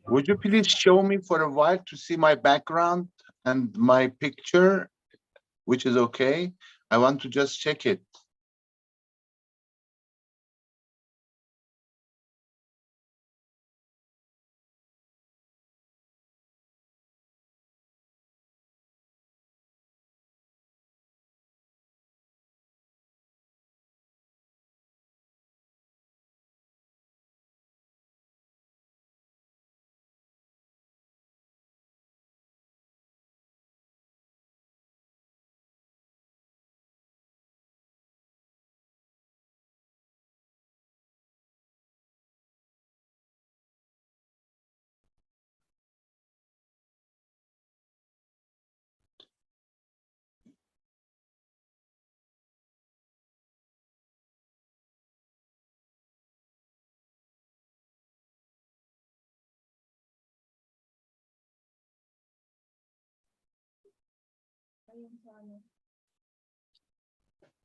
Would you please show me for a while to see my background and my picture, which is okay? I want to just check it.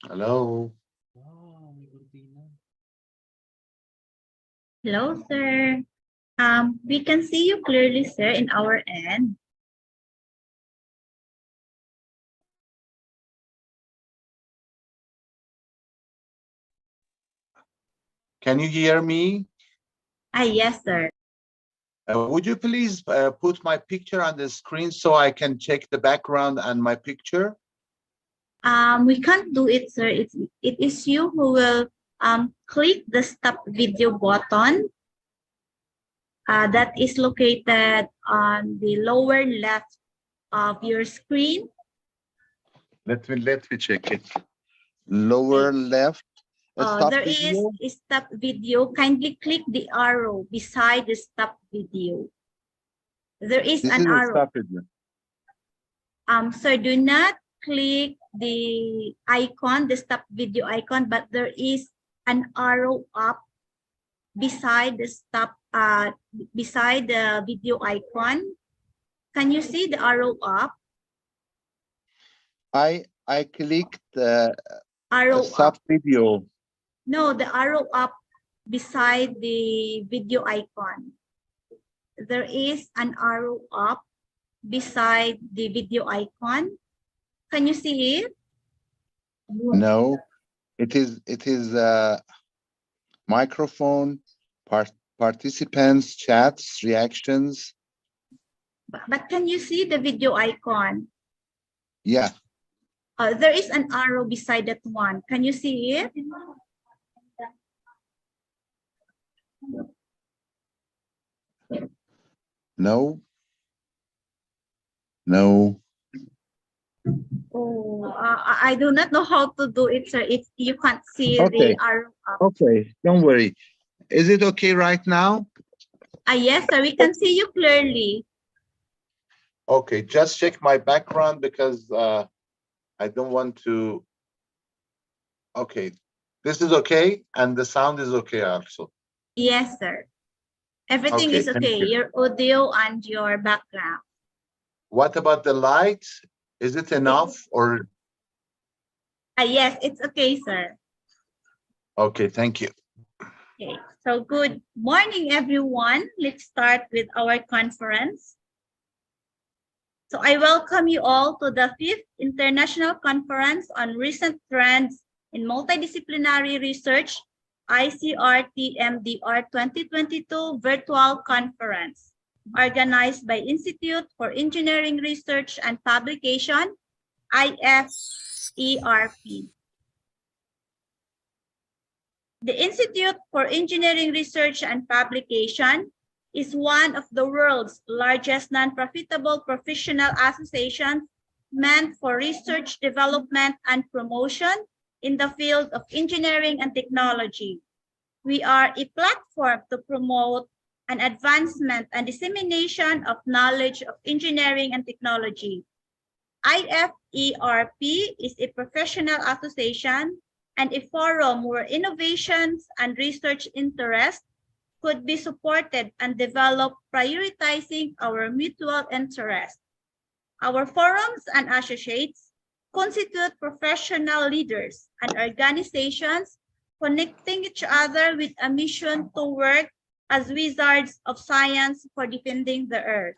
Hello. Hello, sir. We can see you clearly, sir, in our end. Can you hear me? Yes, sir. Would you please put my picture on the screen so I can check the background and my picture? We can't do it, sir. It is you who will click the stop video button that is located on the lower left of your screen. Let me check it. Lower left. There is a stop video. Kindly click the arrow beside the stop video. There is an arrow. Sir, do not click the icon, the stop video icon, but there is an arrow up beside the stop, beside the video icon. Can you see the arrow up? I clicked the arrow stop up. video. No, the arrow up beside the video icon. There is an arrow up beside the video icon. Can you see it? No, it is microphone, participants, chats, reactions. But can you see the video icon? Yeah. There is an arrow beside that one. Can you see it? No. No. Oh, I do not know how to do it, sir. If you can't see the arrow up. Okay, don't worry. Is it okay right now? Yes, sir. We can see you clearly. Okay, just check my background because I don't want to. Okay, this is okay, and the sound is okay also. Yes, sir. Everything Okay, is okay. Your audio and your background. What about the light? Is it enough or? Yes, it's okay, sir. Okay, thank you. Okay, so good morning, everyone. Let's start with our conference. So I welcome you all to the 5th International Conference on Recent Trends in Multidisciplinary Research, ICRTMDR-22 Virtual Conference, organized by Institute for Engineering Research and Publication, IFERP. The Institute for Engineering Research and Publication is one of the world's largest non-profitable professional associations meant for research, development, and promotion in the field of engineering and technology. We are a platform to promote an advancement and dissemination of knowledge of engineering and technology. IFERP is a professional association and a forum where innovations and research interests could be supported and developed, prioritizing our mutual interests. Our forums and associates constitute professional leaders and organizations connecting each other with a mission to work as wizards of science for defending the Earth.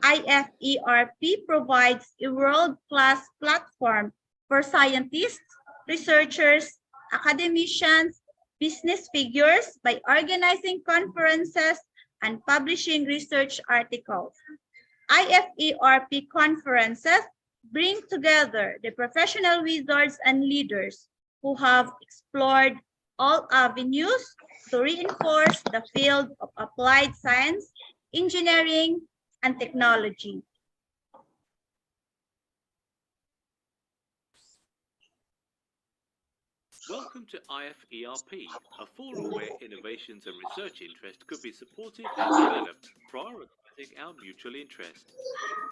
IFERP provides a world-class platform for scientists, researchers, academicians, business figures by organizing conferences and publishing research articles. IFERP conferences bring together the professional wizards and leaders who have explored all avenues to reinforce the field of applied science, engineering, and technology. Welcome to IFERP, a forum where innovations and research interest could be supported and developed, prioritizing our mutual interest.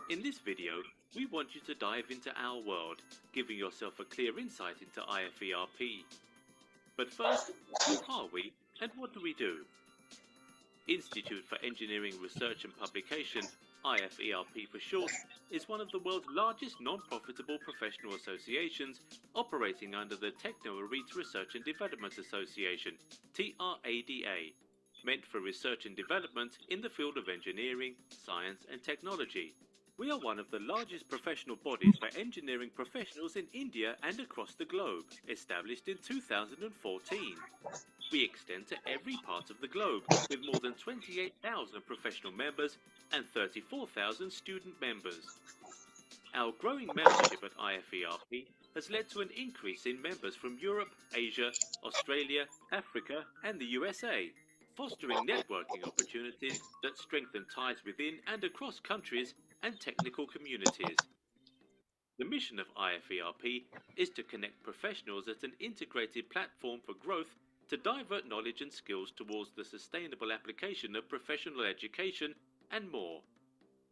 In this video, we want you to dive into our world, giving yourself a clear insight into IFERP. But first, who are we and what do we do? Institute for Engineering Research and Publication, IFERP for short, is one of the world's largest non-profitable professional associations operating under the Techno-Elite Research and Development Association, TRADA, meant for research and development in the field of engineering, science and technology. We are one of the largest professional bodies for engineering professionals in India and across the globe, established in 2014. We extend to every part of the globe, with more than 28,000 professional members and 34,000 student members. Our growing membership at IFERP has led to an increase in members from Europe, Asia, Australia, Africa and the USA, fostering networking opportunities that strengthen ties within and across countries and technical communities. The mission of IFERP is to connect professionals at an integrated platform for growth to divert knowledge and skills towards the sustainable application of professional education and more.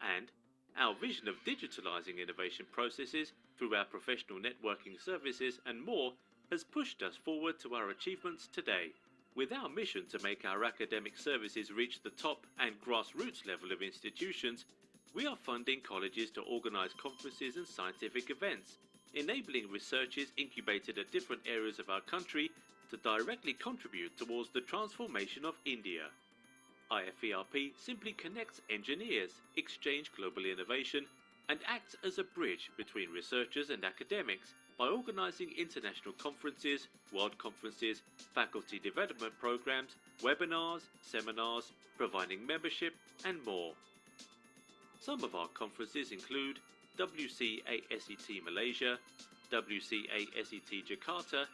And our vision of digitalizing innovation processes through our professional networking services and more has pushed us forward to our achievements today. With our mission to make our academic services reach the top and grassroots level of institutions, we are funding colleges to organize conferences and scientific events, enabling researchers incubated at different areas of our country to directly contribute towards the transformation of India. IFERP simply connects engineers, exchange global innovation, and acts as a bridge between researchers and academics by organizing international conferences, world conferences, faculty development programs, webinars, seminars, providing membership, and more. Some of our conferences include WCASET Malaysia, WCASET Jakarta,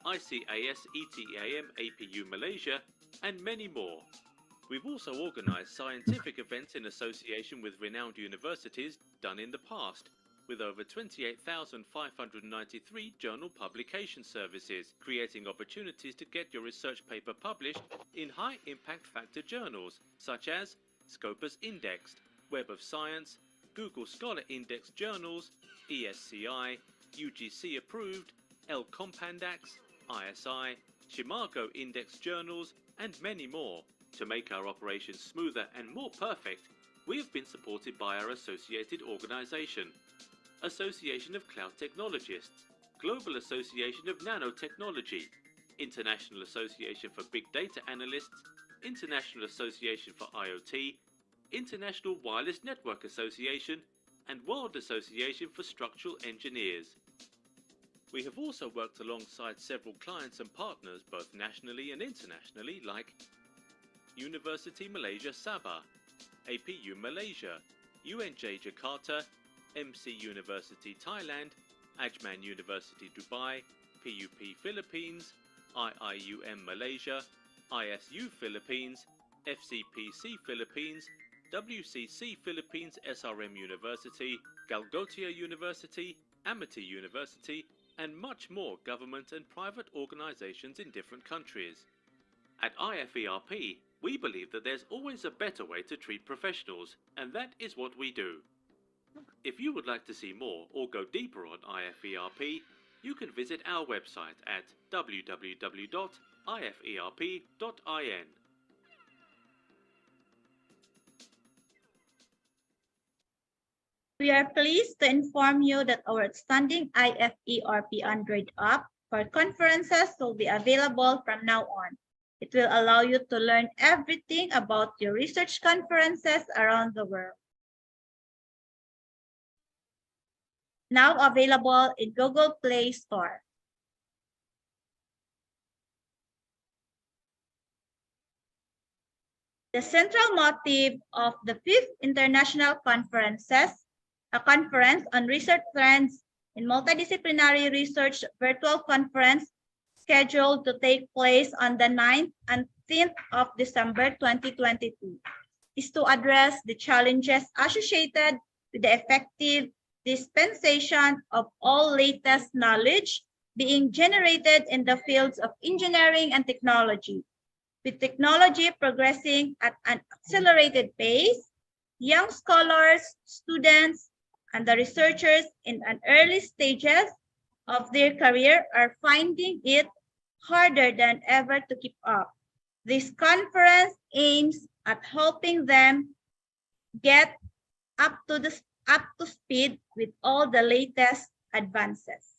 ICASETAM APU Malaysia, and many more. We've also organised scientific events in association with renowned universities done in the past, with over 28,593 journal publication services, creating opportunities to get your research paper published in high impact factor journals such as Scopus Indexed, Web of Science, Google Scholar Index journals, ESCI, UGC approved, L Compandax, ISI, Shimago Index journals, and many more. To make our operations smoother and more perfect, we have been supported by our associated organisation, Association of Cloud Technologists, Global Association of Nanotechnology, International Association for Big Data Analysts, International Association for IoT, International Wireless Network Association, and World Association for Structural Engineers. We have also worked alongside several clients and partners both nationally and internationally like University Malaysia Sabah, APU Malaysia, UNJ Jakarta, MC University Thailand, Ajman University Dubai, PUP Philippines, IIUM Malaysia, ISU Philippines, FCPC Philippines, WCC Philippines SRM University, Galgotia University, Amity University, and much more government and private organizations in different countries. At IFERP, we believe that there's always a better way to treat professionals, and that is what we do. If you would like to see more or go deeper on IFERP, you can visit our website at www.iferp.in. We are pleased to inform you that our outstanding IFERP Android app for conferences will be available from now on. It will allow you to learn everything about your research conferences around the world. Now available in Google Play Store. The central motive of the 5th International Conferences, a conference on research trends in multidisciplinary research virtual conference scheduled to take place on the 9th and 10th of December 2022, is to address the challenges associated with the effective dispensation of all latest knowledge being generated in the fields of engineering and technology. With technology progressing at an accelerated pace, young scholars, students, and the researchers in an early stages of their career are finding it harder than ever to keep up. This conference aims at helping them get up to speed with all the latest advances.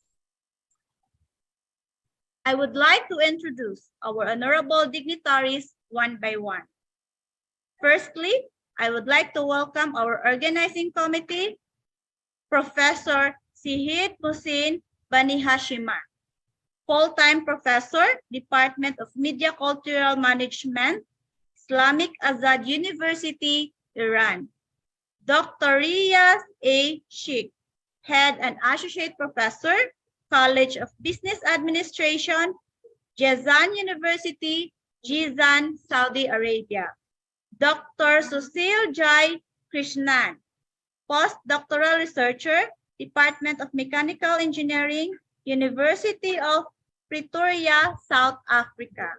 I would like to introduce our honorable dignitaries one by one. Firstly, I would like to welcome our organizing committee, Professor Sihid Musin Bani Hashima, full-time professor, Department of Media Cultural Management, Islamic Azad University, Iran. Dr. Riyaz A. Sheikh, head and associate professor, College of Business Administration, Jazan University, Jizan, Saudi Arabia. Dr. Susil Jai Krishnan, postdoctoral researcher, Department of Mechanical Engineering, University of Pretoria, South Africa.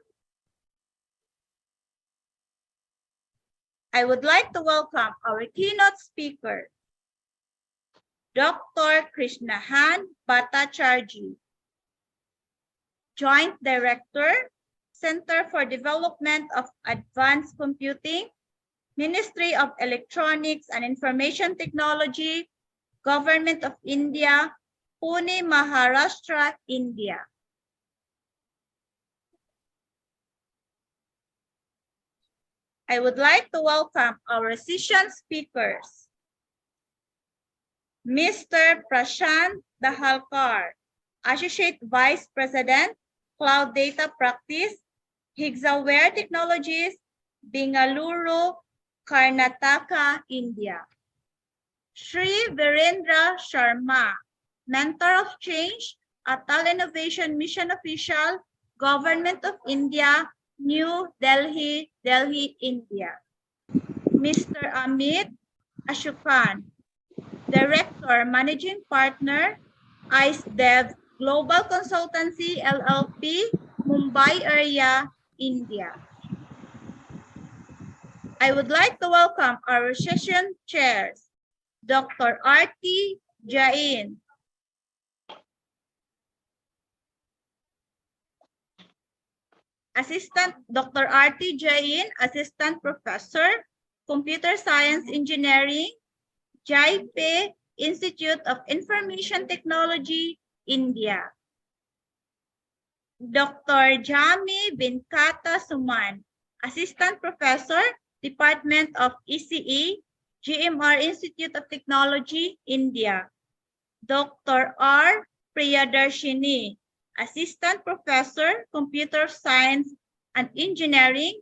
I would like to welcome our keynote speaker, Dr. Krishnahan Bhattacharjee, Joint Director, Center for Development of Advanced Computing, Ministry of Electronics and Information Technology, Government of India, Pune, Maharashtra, India. I would like to welcome our session speakers, Mr. Prashant Dahalkar, Associate Vice President, Cloud Data Practice, Hexaware Technologies, Bengaluru, Karnataka, India. Shri Virendra Sharma, Mentor of Change, Atal Innovation Mission Official, Government of India, New Delhi, Delhi, India. Mr. Amit Ashukan, Director, Managing Partner, IceDev Global Consultancy LLP, Mumbai area, India. I would like to welcome our session chairs, Dr. R.T. Jain, Dr. R.T. Jain, Assistant Professor, Computer Science Engineering, Jaipe Institute of Information Technology, India. Dr. Jami Venkata Suman, Assistant Professor, Department of ECE, GMR Institute of Technology, India. Dr. R. Priyadarshini, Assistant Professor, Computer Science and Engineering,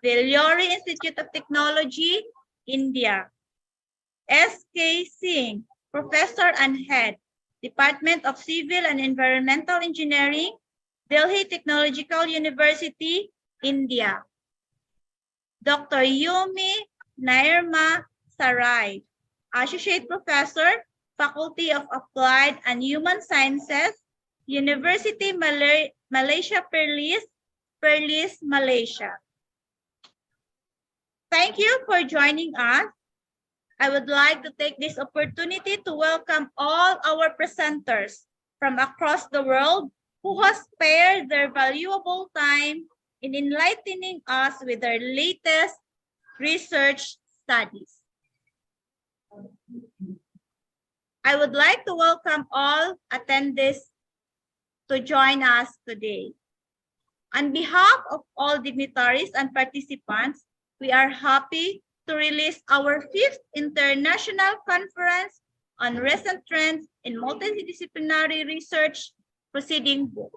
Vellore Institute of Technology, India. S.K. Singh, Professor and Head, Department of Civil and Environmental Engineering, Delhi Technological University, India. Dr. Yumi Nairma Sarai, Associate Professor, Faculty of Applied and Human Sciences, University Malaysia Perlis, Malaysia. Thank you for joining us. I would like to take this opportunity to welcome all our presenters from across the world who have spared their valuable time in enlightening us with their latest research studies. I would like to welcome all attendees to join us today. On behalf of all dignitaries and participants, we are happy to release our 5th International Conference on Recent Trends in Multidisciplinary Research Proceeding book.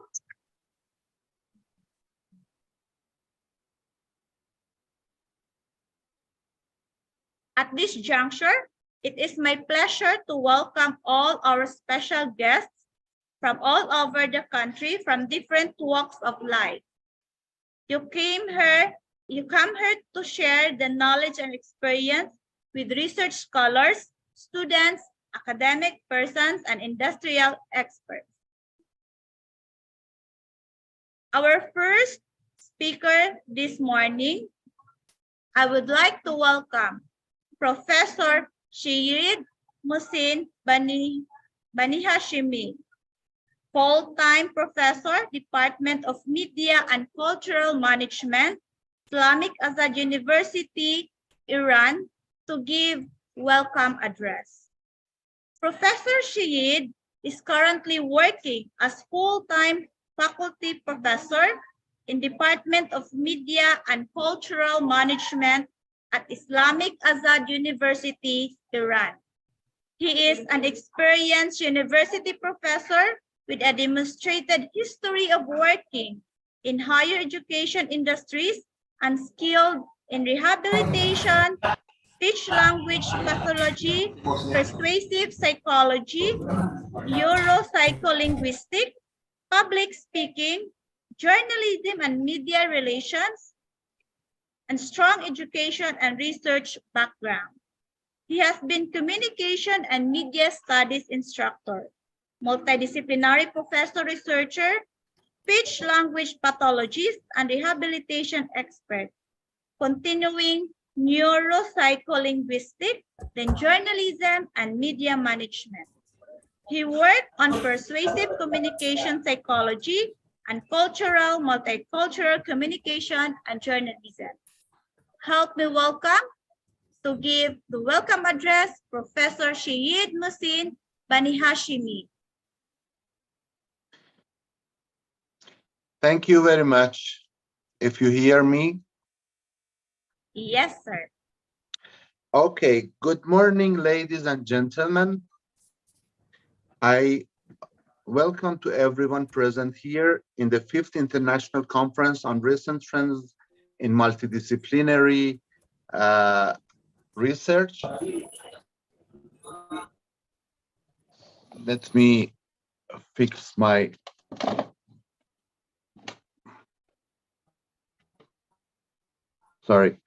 At this juncture, it is my pleasure to welcome all our special guests from all over the country from different walks of life. You come here to share the knowledge and experience with research scholars, students, academic persons, and industrial experts. Our first speaker this morning, I would like to welcome Professor Syed Muhsin Bani Hashimi, full-time professor, Department of Media and Cultural Management, Islamic Azad University, Iran, to give welcome address. Professor Syed is currently working as full-time faculty professor in Department of Media and Cultural Management at Islamic Azad University, Iran. He is an experienced university professor with a demonstrated history of working in higher education industries and skilled in rehabilitation, speech-language pathology, persuasive psychology, neuropsycholinguistics, public speaking, journalism and media relations, and strong education and research background. He has been communication and media studies instructor, multidisciplinary professor researcher, speech-language pathologist, and rehabilitation expert, continuing neuropsycholinguistics, then journalism and media management. He worked on persuasive communication psychology and cultural, multicultural communication and journalism. Help me welcome to give the welcome address, Professor Syed Muhsin Bani Hashimi. Thank you very much. If you hear me. Yes, sir. Okay, good morning, ladies and gentlemen. I welcome to everyone present here in the 5th International Conference on Recent Trends in Multidisciplinary Research. Let me fix my... Sorry.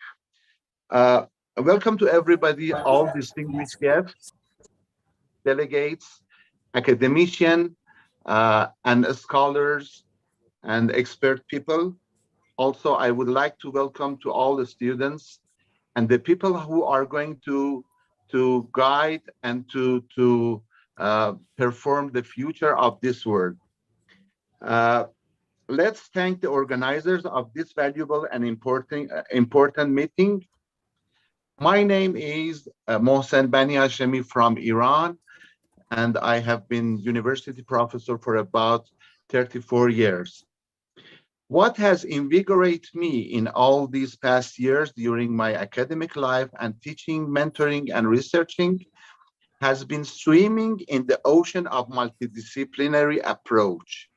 Welcome to everybody, all distinguished guests, delegates, academicians, and scholars and expert people. Also, I would like to welcome to all the students and the people who are going to guide and to perform the future of this world. Let's thank the organizers of this valuable and important meeting. My name is Mohsen Bani Hashemi from Iran, and I have been university professor for about 34 years. What has invigorated me in all these past years during my academic life and teaching, mentoring, and researching has been swimming in the ocean of multidisciplinary approach.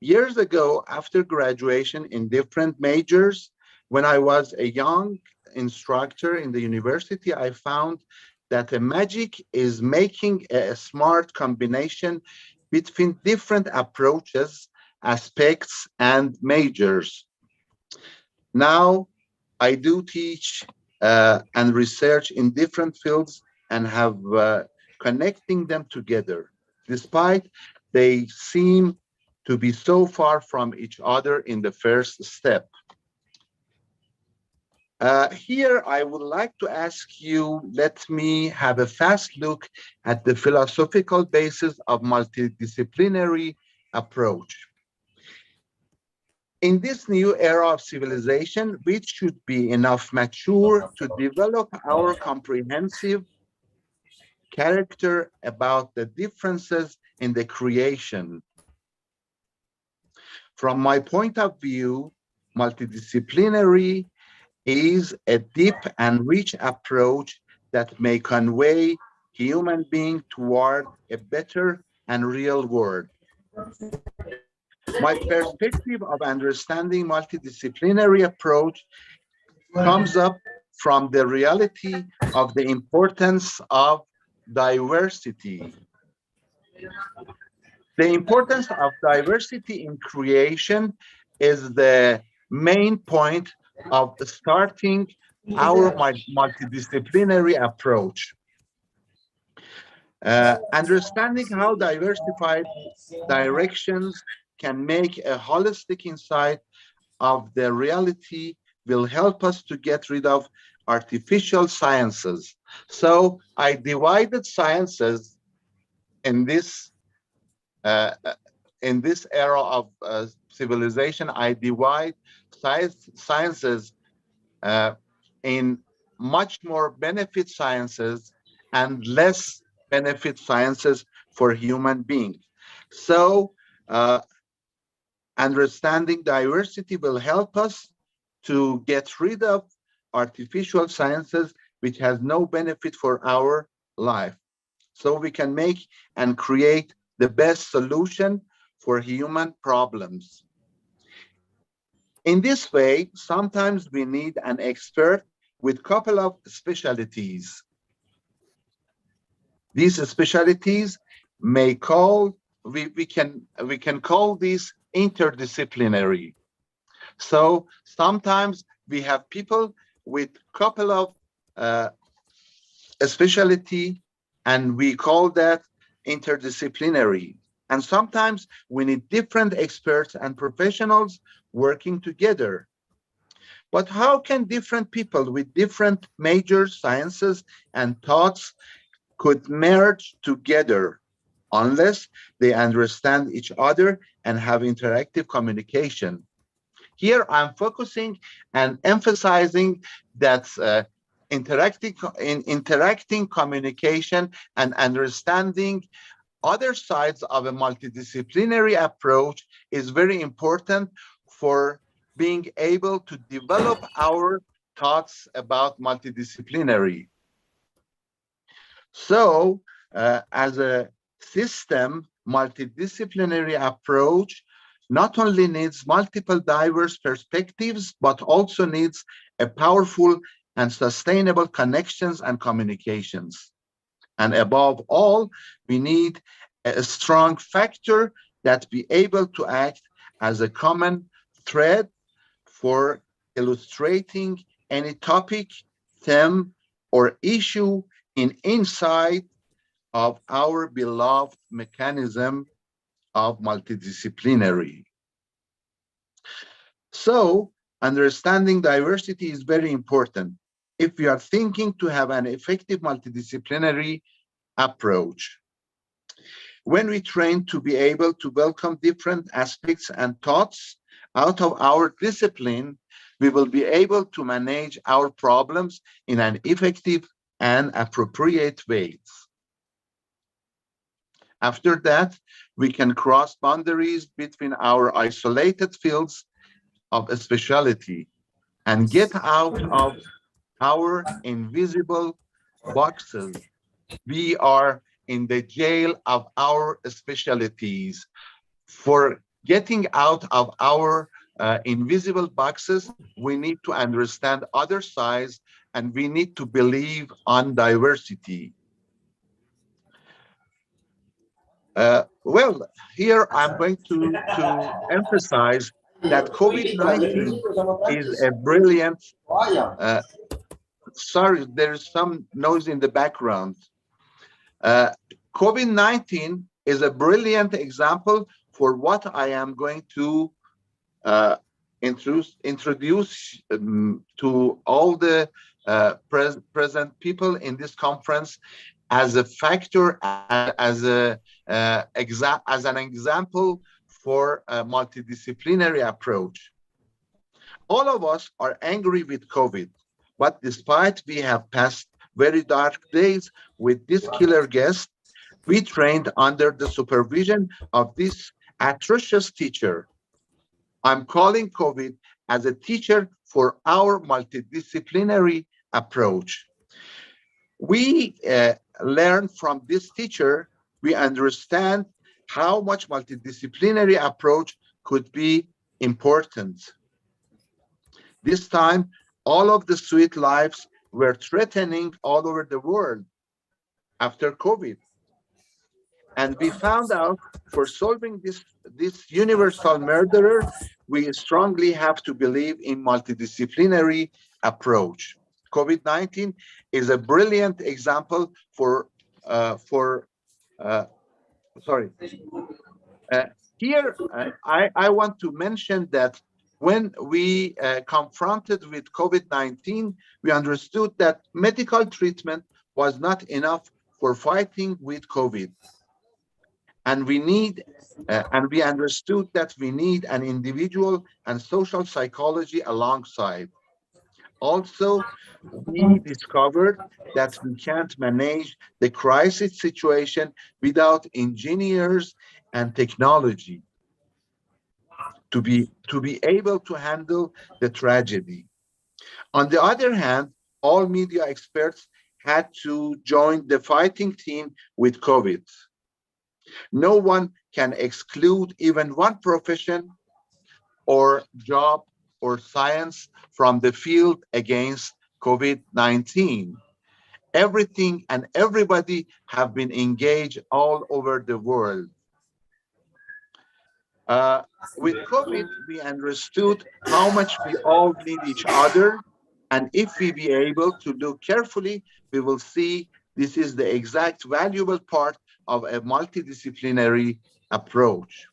Years ago, after graduation in different majors, when I was a young instructor in the university, I found that the magic is making a smart combination between different approaches, aspects, and majors. Now, I do teach and research in different fields and have connecting them together, despite they seem to be so far from each other in the first step. Here, I would like to ask you, let me have a fast look at the philosophical basis of multidisciplinary approach. In this new era of civilization, we should be enough mature to develop our comprehensive character about the differences in the creation. From my point of view, multidisciplinary is a deep and rich approach that may convey human being toward a better and real world. My perspective of understanding multidisciplinary approach comes up from the reality of the importance of diversity. The importance of diversity in creation is the main point of starting our multidisciplinary approach. Understanding how diversified directions can make a holistic insight of the reality will help us to get rid of artificial sciences. So I divided sciences in this era of civilization. I divide sciences in much more benefit sciences and less benefit sciences for human beings. So understanding diversity will help us to get rid of artificial sciences which has no benefit for our life. So we can make and create the best solution for human problems. In this way, sometimes we need an expert with a couple of specialties. These specialties may call, we can call these interdisciplinary. So sometimes we have people with a couple of specialty, and we call that interdisciplinary. And sometimes we need different experts and professionals working together. But how can different people with different major sciences and thoughts could merge together unless they understand each other and have interactive communication? Here I'm focusing and emphasizing that interacting communication and understanding other sides of a multidisciplinary approach is very important for being able to develop our thoughts about multidisciplinary. So as a system, multidisciplinary approach not only needs multiple diverse perspectives, but also needs a powerful and sustainable connections and communications. And above all, we need a strong factor that be able to act as a common thread for illustrating any topic, theme, or issue inside of our beloved mechanism of multidisciplinary. So understanding diversity is very important if we are thinking to have an effective multidisciplinary approach. When we train to be able to welcome different aspects and thoughts out of our discipline, we will be able to manage our problems in an effective and appropriate ways. After that, we can cross boundaries between our isolated fields of specialty and get out of our invisible boxes. We are in the jail of our specialties. For getting out of our invisible boxes. We need to understand other sides, and we need to believe on diversity. Well, here I'm going to emphasize that COVID-19 is a brilliant, sorry, there's some noise in the background. COVID-19 is a brilliant example for what I am going to introduce to all the present people in this conference as a factor, as an example for a multidisciplinary approach. All of us are angry with COVID, but despite we have passed very dark days with this killer guest, we trained under the supervision of this atrocious teacher. I'm calling COVID as a teacher for our multidisciplinary approach. We learn from this teacher, we understand how much multidisciplinary approach could be important. This time, all of the sweet lives were threatening all over the world after COVID. And we found out for solving this universal murderer, we strongly have to believe in multidisciplinary approach. COVID-19 is a brilliant example here I want to mention that when we confronted with COVID-19, we understood that medical treatment was not enough for fighting with COVID. And we understood that we need an individual and social psychology alongside. Also, we discovered that we can't manage the crisis situation without engineers and technology to be able to handle the tragedy. On the other hand, all media experts had to join the fighting team with COVID. No one can exclude even one profession or job or science from the field against COVID-19. Everything and everybody have been engaged all over the world. With COVID, we understood how much we all need each other. And if we be able to look carefully, we will see this is the exact valuable part of a multidisciplinary approach.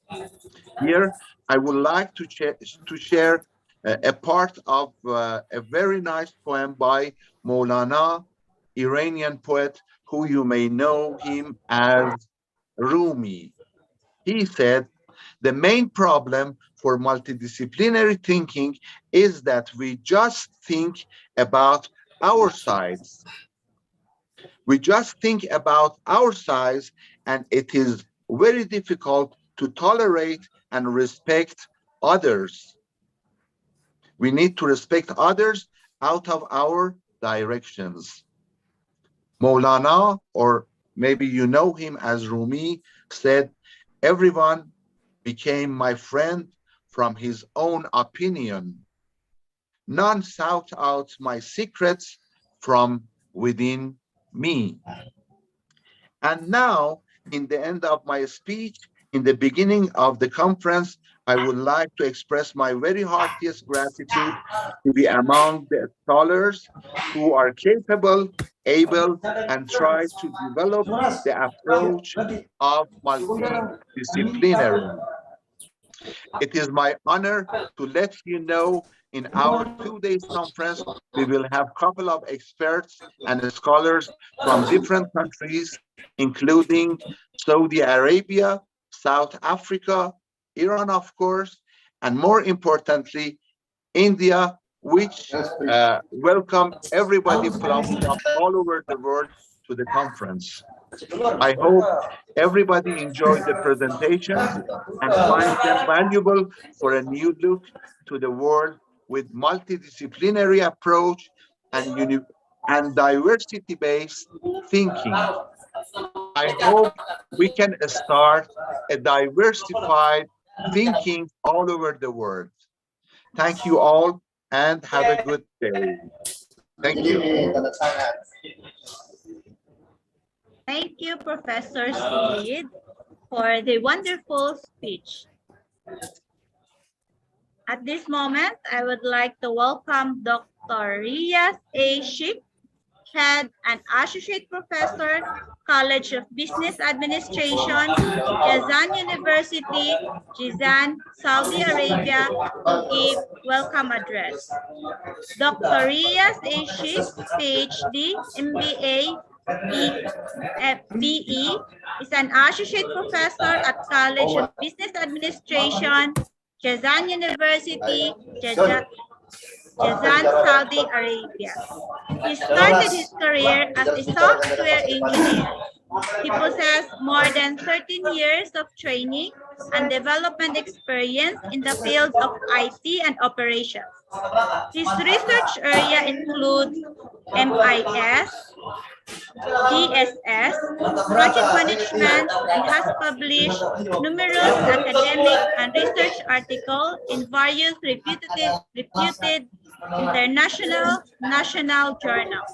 Here, I would like to share a part of a very nice poem by Maulana, Iranian poet, who you may know him as Rumi. He said, the main problem for multidisciplinary thinking is that we just think about our sides. We just think about our sides, and it is very difficult to tolerate and respect others. We need to respect others out of our directions. Maulana, or maybe you know him as Rumi, said, everyone became my friend from his own opinion. None sought out my secrets from within me. And now, in the end of my speech, in the beginning of the conference, I would like to express my very heartiest gratitude to be among the scholars who are capable, able, and try to develop the approach of multidisciplinary. It is my honor to let you know in our 2 days conference, we will have a couple of experts and scholars from different countries, including Saudi Arabia, South Africa, Iran, of course, and more importantly, India, which welcome everybody from all over the world to the conference. I hope everybody enjoyed the presentations and finds them valuable for a new look to the world with multidisciplinary approach and diversity-based thinking. I hope we can start a diversified thinking all over the world. Thank you all and have a good day. Thank you. Thank you, Professor Sid, for the wonderful speech. At this moment, I would like to welcome Dr. Riaz A. Sheikh, Head and Associate Professor, College of Business Administration, Jazan University, Jizan, Saudi Arabia, to give welcome address. Dr. Riaz A. Sheikh, PhD, MBA, BE, is an Associate Professor at College of Business Administration, Jazan University, Jazan, Saudi Arabia. He started his career as a software engineer. He possessed more than 13 years of training and development experience in the field of IT and operations. His research area includes MIS, DSS, project management, and has published numerous academic and research articles in various reputed international national journals.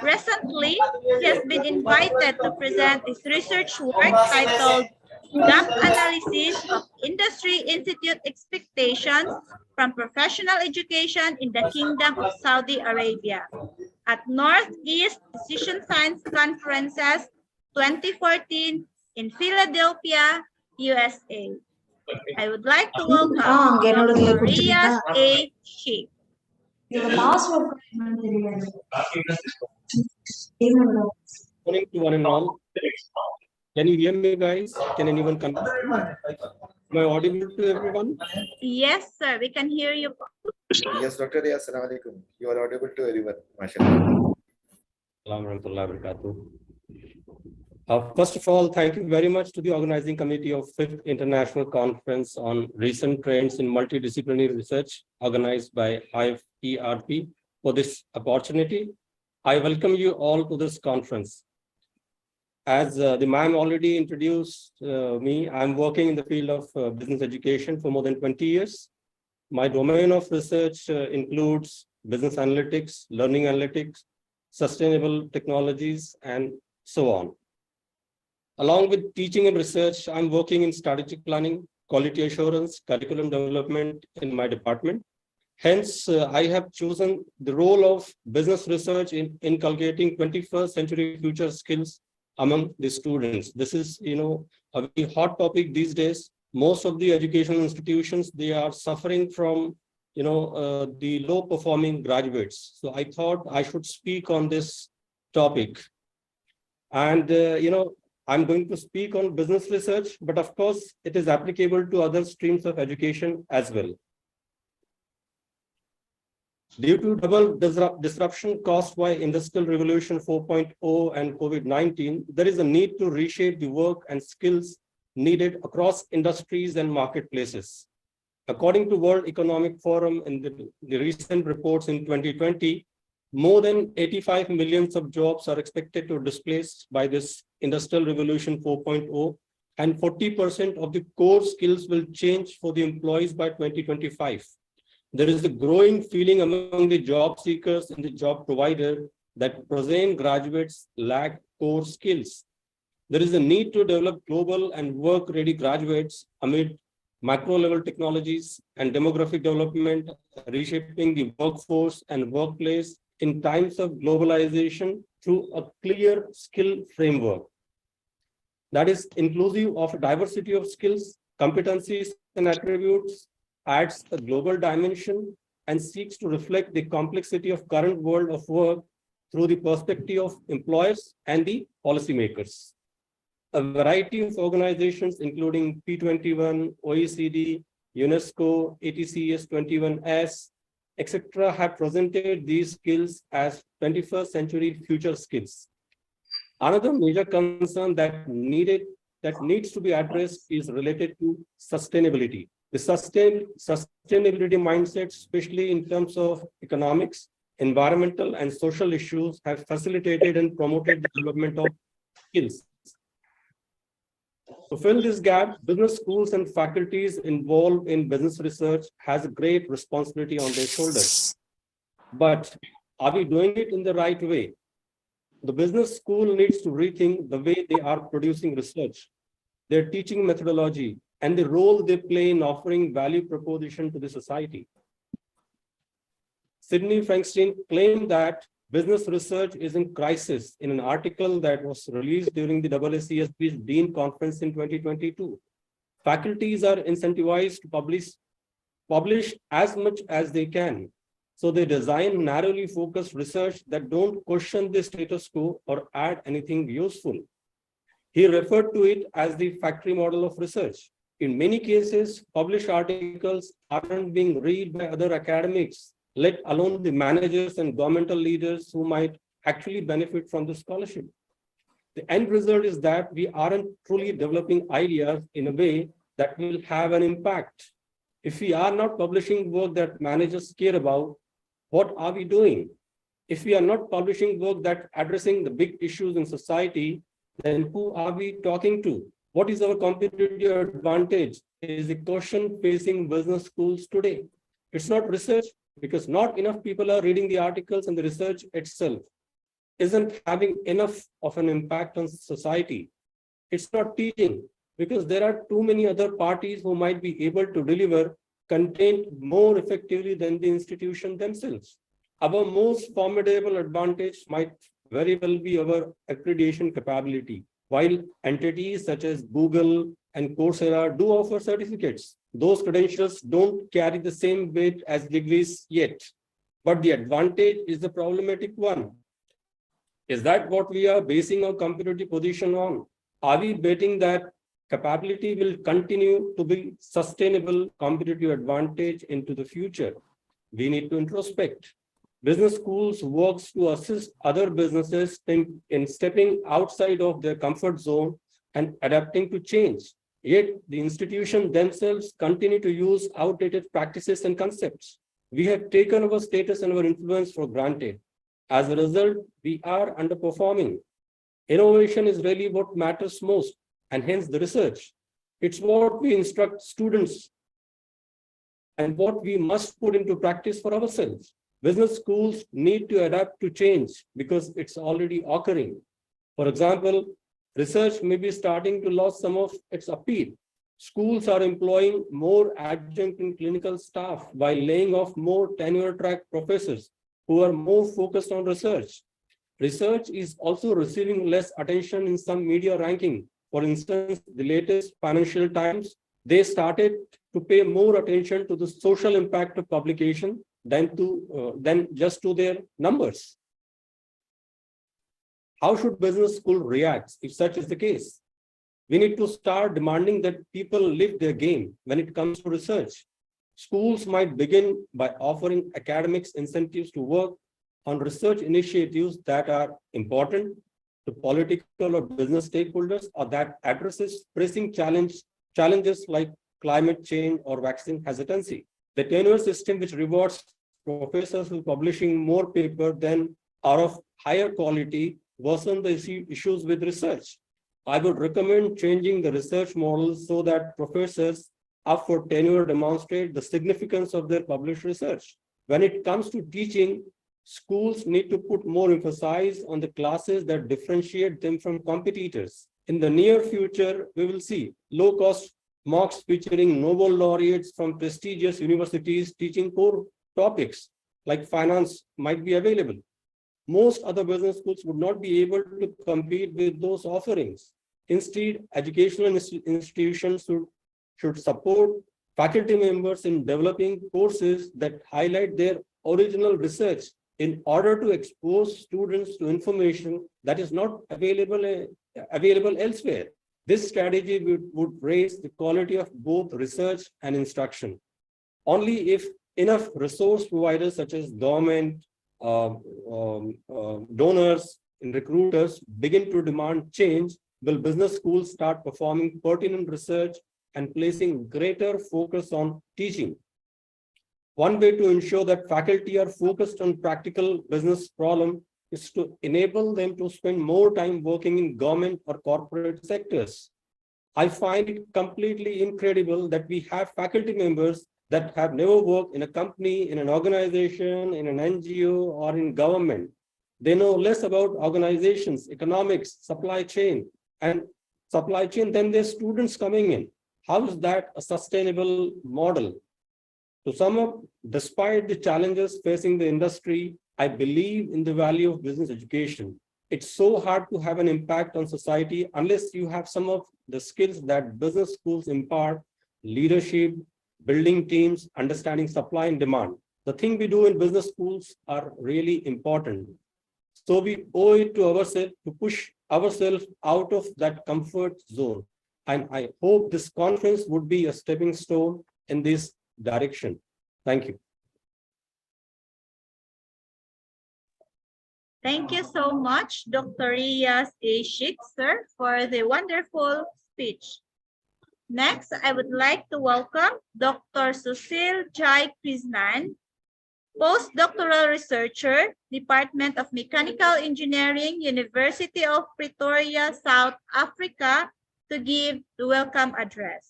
Recently, he has been invited to present his research work titled Gap Analysis of Industry Institute Expectations from Professional Education in the Kingdom of Saudi Arabia at Northeast Decision Science Conferences 2014 in Philadelphia, USA. I would like to welcome Dr. Riaz A. Sheikh. Morning to one and all. Can you hear me, guys? Can anyone come? Am I audible to everyone? Yes, sir. We can hear you. Yes, Dr. Riaz, Assalamu alaikum. You are audible to everyone. MashaAllah. First of all, thank you very much to the organizing committee of 5th International Conference on Recent Trends in Multidisciplinary Research, organized by IFERP, for this opportunity. I welcome you all to this conference. As the ma'am already introduced me, I'm working in the field of business education for more than 20 years. My domain of research includes business analytics, learning analytics, sustainable technologies, and so on. Along with teaching and research, I'm working in strategic planning, quality assurance, curriculum development in my department. Hence, I have chosen the role of business research in inculcating 21st century future skills among the students. This is, a very hot topic these days. Most of the educational institutions, they are suffering from, the low performing graduates. So I thought I should speak on this topic. And, I'm going to speak on business research, but of course, it is applicable to other streams of education as well. Due to double disruption caused by Industrial Revolution 4.0 and COVID-19, there is a need to reshape the work and skills needed across industries and marketplaces. According to World Economic Forum in the recent reports in 2020, more than 85 million of jobs are expected to displaced by this Industrial Revolution 4.0, and 40% of the core skills will change for the employees by 2025. There is a growing feeling among the job seekers and the job provider that present graduates lack core skills. There is a need to develop global and work-ready graduates amid macro-level technologies and demographic development, reshaping the workforce and workplace in times of globalization through a clear skill framework that is inclusive of a diversity of skills, competencies, and attributes, adds a global dimension, and seeks to reflect the complexity of current world of work through the perspective of employers and the policymakers. A variety of organizations, including P21, OECD, UNESCO, ATCS 21S, etc., have presented these skills as 21st century future skills. Another major concern that needs to be addressed is related to sustainability. The sustainability mindset, especially in terms of economics, environmental, and social issues, have facilitated and promoted the development of skills. To fill this gap, business schools and faculties involved in business research has a great responsibility on their shoulders. But are we doing it in the right way? The business school needs to rethink the way they are producing research, their teaching methodology, and the role they play in offering value proposition to the society. Sidney Frankenstein claimed that business research is in crisis in an article that was released during the AACSB's Dean Conference in 2022. Faculties are incentivized to publish as much as they can. So they design narrowly focused research that don't question the status quo or add anything useful. He referred to it as the factory model of research. In many cases, published articles aren't being read by other academics, let alone the managers and governmental leaders who might actually benefit from the scholarship. The end result is that we aren't truly developing ideas in a way that will have an impact. If we are not publishing work that managers care about, what are we doing? If we are not publishing work that addressing the big issues in society, then who are we talking to? What is our competitive advantage is the question facing business schools today. It's not research, because not enough people are reading the articles, and the research itself isn't having enough of an impact on society. It's not teaching, because there are too many other parties who might be able to deliver content more effectively than the institution themselves. Our most formidable advantage might very well be our accreditation capability. While entities such as Google and Coursera do offer certificates, those credentials don't carry the same weight as degrees yet. But the advantage is the problematic one. Is that what we are basing our competitive position on? Are we betting that capability will continue to be sustainable competitive advantage into the future? We need to introspect. Business schools works to assist other businesses in stepping outside of their comfort zone and adapting to change. Yet the institutions themselves continue to use outdated practices and concepts. We have taken our status and our influence for granted. As a result, we are underperforming. Innovation is really what matters most, and hence the research. It's what we instruct students and what we must put into practice for ourselves. Business schools need to adapt to change because it's already occurring. For example, research may be starting to lose some of its appeal. Schools are employing more adjunct and clinical staff while laying off more tenure-track professors who are more focused on research. Research is also receiving less attention in some media ranking. For instance, the latest Financial Times, they started to pay more attention to the social impact of publication than just to their numbers. How should business school react if such is the case? We need to start demanding that people live their game when it comes to research. Schools might begin by offering academics incentives to work on research initiatives that are important to political or business stakeholders or that addresses pressing challenges like climate change or vaccine hesitancy. The tenure system, which rewards professors who are publishing more papers than are of higher quality, worsen the issues with research. I would recommend changing the research model so that professors up for tenure demonstrate the significance of their published research. When it comes to teaching, schools need to put more emphasis on the classes that differentiate them from competitors. In the near future, we will see low-cost MOOCs featuring Nobel laureates from prestigious universities teaching core topics like finance might be available. Most other business schools would not be able to compete with those offerings. Instead, educational institutions should support faculty members in developing courses that highlight their original research in order to expose students to information that is not available elsewhere. This strategy would raise the quality of both research and instruction. Only if enough resource providers such as government, donors, and recruiters begin to demand change, will business schools start performing pertinent research and placing greater focus on teaching. One way to ensure that faculty are focused on practical business problems is to enable them to spend more time working in government or corporate sectors. I find it completely incredible that we have faculty members that have never worked in a company, in an organization, in an NGO, or in government. They know less about organizations, economics, supply chain than their students coming in. How is that a sustainable model? To sum up, despite the challenges facing the industry, I believe in the value of business education. It's so hard to have an impact on society unless you have some of the skills that business schools impart: leadership, building teams, understanding supply and demand. The thing we do in business schools are really important. So we owe it to ourselves to push ourselves out of that comfort zone. And I hope this conference would be a stepping stone in this direction. Thank you. Thank you so much, Dr. Riyas A. Sheikh, sir, for the wonderful speech. Next, I would like to welcome Dr. Susil Jai Krishnan, postdoctoral researcher, Department of Mechanical Engineering, University of Pretoria, South Africa, to give the welcome address.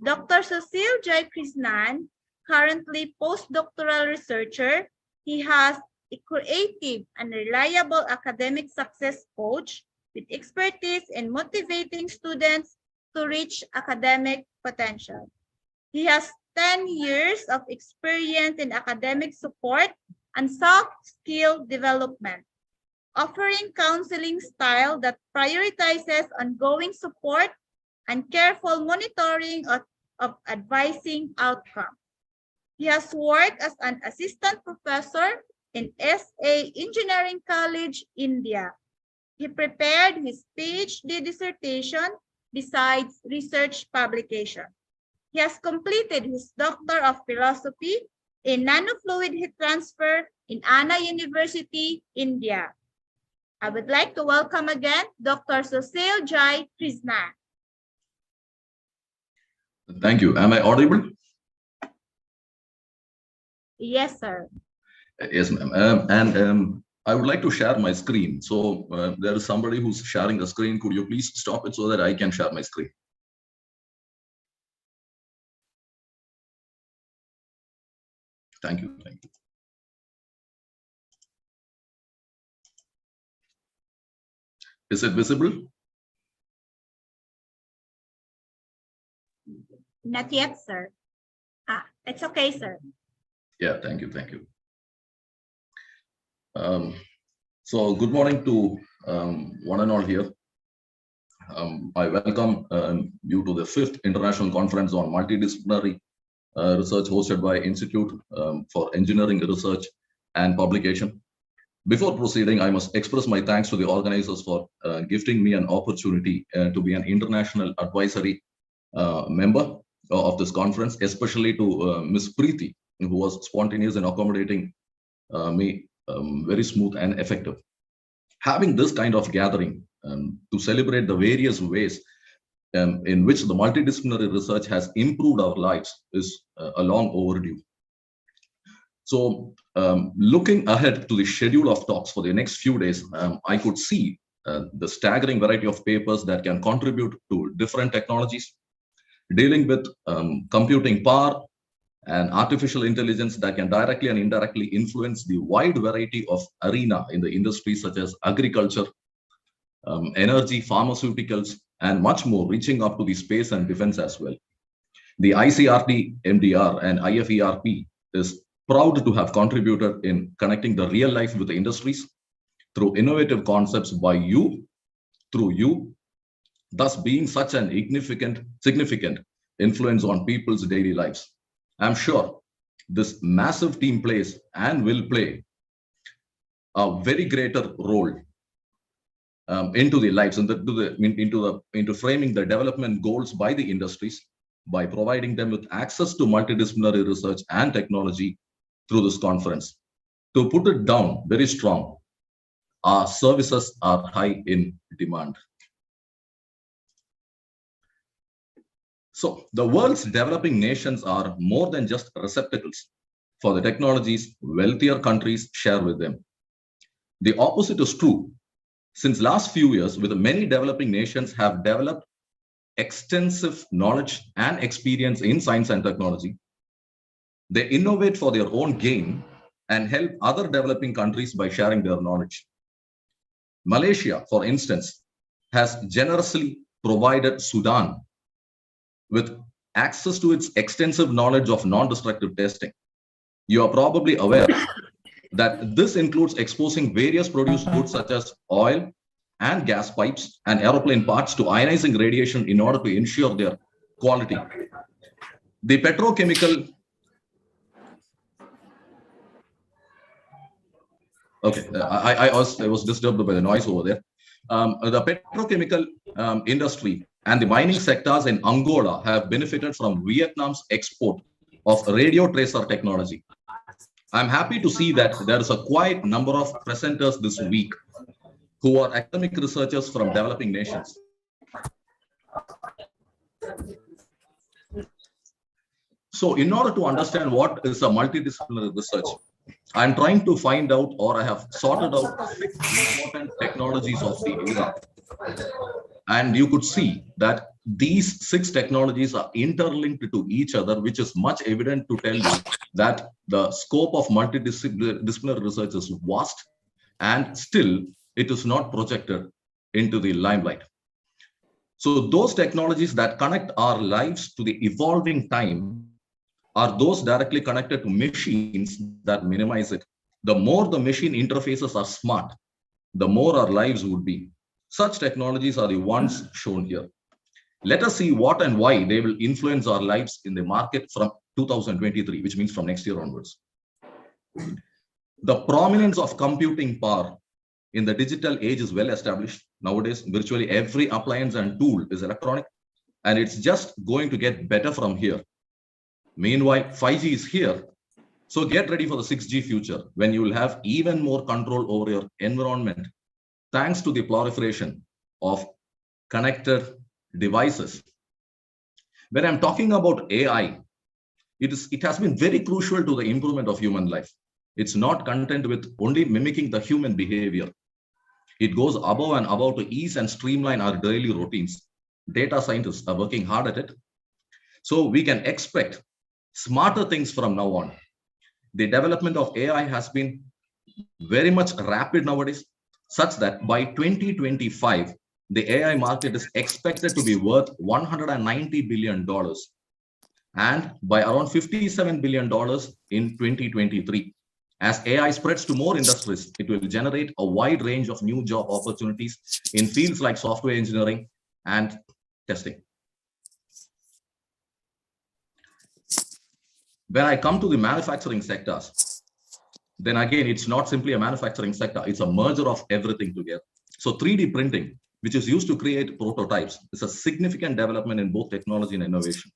Dr. Susil Jai Krishnan, currently postdoctoral researcher, he has a creative and reliable academic success coach with expertise in motivating students to reach academic potential. He has 10 years of experience in academic support and soft skill development, offering counseling style that prioritizes ongoing support and careful monitoring of advising outcomes. He has worked as an assistant professor in SA Engineering College, India. He prepared his PhD dissertation besides research publication. He has completed his Doctor of Philosophy in Nanofluid Heat Transfer in Anna University, India. I would like to welcome again Dr. Susil Jai Krishnan. Thank you. Am I audible? Yes, sir. Yes, ma'am. I would like to share my screen. So there is somebody who's sharing the screen. Could you please stop it so that I can share my screen? Thank you. Thank you. Is it visible? Not yet, sir. It's okay, sir. Yeah, thank you. Thank you. So good morning to one and all here. I welcome you to the 5th International Conference on Multidisciplinary Research hosted by Institute for Engineering Research and Publication. Before proceeding, I must express my thanks to the organizers for gifting me an opportunity to be an international advisory member of this conference, especially to Ms. Preeti, who was spontaneous in accommodating me, very smooth and effective. Having this kind of gathering to celebrate the various ways in which the multidisciplinary research has improved our lives is a long overdue. So looking ahead to the schedule of talks for the next few days, I could see the staggering variety of papers that can contribute to different technologies, dealing with computing power and artificial intelligence that can directly and indirectly influence the wide variety of arena in the industries such as agriculture, energy, pharmaceuticals, and much more, reaching up to the space and defense as well. The ICRTMDR and IFERP is proud to have contributed in connecting the real life with the industries through innovative concepts by you, through you, thus being such an significant influence on people's daily lives. I'm sure this massive team plays and will play a very greater role into the lives and into framing the development goals by the industries by providing them with access to multidisciplinary research and technology through this conference. To put it down very strong, our services are high in demand. So the world's developing nations are more than just receptacles for the technologies wealthier countries share with them. The opposite is true. Since last few years, with many developing nations have developed extensive knowledge and experience in science and technology. They innovate for their own gain and help other developing countries by sharing their knowledge. Malaysia, for instance, has generously provided Sudan with access to its extensive knowledge of non-destructive testing. You are probably aware that this includes exposing various produced goods such as oil and gas pipes and aeroplane parts to ionizing radiation in order to ensure their quality. The petrochemical I was disturbed by the noise over there. The petrochemical industry and the mining sectors in Angola have benefited from Vietnam's export of radio tracer technology. I'm happy to see that there is a quite number of presenters this week who are academic researchers from developing nations. So in order to understand what is a multidisciplinary research, I'm trying to find out, or I have sorted out 6 important technologies of the era. And you could see that these 6 technologies are interlinked to each other, which is much evident to tell you that the scope of multidisciplinary research is vast, and still it is not projected into the limelight. So those technologies that connect our lives to the evolving time are those directly connected to machines that minimize it. The more the machine interfaces are smart, the more our lives would be. Such technologies are the ones shown here. Let us see what and why they will influence our lives in the market from 2023, which means from next year onwards. The prominence of computing power in the digital age is well established. Nowadays, virtually every appliance and tool is electronic, and it's just going to get better from here. Meanwhile, 5G is here. So get ready for the 6G future, when you will have even more control over your environment, thanks to the proliferation of connected devices. When I'm talking about AI, it has been very crucial to the improvement of human life. It's not content with only mimicking the human behavior. It goes above and above to ease and streamline our daily routines. Data scientists are working hard at it. So we can expect smarter things from now on. The development of AI has been very much rapid nowadays, such that by 2025, the AI market is expected to be worth $190 billion, and by around $57 billion in 2023. As AI spreads to more industries, it will generate a wide range of new job opportunities in fields like software engineering and testing. When I come to the manufacturing sectors, then again, it's not simply a manufacturing sector, it's a merger of everything together. So 3D printing, which is used to create prototypes, is a significant development in both technology and innovation.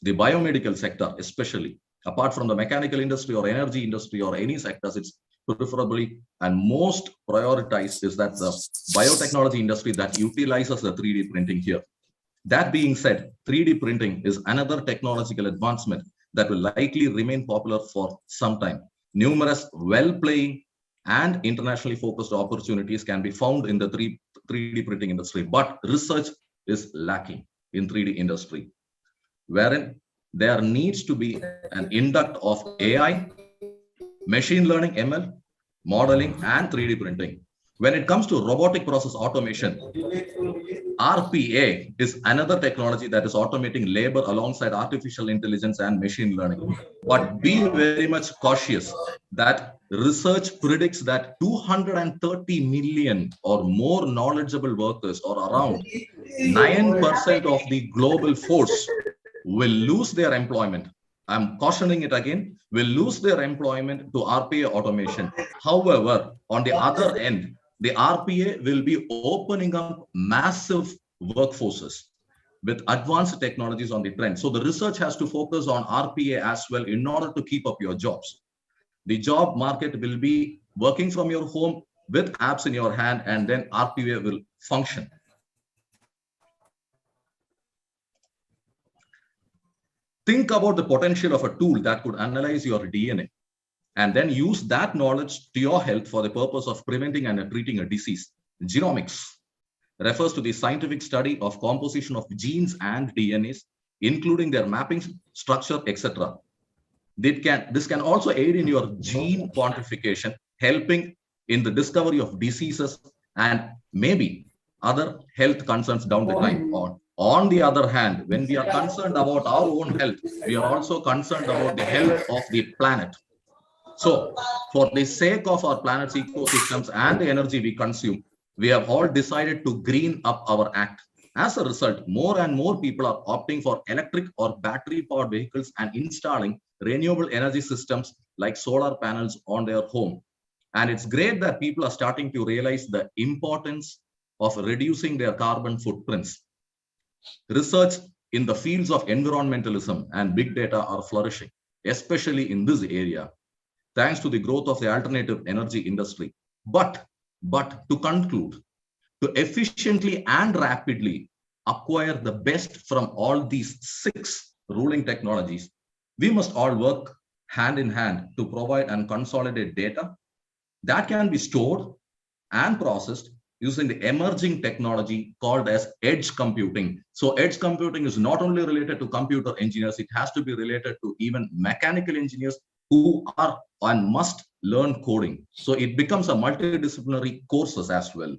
The biomedical sector, especially, apart from the mechanical industry or energy industry or any sectors, it's preferably and most prioritized is that the biotechnology industry that utilizes the 3D printing here. That being said, 3D printing is another technological advancement that will likely remain popular for some time. Numerous well-playing and internationally focused opportunities can be found in the 3D printing industry, but research is lacking in 3D industry, wherein there needs to be an induct of AI, machine learning, ML, modeling, and 3D printing. When it comes to robotic process automation, RPA is another technology that is automating labor alongside artificial intelligence and machine learning. But be very much cautious that research predicts that 230 million or more knowledgeable workers, or around 9% of the global force, will lose their employment. I'm cautioning it again, will lose their employment to RPA automation. However, on the other end, the RPA will be opening up massive workforces with advanced technologies on the trend. So the research has to focus on RPA as well in order to keep up your jobs. The job market will be working from your home with apps in your hand, and then RPA will function. Think about the potential of a tool that could analyze your DNA and then use that knowledge to your health for the purpose of preventing and treating a disease. Genomics. refers to the scientific study of composition of genes and DNAs, including their mapping structure, etc. This can also aid in your gene quantification, helping in the discovery of diseases and maybe other health concerns down the line. On the other hand, when we are concerned about our own health, we are also concerned about the health of the planet. So, for the sake of our planet's ecosystems and the energy we consume, we have all decided to green up our act. As a result, more and more people are opting for electric or battery-powered vehicles and installing renewable energy systems like solar panels on their home. And it's great that people are starting to realize the importance of reducing their carbon footprints. Research in the fields of environmentalism and big data are flourishing, especially in this area, thanks to the growth of the alternative energy industry. But to conclude, to efficiently and rapidly acquire the best from all these 6 ruling technologies, we must all work hand in hand to provide and consolidate data that can be stored and processed using the emerging technology called as edge computing. So edge computing is not only related to computer engineers, it has to be related to even mechanical engineers who are and must learn coding. So it becomes a multidisciplinary courses as well.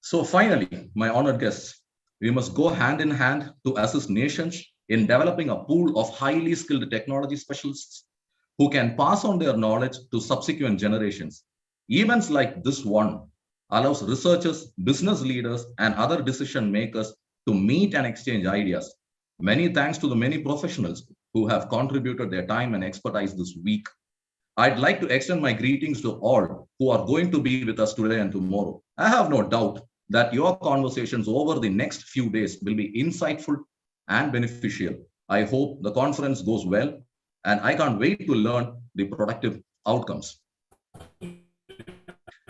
So finally, my honored guests, we must go hand in hand to assist nations in developing a pool of highly skilled technology specialists who can pass on their knowledge to subsequent generations. Events like this one allows researchers, business leaders, and other decision makers to meet and exchange ideas. Many thanks to the many professionals who have contributed their time and expertise this week. I'd like to extend my greetings to all who are going to be with us today and tomorrow. I have no doubt that your conversations over the next few days will be insightful and beneficial. I hope the conference goes well, and I can't wait to learn the productive outcomes.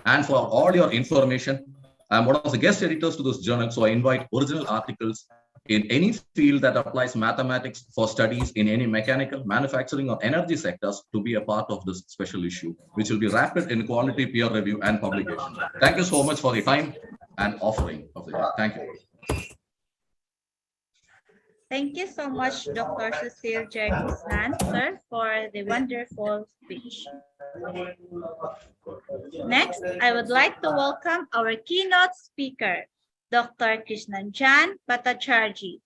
And for all your information, I'm one of the guest editors to this journal, so I invite original articles in any field that applies mathematics for studies in any mechanical, manufacturing, or energy sectors to be a part of this special issue, which will be rapid in quality, peer review, and publication. Thank you so much for the time and offering of the day. Thank you. Thank you so much, Dr. Cecile Jerkisnan, sir, for the wonderful speech. Next, I would like to welcome our keynote speaker, Dr. Krishnanjan Bhattacharjee,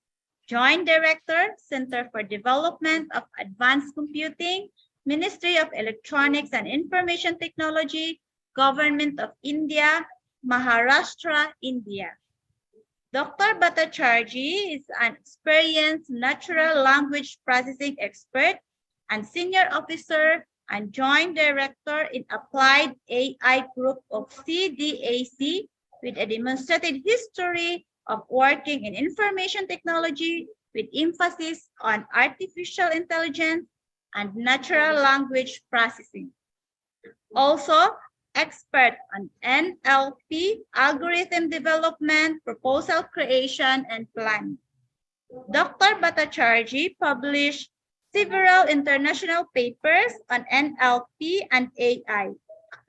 Joint Director, Center for Development of Advanced Computing, Ministry of Electronics and Information Technology, Government of India, Maharashtra, India. Dr. Bhattacharjee is an experienced natural language processing expert and senior officer and joint director in Applied AI Group of CDAC with a demonstrated history of working in information technology with emphasis on artificial intelligence and natural language processing. Also, expert on NLP, algorithm development, proposal creation, and planning. Dr. Bhattacharjee published several international papers on NLP and AI,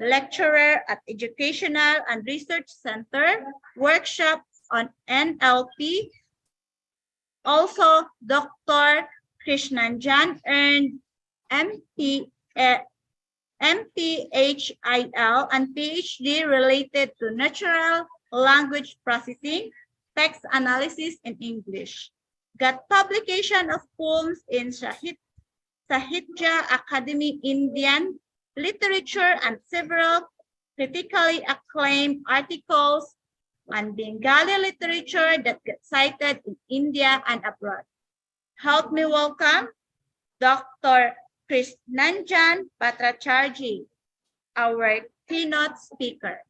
lecturer at Educational and Research Center, workshops on NLP. Also, Dr. Krishnanjan earned MPHIL and PhD related to natural language processing, text analysis in English. Got publication of poems in Sahitya Academy Indian literature and several critically acclaimed articles on Bengali literature that get cited in India and abroad. Help me welcome Dr. Krishnanjan Bhattacharjee, our keynote speaker.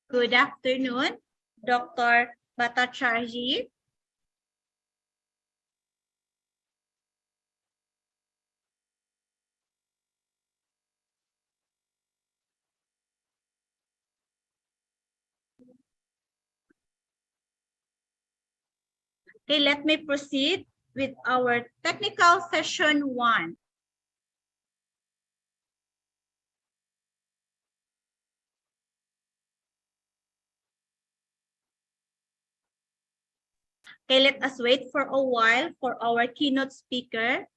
Good afternoon, Dr. Bhattacharjee. Okay, let me proceed with our technical session 1. Okay, let us wait for a while for our keynote speaker.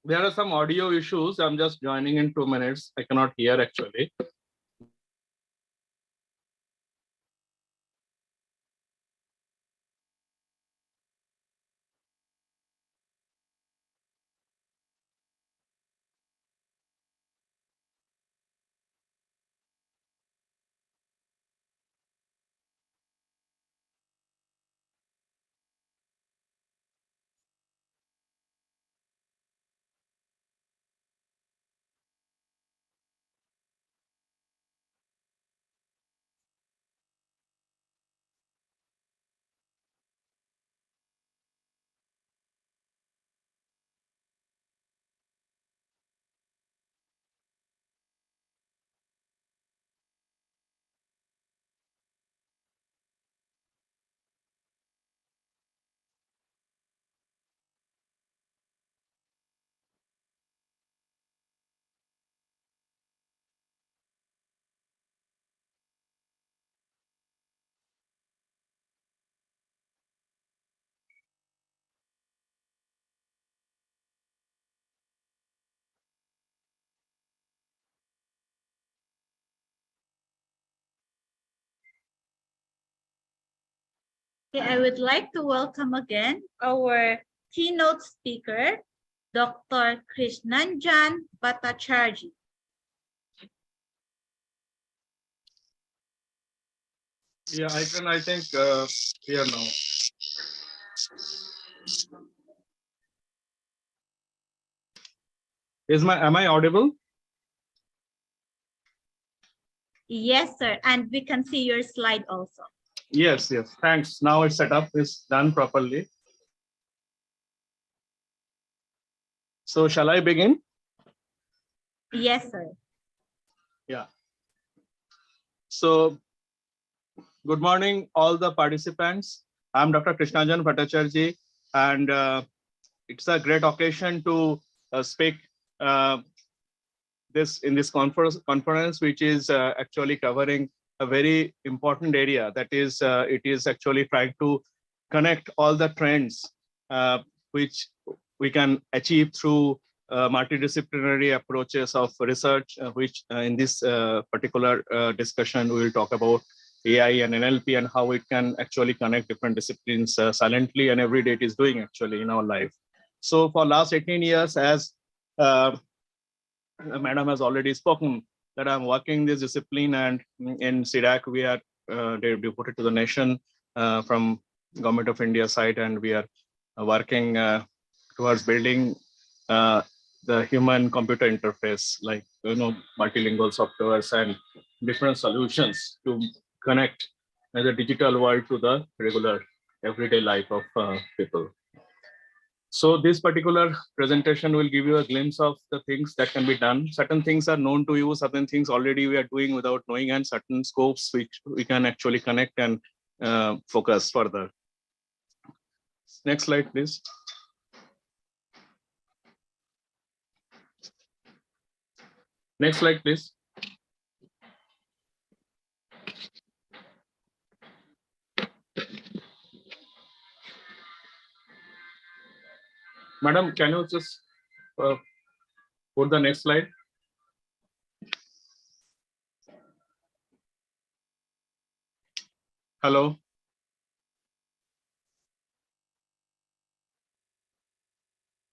There are some audio issues. I'm just joining in 2 minutes. I cannot hear actually. Okay, I would like to welcome again our keynote speaker, Dr. Krishnanjan Bhattacharjee. Yeah, I think here now. Am I audible? Yes, sir. And we can see your slide also. Yes. Thanks. Now it's set up, is done properly. So shall I begin? Yes, sir. Yeah. So good morning, all the participants. I'm Dr. Krishnanjan Bhattacharjee, and it's a great occasion to speak in this conference, which is actually covering a very important area. That is, it is actually trying to connect all the trends which we can achieve through multidisciplinary approaches of research, which in this particular discussion, we will talk about AI and NLP and how it can actually connect different disciplines silently, and every day it is doing actually in our life. So for last 18 years, as Madam has already spoken, that I'm working this discipline, and in CDAC we are devoted to the nation from Government of India side, and we are working towards building the human-computer interface, like multilingual softwares and different solutions to connect the digital world to the regular everyday life of people. So this particular presentation will give you a glimpse of the things that can be done. Certain things are known to you, certain things already we are doing without knowing, and certain scopes which we can actually connect and focus further. Next slide, please. Next slide, please. Madam, can you just put the next slide? Hello.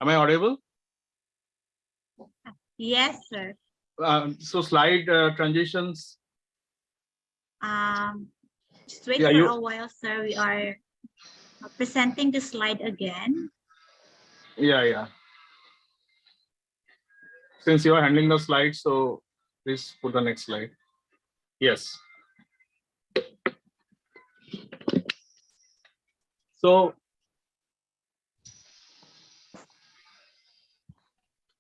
Am I audible? Yes, sir. So slide transitions. Just wait for a while, sir. We are presenting the slide again. Yeah. Since you are handling the slides, so please put the next slide. Yes. So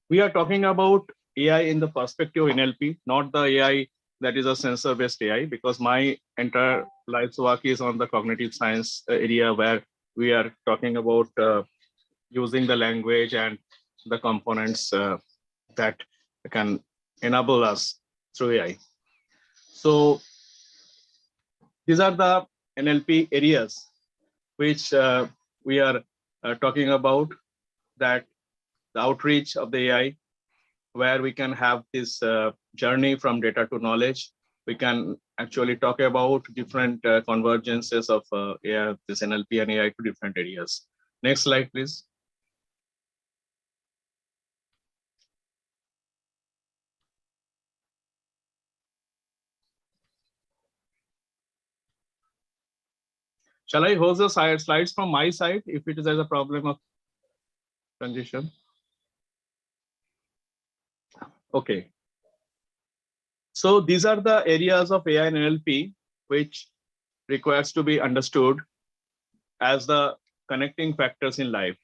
we are talking about AI in the perspective of NLP, not the AI that is a sensor-based AI, because my entire life's work is on the cognitive science area, where we are talking about using the language and the components that can enable us through AI. So these are the NLP areas which we are talking about, that the outreach of the AI, where we can have this journey from data to knowledge. We can actually talk about different convergences of AI, this NLP and AI to different areas. Next slide, please. Shall I host the slides from my side if it is there's a problem of transition? Okay. So these are the areas of AI and NLP which requires to be understood as the connecting factors in life.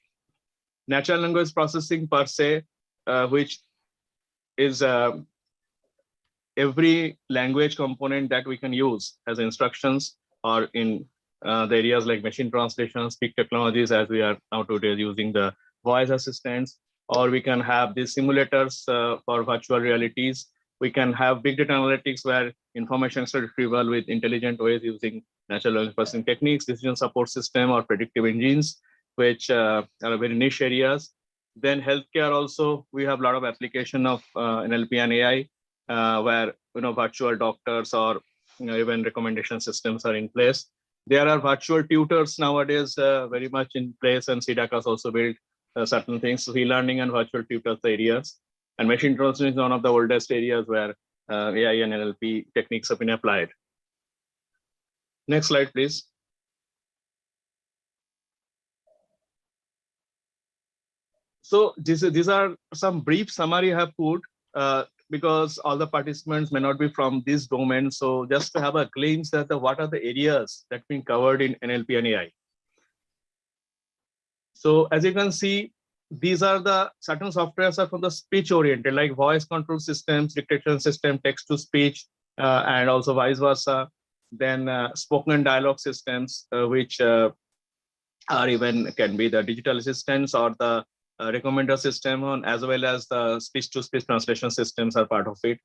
Natural language processing per se, which is every language component that we can use as instructions, or in the areas like machine translation, speak technologies, as we are now today using the voice assistants, or we can have these simulators for virtual realities. We can have big data analytics where information is retrieval with intelligent ways using natural language processing techniques, decision support system, or predictive engines, which are very niche areas. Then healthcare also, we have a lot of application of NLP and AI, where virtual doctors or even recommendation systems are in place. There are virtual tutors nowadays very much in place, and CDAC has also built certain things, e-learning and virtual tutors areas. And machine translation is one of the oldest areas where AI and NLP techniques have been applied. Next slide, please. So these are some brief summary I have put because all the participants may not be from this domain. So just to have a glimpse at what are the areas that have been covered in NLP and AI. So as you can see, these are the certain softwares are from the speech oriented, like voice control systems, dictation system, text to speech, and also vice versa. Then spoken dialogue systems, which are even can be the digital assistants or the recommender system, as well as the speech to speech translation systems are part of it.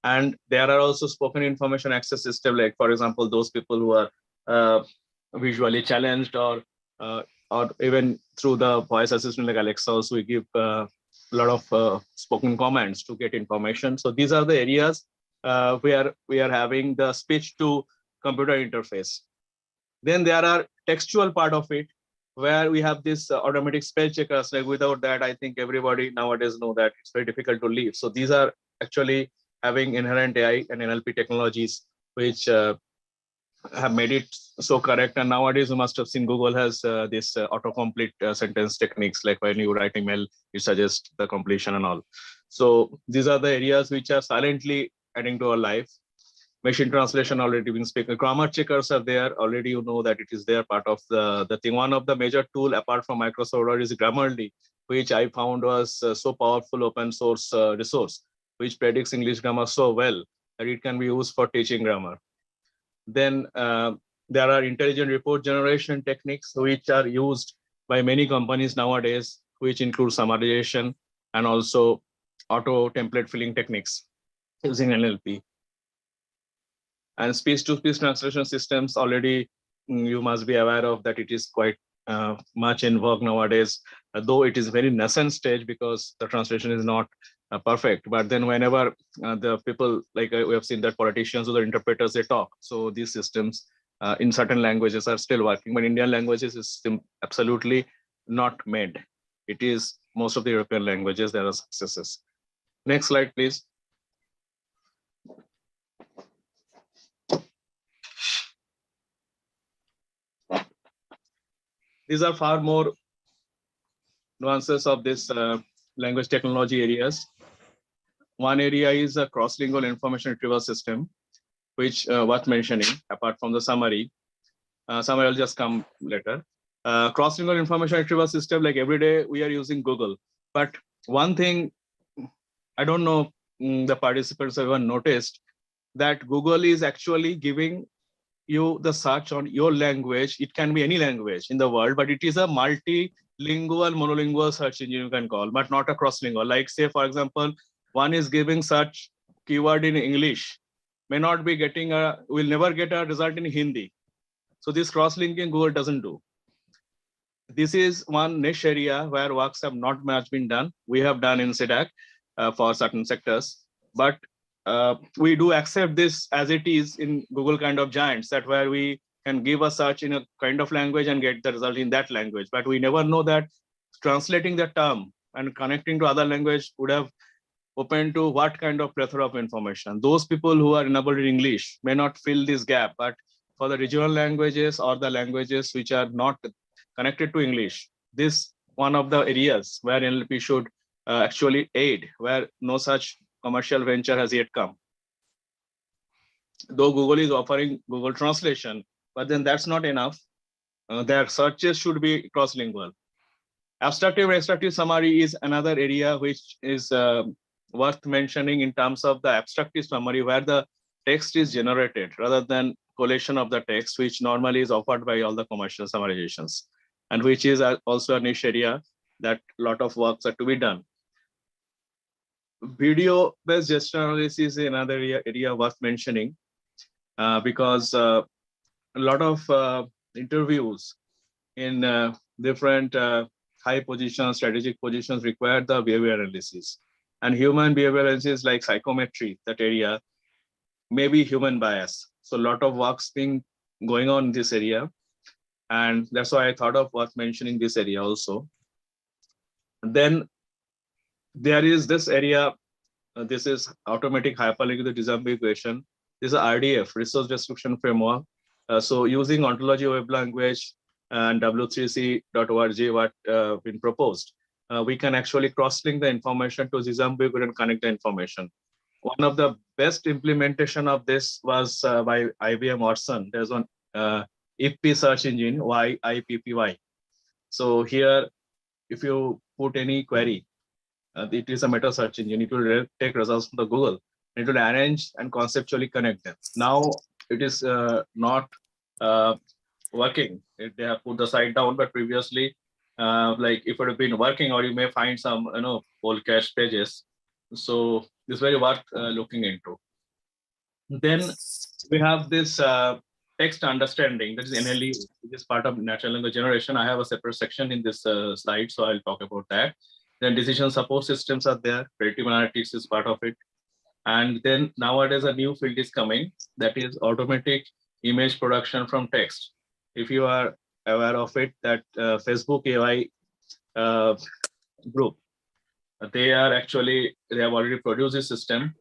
And there are also spoken information access system, like for example, those people who are visually challenged, or even through the voice assistant like Alexa, we give a lot of spoken commands to get information. So these are the areas where we are having the speech to computer interface. Then there are textual part of it, where we have this automatic spell checkers. Like without that, I think everybody nowadays know that it's very difficult to live. So these are actually having inherent AI and NLP technologies, which have made it so correct. And nowadays, you must have seen Google has this autocomplete sentence techniques, like when you write email, it suggests the completion and all. So these are the areas which are silently adding to our life. Machine translation already been spoken. Grammar checkers are there already. You know that it is there, part of the thing. One of the major tool apart from Microsoft Word is Grammarly, which I found was so powerful open source resource, which predicts English grammar so well that it can be used for teaching grammar. Then there are intelligent report generation techniques, which are used by many companies nowadays, which include summarization and also auto template filling techniques using NLP. And speech-to-speech translation systems, already you must be aware of that it is quite much in vogue nowadays, though it is very nascent stage because the translation is not perfect. But then whenever the people, like we have seen that politicians or the interpreters, they talk. So these systems in certain languages are still working, but Indian languages is absolutely not made. It is most of the European languages, there are successes. Next slide, please. These are far more nuances of this language technology areas. One area is a cross-lingual information retrieval system, which worth mentioning apart from the summary. Summary will just come later. Cross-lingual information retrieval system, like every day we are using Google. But one thing, I don't know the participants have even noticed, that Google is actually giving you the search on your language. It can be any language in the world, but it is a multilingual, monolingual search engine you can call, but not a cross-lingual. Like say, for example, one is giving search keyword in English, may not be getting will never get a result in Hindi. So this cross-linking Google doesn't do. this is one niche area where works have not much been done. We have done in SIDAC for certain sectors, but we do accept this as it is in Google kind of giants, that where we can give a search in a kind of language and get the result in that language. But we never know that translating the term and connecting to other language would have opened to what kind of plethora of information. Those people who are enabled in English may not fill this gap, but for the regional languages or the languages which are not connected to English, this one of the areas where NLP should actually aid, where no such commercial venture has yet come. Though Google is offering Google Translation, but then that's not enough. Their searches should be cross-lingual. Abstractive and extractive summary is another area which is worth mentioning in terms of the abstractive summary, where the text is generated rather than collation of the text, which normally is offered by all the commercial summarizations, and which is also a niche area that a lot of works are to be done. Video-based gesture analysis is another area worth mentioning because a lot of interviews in different high positions, strategic positions require the behavior analysis. And human behavior analysis like psychometry, that area, may be human bias. So a lot of work's being going on in this area. And that's why I thought of worth mentioning this area also. Then there is this area, this is automatic hyperlink with the disambiguation. This is RDF, Resource Description Framework. So using ontology web language and w3c.org what been proposed, we can actually cross-link the information to disambiguate and connect the information. One of the best implementation of this was by IBM Watson. There's one IFERP search engine, YIPPY. So here, if you put any query, it is a meta search engine. It will take results from the Google. It will arrange and conceptually connect them. Now it is not working. They have put the site down, but previously, like if it had been working, or you may find some old cache pages. So this is very worth looking into. Then we have this text understanding, that is NLE, which is part of natural language generation. I have a separate section in this slide, so I'll talk about that. Then decision support systems are there. Predictive analytics is part of it. And then nowadays a new field is coming, that is automatic image production from text. If you are aware of it, that Facebook AI group, they have already produced this system,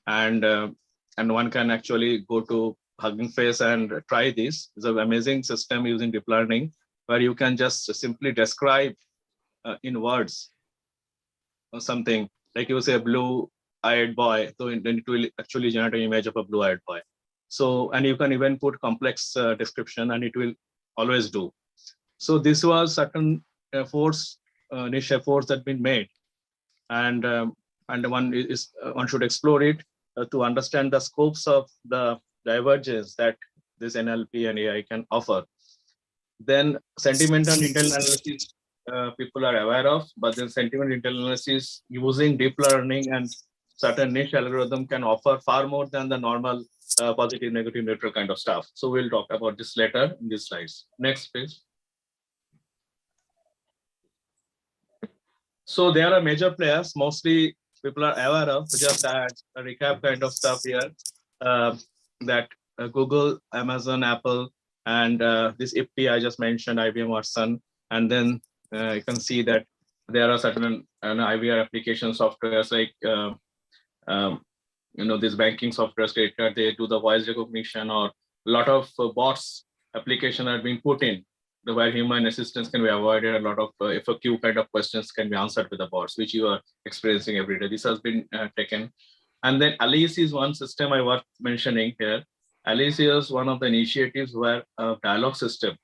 and one can actually go to Hugging Face and try this. It's an amazing system using deep learning, where you can just simply describe in words or something, like you say blue-eyed boy, so then it will actually generate an image of a blue-eyed boy. So, and you can even put complex description, and it will always do. So this was certain efforts, niche efforts that have been made, and one should explore it to understand the scopes of the divergence that this NLP and AI can offer. Then sentiment and intent analysis people are aware of, but then sentiment intent analysis using deep learning and certain niche algorithm can offer far more than the normal positive, negative, neutral kind of stuff. So we'll talk about this later in these slides. Next, please. So there are major players, mostly people are aware of, just a recap kind of stuff here, that Google, Amazon, Apple, and this IFERP I just mentioned, IBM Watson, and then you can see that there are certain IVR application softwares like this banking software stated, they do the voice recognition, or a lot of bots application are being put in, where human assistance can be avoided. A lot of FAQ kind of questions can be answered with the bots, which you are experiencing every day. This has been taken. And then Alice is one system I was mentioning here. Alice is one of the initiatives where a dialogue system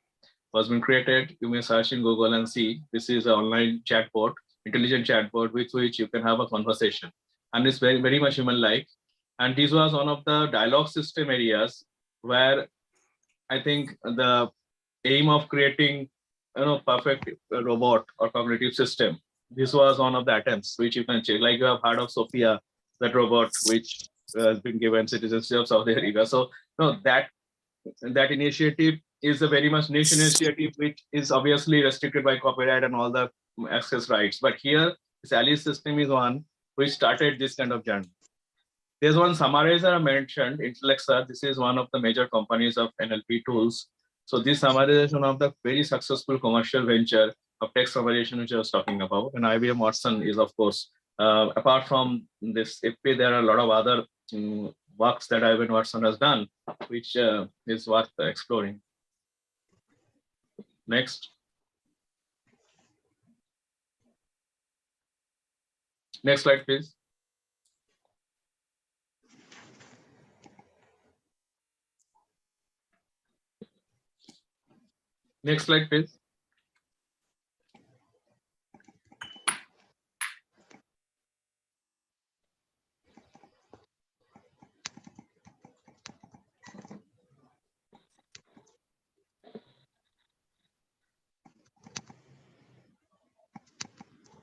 was been created. You may search in Google and see. This is an online chatbot, intelligent chatbot, with which you can have a conversation. And it's very, very much human-like. And this was one of the dialogue system areas where I think the aim of creating perfect robot or cognitive system, this was one of the attempts which you can check. Like you have heard of Sophia, that robot which has been given citizenship of Saudi Arabia. So that initiative is a very much niche initiative, which is obviously restricted by copyright and all the access rights. But here, this Alice system is one which started this kind of journey. There's one summarizer I mentioned, Intellexa. This is one of the major companies of NLP tools. So this summarizer is one of the very successful commercial venture of text summarization, which I was talking about. And IBM Watson is, of course, apart from this FP, there are a lot of other works that IBM Watson has done, which is worth exploring. Next. Next slide, please. Next slide, please.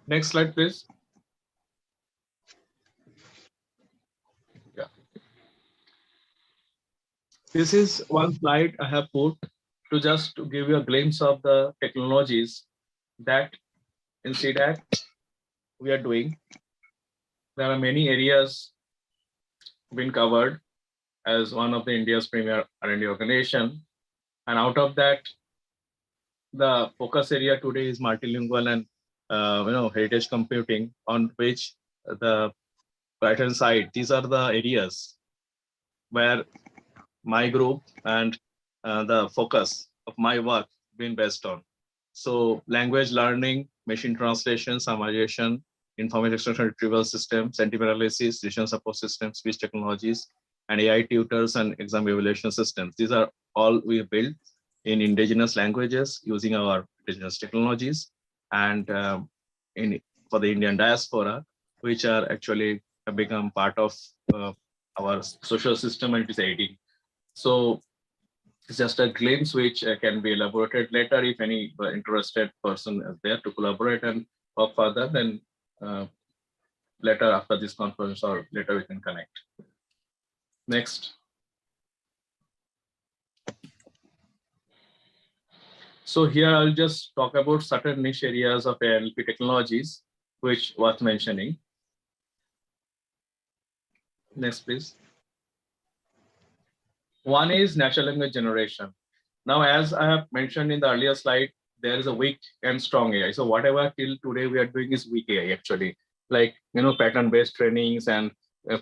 Next slide, please. Yeah. This is one slide I have put to just to give you a glimpse of the technologies that in CDAC we are doing. There are many areas been covered as one of the India's premier R&D organization. And out of that, the focus area today is multilingual and heritage computing, on which the right-hand side, these are the areas where my group and the focus of my work been based on. So language learning, machine translation, summarization, information extraction retrieval system, sentiment analysis, decision support systems, speech technologies, and AI tutors and exam evaluation systems. These are all we built in indigenous languages using our indigenous technologies, and for the Indian diaspora, which are actually have become part of our social system and it is aiding. So it's just a glimpse which can be elaborated later if any interested person is there to collaborate and work further, then later after this conference or later we can connect. Next. So here I'll just talk about certain niche areas of NLP technologies, which worth mentioning. Next, please. One is natural language generation. Now, as I have mentioned in the earlier slide, there is a weak and strong AI. So whatever till today we are doing is weak AI actually, like pattern-based trainings and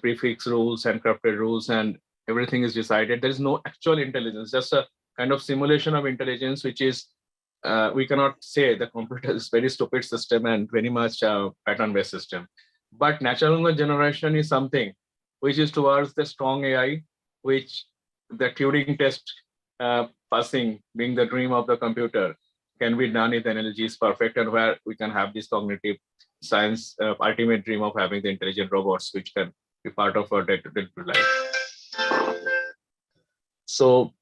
prefix rules and crafted rules and everything is decided. There is no actual intelligence, just a kind of simulation of intelligence, which is we cannot say the computer is very stupid system and very much pattern-based system. But natural language generation is something which is towards the strong AI, which the Turing test passing being the dream of the computer can be done if the analogy is perfect, and where we can have this cognitive science ultimate dream of having the intelligent robots which can be part of our day-to-day life. So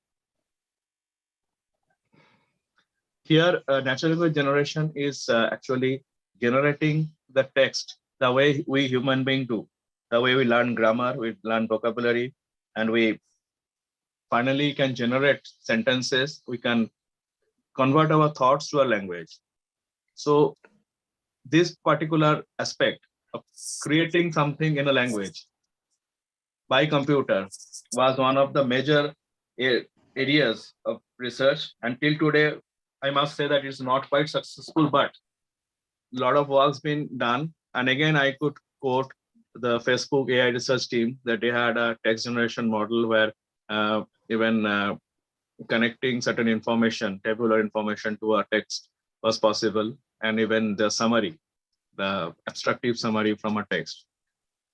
here natural language generation is actually generating the text the way we human beings do, the way we learn grammar, we learn vocabulary, and we finally can generate sentences. We can convert our thoughts to a language. So this particular aspect of creating something in a language by computer was one of the major areas of research. Until today, I must say that it's not quite successful, but a lot of work's been done. And again, I could quote the Facebook AI research team that they had a text generation model where even connecting certain information, tabular information to a text was possible. And even the summary, the abstractive summary from a text,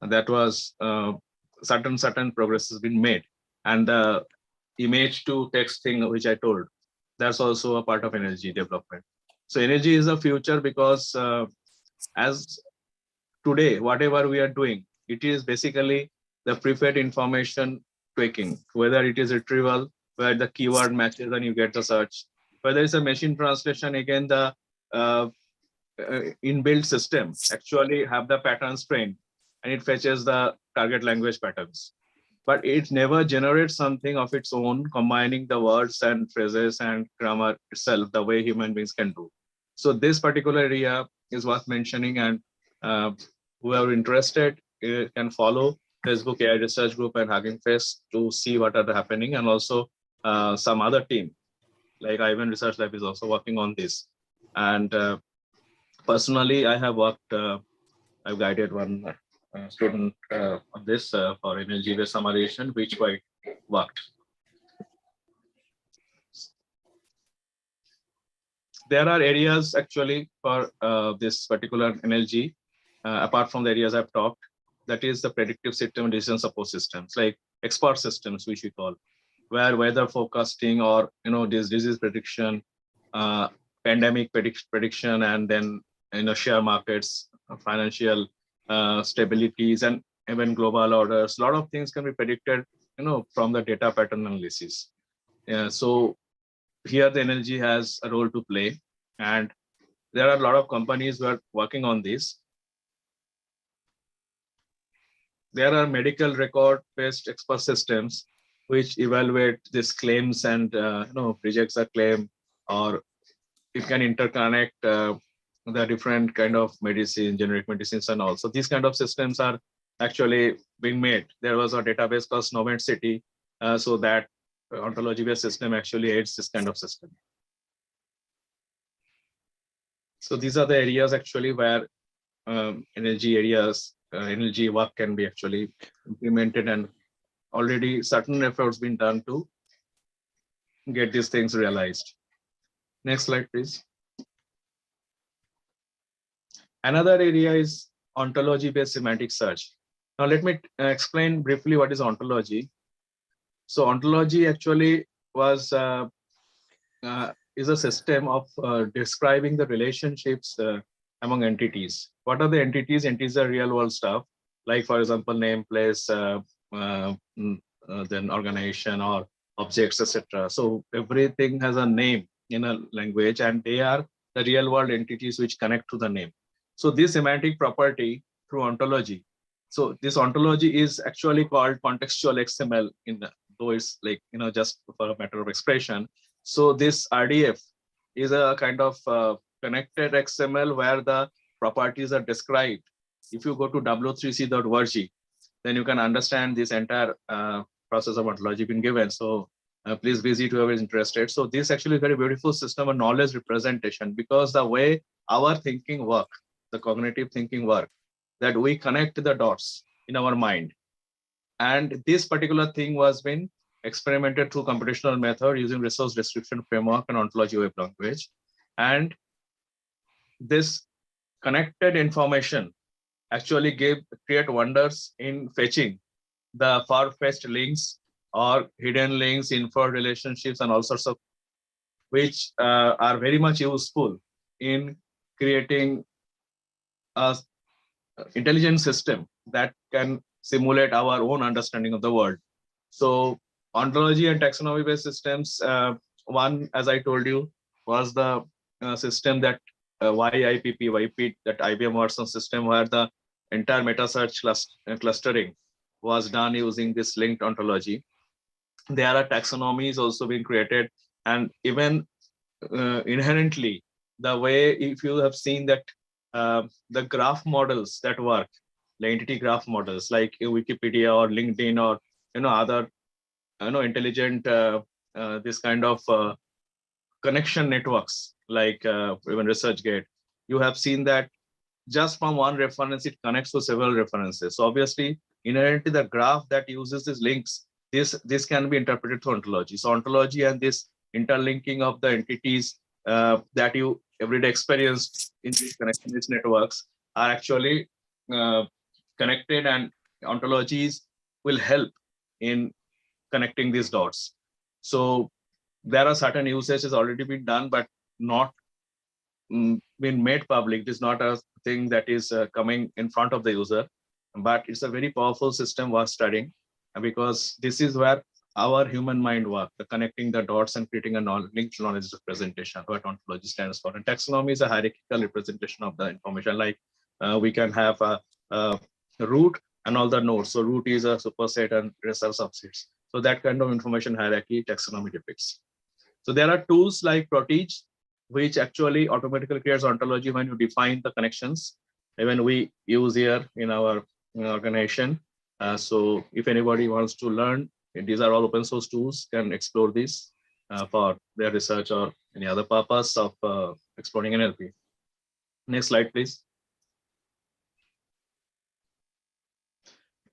and that was certain progress has been made. And the image to text thing, which I told, that's also a part of energy development. So energy is the future because as today, whatever we are doing, it is basically the prepared information tweaking, whether it is retrieval, where the keyword matches and you get the search, whether it's a machine translation, again, the inbuilt system actually have the patterns trained and it fetches the target language patterns. but it never generates something of its own, combining the words and phrases and grammar itself the way human beings can do. So this particular area is worth mentioning, and who are interested can follow Facebook AI Research Group and Hugging Face to see what are happening, and also some other team like IVN Research Lab is also working on this. And personally, I have worked, I've guided one student on this for energy-based summarization, which quite worked. There are areas actually for this particular NLG, apart from the areas I've talked, that is the predictive system and decision support systems, like expert systems, which we call, where weather forecasting or this disease prediction, pandemic prediction, and then share markets, financial stabilities, and even global orders. A lot of things can be predicted, from the data pattern analysis. So here the energy has a role to play, and there are a lot of companies who are working on this. There are medical record-based expert systems which evaluate these claims and rejects a claim, or it can interconnect the different kind of medicine, generic medicines, and also these kind of systems are actually being made. There was a database called Snowman City, so that ontology-based system actually aids this kind of system. So these are the areas actually where energy work can be actually implemented, and already certain efforts been done to get these things realized. Next slide, please. Another area is ontology-based semantic search. Now let me explain briefly what is ontology. So ontology actually was is a system of describing the relationships among entities. What are the entities? Entities are real world stuff, like for example, name, place, then organization or objects, etc. So everything has a name in a language, and they are the real world entities which connect to the name. So this semantic property through ontology. So this ontology is actually called contextual XML, though it's like, just for a matter of expression. So this RDF is a kind of connected XML where the properties are described. If you go to w3c.org, then you can understand this entire process of ontology being given. So please visit whoever is interested. So this actually is a very beautiful system of knowledge representation, because the way our thinking work, the cognitive thinking work, that we connect the dots in our mind. And this particular thing was been experimented through computational method using resource description framework and ontology web language. And this connected information actually create wonders in fetching the far-fetched links or hidden links, inferred relationships, and all sorts of, which are very much useful in creating a intelligent system that can simulate our own understanding of the world. So ontology and taxonomy based systems, one, as I told you, was the system that YIPP, that IBM Watson system, where the entire meta search clustering was done using this linked ontology. There are taxonomies also being created, and even inherently, the way, if you have seen that the graph models that work, the entity graph models like Wikipedia or LinkedIn or other intelligent this kind of connection networks like even ResearchGate, you have seen that just from one reference it connects to several references. So obviously, inherently, the graph that uses these links, this can be interpreted through ontology. So ontology and this interlinking of the entities that you everyday experience in these connection networks are actually connected, and ontologies will help in connecting these dots. So there are certain usages already been done, but not been made public. It is not a thing that is coming in front of the user, but it's a very powerful system worth studying, because this is where our human mind works, the connecting the dots and creating a linked knowledge representation, what ontology stands for. And taxonomy is a hierarchical representation of the information. Like we can have a root and all the nodes. So root is a superset and rest are subsets. So that kind of information hierarchy taxonomy depicts. So there are tools like Protege, which actually automatically creates ontology when you define the connections. Even we use here in our organization. So if anybody wants to learn, these are all open source tools, can explore this for their research or any other purpose of exploring NLP. Next slide, please.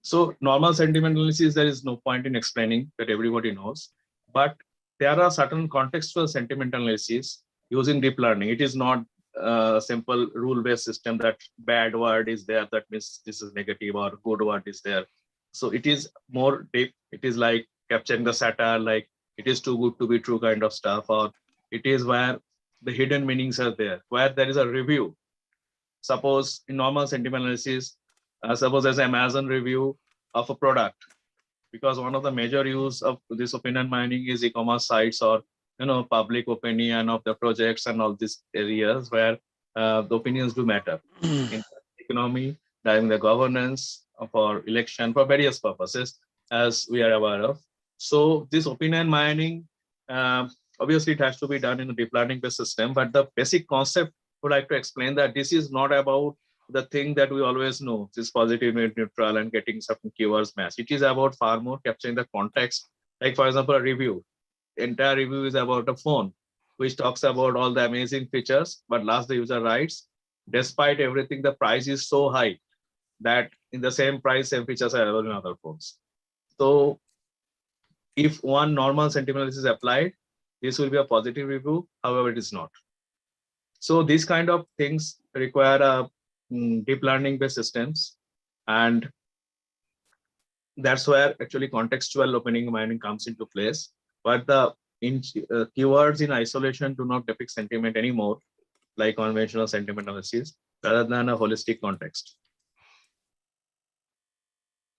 So normal sentiment analysis, there is no point in explaining, that everybody knows, but there are certain contextual sentiment analysis using deep learning. It is not a simple rule-based system that bad word is there, that means this is negative, or good word is there. So it is more deep. It is like capturing the satire, like it is too good to be true kind of stuff, or it is where the hidden meanings are there, where there is a review. Suppose in normal sentiment analysis, suppose there's an Amazon review of a product, because one of the major use of this opinion mining is e-commerce sites, or public opinion of the projects and all these areas where the opinions do matter in economy, driving the governance for election, for various purposes, as we are aware of. So this opinion mining, obviously it has to be done in a deep learning based system, but the basic concept would like to explain that this is not about the thing that we always know, this positive, neutral, and getting certain keywords matched. It is about far more capturing the context. Like for example, a review. Entire review is about a phone, which talks about all the amazing features, but last the user writes, despite everything, the price is so high that in the same price, same features are available in other phones. So if one normal sentiment analysis is applied, this will be a positive review. However, it is not. So these kind of things require a deep learning based systems, and that's where actually contextual opening mining comes into place. But the keywords in isolation do not depict sentiment anymore, like conventional sentiment analysis, rather than a holistic context.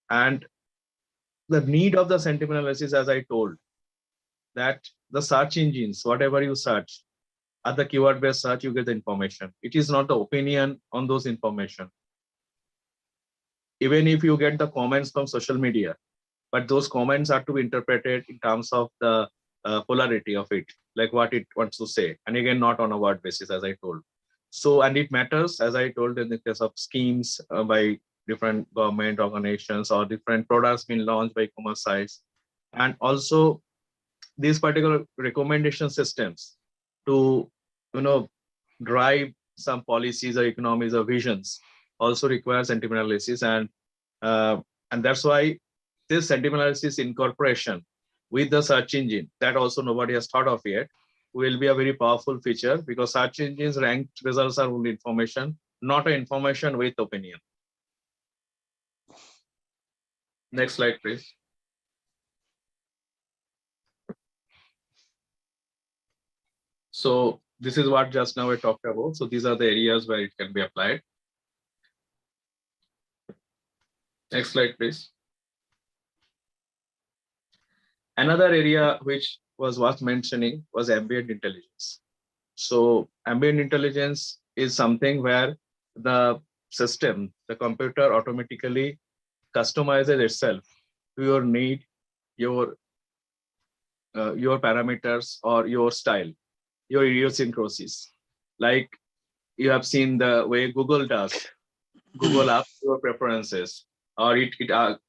And the need of the sentiment analysis, as I told, that the search engines, whatever you search, at the keyword-based search, you get the information. It is not the opinion on those information. Even if you get the comments from social media, but those comments are to be interpreted in terms of the polarity of it, like what it wants to say. And again, not on a word basis, as I told. So, and it matters, as I told, in the case of schemes by different government organizations or different products being launched by e-commerce sites. And also these particular recommendation systems to drive some policies or economies or visions also requires sentiment analysis, and that's why this sentiment analysis incorporation with the search engine, that also nobody has thought of yet, will be a very powerful feature, because search engines ranked results are only information, not an information with opinion. Next slide, please. So this is what just now I talked about. So these are the areas where it can be applied. Next slide, please. Another area which was worth mentioning was ambient intelligence. So ambient intelligence is something where the system, the computer automatically customizes itself to your need, your parameters or your style, your idiosyncrasies. Like you have seen the way Google does. Google asks your preferences, or it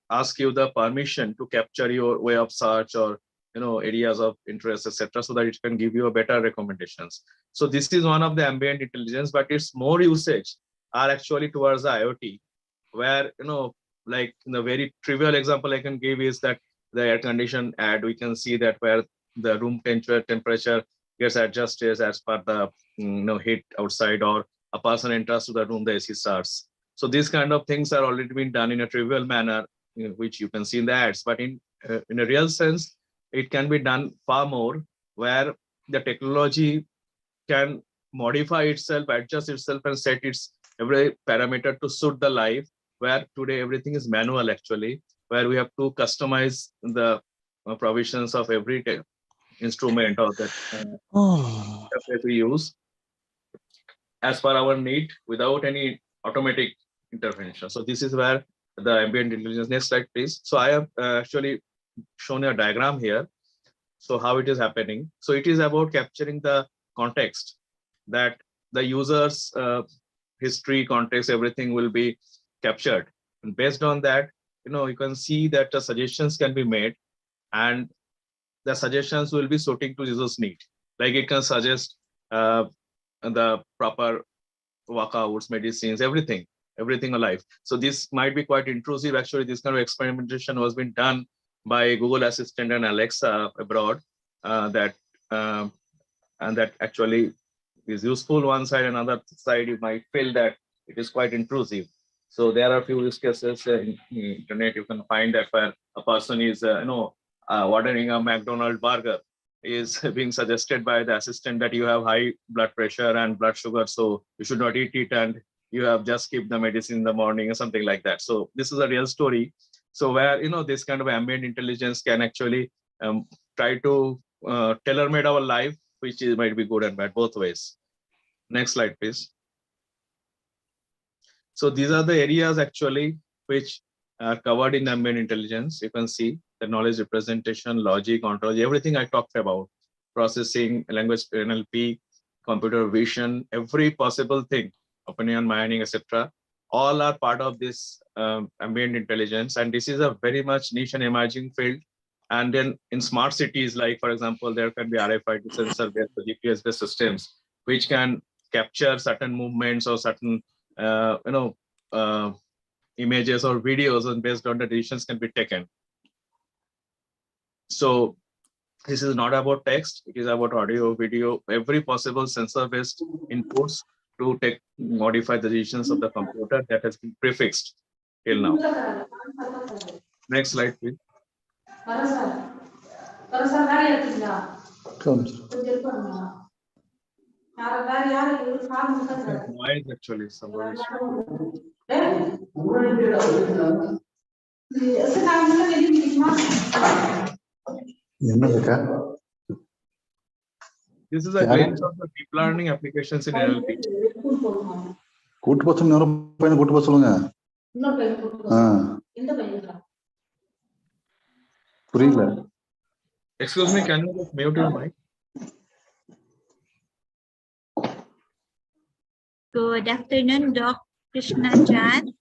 asks you the permission to capture your way of search or areas of interest, etc., so that it can give you a better recommendations. So this is one of the ambient intelligence, but its more usage are actually towards the IoT, where like in the very trivial example I can give is that the air condition ad, we can see that where the room temperature gets adjusted as per the heat outside, or a person enters to the room, the AC starts. So these kind of things are already been done in a trivial manner, which you can see in the ads. But in a real sense, it can be done far more, where the technology can modify itself, adjust itself, and set its every parameter to suit the life. Where today everything is manual actually, where we have to customize the provisions of every instrument or that that we use as per our need without any automatic intervention. So this is where the ambient intelligence. Next slide, please. So I have actually shown a diagram here. So how it is happening. So it is about capturing the context that the user's history, context, everything will be captured. And based on that, you can see that the suggestions can be made, and the suggestions will be suiting to user's need. Like it can suggest the proper workouts, medicines, everything alive. So this might be quite intrusive. Actually, this kind of experimentation was been done by Google Assistant and Alexa abroad. That actually is useful one side, another side you might feel that it is quite intrusive. So there are a few use cases in the internet you can find that where a person is ordering a McDonald's burger, is being suggested by the assistant that you have high blood pressure and blood sugar, so you should not eat it, and you have just keep the medicine in the morning or something like that. So this is a real story. So where this kind of ambient intelligence can actually try to tailor-made our life, which might be good and bad both ways. Next slide, please. So these are the areas actually which are covered in ambient intelligence. You can see the knowledge representation, logic, ontology, everything I talked about, processing, language, NLP, computer vision, every possible thing, opinion mining, etc. All are part of this ambient intelligence. And this is a very much niche and emerging field. And then in smart cities, like for example, there can be RFID sensor-based, GPS-based systems, which can capture certain movements or certain images or videos, and based on the decisions can be taken. So this is not about text, it is about audio, video, every possible sensor-based inputs to modify the decisions of the computer that has been prefixed till now. Next slide, please. Noise actually, somebody. This is a glimpse of the deep learning applications in NLP. Excuse me, can you just mute your mic? Good afternoon, Dr. Krishna Chan.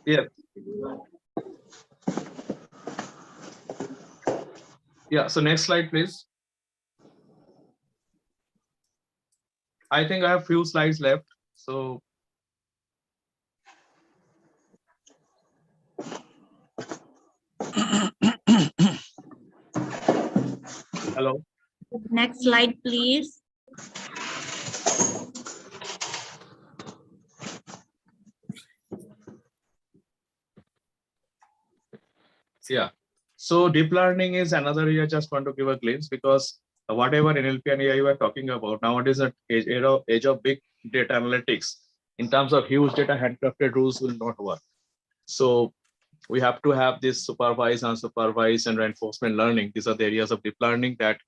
Yeah. Yeah, so next slide, please. I think I have few slides left. So hello. Next slide, please. Yeah. So deep learning is another area I just want to give a glimpse, because whatever NLP and AI we are talking about nowadays, at age of big data analytics, in terms of huge data, handcrafted rules will not work. So we have to have this supervised, unsupervised, and reinforcement learning. These are the areas of deep learning that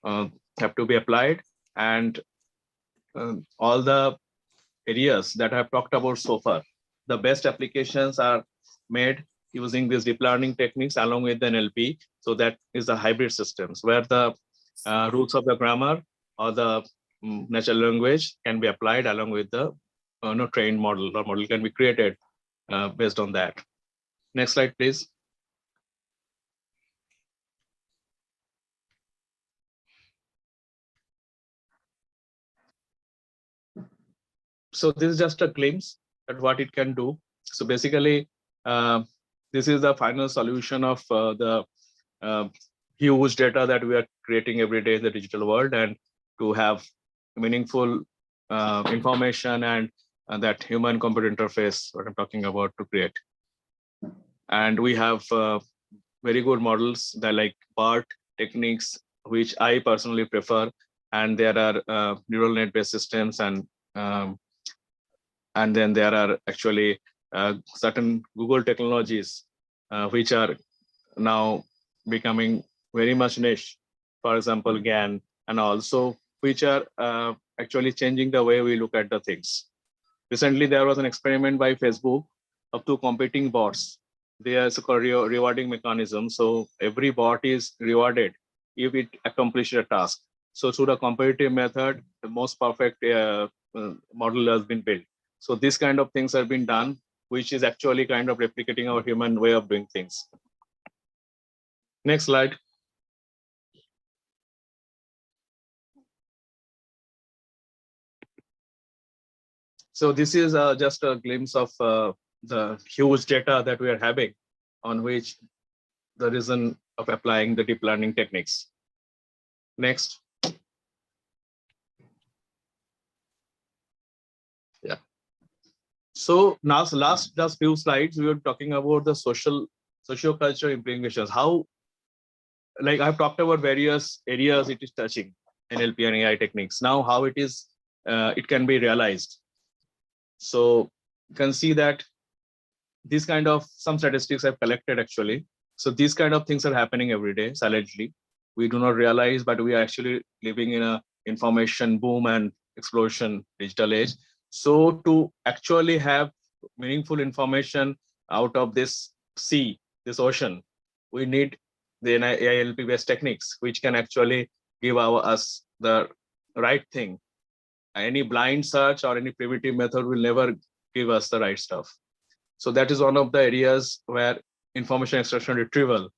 have to be applied. And all the areas that I have talked about so far, the best applications are made using these deep learning techniques along with the NLP. So that is the hybrid systems where the rules of the grammar or the natural language can be applied along with the trained model, or model can be created based on that. Next slide, please. So this is just a glimpse at what it can do. So basically, this is the final solution of the huge data that we are creating every day in the digital world, and to have meaningful information and that human-computer interface, what I'm talking about, to create. And we have very good models that like BART techniques, which I personally prefer. And there are neural net-based systems, and then there are actually certain Google technologies which are now becoming very much niche. For example, GAN, and also which are actually changing the way we look at the things. Recently, there was an experiment by Facebook up to competing bots. There is a rewarding mechanism. So every bot is rewarded if it accomplishes a task. So through the competitive method, the most perfect model has been built. So this kind of things have been done, which is actually kind of replicating our human way of doing things. Next slide. So this is just a glimpse of the huge data that we are having on which the reason of applying the deep learning techniques. Next. Yeah. So now, last just few slides, we were talking about the socio-cultural implications. How, like I've talked about various areas it is touching NLP and AI techniques. Now, how it is, it can be realized. So you can see that these kind of some statistics I've collected actually. So these kind of things are happening every day silently. We do not realize, but we are actually living in a information boom and explosion digital age. So to actually have meaningful information out of this sea, this ocean, we need the AI-NLP based techniques, which can actually give us the right thing. Any blind search or any primitive method will never give us the right stuff. So that is one of the areas where information extraction retrieval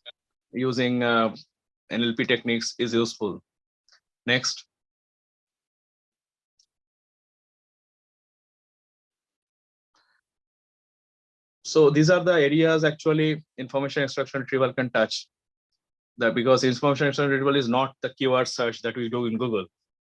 using NLP techniques is useful. Next. So these are the areas actually information extraction retrieval can touch. That because information extraction retrieval is not the keyword search that we do in Google.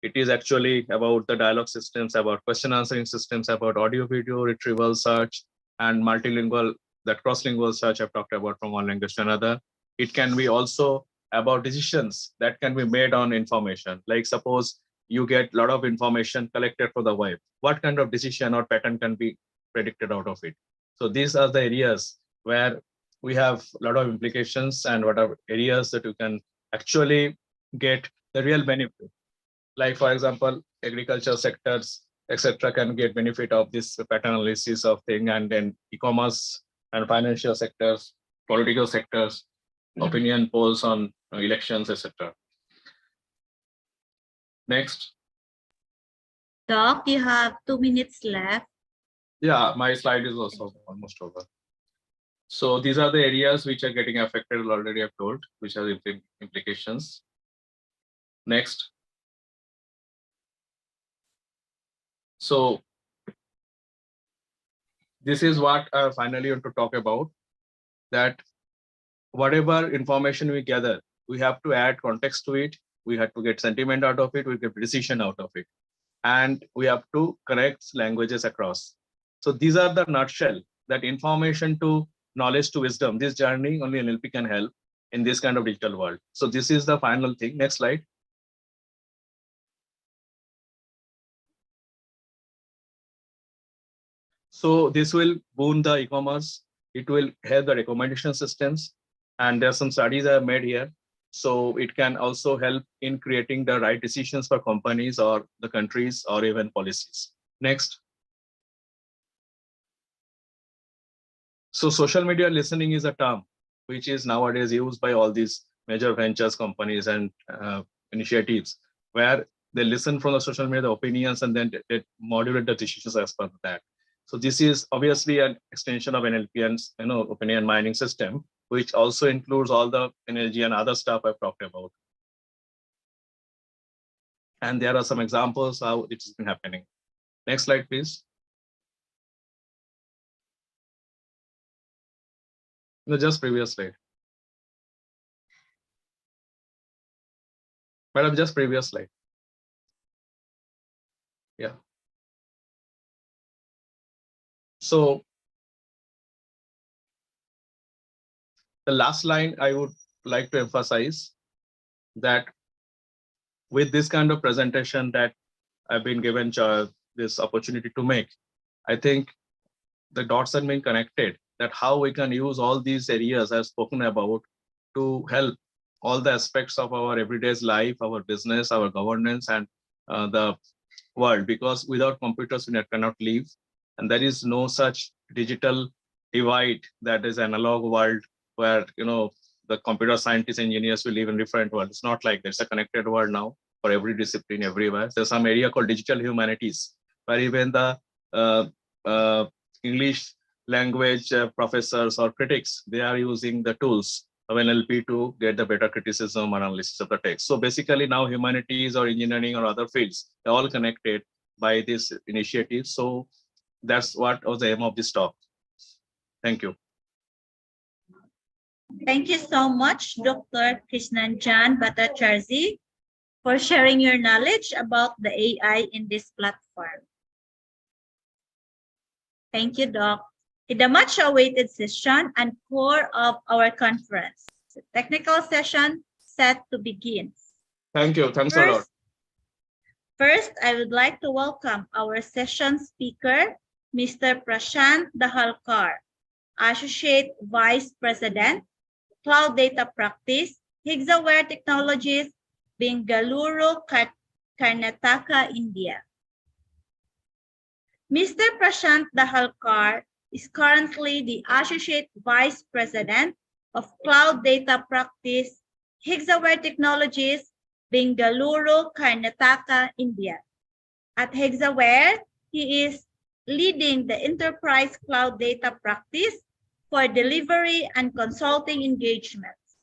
It is actually about the dialogue systems, about question answering systems, about audio video retrieval search, and multilingual, that cross-lingual search I've talked about from one language to another. It can be also about decisions that can be made on information. Like suppose you get a lot of information collected for the web. What kind of decision or pattern can be predicted out of it? So these are the areas where we have a lot of implications and what are areas that you can actually get the real benefit. Like for example, agriculture sectors, etc., can get benefit of this pattern analysis of thing, and then e-commerce and financial sectors, political sectors, opinion polls on elections, etc. Next. Doc, you have 2 minutes left. Yeah, my slide is also almost over. So these are the areas which are getting affected already, I've told, which have implications. Next. So this is what I finally want to talk about, that whatever information we gather, we have to add context to it. We have to get sentiment out of it. We get precision out of it. And we have to connect languages across. So these are the nutshell, that information to knowledge to wisdom. This journey only NLP can help in this kind of digital world. So this is the final thing. Next slide. So this will boon the e-commerce. It will help the recommendation systems. And there are some studies I have made here. So it can also help in creating the right decisions for companies or the countries or even policies. Next. So social media listening is a term which is nowadays used by all these major ventures companies and initiatives, where they listen from the social media opinions and then they modulate the decisions as per that. So this is obviously an extension of NLP and opinion mining system, which also includes all the energy and other stuff I've talked about. And there are some examples how it's been happening. Next slide, please. No, just previous slide. Madam, just previous slide. Yeah. So the last line I would like to emphasize that with this kind of presentation that I've been given this opportunity to make, I think the dots have been connected, that how we can use all these areas I've spoken about to help all the aspects of our everyday life, our business, our governance, and the world. Because without computers, we cannot live. And there is no such digital divide that is analog world where, the computer scientists, engineers will live in different world. It's not like there's a connected world now for every discipline everywhere. There's some area called digital humanities, where even the English language professors or critics, they are using the tools of NLP to get the better criticism and analysis of the text. So basically now humanities or engineering or other fields, they're all connected by this initiative. So that's what was the aim of this talk. Thank you. Thank you so much, Dr. Krishnanjan Bhattacharjee, for sharing your knowledge about the AI in this platform. Thank you, Doc. In the much-awaited session and core of our conference, the technical session set to begin. Thank you. Thanks a lot. First, I would like to welcome our session speaker, Mr. Prashant Dahalkar, Associate Vice President, Cloud Data Practice, Hexaware Technologies, Bengaluru, Karnataka, India. Mr. Prashant Dahalkar is currently the Associate Vice President of Cloud Data Practice, Hexaware Technologies, Bengaluru, Karnataka, India. At Hexaware, he is leading the enterprise cloud data practice for delivery and consulting engagements.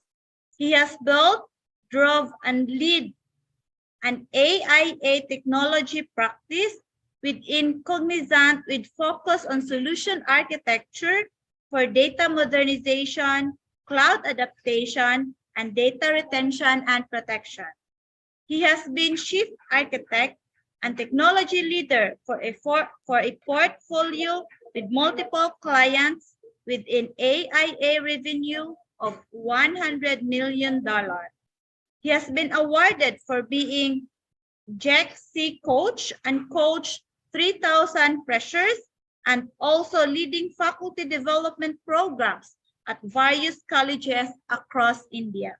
He has built, drove, and led an AIA technology practice within Cognizant with focus on solution architecture for data modernization, cloud adaptation, and data retention and protection. He has been chief architect and technology leader for a portfolio with multiple clients with an AIA revenue of $100 million. He has been awarded for being JEC coach and coached 3,000 freshers and also leading faculty development programs at various colleges across India.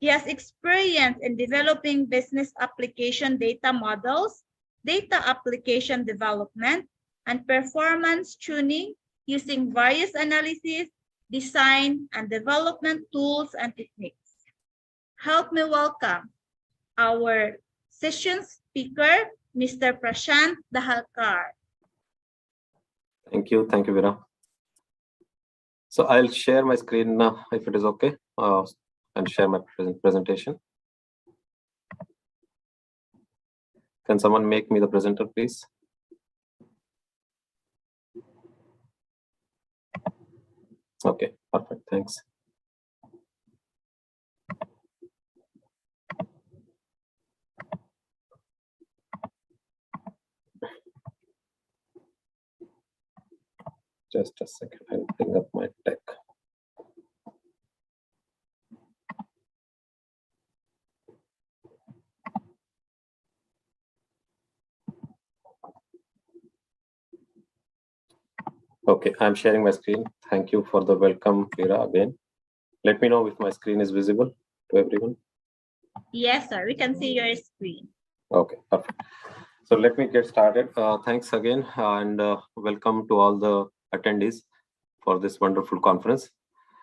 He has experience in developing business application data models, data application development, and performance tuning using various analysis, design, and development tools and techniques. Help me welcome our session speaker, Mr. Prashant Dahalkar. Thank you, Vera. So I'll share my screen now, if it is okay, and share my presentation. Can someone make me the presenter, please? Okay, perfect, thanks. Just a second, I'll bring up my deck. Okay, I'm sharing my screen. Thank you for the welcome, Vera, again. Let me know if my screen is visible to everyone. Yes, sir, we can see your screen. Okay, perfect. So let me get started. Thanks again, and welcome to all the attendees for this wonderful conference.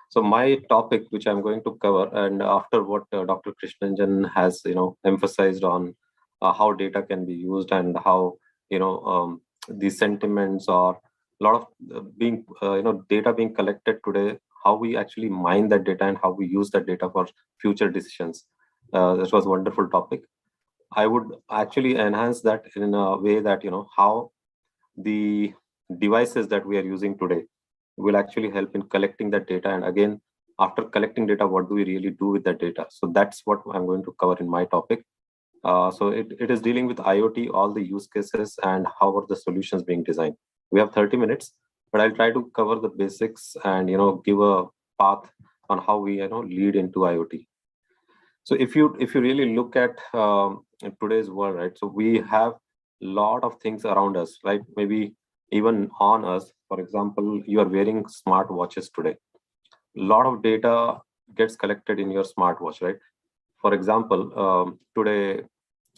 So my topic, which I'm going to cover, and after what Dr. Krishnanjan has, emphasized on how data can be used and how, these sentiments or a lot of data being collected today, how we actually mine that data and how we use that data for future decisions. This was a wonderful topic. I would actually enhance that in a way that, how the devices that we are using today will actually help in collecting that data. And again, after collecting data, what do we really do with that data? So that's what I'm going to cover in my topic. So it is dealing with IoT, all the use cases, and how are the solutions being designed. We have 30 minutes, but I'll try to cover the basics and, give a path on how we, lead into IoT. So if you really look at today's world, right? So we have a lot of things around us, right? Maybe even on us. For example, you are wearing smart watches today. A lot of data gets collected in your smartwatch, right? For example, today,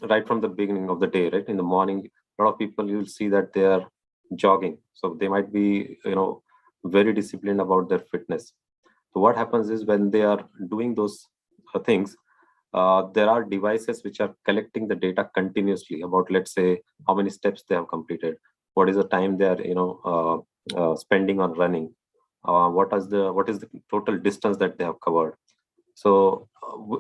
right from the beginning of the day, right? In the morning, a lot of people, you'll see that they are jogging. So they might be, very disciplined about their fitness. So what happens is when they are doing those things, there are devices which are collecting the data continuously about, let's say, how many steps they have completed, what is the time they are spending on running, what is the total distance that they have covered. So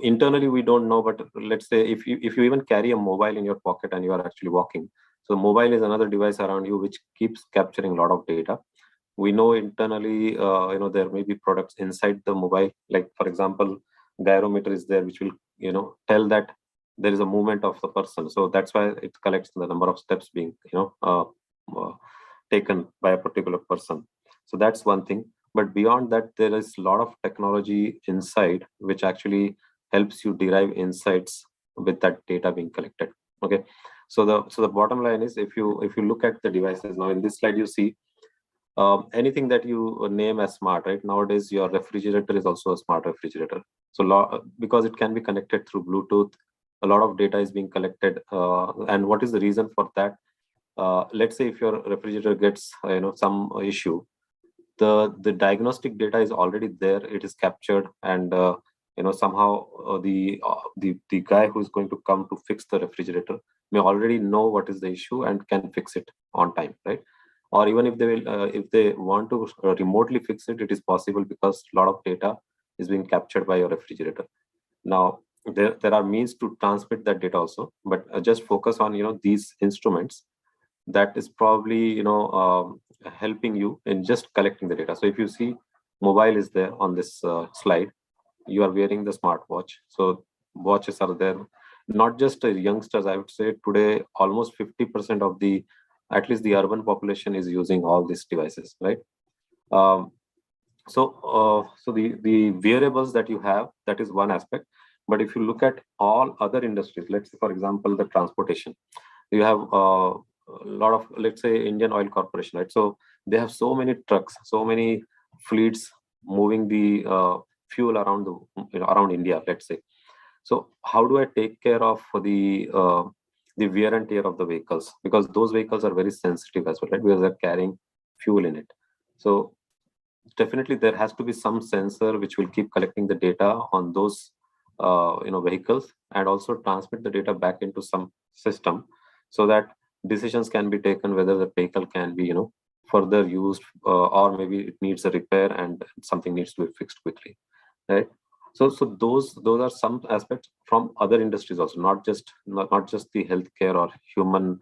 internally we don't know, but let's say if you even carry a mobile in your pocket and you are actually walking, so mobile is another device around you which keeps capturing a lot of data. We know internally, there may be products inside the mobile, like for example, gyrometer is there, which will tell that there is a movement of the person. So that's why it collects the number of steps being taken by a particular person. So that's one thing. But beyond that, there is a lot of technology inside which actually helps you derive insights with that data being collected. Okay, so the bottom line is, if you look at the devices now in this slide, you see anything that you name as smart, right? Nowadays, your refrigerator is also a smart refrigerator. So because it can be connected through Bluetooth, a lot of data is being collected. And what is the reason for that? Let's say if your refrigerator gets some issue, the diagnostic data is already there. It is captured, and somehow the guy who is going to come to fix the refrigerator may already know what is the issue and can fix it on time, right? Or even if they want to remotely fix it, it is possible because a lot of data is being captured by your refrigerator. Now there are means to transmit that data also, but just focus on these instruments. That is probably helping you in just collecting the data. So if you see, mobile is there on this slide. You are wearing the smartwatch, so watches are there. Not just youngsters, I would say today almost 50% of at least the urban population is using all these devices, right? So the wearables that you have, that is one aspect. But if you look at all other industries, let's say for example the transportation, you have a lot of, let's say, Indian Oil Corporation, right? So they have so many trucks, so many fleets moving the fuel around around India, let's say. So how do I take care of the wear and tear of the vehicles? Because those vehicles are very sensitive as well, right? Because they're carrying fuel in it. So definitely there has to be some sensor which will keep collecting the data on those vehicles, and also transmit the data back into some system, so that decisions can be taken whether the vehicle can be further used, or maybe it needs a repair and something needs to be fixed quickly, right? So those are some aspects from other industries also, not just the healthcare or human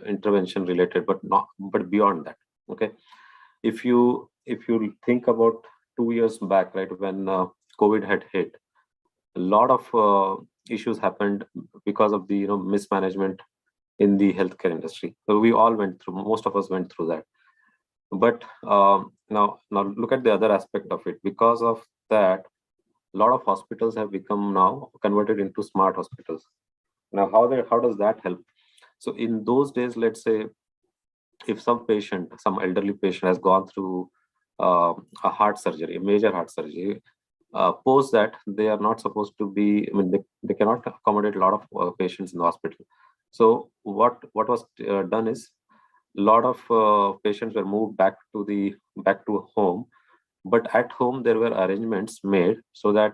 intervention related, but beyond that. Okay, if you think about 2 years back, right, when COVID had hit, a lot of issues happened because of the mismanagement in the healthcare industry. So we all most of us went through that. But now look at the other aspect of it. Because of that, a lot of hospitals have become now converted into smart hospitals. Now, how does that help? So in those days, let's say if some elderly patient has gone through a heart surgery, a major heart surgery, post that they are not supposed to be, they cannot accommodate a lot of patients in the hospital. So what was done is, a lot of patients were moved back to home, but at home there were arrangements made so that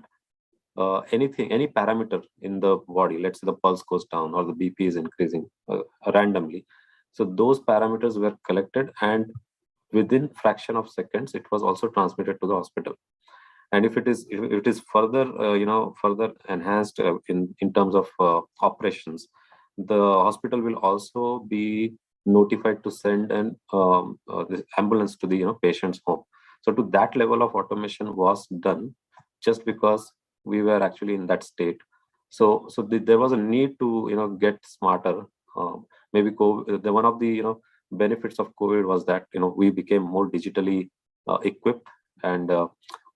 any parameter in the body, let's say the pulse goes down or the BP is increasing randomly, so those parameters were collected, and within fraction of seconds it was also transmitted to the hospital. And if it is further further enhanced in terms of operations, the hospital will also be notified to send an ambulance to the patient's home. So to that level of automation was done just because we were actually in that state. So there was a need to get smarter. Maybe one of the benefits of COVID was that we became more digitally equipped, and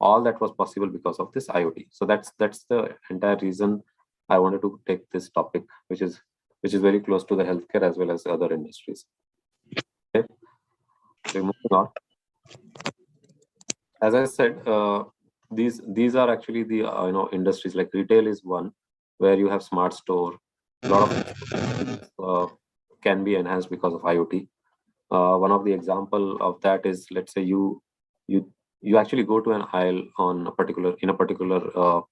all that was possible because of this IoT. So that's the entire reason I wanted to take this topic, which is very close to the healthcare as well as other industries. Okay, so moving on. As I said, these are actually the industries. Like retail is one where you have smart store. A lot of can be enhanced because of IoT. One of the example of that is, let's say you actually go to an aisle in a particular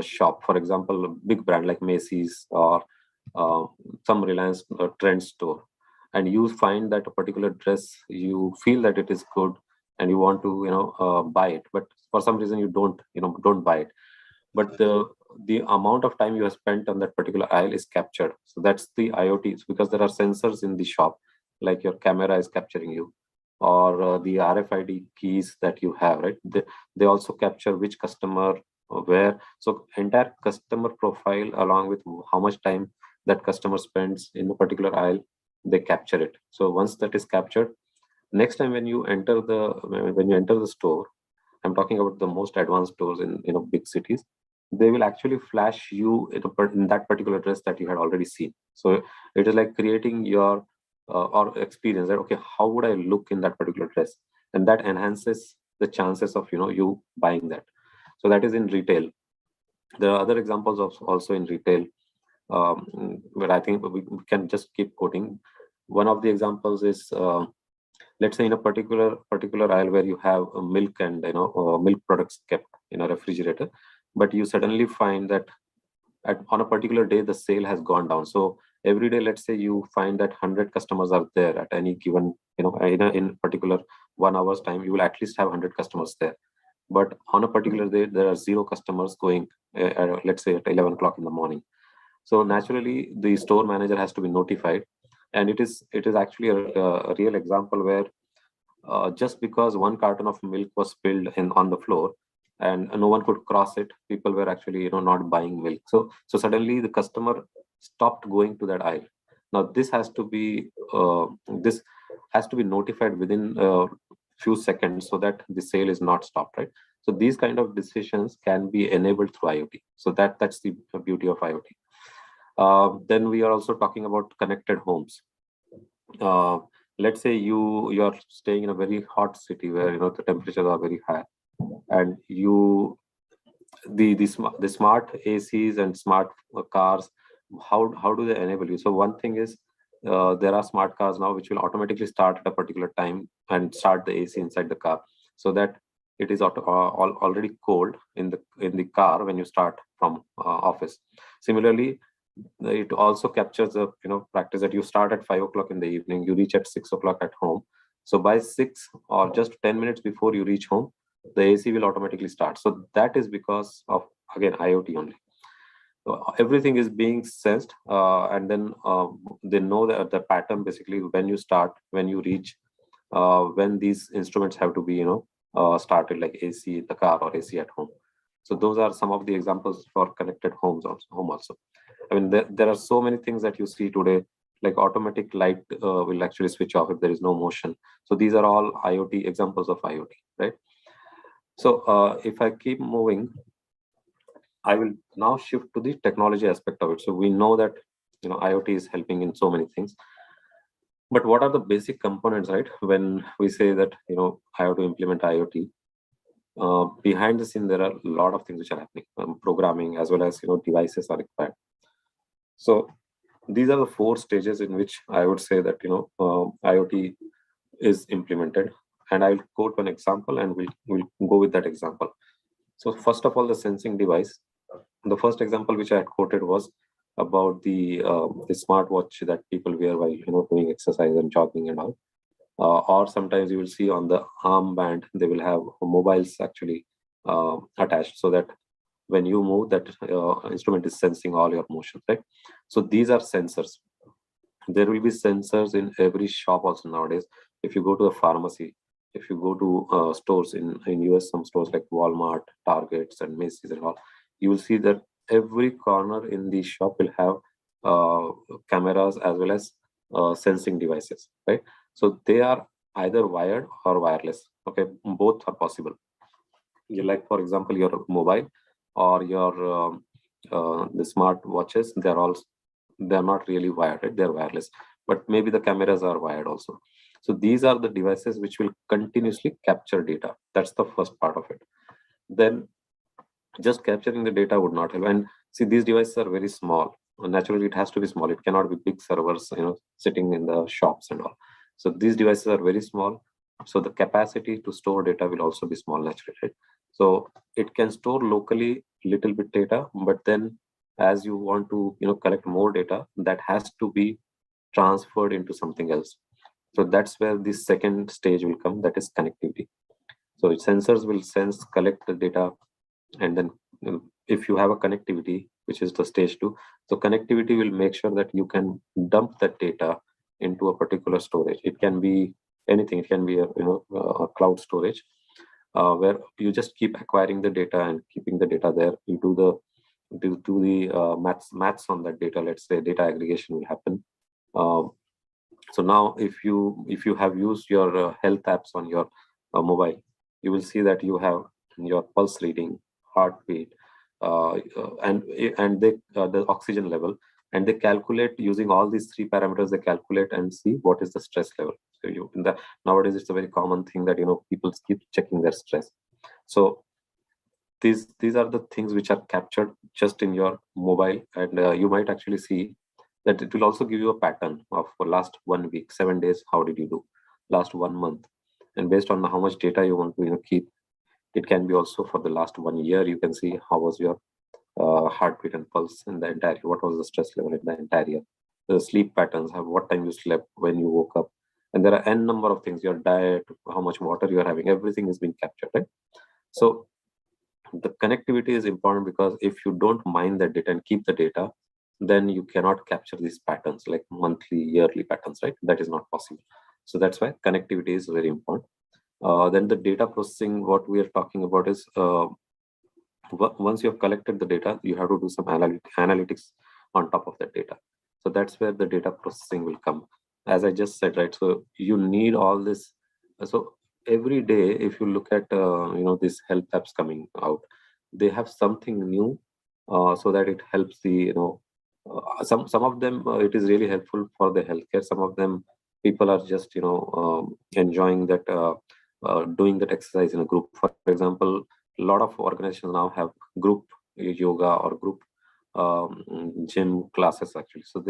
shop, for example, a big brand like Macy's or some Reliance trend store, and you find that a particular dress, you feel that it is good and you want to buy it, but for some reason you don't buy it. But the amount of time you have spent on that particular aisle is captured. So that's the IoT, because there are sensors in the shop, like your camera is capturing you, or the RFID keys that you have, right? They also capture which customer, where. So entire customer profile, along with how much time that customer spends in a particular aisle, they capture it. So once that is captured, next time when you enter the store, I'm talking about the most advanced stores in big cities, they will actually flash you in that particular dress that you had already seen. So it is like creating your or experience that, okay, how would I look in that particular dress, and that enhances the chances of you buying that. So that is in retail. There are other examples of also in retail, but I think we can just keep quoting. One of the examples is, let's say in a particular aisle where you have milk and milk products kept in a refrigerator, but you suddenly find that on a particular day the sale has gone down. So every day, let's say you find that 100 customers are there at any given, in particular 1 hour's time, you will at least have 100 customers there. But on a particular day, there are 0 customers going, let's say at 11 o'clock in the morning. So naturally, the store manager has to be notified, and it is actually a real example where just because 1 carton of milk was spilled on the floor and no one could cross it, people were actually not buying milk. So suddenly the customer stopped going to that aisle. Now this has to be notified within a few seconds so that the sale is not stopped, right? So these kind of decisions can be enabled through IoT. So that's the beauty of IoT. Then we are also talking about connected homes. Let's say you are staying in a very hot city where the temperatures are very high, and the smart ACs and smart cars, how do they enable you? So one thing is, there are smart cars now which will automatically start at a particular time and start the AC inside the car, so that it is already cold in the car when you start from office. Similarly, it also captures the practice that you start at 5 o'clock in the evening, you reach at 6 o'clock at home. So by 6 or just 10 minutes before you reach home, the AC will automatically start. So that is because of, again, IoT only. So everything is being sensed, and then they know the pattern, basically, when you start, when you reach, when these instruments have to be started, like AC in the car or AC at home. So those are some of the examples for connected homes also. I mean, there are so many things that you see today, like automatic light will actually switch off if there is no motion. So these are all IoT examples of IoT, right? So if I keep moving, I will now shift to the technology aspect of it. So we know that IoT is helping in so many things, but what are the basic components, right? When we say that I have to implement IoT, behind the scene there are a lot of things which are happening. Programming as well as devices are required. So these are the 4 stages in which I would say that IoT is implemented, and I'll quote one example and we'll go with that example. So first of all, the sensing device. The first example which I had quoted was about the smartwatch that people wear while doing exercise and jogging and all. Or sometimes you will see on the armband they will have mobiles actually attached, so that when you move, that instrument is sensing all your motions, right? So these are sensors. There will be sensors in every shop also nowadays. If you go to a pharmacy, if you go to stores in US, some stores like Walmart, Targets, and Macy's and all, you will see that every corner in the shop will have cameras as well as sensing devices, right? So they are either wired or wireless. Okay, both are possible. You, like, for example, your mobile or your the smart watches, they're not really wired, right? They're wireless, but maybe the cameras are wired also. So these are the devices which will continuously capture data. That's the first part of it. Then just capturing the data would not help. And see, these devices are very small. Naturally, it has to be small. It cannot be big servers, sitting in the shops and all. So these devices are very small. So the capacity to store data will also be small naturally, right? So it can store locally little bit data, but then as you want to collect more data, that has to be transferred into something else. So that's where this second stage will come, that is connectivity. So sensors will sense, collect the data, and then if you have a connectivity, which is the stage 2, so connectivity will make sure that you can dump that data into a particular storage. It can be anything. It can be a cloud storage, where you just keep acquiring the data and keeping the data there. You do the maths on that data. Let's say data aggregation will happen. So now if you have used your health apps on your mobile, you will see that you have your pulse reading, heartbeat, and the oxygen level, and they calculate using all these 3 parameters. They calculate and see what is the stress level. So nowadays it's a very common thing that people keep checking their stress. So these are the things which are captured just in your mobile, and you might actually see that it will also give you a pattern of for last 1 week, 7 days, how did you do, last 1 month, and based on how much data you want to keep. It can be also for the last 1 year. You can see how was your heartbeat and pulse in the entire year, what was the stress level in the entire year, the sleep patterns, what time you slept, when you woke up, and there are n number of things, your diet, how much water you are having, everything is being captured, right? So the connectivity is important, because if you don't mine that data and keep the data, then you cannot capture these patterns like monthly, yearly patterns, right? That is not possible. So that's why connectivity is very important. Then the data processing, what we are talking about is once you have collected the data, you have to do some analytics on top of that data. So that's where the data processing will come. As I just said, right? So you need all this. So every day, if you look at these health apps coming out, they have something new, so that it helps the some of them it is really helpful for the healthcare. Some of them people are just enjoying that doing that exercise in a group. For example, a lot of organizations now have group yoga or group gym classes actually. So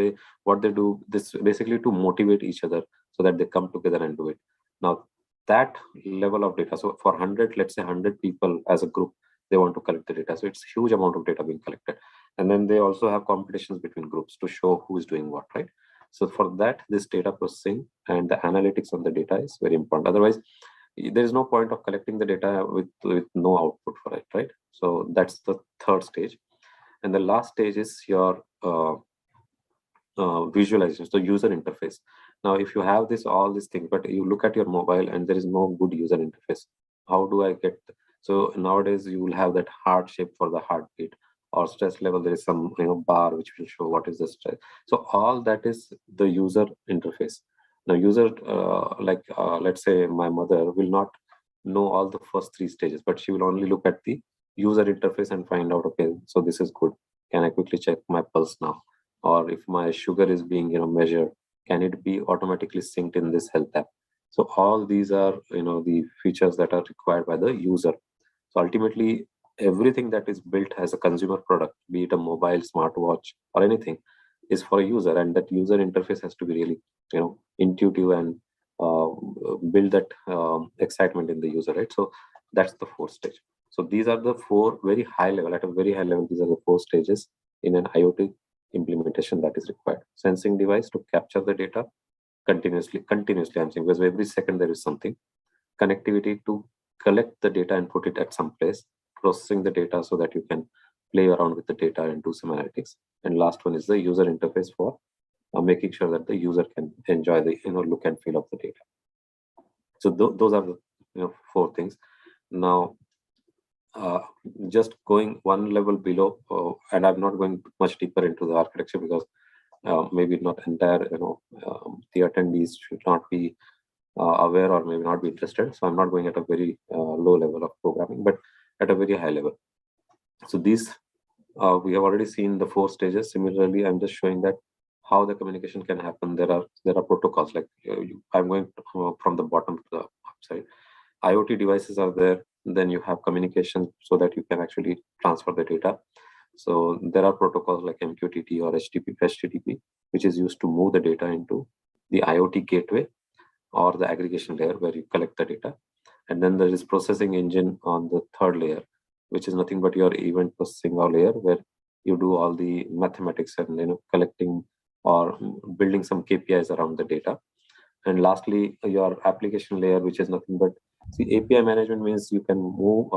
what they do this basically to motivate each other so that they come together and do it. Now that level of data, so for 100, let's say 100 people as a group, they want to collect the data. So it's huge amount of data being collected. And then they also have competitions between groups to show who is doing what, right? So for that, this data processing and the analytics on the data is very important. Otherwise, there is no point of collecting the data with no output for it, right? So that's the third stage. And the last stage is your visualization, so user interface. Now, if you have all these things, but you look at your mobile and there is no good user interface, how do I get? So nowadays you will have that heart shape for the heartbeat, or stress level. There is some bar which will show what is the stress. So all that is the user interface. Now, user let's say my mother will not know all the first 3 stages, but she will only look at the user interface and find out, okay, so this is good. Can I quickly check my pulse now? Or if my sugar is being measured, can it be automatically synced in this health app? So all these are the features that are required by the user. So ultimately, everything that is built as a consumer product, be it a mobile, smartwatch, or anything, is for a user, and that user interface has to be really intuitive and build that excitement in the user, right? So that's the 4th stage. So these are the 4 very high level. At a very high level, these are the 4 stages in an IoT implementation that is required. Sensing device to capture the data continuously, I'm saying, because every second there is something. Connectivity to collect the data and put it at some place. Processing the data so that you can play around with the data and do some analytics. And last one is the user interface for making sure that the user can enjoy the look and feel of the data. So those are the 4 things. Now, just going one level below, and I'm not going much deeper into the architecture because maybe not entire, the attendees should not be aware or maybe not be interested. So I'm not going at a very low level of programming, but at a very high level. So these, we have already seen the 4 stages. Similarly, I'm just showing that how the communication can happen. There are protocols, like I'm going from the bottom to the upside. IoT devices are there. Then you have communication so that you can actually transfer the data. So there are protocols like MQTT or HTTP, which is used to move the data into the IoT gateway. or the aggregation layer where you collect the data. And then there is processing engine on the third layer, which is nothing but your event processing layer, where you do all the mathematics and collecting or building some KPIs around the data. And lastly, your application layer, which is nothing but API management means you can move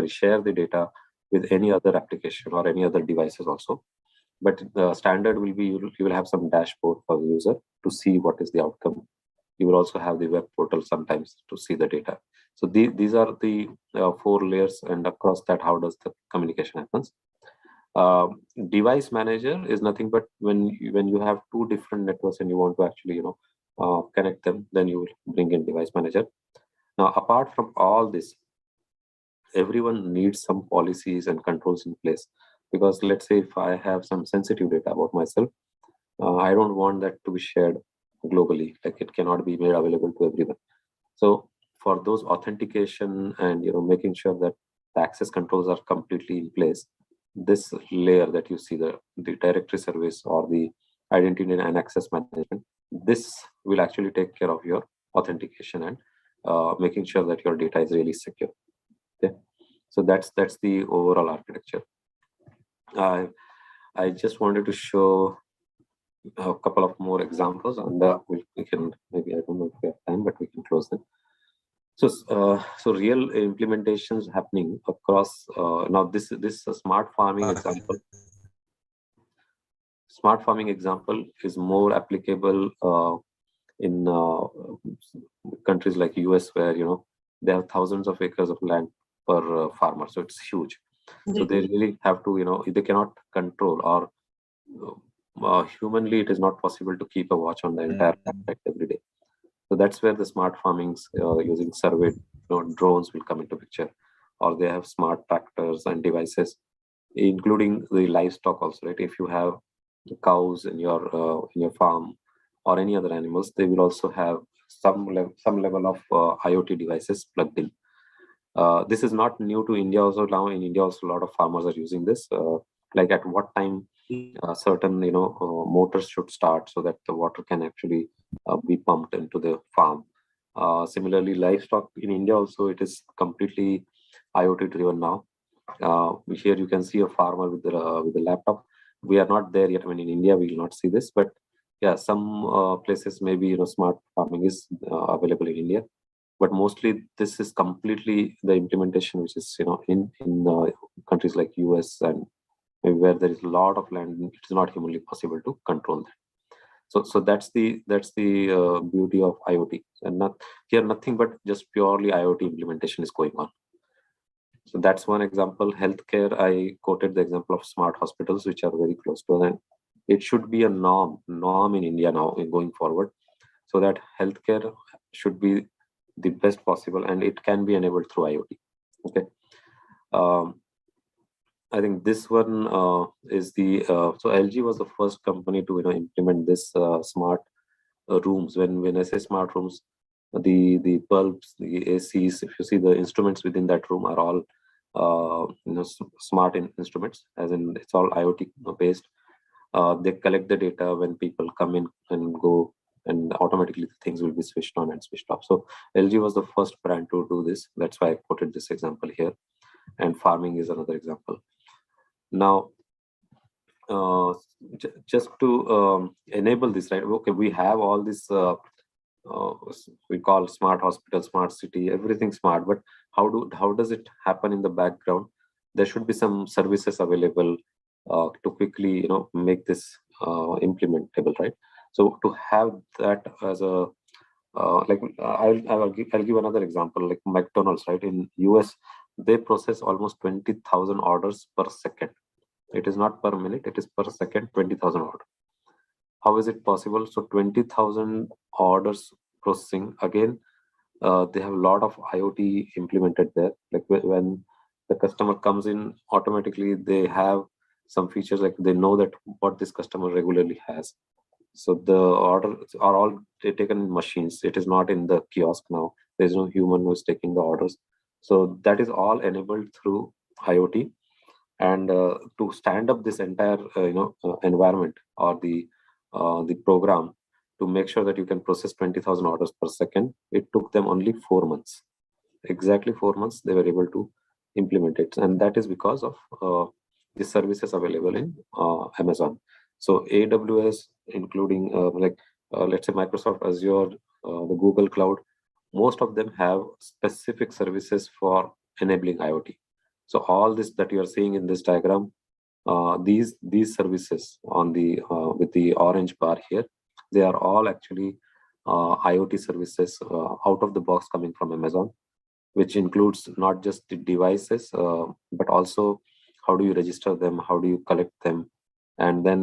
share the data with any other application or any other devices also. But the standard will be you will have some dashboard for the user to see what is the outcome. You will also have the web portal sometimes to see the data. So these are the 4 layers, and across that, how does the communication happens? Device manager is nothing but when you have 2 different networks and you want to actually connect them, then you will bring in device manager. Now, apart from all this, everyone needs some policies and controls in place, because let's say if I have some sensitive data about myself, I don't want that to be shared globally. Like, it cannot be made available to everyone. So for those authentication and making sure that the access controls are completely in place, this layer that you see, the directory service or the identity and access management, this will actually take care of your authentication and making sure that your data is really secure. Okay, so that's the overall architecture. I just wanted to show a couple of more examples, and we can, maybe, I don't know if we have time, but we can close them. So real implementations happening across. Now this is a smart farming example. Smart farming example is more applicable in countries like US, where they have thousands of acres of land per farmer, so it's huge. So they really have to, they cannot control, or humanly it is not possible to keep a watch on the entire aspect every day. So that's where the smart farmings using survey drones will come into picture, or they have smart tractors and devices, including the livestock also, right? If you have cows in your farm or any other animals, they will also have some level of IoT devices plugged in. This is not new to India. Also now in India, also a lot of farmers are using this. Like at what time certain motors should start so that the water can actually be pumped into the farm. Similarly, livestock in India also, it is completely IoT driven now. Here you can see a farmer with a laptop. We are not there yet. I mean, in India we will not see this, but yeah, some places maybe smart farming is available in India. But mostly this is completely the implementation, which is in countries like US and maybe where there is a lot of land, it is not humanly possible to control that. So that's the beauty of IoT, and nothing but just purely IoT implementation is going on. So that's one example. Healthcare, I quoted the example of smart hospitals, which are very close to that. It should be a norm in India now going forward, so that healthcare should be the best possible, and it can be enabled through IoT. Okay. I think this one is the so LG was the first company to implement this smart rooms. When I say smart rooms, the bulbs, the ACs, if you see the instruments within that room are all smart instruments, as in it's all IoT based. They collect the data when people come in and go, and automatically things will be switched on and switched off. So LG was the first brand to do this. That's why I quoted this example here. And farming is another example. Now, just to enable this, right? Okay, we have all this we call smart hospital, smart city, everything smart. But how does it happen in the background? There should be some services available to quickly make this implementable, right? So to have that as a like I'll give another example, like McDonald's, right? In US, they process almost 20,000 orders per second. It is not per minute, it is per second, 20,000 orders. How is it possible? So 20,000 orders processing. Again, they have a lot of IoT implemented there. Like when the customer comes in, automatically they have some features, like they know that what this customer regularly has. So the orders are all taken in machines. It is not in the kiosk now. There is no human who is taking the orders. So that is all enabled through IoT. And to stand up this entire environment or the program, to make sure that you can process 20,000 orders per second. It took them only 4 months. Exactly 4 months they were able to implement it, and that is because of the services available in Amazon. So AWS, including let's say Microsoft Azure, the Google Cloud, most of them have specific services for enabling IoT. So all this that you are seeing in this diagram, these services on the with the orange bar here, they are all actually IoT services out of the box coming from Amazon, which includes not just the devices, but also how do you register them, how do you collect them, and then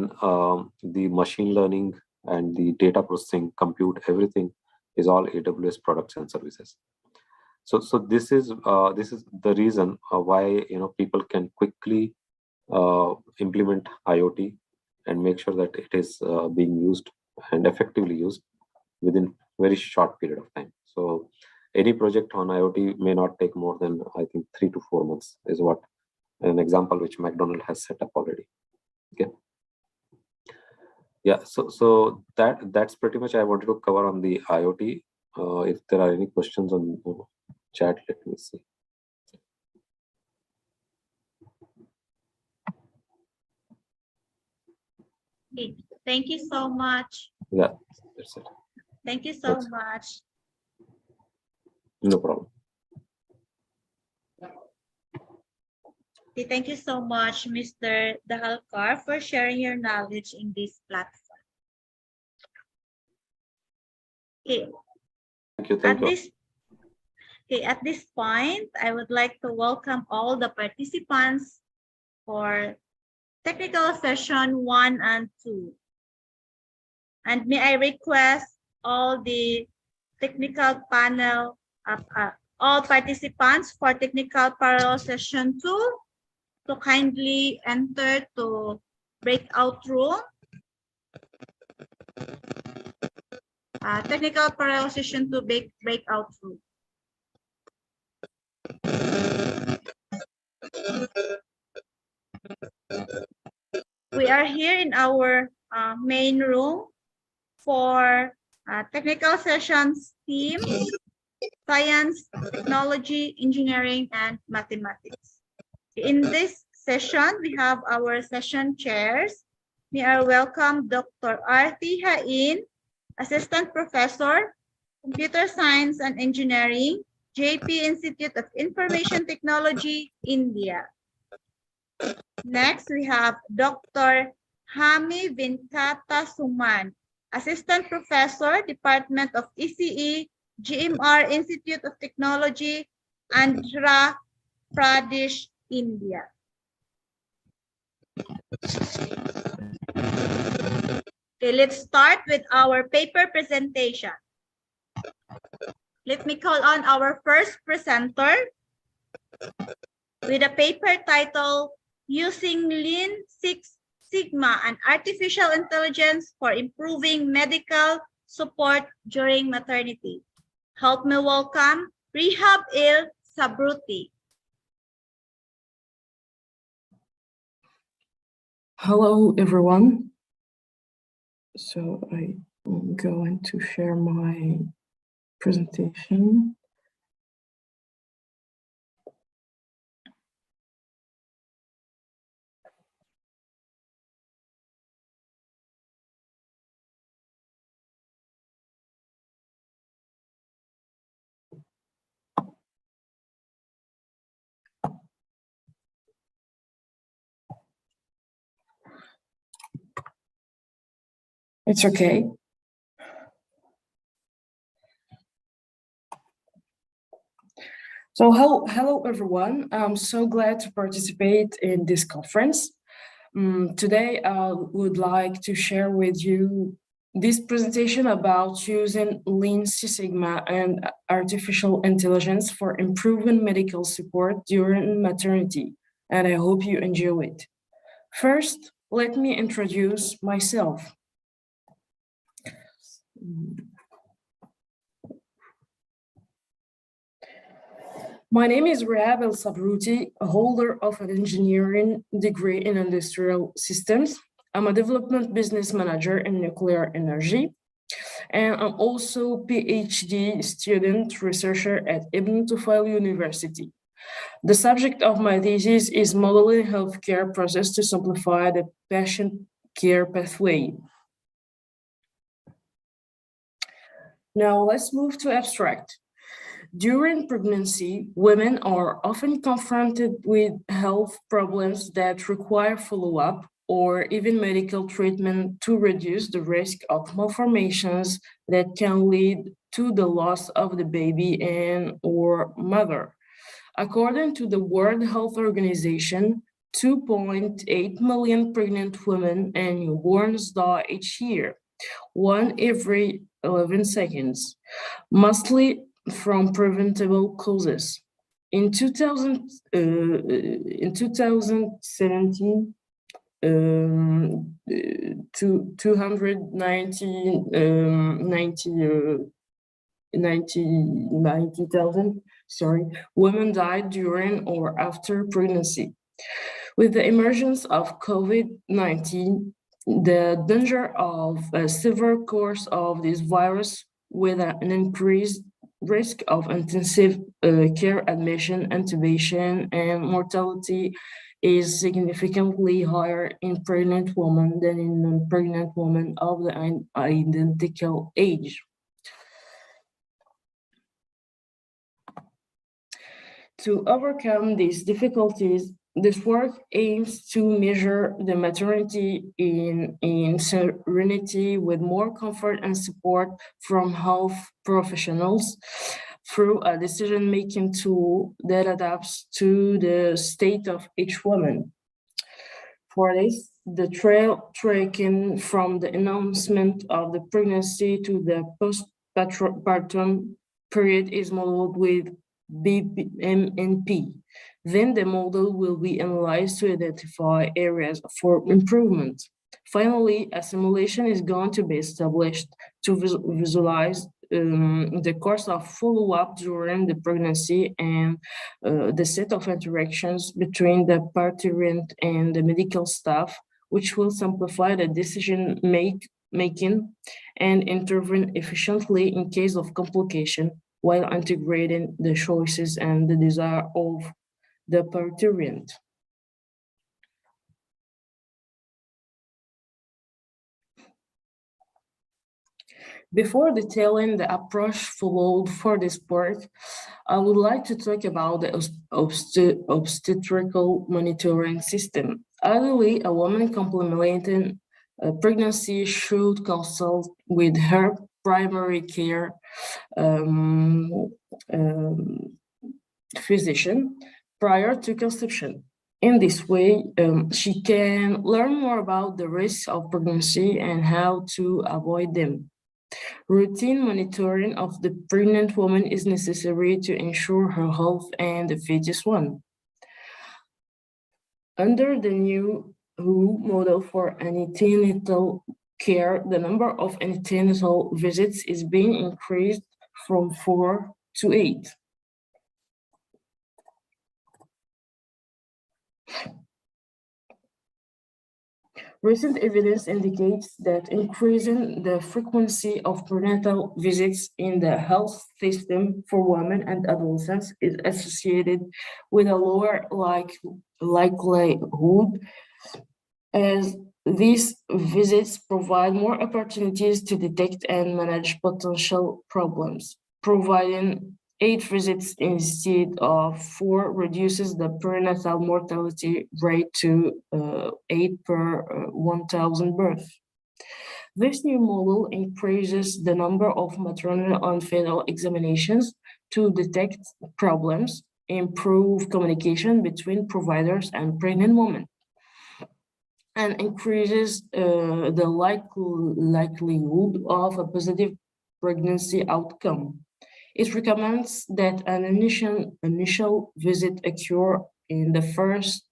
the machine learning and the data processing, compute, everything is all AWS products and services. So this is the reason why people can quickly implement IoT and make sure that it is being used and effectively used within very short period of time. So any project on IoT may not take more than, I think, 3 to 4 months is what an example which McDonald's has set up already. Okay. Yeah, so that's pretty much I wanted to cover on the IoT. If there are any questions on chat, let me see. Okay. Thank you so much. Yeah, that's it. Thank you so much. No problem. Okay, thank you so much, Mr. Dahalkar, for sharing your knowledge in this platform. Okay. Thank you. At this point, I would like to welcome all the participants for technical session 1 and 2. And may I request all the technical panel, all participants for technical parallel session 2 to kindly enter to breakout room. Technical parallel session 2 breakout room. We are here in our main room for technical sessions team, science, technology, engineering, and mathematics. In this session, we have our session chairs. We are welcome Dr. Arti Hain, Assistant Professor, Computer Science and Engineering, JP Institute of Information Technology, India. Next, we have Dr. Hami Venkata Suman, Assistant Professor, Department of ECE, GMR Institute of Technology, Andhra Pradesh, India. Okay, let's start with our paper presentation. Let me call on our first presenter with a paper title, Using Lean Six Sigma and Artificial Intelligence for Improving Medical Support During Maternity. Help me welcome Rehab Il Sabruti. Hello, everyone. So I'm going to share my presentation. It's okay. So hello everyone. I'm so glad to participate in this conference. Today I would like to share with you this presentation about using Lean Six Sigma and artificial intelligence for improving medical support during maternity, and I hope you enjoy it. First, let me introduce myself. My name is Rehab El Sabruti, a holder of an engineering degree in industrial systems. I'm a development business manager in nuclear energy. And I'm also PhD student researcher at Ibn Tufayl University. The subject of my thesis is modeling healthcare process to simplify the patient care pathway. Now let's move to abstract. During pregnancy, women are often confronted with health problems that require follow-up or even medical treatment to reduce the risk of malformations that can lead to the loss of the baby and or mother. According to the World Health Organization, 2.8 million pregnant women and newborns die each year, 1 every 11 seconds, mostly from preventable causes. In 2017, 90,000 women died during or after pregnancy. With the emergence of COVID-19, the danger of a severe course of this virus with an increased risk of intensive care admission, intubation, and mortality is significantly higher in pregnant women than in non-pregnant women of the identical age. To overcome these difficulties, this work aims to measure the maternity in serenity with more comfort and support from health professionals through a decision-making tool that adapts to the state of each woman. For this, the trail tracking from the announcement of the pregnancy to the postpartum period is modeled with BMNP. Then the model will be analyzed to identify areas for improvement. Finally, a simulation is going to be established to visualize the course of follow-up during the pregnancy and the set of interactions between the parent and the medical staff, which will simplify the decision making and intervene efficiently in case of complication while integrating the choices and the desire of the parent. Before detailing the approach followed for this work, I would like to talk about the obstetrical monitoring system. Ideally, a woman contemplating a pregnancy should consult with her primary care physician prior to conception. In this way, she can learn more about the risks of pregnancy and how to avoid them. Routine monitoring of the pregnant woman is necessary to ensure her health and the fetus one. Under the new WHO model for antenatal care, the number of antenatal visits is being increased from 4 to 8. Recent evidence indicates that increasing the frequency of prenatal visits in the health system for women and adolescents is associated with a lower likelihood, as these visits provide more opportunities to detect and manage potential problems. Providing 8 visits instead of 4 reduces the perinatal mortality rate to 8 per 1,000 births. This new model increases the number of maternal and fetal examinations to detect problems, improve communication between providers and pregnant women, and increases the likelihood of a positive pregnancy outcome. It recommends that an initial visit occur in the first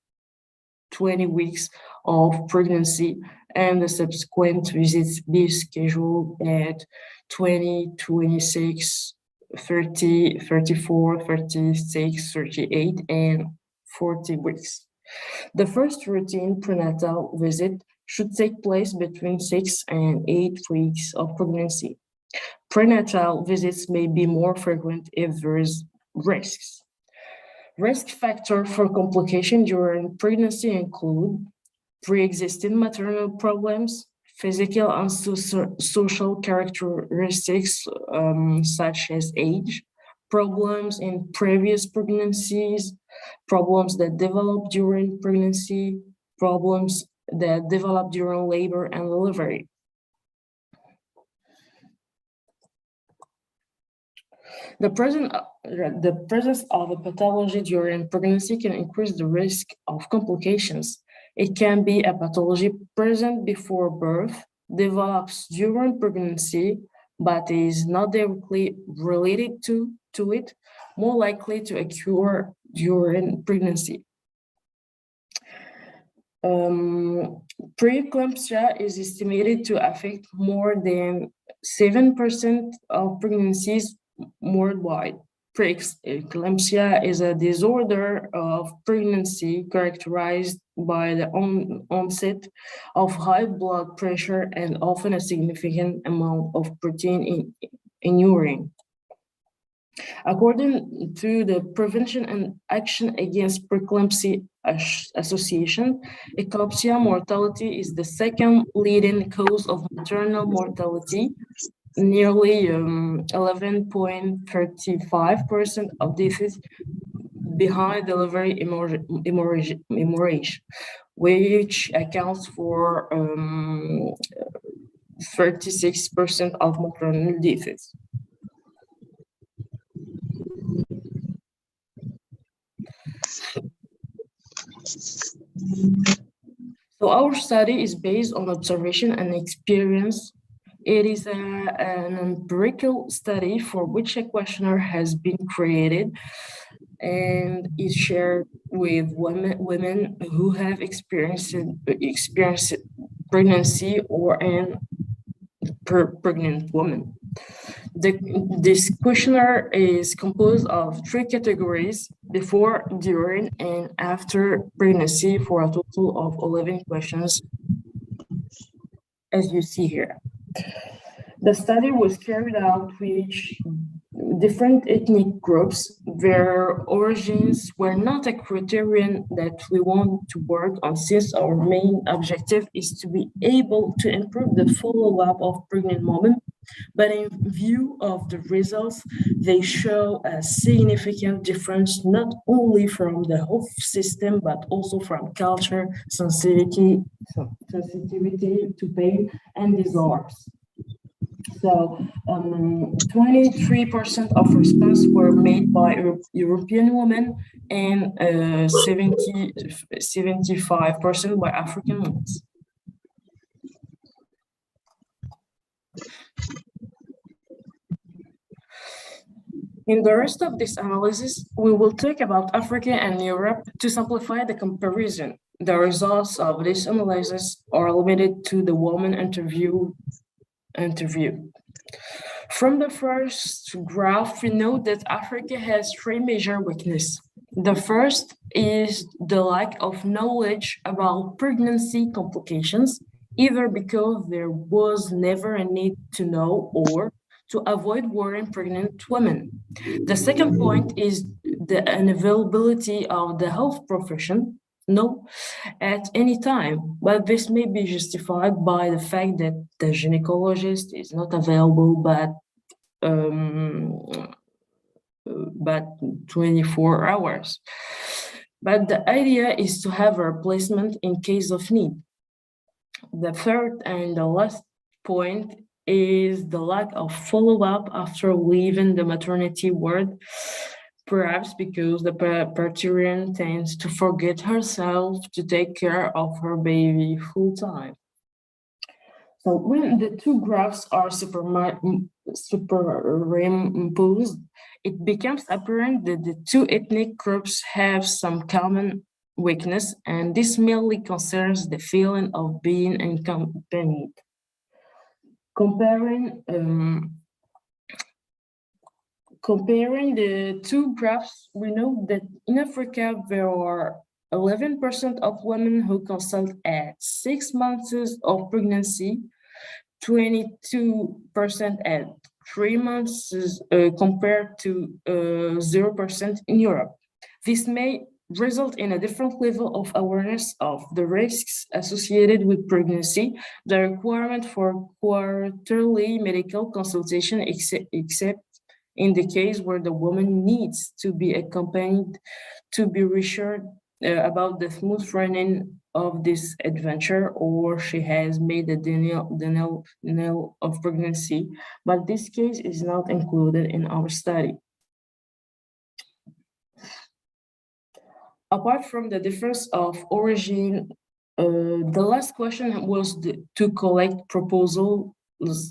20 weeks of pregnancy and the subsequent visits be scheduled at 20, 26, 30, 34, 36, 38, and 40 weeks. The first routine prenatal visit should take place between 6 and 8 weeks of pregnancy. Prenatal visits may be more frequent if there is risks. Risk factors for complication during pregnancy include pre-existing maternal problems, physical and social characteristics such as age, problems in previous pregnancies, problems that develop during pregnancy, problems that develop during labor and delivery. The presence of a pathology during pregnancy can increase the risk of complications. It can be a pathology present before birth, develops during pregnancy, but is not directly related to it, more likely to occur during pregnancy. Preeclampsia is estimated to affect more than 7% of pregnancies worldwide. Preeclampsia is a disorder of pregnancy characterized by the onset of high blood pressure and often a significant amount of protein in urine. According to the Prevention and Action Against Preeclampsia Association, eclampsia mortality is the second leading cause of maternal mortality. Nearly 11.35% of deaths behind delivery hemorrhage, which accounts for 36% of maternal deaths. So our study is based on observation and experience. It is an empirical study for which a questionnaire has been created and is shared with women who have experienced pregnancy or an pregnant woman. This questionnaire is composed of 3 categories: before, during, and after pregnancy, for a total of 11 questions, as you see here. The study was carried out with different ethnic groups. Their origins were not a criterion that we want to work on, since our main objective is to be able to improve the follow-up of pregnant women. But in view of the results, they show a significant difference, not only from the health system, but also from culture, sensitivity to pain and disorders. So 23% of response were made by European women and 75% by African women. In the rest of this analysis, we will talk about Africa and Europe to simplify the comparison. The results of this analysis are limited to the woman interviewed. From the first graph, we know that Africa has 3 major weaknesses. The first is the lack of knowledge about pregnancy complications, either because there was never a need to know or to avoid worrying pregnant women. The second point is the unavailability of the health profession, at any time, but this may be justified by the fact that the gynecologist is not available but 24 hours. But the idea is to have a replacement in case of need. The third and the last point is the lack of follow-up after leaving the maternity ward, perhaps because the parturient tends to forget herself to take care of her baby full time. So when the 2 graphs are superimposed, it becomes apparent that the 2 ethnic groups have some common weakness, and this mainly concerns the feeling of being accompanied. Comparing the 2 graphs, we know that in Africa there are 11% of women who consult at 6 months of pregnancy, 22% at 3 months compared to 0% in Europe. This may result in a different level of awareness of the risks associated with pregnancy, the requirement for quarterly medical consultation, except in the case where the woman needs to be accompanied to be reassured about the smooth running of this adventure, or she has made a denial of pregnancy, but this case is not included in our study. Apart from the difference of origin, the last question was to collect proposals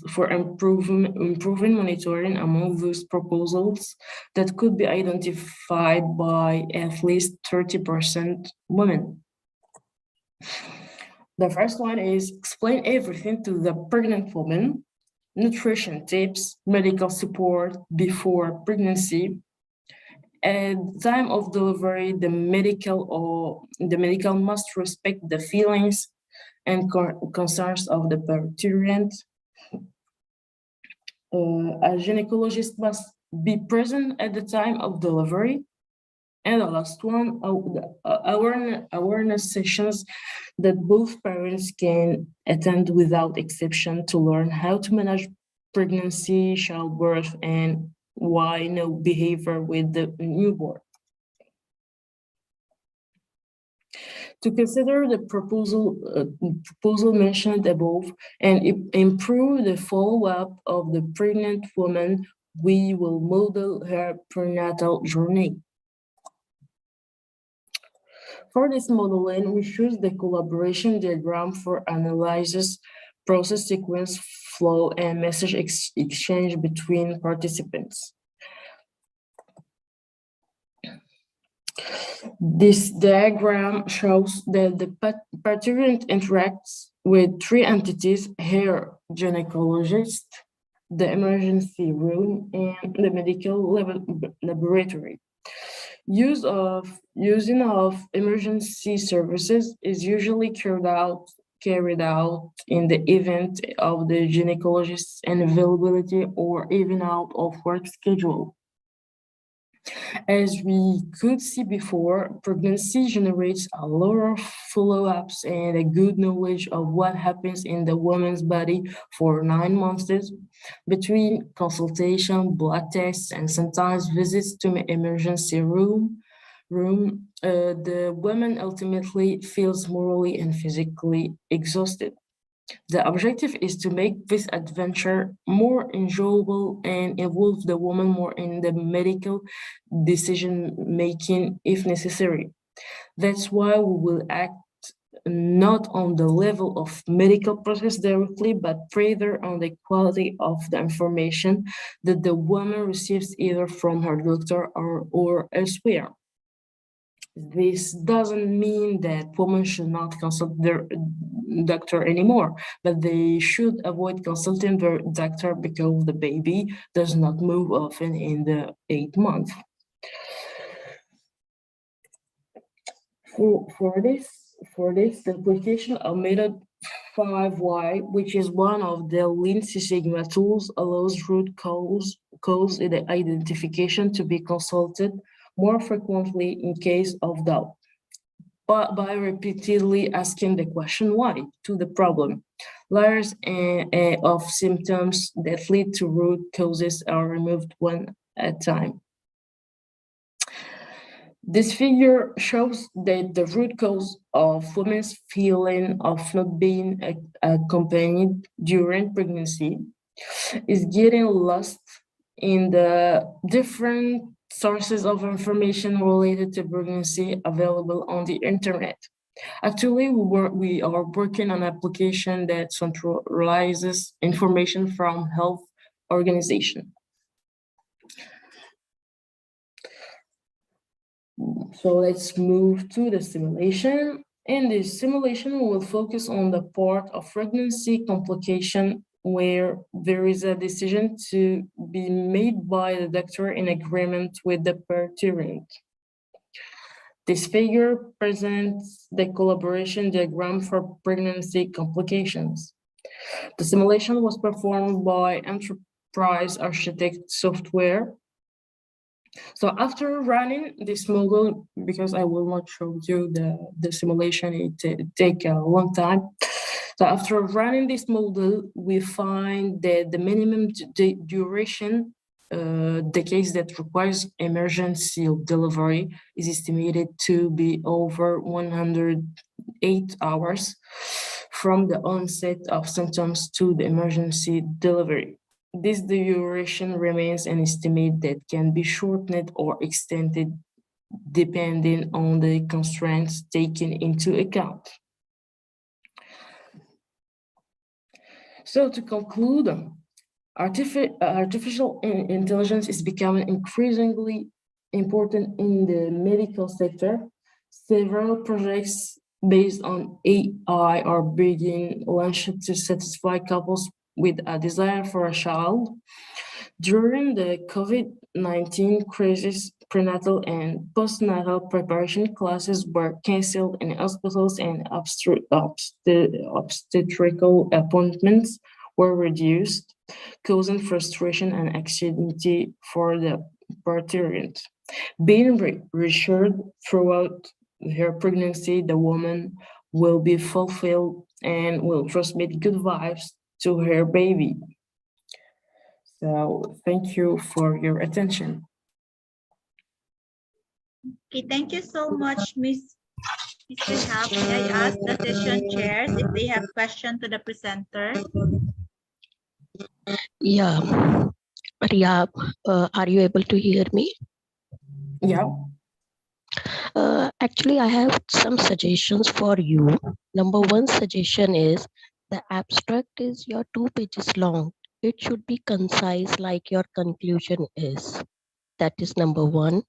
for improving monitoring among those proposals that could be identified by at least 30% women. The first one is explain everything to the pregnant woman, nutrition tips, medical support before pregnancy. At the time of delivery, the medical must respect the feelings and concerns of the participant. A gynecologist must be present at the time of delivery. And the last one, awareness sessions that both parents can attend without exception to learn how to manage pregnancy, childbirth, and why no behavior with the newborn. To consider the proposal mentioned above and improve the follow-up of the pregnant woman, we will model her prenatal journey. For this modeling, we choose the collaboration diagram for analysis, process sequence, flow, and message exchange between participants. This diagram shows that the participant interacts with three entities: her gynecologist, the emergency room, and the medical laboratory. Using of emergency services is usually carried out in the event of the gynecologist's unavailability or even out of work schedule. As we could see before, pregnancy generates a lot of follow-ups and a good knowledge of what happens in the woman's body for 9 months between consultation, blood tests, and sometimes visits to the emergency room. The woman ultimately feels morally and physically exhausted. The objective is to make this adventure more enjoyable and involve the woman more in the medical decision-making if necessary. That's why we will act not on the level of medical process directly, but rather on the quality of the information that the woman receives either from her doctor or elsewhere. This doesn't mean that women should not consult their doctor anymore, but they should avoid consulting their doctor because the baby does not move often in the 8 months. For this, the application of method 5Y, which is one of the Lean Six Sigma tools, allows root cause identification to be consulted more frequently in case of doubt, but by repeatedly asking the question why to the problem. Layers of symptoms that lead to root causes are removed one at a time. This figure shows that the root cause of women's feeling of not being accompanied during pregnancy is getting lost in the different sources of information related to pregnancy available on the internet. Actually, we are working on an application that centralizes information from health organizations. So let's move to the simulation. In this simulation, we will focus on the part of pregnancy complication where there is a decision to be made by the doctor in agreement with the participant. This figure presents the collaboration diagram for pregnancy complications. The simulation was performed by Enterprise Architect software. So after running this model, because I will not show you the simulation, it take a long time. So after running this model, we find that the minimum duration, the case that requires emergency delivery, is estimated to be over 108 hours from the onset of symptoms to the emergency delivery. This duration remains an estimate that can be shortened or extended depending on the constraints taken into account. So to conclude, artificial intelligence is becoming increasingly important in the medical sector. Several projects based on AI are being launched to satisfy couples with a desire for a child. During the COVID-19 crisis, prenatal and postnatal preparation classes were canceled in hospitals and obstetrical appointments were reduced, causing frustration and anxiety for the participants. Being reassured throughout her pregnancy, the woman will be fulfilled and will transmit good vibes to her baby. So thank you for your attention. Okay, thank you so much, Ms. Rehab. May I ask the session chairs if they have questions to the presenter? Yeah, Rehab, are you able to hear me? Yeah. Actually, I have some suggestions for you. Number one suggestion is the abstract is your 2 pages long. It should be concise like your conclusion is. That is number one.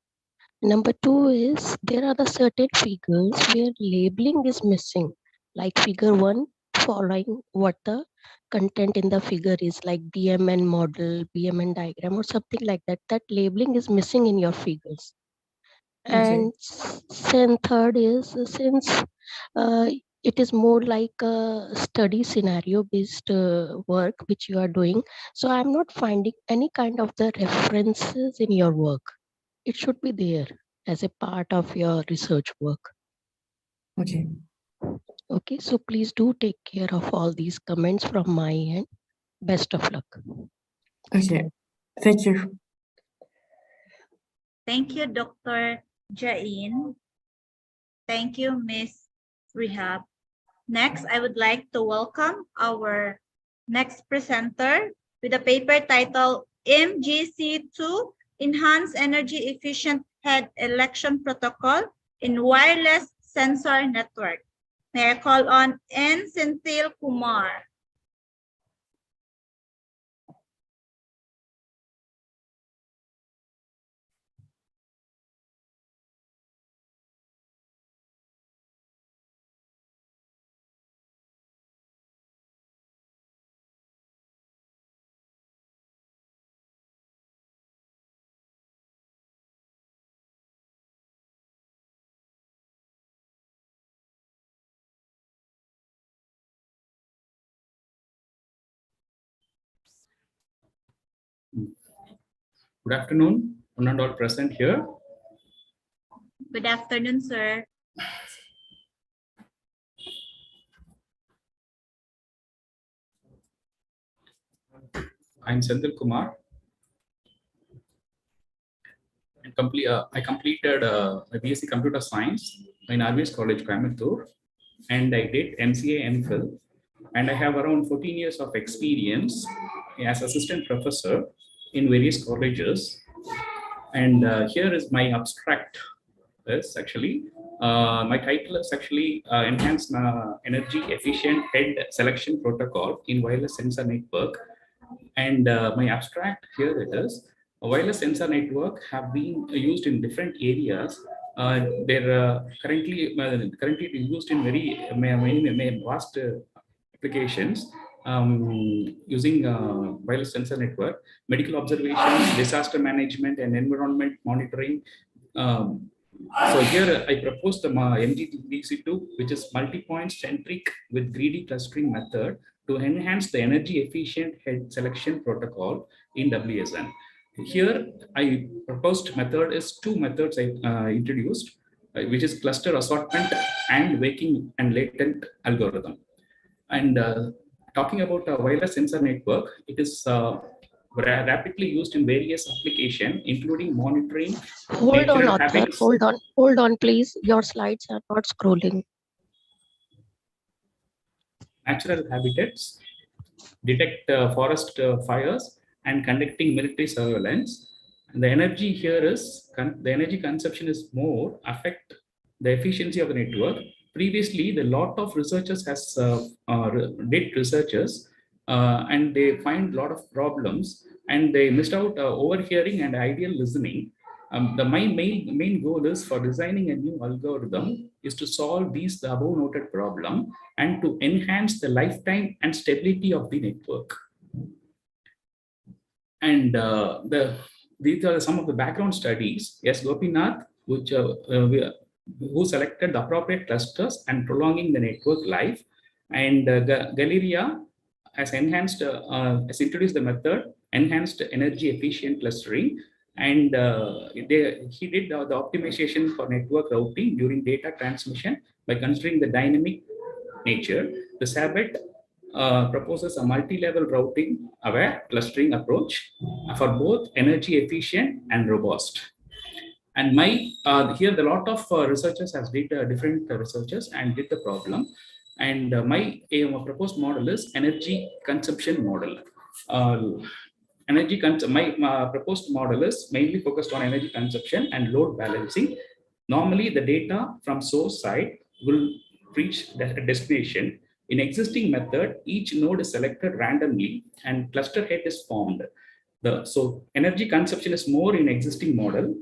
Number two is there are the certain figures where labeling is missing, like figure 1 following what the content in the figure is, like BMN model, BMN diagram or something like that. That labeling is missing in your figures. And then third is since it is more like a study scenario based work which you are doing, so I'm not finding any kind of the references in your work. It should be there as a part of your research work. Okay, so please do take care of all these comments from my end. Best of luck. Okay, thank you. Thank you, Dr. Jain. Thank you, Ms. Rehab. Next, I would like to welcome our next presenter with a paper titled MGC2 Enhanced Energy Efficient Head Election Protocol in Wireless Sensor Network. May I call on N. Senthil Kumar. Good afternoon, one and all present here. Good afternoon, sir. I'm Senthil Kumar. I completed my BSc Computer Science in RVS College, Coimbatore, and I did MCA MPhil, and I have around 14 years of experience as assistant professor in various colleges. And here is my abstract. Is actually my title is actually Enhanced Energy Efficient Head Selection Protocol in Wireless Sensor Network. And my abstract here it is. A wireless sensor network have been used in different areas. They're currently used in many vast applications using wireless sensor network, medical observations, disaster management, and environment monitoring. So here I propose the MGDC2, which is multi-point centric with greedy clustering method to enhance the energy efficient head selection protocol in WSN. Here I proposed method is two methods I introduced, which is cluster assortment and waking and latent algorithm. And talking about a wireless sensor network, it is rapidly used in various applications, including monitoring. Hold on, author. Hold on, please. Your slides are not scrolling. Natural habitats, detect forest fires, and conducting military surveillance. And the energy here is, the energy consumption is more affect the efficiency of the network. Previously, the lot of researchers did researchers and they find a lot of problems and they missed out overhearing and ideal listening. My main goal is for designing a new algorithm is to solve the above noted problem and to enhance the lifetime and stability of the network. And these are some of the background studies. Yes, Gopinath, who selected the appropriate clusters and prolonging the network life. And Galeria has introduced the method, enhanced energy efficient clustering. And he did the optimization for network routing during data transmission by considering the dynamic nature. The Sabet proposes a multi-level routing aware clustering approach for both energy efficient and robust. And here the lot of researchers has did different researchers and did the problem. And my proposed model is energy consumption model. My proposed model is mainly focused on energy consumption and load balancing. Normally, the data from source side will reach the destination. In existing method, each node is selected randomly and cluster head is formed. So energy consumption is more in existing model.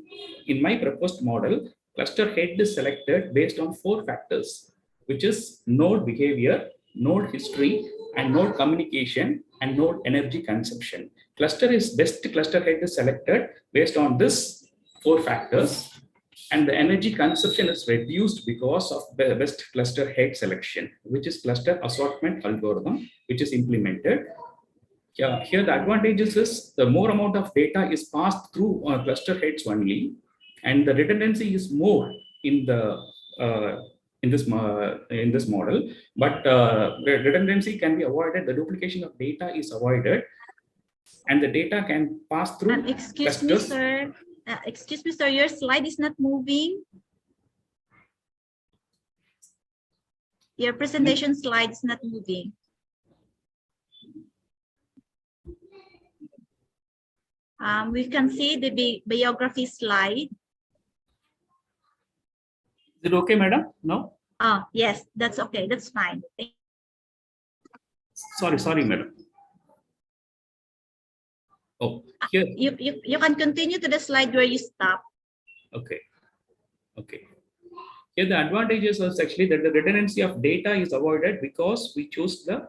In my proposed model, cluster head is selected based on 4 factors, which is node behavior, node history, and node communication, and node energy consumption. Best cluster head is selected based on this 4 factors, and the energy consumption is reduced because of the best cluster head selection, which is cluster assortment algorithm, which is implemented. Here the advantages is the more amount of data is passed through cluster heads only, and the redundancy is more in the in this model, but the redundancy can be avoided. The duplication of data is avoided, and the data can pass through. Excuse me, sir. Excuse me, sir. Your slide is not moving. Your presentation slide is not moving. We can see the biography slide. Is it okay, madam? No? Yes, that's okay. That's fine. Sorry, madam. Oh, here. You can continue to the slide where you stop. Okay. Here the advantages is actually that the redundancy of data is avoided because we choose the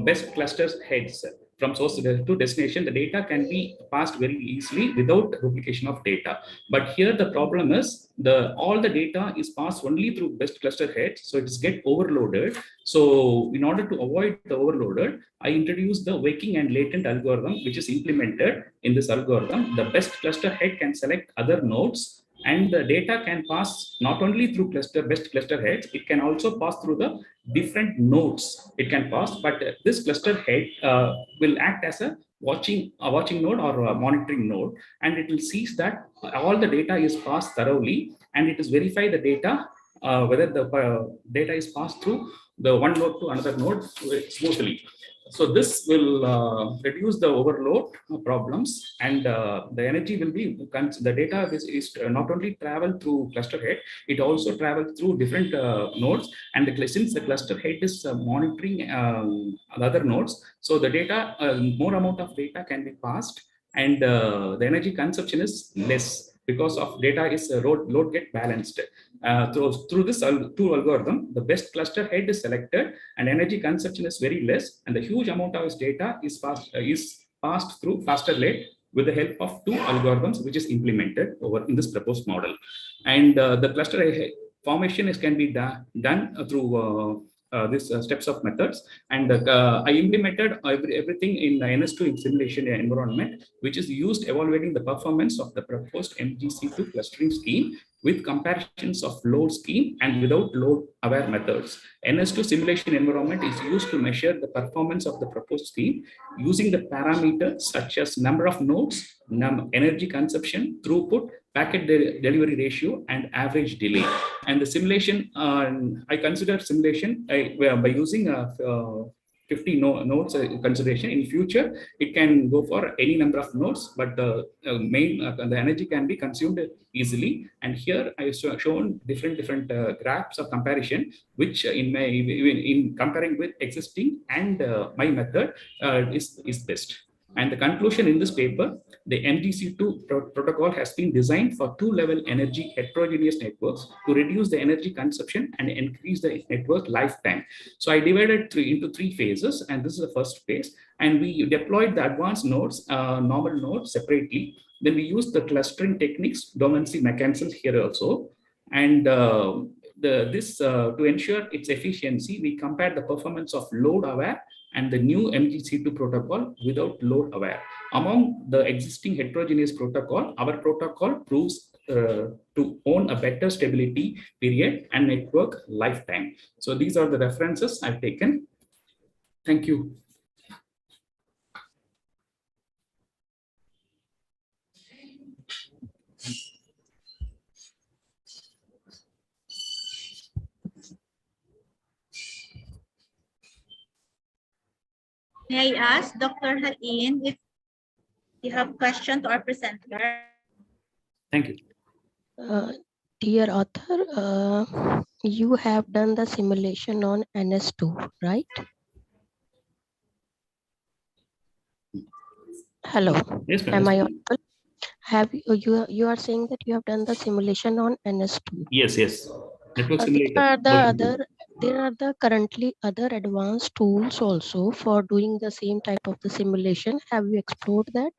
best clusters heads. From source to destination, the data can be passed very easily without duplication of data. But here the problem is all the data is passed only through best cluster heads, so it's get overloaded. So in order to avoid the overloaded, I introduced the waking and latent algorithm, which is implemented in this algorithm. The best cluster head can select other nodes, and the data can pass not only through best cluster heads, it can also pass through the different nodes it can pass, but this cluster head will act as a watching node or a monitoring node, and it will see that all the data is passed thoroughly, and it is verify the data whether the data is passed through the one node to another node smoothly. So this will reduce the overload problems, and the energy will be, the data is not only travel through cluster head, it also travels through different nodes, and since the cluster head is monitoring other nodes, so the data, more amount of data can be passed, and the energy consumption is less because of data is load get balanced. Through this two algorithm, the best cluster head is selected and energy consumption is very less, and the huge amount of data is passed through faster rate with the help of two algorithms, which is implemented over in this proposed model. And the cluster formation can be done through these steps of methods. And I implemented everything in the NS2 simulation environment, which is used evaluating the performance of the proposed MGC2 clustering scheme with comparisons of load scheme and without load aware methods. NS2 simulation environment is used to measure the performance of the proposed scheme using the parameters such as number of nodes, energy consumption, throughput, packet delivery ratio, and average delay. And the simulation, I consider simulation by using 50 nodes consideration. In future, it can go for any number of nodes, but the energy can be consumed easily. And here I have shown different graphs of comparison, which in comparing with existing and my method is best. And the conclusion in this paper, the MGC2 protocol has been designed for two-level energy heterogeneous networks to reduce the energy consumption and increase the network lifetime. So I divided into three phases, and this is the first phase. And we deployed the advanced nodes, normal nodes separately. Then we used the clustering techniques, dominancy mechanisms here also. And to ensure its efficiency, we compared the performance of load aware and the new MGC2 protocol without load aware. Among the existing heterogeneous protocol, our protocol proves to own a better stability period and network lifetime. So these are the references I've taken. Thank you. May I ask Dr. Hain if you have questions to our presenter? Thank you. Dear author, you have done the simulation on NS2, right? Hello, Yes, am I audible? Have you are saying that you have done the simulation on NS2? Yes. Network simulator. There are the currently other advanced tools also for doing the same type of the simulation. Have you explored that?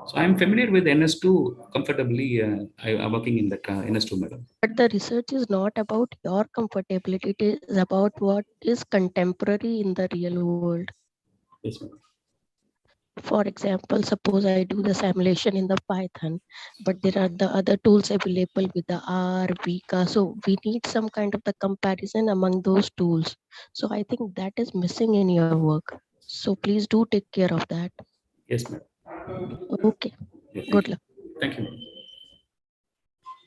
So I'm familiar with NS2 comfortably. I'm working in the NS2 madam. But the research is not about your comfortability. It is about what is contemporary in the real world. Yes, madam. For example, suppose I do the simulation in the Python, but there are the other tools available with the R, Vika. So we need some kind of the comparison among those tools. So I think that is missing in your work. So please do take care of that. Yes, ma'am. Okay. Yeah, Good luck. Thank you.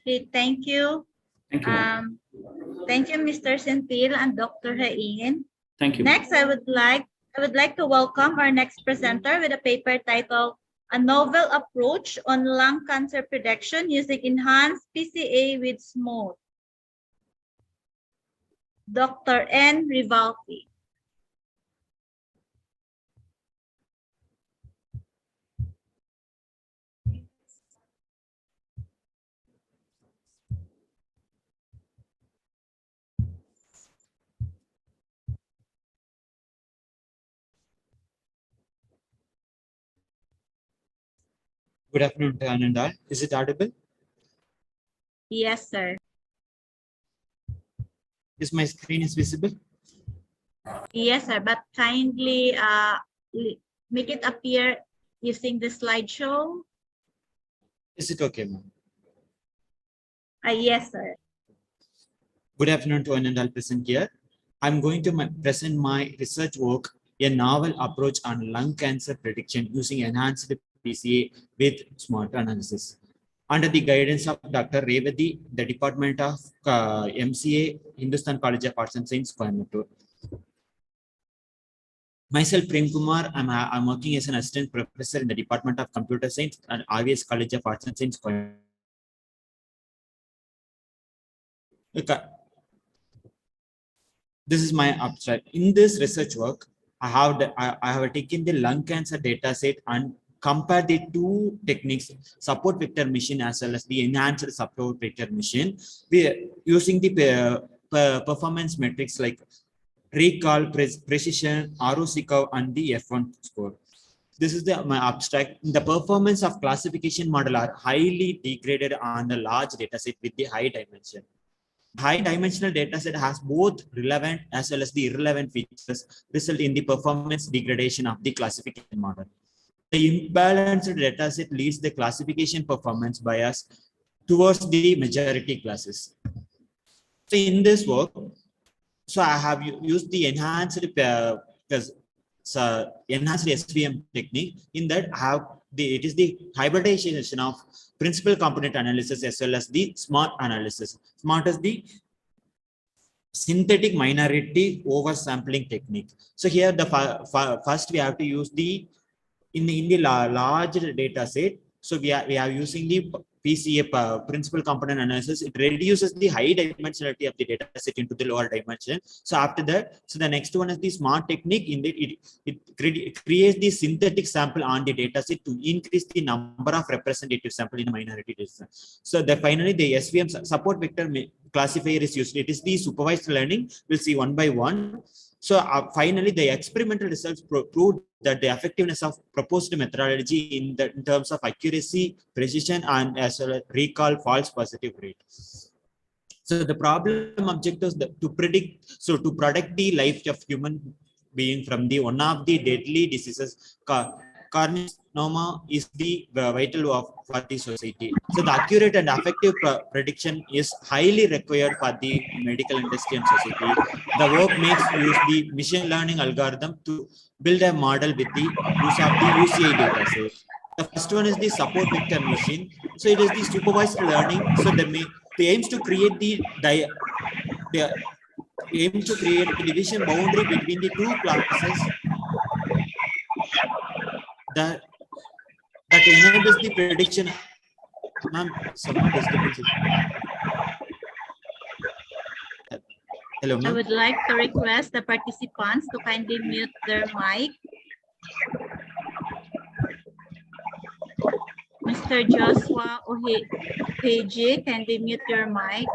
Okay, thank you. Thank you. Thank you, Mr. Sentil and Dr. Hain. Thank you. Next, I would like to welcome our next presenter with a paper titled "A Novel Approach on Lung Cancer Prediction Using Enhanced PCA with SMOTE." Dr. N. Rivalti. Good afternoon, Ananda. Is it audible? Yes, sir. Is my screen is visible? Yes, sir. But kindly make it appear using the slideshow. Is it okay, ma'am? Yes, sir. Good afternoon to Ananda present here. I'm going to present my research work, a novel approach on lung cancer prediction using enhanced PCA with SMOTE analysis. Under the guidance of Dr. Revati, the Department of MCA, Hindustan College of Arts and Science, Coimbatore. Myself, Prem Kumar, I'm working as an assistant professor in the Department of Computer Science at IVS College of Arts and Science, Coimbatore. This is my abstract. In this research work, I have taken the lung cancer data set and compared the two techniques, support vector machine as well as the enhanced support vector machine. We are using the performance metrics like recall, precision, ROC curve, and the F1 score. this is my abstract. The performance of classification model are highly degraded on the large data set with the high dimension. High dimensional data set has both relevant as well as the irrelevant features, result in the performance degradation of the classification model. The imbalanced data set leads the classification performance bias towards the majority classes. So in this work, so I have used the enhanced SVM technique. In that, it is the hybridization of principal component analysis as well as the smart analysis. Smart is the synthetic minority oversampling technique. So here the first we have to use the in the large data set. So we are using the PCA principal component analysis. It reduces the high dimensionality of the data set into the lower dimension. So after that, so the next one is the smart technique. In that it creates the synthetic sample on the data set to increase the number of representative sample in a minority data set. So that finally the SVM support vector classifier is used. It is the supervised learning. We'll see one by one. So finally, the experimental results proved that the effectiveness of proposed methodology in terms of accuracy, precision, and as well as recall false positive rate. So the problem objectives to protect the life of human being from the one of the deadly diseases, carcinoma, is the vital for the society. So the accurate and effective prediction is highly required for the medical industry and society. The work makes use the machine learning algorithm to build a model with the use of the UCI data set. The first one is the support vector machine. So it is the supervised learning. So the aims to create the division boundary between the two classes that enables the prediction. Ma'am, some disturbance. Hello, ma'am. I would like to request the participants to kindly mute their mic. Mr. Joshua Oheji, kindly mute your mic.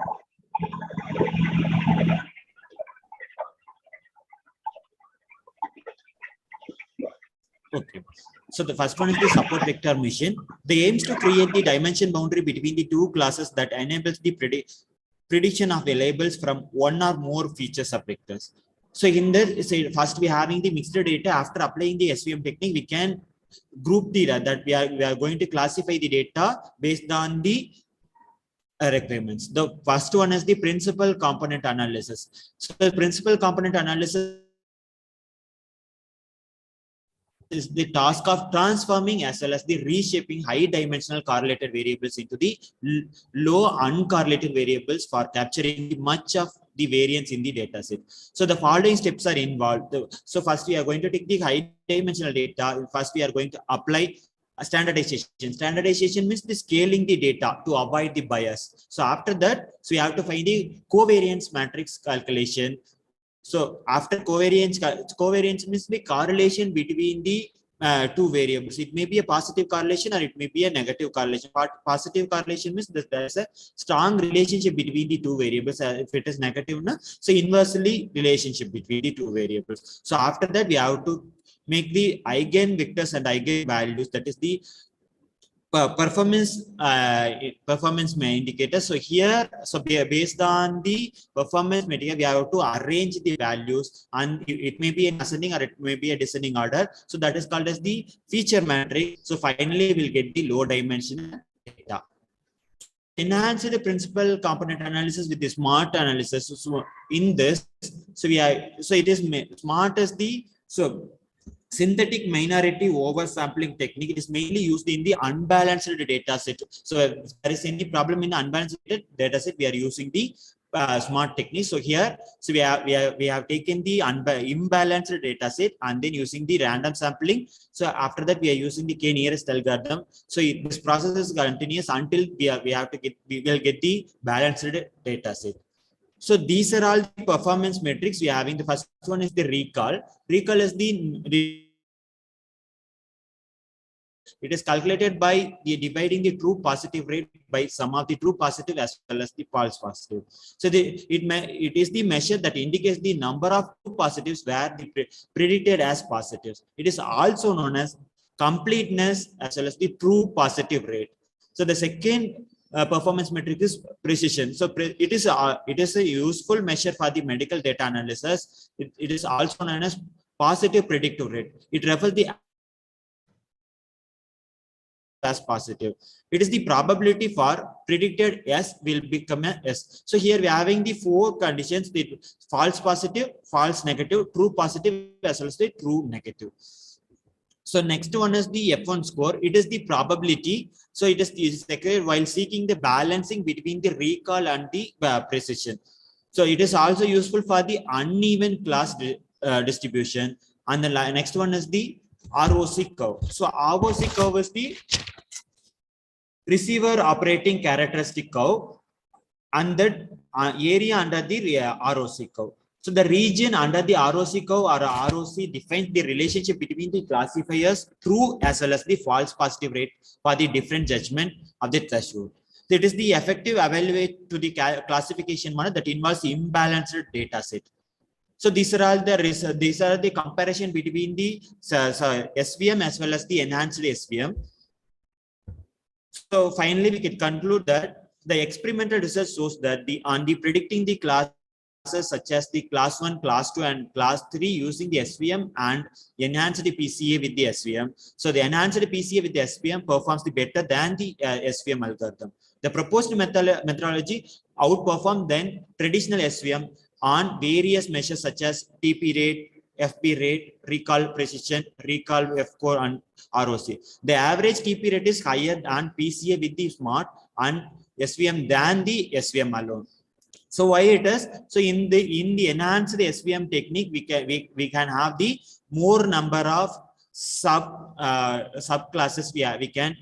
Okay. So the first one is the support vector machine. The aims to create the dimension boundary between the two classes that enables the prediction of the labels from one or more features of vectors. So in this, say first we are having the mixed data. After applying the SVM technique, we can group the that we are going to classify the data based on the requirements. The first one is the principal component analysis. So the principal component analysis is the task of transforming as well as the reshaping high dimensional correlated variables into the low uncorrelated variables for capturing much of the variance in the data set. So the following steps are involved. So first we are going to take the high dimensional data. First we are going to apply a standardization. Standardization means the scaling the data to avoid the bias. So after that, so we have to find the covariance matrix calculation. So after covariance means the correlation between the two variables. It may be a positive correlation or it may be a negative correlation. Positive correlation means that there is a strong relationship between the two variables. If it is negative, so inversely relationship between the two variables. So after that, we have to make the eigen vectors and eigen values. That is the performance indicator. So here, so based on the performance metric, we have to arrange the values, and it may be an ascending or it may be a descending order. So that is called as the feature matrix. So finally, we'll get the low dimensional data. Enhance the principal component analysis with the smart analysis. So in this, so it is smart as the synthetic minority oversampling technique. It is mainly used in the unbalanced data set. So if there is any problem in the unbalanced data set, we are using the smart technique. So here, so we have taken the imbalanced data set and then using the random sampling. So after that, we are using the k-nearest algorithm. So this process is continuous until we will get the balanced data set. So these are all the performance metrics we are having. The first one is the recall. Recall is it is calculated by dividing the true positive rate by sum of the true positive as well as the false positive. So it is the measure that indicates the number of true positives where predicted as positives. It is also known as completeness, as well as the true positive rate. So the second performance metric is precision. So it is a useful measure for the medical data analysis. It is also known as positive predictive rate. It refers the as positive. It is the probability for predicted S will become a S. So here we are having the four conditions: the false positive, false negative, true positive, as well as the true negative. So next one is the F1 score. It is the probability. So it is declared while seeking the balancing between the recall and the precision. So it is also useful for the uneven class distribution. And the next one is the ROC curve. So ROC curve is the receiver operating characteristic curve, and the area under the ROC curve. So the region under the ROC curve or ROC defines the relationship between the classifiers true as well as the false positive rate for the different judgment of the threshold. So it is the effective evaluate to the classification model that involves imbalanced data set. So these are all the comparison between the SVM as well as the enhanced SVM. So finally, we can conclude that the experimental research shows that on the predicting the classes such as the class 1, class 2, and class 3 using the SVM and enhanced PCA with the SVM. So the enhanced PCA with the SVM performs better than the SVM algorithm. The proposed methodology outperformed than traditional SVM on various measures such as TP rate, FP rate, recall precision, recall F-score, and ROC. The average TP rate is higher on PCA with the smart and SVM than the SVM alone. So why it is? So in the enhanced SVM technique, we can have the more number of subclasses we can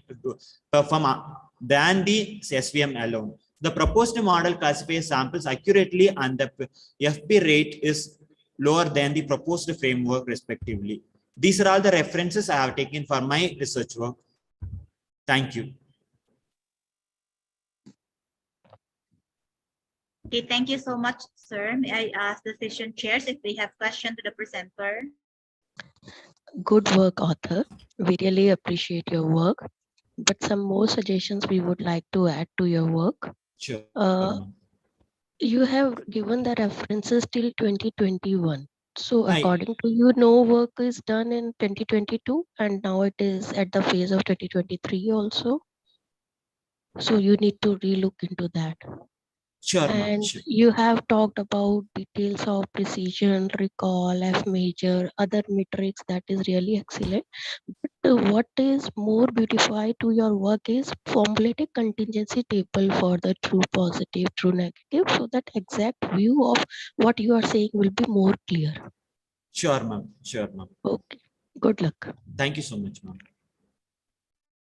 perform than the SVM alone. The proposed model classifies samples accurately, and the FP rate is lower than the proposed framework respectively. These are all the references I have taken for my research work. Thank you. Okay, thank you so much, sir. May I ask the session chairs if they have questions to the presenter? Good work, author. We really appreciate your work, but some more suggestions we would like to add to your work. Sure. You have given the references till 2021. So Hi. according to you, no work is done in 2022, and now it is at the phase of 2023 also. So you need to relook into that. Sure, And sure. you have talked about details of precision, recall, F major, other metrics. That is really excellent. But what is more beautified to your work is formulate a contingency table for the true positive, true negative, so that exact view of what you are saying will be more clear. Sure, ma'am. Sure, ma'am. Okay. Good luck. Thank you so much, ma'am.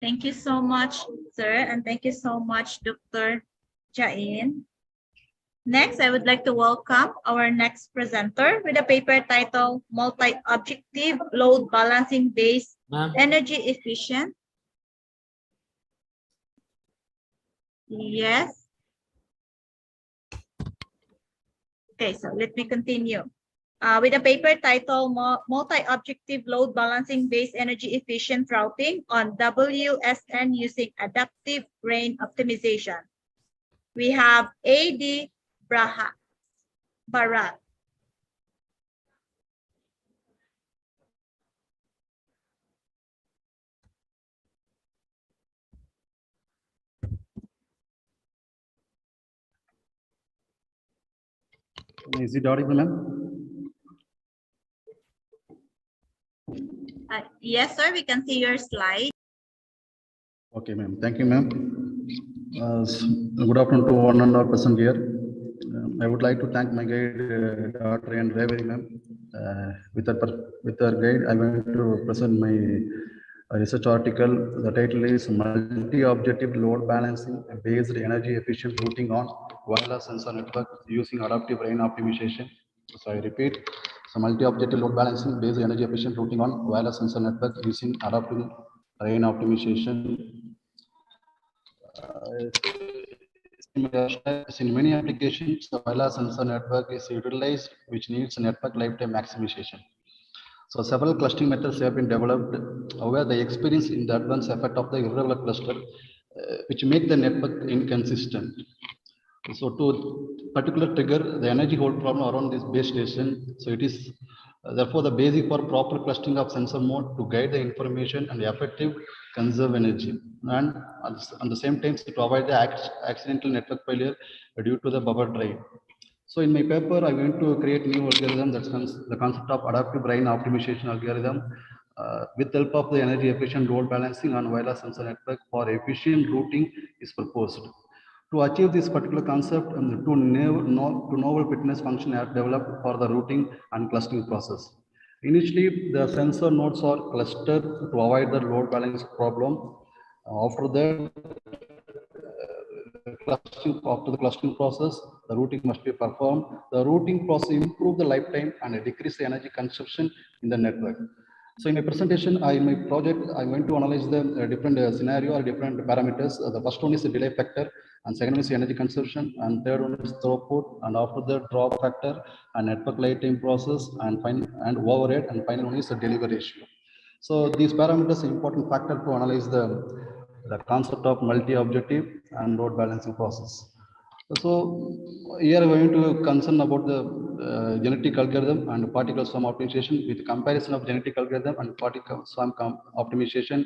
Thank you so much, sir, and thank you so much, Dr. Jain. Next, I would like to welcome our next presenter with a paper titled Multi-Objective Load Balancing Based Energy Efficient. Yes. Okay, so let me continue. With a paper titled Multi-Objective Load Balancing Based Energy Efficient Routing on WSN using Adaptive Brain Optimization. We have A.D. Bharat. Is it audible, ma'am? Yes, sir, we can see your slide. Okay, ma'am. Thank you, ma'am. Good afternoon to one and all present here. I would like to thank my guide, Dr. and Reveri, ma'am. With her guide, I want to present my research article. The title is Multi-Objective Load Balancing Based Energy Efficient Routing on Wireless Sensor Network Using Adaptive Brain Optimization. So I repeat, so multi-objective load balancing based energy efficient routing on wireless sensor network using adaptive brain optimization. In many applications, the wireless sensor network is utilized, which needs network lifetime maximization. So several clustering methods have been developed However, they experience in the advanced effect of the irregular cluster, which make the network inconsistent. So to particular trigger the energy hold problem around this base station. So it is therefore the basic for proper clustering of sensor mode to guide the information and effective conserve energy, and at the same time to avoid the accidental network failure due to the buffer drain. So in my paper, I'm going to create new algorithm that's the concept of adaptive brain optimization algorithm with help of the energy efficient load balancing on wireless sensor network for efficient routing is proposed. To achieve this particular concept, two novel fitness function are developed for the routing and clustering process. Initially, the sensor nodes are clustered to avoid the load balance problem. After that, after the clustering process, the routing must be performed. The routing process improve the lifetime and decrease the energy consumption in the network. So in my presentation, in my project, I'm going to analyze the different scenario or different parameters. The first one is the delay factor, and second one is energy consumption, and third one is throughput, and after the drop factor and network lifetime process, and overhead, and final one is the delivery ratio. So these parameters are important factor to analyze the concept of multi-objective and load balancing process. So here we are going to concern about the genetic algorithm and particle sum optimization. With comparison of genetic algorithm and particle sum optimization,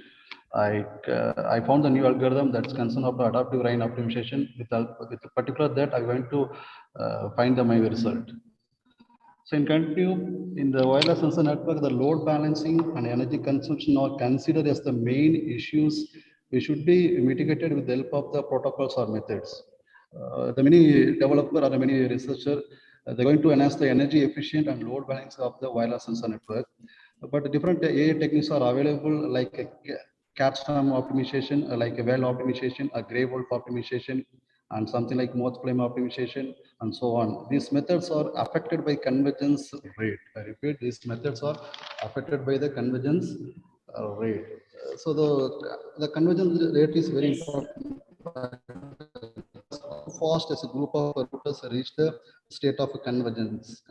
I found the new algorithm that's concerned of adaptive rain optimization. With particular that I'm going to find my result. So in continue, in the wireless sensor network, the load balancing and energy consumption are considered as the main issues which should be mitigated with the help of the protocols or methods. The many developer or the many researcher, they're going to enhance the energy efficient and load balance of the wireless sensor network. But different AI techniques are available like cat-sum optimization, like a well optimization, a gray wolf optimization, and something like moth flame optimization, and so on. These methods are affected by convergence rate. I repeat, these methods are affected by the convergence rate. So the convergence rate is very important. How fast as a group of routers reach the state of convergence.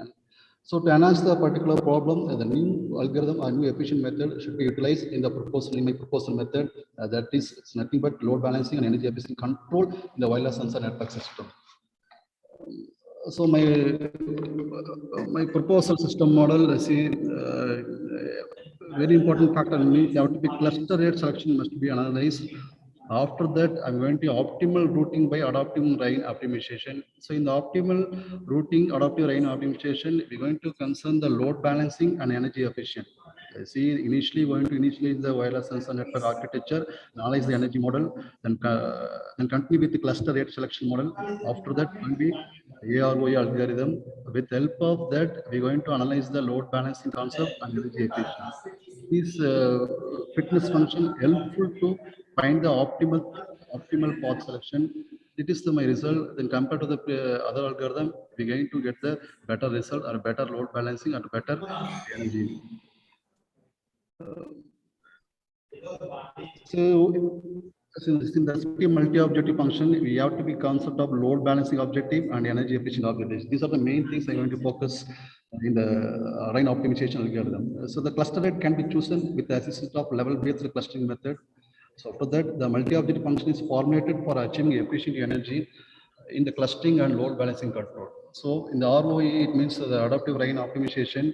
So to enhance the particular problem, the new algorithm or new efficient method should be utilized in the proposal, in my proposal method. That is, it's nothing but load balancing and energy efficient control in the wireless sensor network system. So my proposal system model, see, very important factor in me, have to be cluster rate selection must be analyzed. After that, I'm going to optimal routing by adaptive rain optimization. So in the optimal routing, adaptive rain optimization, we're going to concern the load balancing and energy efficient. See, initially going to initialize the wireless sensor network architecture, analyze the energy model, then continue with the cluster rate selection model. After that will be AROI algorithm. With help of that, we're going to analyze the load balancing concept and energy efficiency. This fitness function helpful to find the optimal path selection. It is my result. Then compared to the other algorithm, we're going to get the better result or better load balancing and better energy. So in the multi-objective function, we have to be concept of load balancing objective and energy efficient objectives. These are the main things I'm going to focus in the rain optimization algorithm. So the cluster rate can be chosen with the assistance of level-based clustering method. So after that, the multi-objective function is formulated for achieving efficient energy in the clustering and load balancing control. So in the ROE, it means the adaptive rain optimization.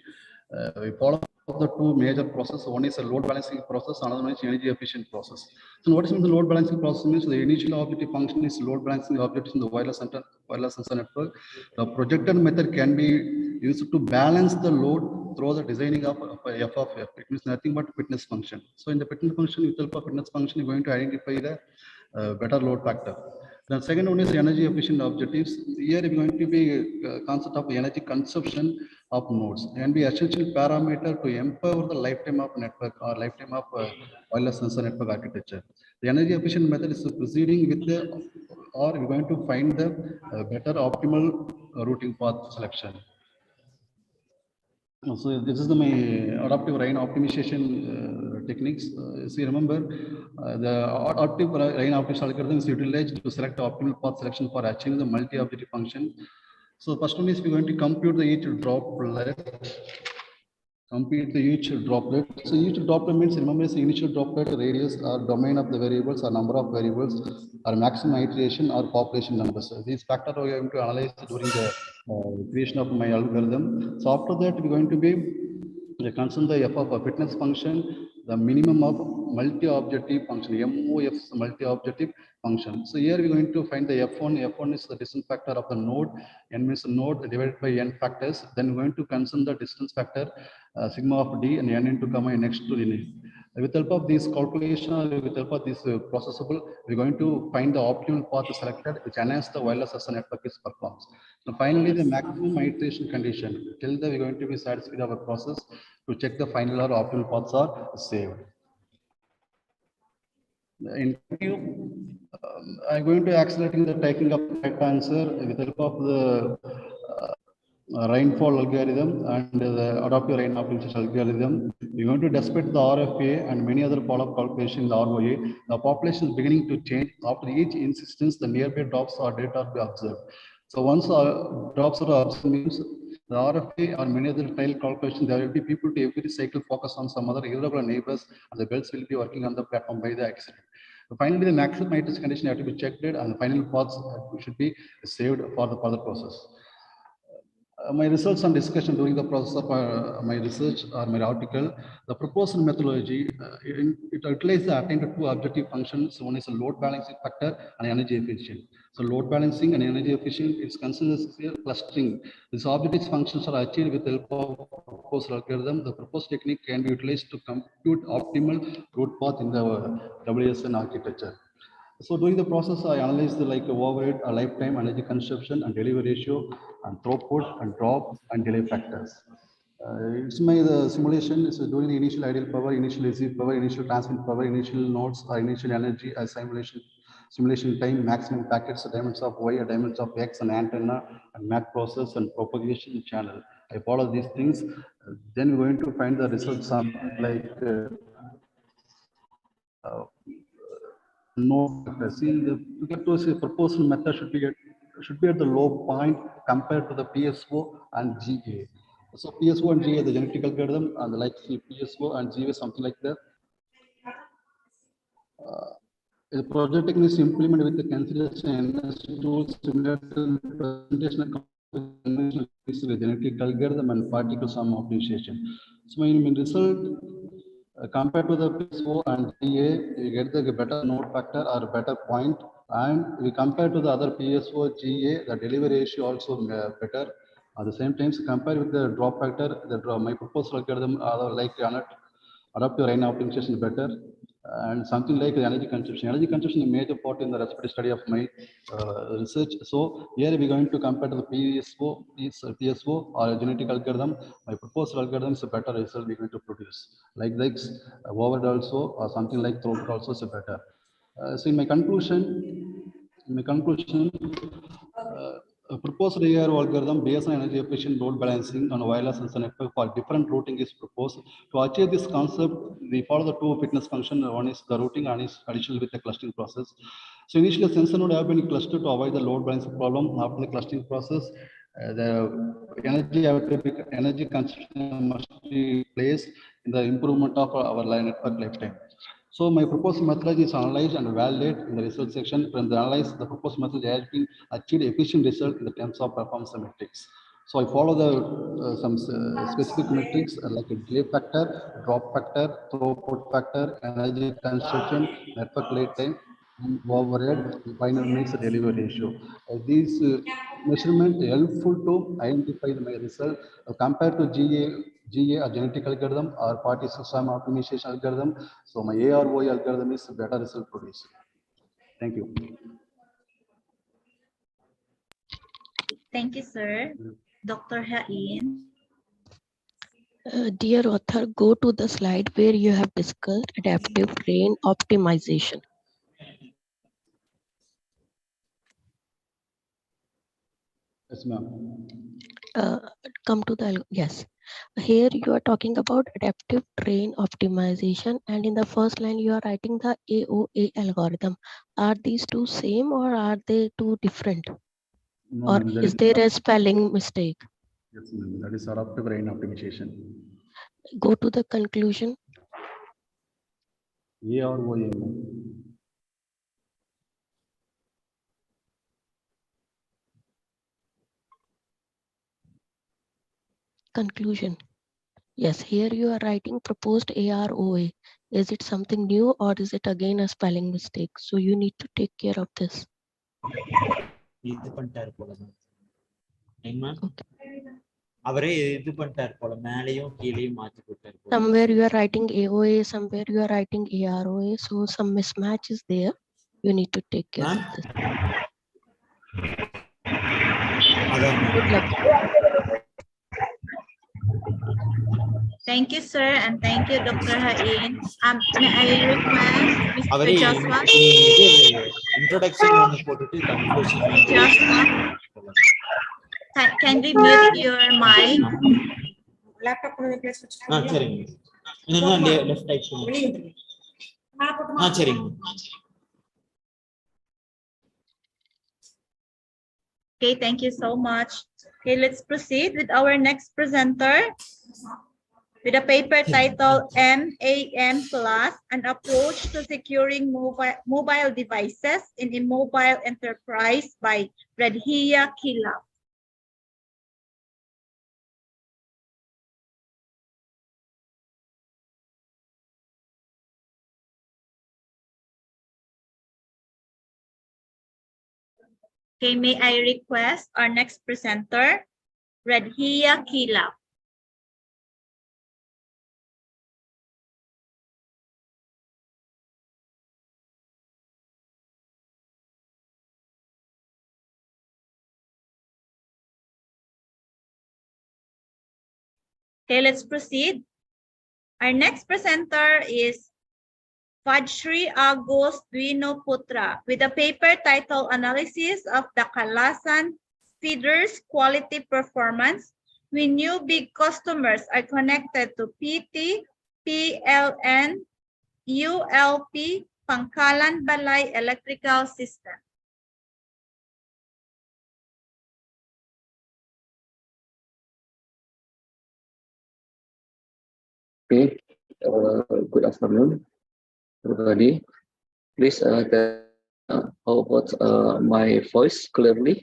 We follow the two major processes. One is a load balancing process, another one is energy efficient process. So what is the load balancing process means? The initial objective function is load balancing objectives in the wireless sensor network. The projected method can be used to balance the load through the designing of f of f. It means nothing but fitness function. So in the fitness function, with help of fitness function, you're going to identify the better load factor. The second one is energy efficient objectives. Here is going to be concept of energy consumption of nodes and be essential parameter to empower the lifetime of network or lifetime of wireless sensor network architecture. The energy efficient method is proceeding with the, or we're going to find the better optimal routing path selection. So this is my adaptive rain optimization techniques. See, remember the adaptive rain optimization algorithm is utilized to select the optimal path selection for achieving the multi-objective function. So first one is we're going to compute the each droplet. compute each droplet. So each droplet means, remember, it's the initial droplet radius or domain of the variables or number of variables or maximum iteration or population numbers. So these factors are going to analyze during the creation of my algorithm. So after that, we're going to be concern the f of a fitness function, the minimum of multi-objective function, MOF's multi-objective function. So here we're going to find the F1. F1 is the distance factor of the node. N means the node divided by N factors. Then we're going to concern the distance factor, sigma of D and N into comma next to N. With the help of this calculation, with the help of this processable, we're going to find the optimal path selected, which enhance the wireless as a network is performs. Now, finally, the maximum iteration condition. Till that, we're going to be satisfied our process to check the final or optimal paths are saved. In I'm going to accelerating the taking of the correct answer with the help of the rainfall algorithm and the adaptive rain optimization algorithm. We're going to despite the RFA and many other follow-up calculations in the ROA. The population is beginning to change. After each insistence, the nearby drops or data are observed. So once drops are observed, means the RFA or many other trial calculations, there will be people to every cycle focus on some other irregular neighbors, and the belts will be working on the platform by the accident. Finally, the maximum iteration condition have to be checked, and the final paths should be saved for the further process. My results and discussion during the process of my research or my article, the proposed methodology, it utilizes the attained two objective functions. One is a load balancing factor and energy efficient. So load balancing and energy efficient is considered as clustering. These objective functions are achieved with the help of proposed algorithm. The proposed technique can be utilized to compute optimal route path in the WSN architecture. So during the process, I analyzed the overhead, lifetime energy consumption and delivery ratio and throughput and drop and delay factors. It's my simulation is doing the initial ideal power, initial receive power, initial transmit power, initial nodes, initial energy as simulation time, maximum packets, dimensions of Y, dimensions of X, and antenna, and MAC process and propagation channel. I follow these things. Then we're going to find the results on no factor. See, to get to a proposal method should be at the low point compared to the PSO and GA. So PSO and GA, the genetic algorithm, and like PSO and GA, something like that. The project technique is implemented with the consideration tools similar to the presentation of genetic algorithm and particle sum optimization. So in result, compared to the PSO and GA, you get the better node factor or better point, and we compare to the other PSO, GA, the delivery ratio also better. At the same time, so compare with the drop factor, my proposed algorithm like adaptive rain optimization better, and something like the energy consumption. Energy consumption is a major part in the respective study of my research. So here we're going to compare to the PSO or a genetic algorithm. My proposed algorithm is a better result we're going to produce. Like this, overhead also, or something like throughput also is a better. So in my conclusion, a proposed AI algorithm based on energy efficient load balancing on a wireless sensor network for different routing is proposed. To achieve this concept, we follow the two fitness functions. One is the routing and is additional with the clustering process. So initially, the sensor node have been clustered to avoid the load balancing problem. After the clustering process, the energy consumption must be placed in the improvement of our network lifetime. So my proposed methodology is analyzed and validated in the result section. From the analysis, the proposed method has been achieved efficient result in the terms of performance metrics. So I follow the some specific metrics like a delay factor, drop factor, throughput factor, energy consumption, network lead time, and overhead, final mix delivery ratio. These measurements helpful to identify my result compared to GA, a genetic algorithm, or partition sum optimization algorithm. So my AROI algorithm is better result produced. Thank you. Thank you, sir. Dr. Hain. Dear author, go to the slide where you have discussed adaptive rain optimization. Yes, ma'am. Come to the, yes. Here you are talking about adaptive train optimization, and in the first line you are writing the AOA algorithm. Are these two same or are they two different? No, or is there a spelling mistake? Yes, ma'am. That is adaptive rain optimization. Go to the conclusion. A or O, A. Conclusion. Yes, here you are writing proposed AROA. Is it something new or is it again a spelling mistake? So you need to take care of this. அவரே இது பண்ணிட்டார் போல மேலையும் கீழையும் மாத்தி போட்டார் போல. Somewhere you are writing AOA, somewhere you are writing AROA. So some mismatch is there. You need to take care of this. Good luck. Thank you, sir, and thank you, Dr. Hain. May I request Mr. அவரே Joshua? இது introduction ஒன்னு போட்டுட்டு conclusion Joshua, can we mute your mic? சரிங்க. இன்னும் left type பண்ணுங்க. சரிங்க. Okay, thank you so much. Okay, let's proceed with our next presenter with a paper titled MAM Plus, an approach to securing mobile devices in a mobile enterprise by Radhia Kilap. Okay, may I request our next presenter, Radhia Kilap. Okay, let's proceed. Our next presenter is Fajri Agus Duino Putra with a paper titled Analysis of the Kalasan Feeders Quality Performance when new big customers are connected to PT, PLN, ULP, Pangkalan Balay Electrical System. Okay, good afternoon, everybody. Please how about my voice clearly?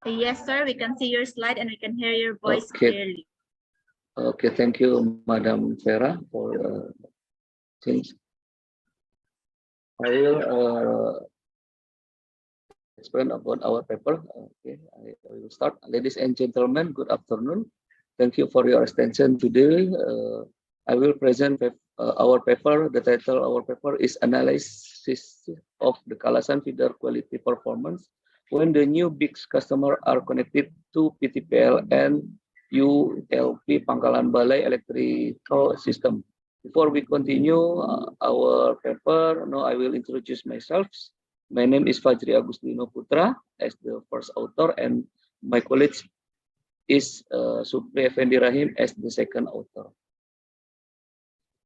Yes, sir, we can see your slide and we can hear your voice clearly. Okay, thank you, Madam Vera, for change. I will explain about our paper. Okay, I will start. Ladies and gentlemen, good afternoon. Thank you for your attention today. I will present our paper. The title of our paper is Analysis of the Kalasan Feeder Quality Performance when the new big customer are connected to PTPL and ULP Pangkalan Balay Electrical System. Before we continue our paper, now I will introduce myself. My name is Fajri Agustino Putra as the first author, and my colleague is Supri Effendi Rahim as the second author.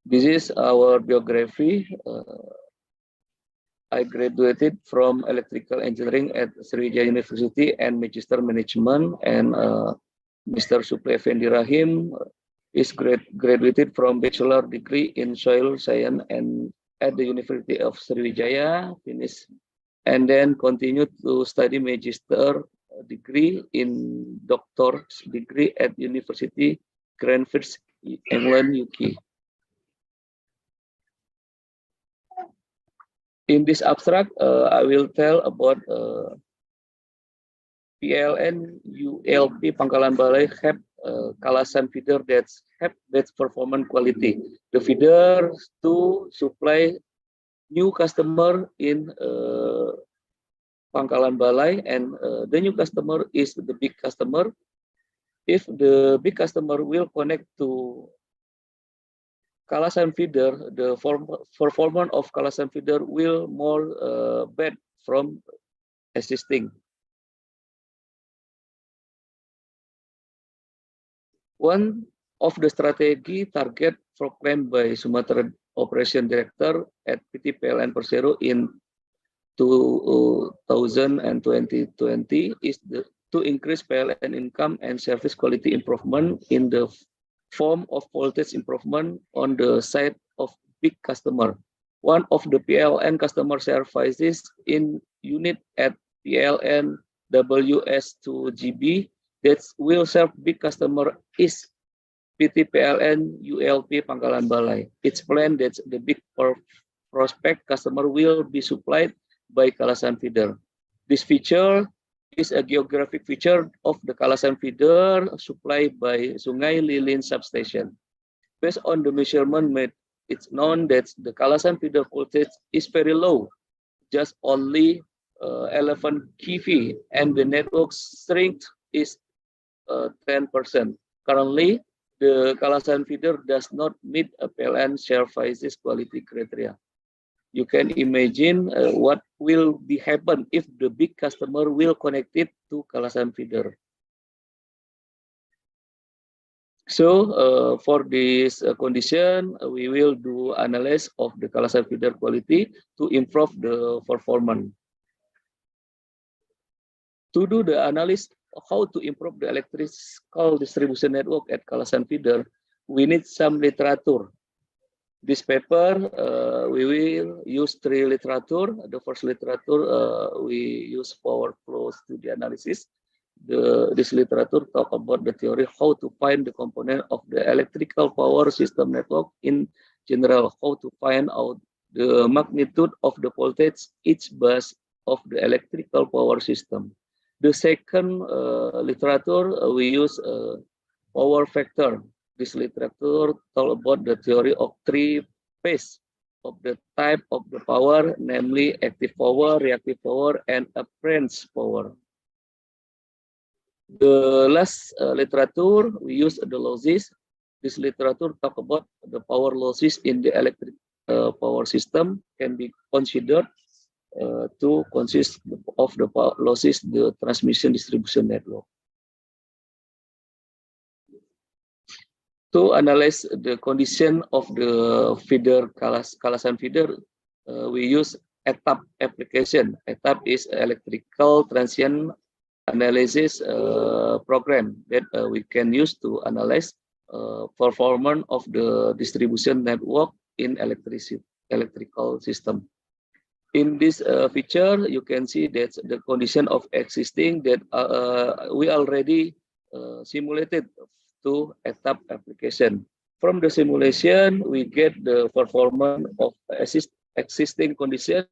This is our biography. I graduated from electrical engineering at Sriwijaya University and Magister Management, and Mr. Supri Effendi Rahim is graduated from bachelor degree in soil science and at the University of Sriwijaya, finished, and then continued to study magister degree in doctor's degree at University Greenwich, England, UK. In this abstract, I will tell about PLN ULP Pangkalan Balay have Kalasan feeder that have best performance quality. The feeder to supply new customer in Pangkalan Balay, and the new customer is the big customer. If the big customer will connect to Kalasan feeder, the performance of Kalasan feeder will more bad from existing. One of the strategy target proclaimed by Sumatra Operation Director at PTPLN Persero in 2020 is to increase PLN income and service quality improvement in the form of voltage improvement on the side of big customer. One of the PLN customer services in unit at PLN WS2GB that will serve big customer is PT PLN ULP Pangkalan Balai. It's planned that the big prospect customer will be supplied by Kalasan feeder. This feature is a geographic feature of the Kalasan feeder supplied by Sungai Lilin substation. Based on the measurement made, it's known that the Kalasan feeder voltage is very low, just only 11 kV, and the network strength is 10%. Currently, the Kalasan feeder does not meet a PLN services quality criteria. You can imagine what will be happen if the big customer will connect it to Kalasan feeder. So for this condition, we will do analysis of the Kalasan feeder quality to improve the performance. To do the analysis how to improve the electrical distribution network at Kalasan feeder, we need some literature. This paper, we will use 3 literature. The first literature, we use power flow study analysis. This literature talk about the theory how to find the component of the electrical power system network in general, how to find out the magnitude of the voltage each bus of the electrical power system. The second literature, we use power factor. This literature talk about the theory of 3 phases of the type of the power, namely active power, reactive power, and apparent power. The last literature, we use the losses. This literature talk about the power losses in the electric power system can be considered to consist of the power losses the transmission distribution network. To analyze the condition of the feeder Kalasan feeder, we use ETAP application. ETAP is electrical transient analysis program that we can use to analyze performance of the distribution network in electrical system. In this feature, you can see that the condition of existing that we already simulated to ETAP application. From the simulation, we get the performance of existing condition.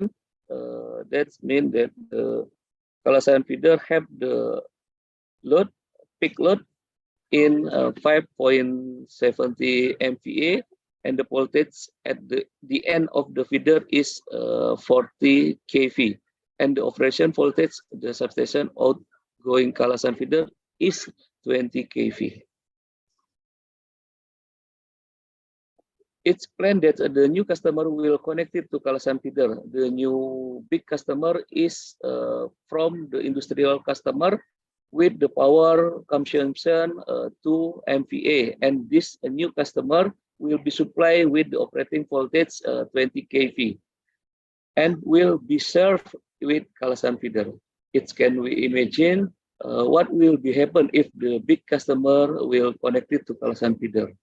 That means that the Kalasan feeder have the load, peak load in 5.70 MVA, and the voltage at the end of the feeder is 40 kV, and the operation voltage, the substation outgoing Kalasan feeder is 20 kV. It's planned that the new customer will connect it to Kalasan feeder. The new big customer is from the industrial customer with the power consumption 2 MVA, and this new customer will be supplied with the operating voltage 20 kV and will be served with Kalasan feeder. It can we imagine what will be happen if the big customer will connect it to Kalasan feeder.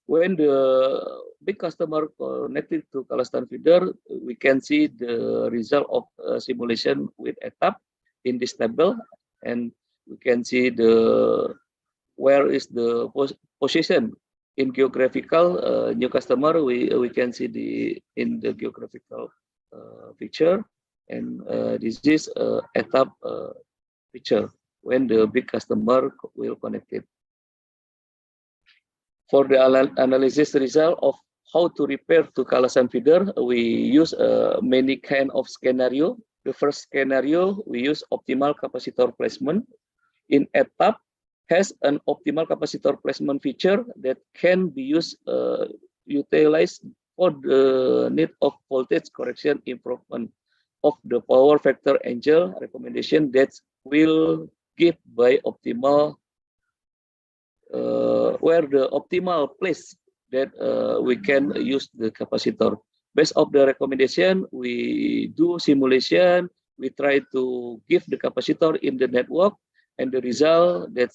When the big customer connected to Kalasan feeder, we can see the result of simulation with ETAP in this table, and we can see the where is the position in geographical new customer. We can see in the geographical picture, and this is ETAP picture when the big customer will connect it. For the analysis result of how to repair to Kalasan feeder, we use many kind of scenario. The first scenario, we use optimal capacitor placement. In ETAP, has an optimal capacitor placement feature that can be used utilized for the need of voltage correction improvement of the power factor angle recommendation that will give by optimal where the optimal place that we can use the capacitor. Based on the recommendation, we do simulation, we try to give the capacitor in the network, and the result that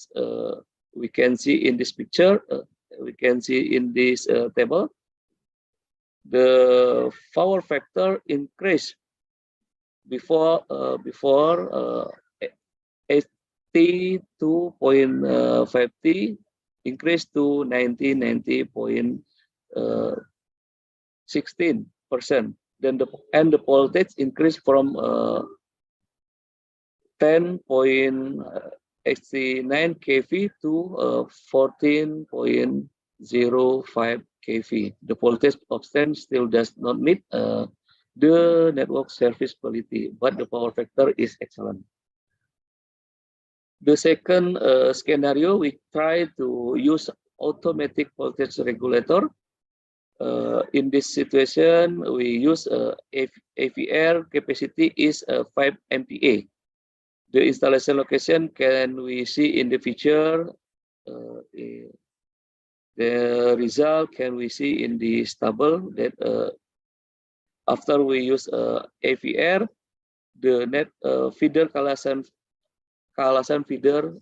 we can see in this picture, we can see in this table, the power factor increased before 82.50 increased to 90.16%. Then the voltage increased from 10.89 kV to 14.05 kV. The voltage option still does not meet the network service quality, but the power factor is excellent. The second scenario, we try to use automatic voltage regulator. In this situation, we use AVR capacity is 5 MPa. The installation location can we see in the picture. The result can we see in this table that after we use AVR, the net feeder Kalasan feeder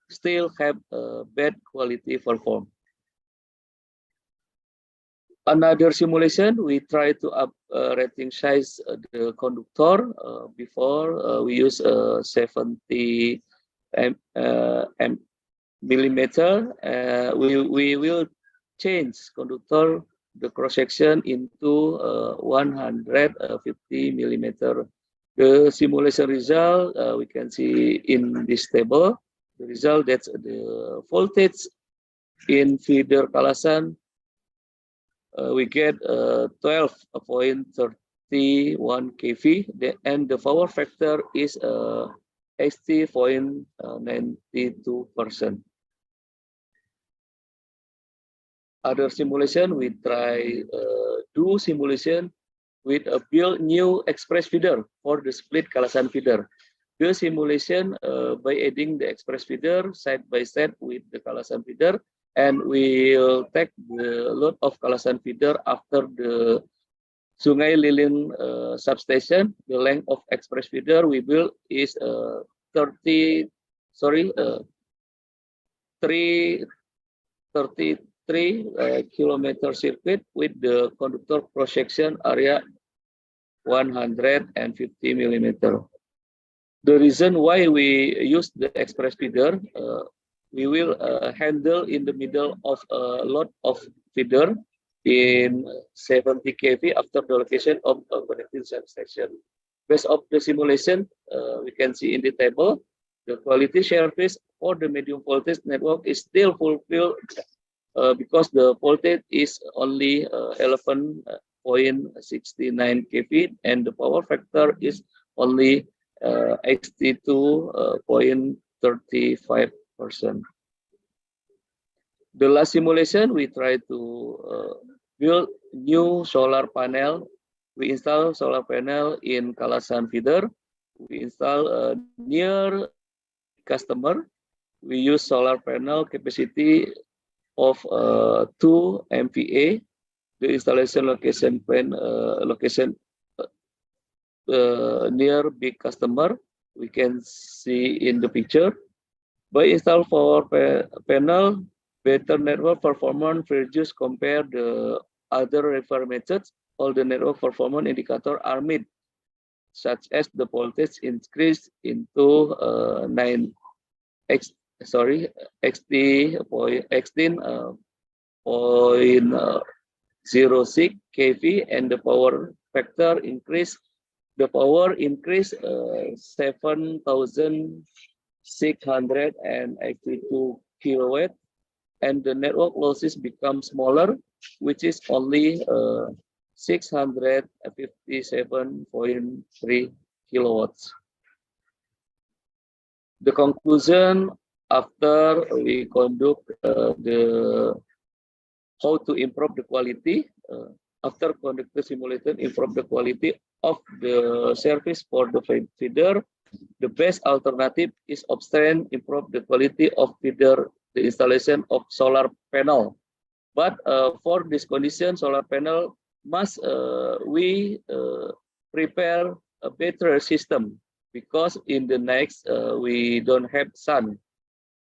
still have bad quality perform. Another simulation, we try to up rating size the conductor. Before we use 70 millimeter. We will change conductor the cross section into 150 millimeter. The simulation result we can see in this table. The result that's the voltage in feeder Kalasan. We get 12.31 kV, and the power factor is 80.92%. Other simulation, we try do simulation with a build new express feeder for the split Kalasan feeder. The simulation by adding the express feeder side by side with the Kalasan feeder, and we will take the load of Kalasan feeder after the Sungai Lilin substation. The length of express feeder we build is 33 kilometer circuit with the conductor cross section area 150 millimeter. The reason why we use the express feeder, we will handle in the middle of a lot of feeder in 70 kV after the location of a connecting substation. Based on the simulation, we can see in the table, the quality service for the medium voltage network is still fulfilled because the voltage is only 11.69 kV and the power factor is only 82.35%. The last simulation, we try to build new solar panel. We install solar panel in Kalasan feeder. We install near customer. We use solar panel capacity of 2 MVA. The installation location near big customer. We can see in the picture. By install power panel, better network performance reduced compared the other refer methods. All the network performance indicators are met, such as the voltage increase into 16.06 kV and the power factor increase. The power increase 7,682 kilowatt, and the network losses become smaller, which is only 657.3 kilowatts. The conclusion after we conduct how to improve the quality, after conduct the simulation, improve the quality of the service for the feeder. The best alternative is obtain improve the quality of feeder, the installation of solar panel. But for this condition, solar panel must we prepare a better system, because in the next we don't have sun.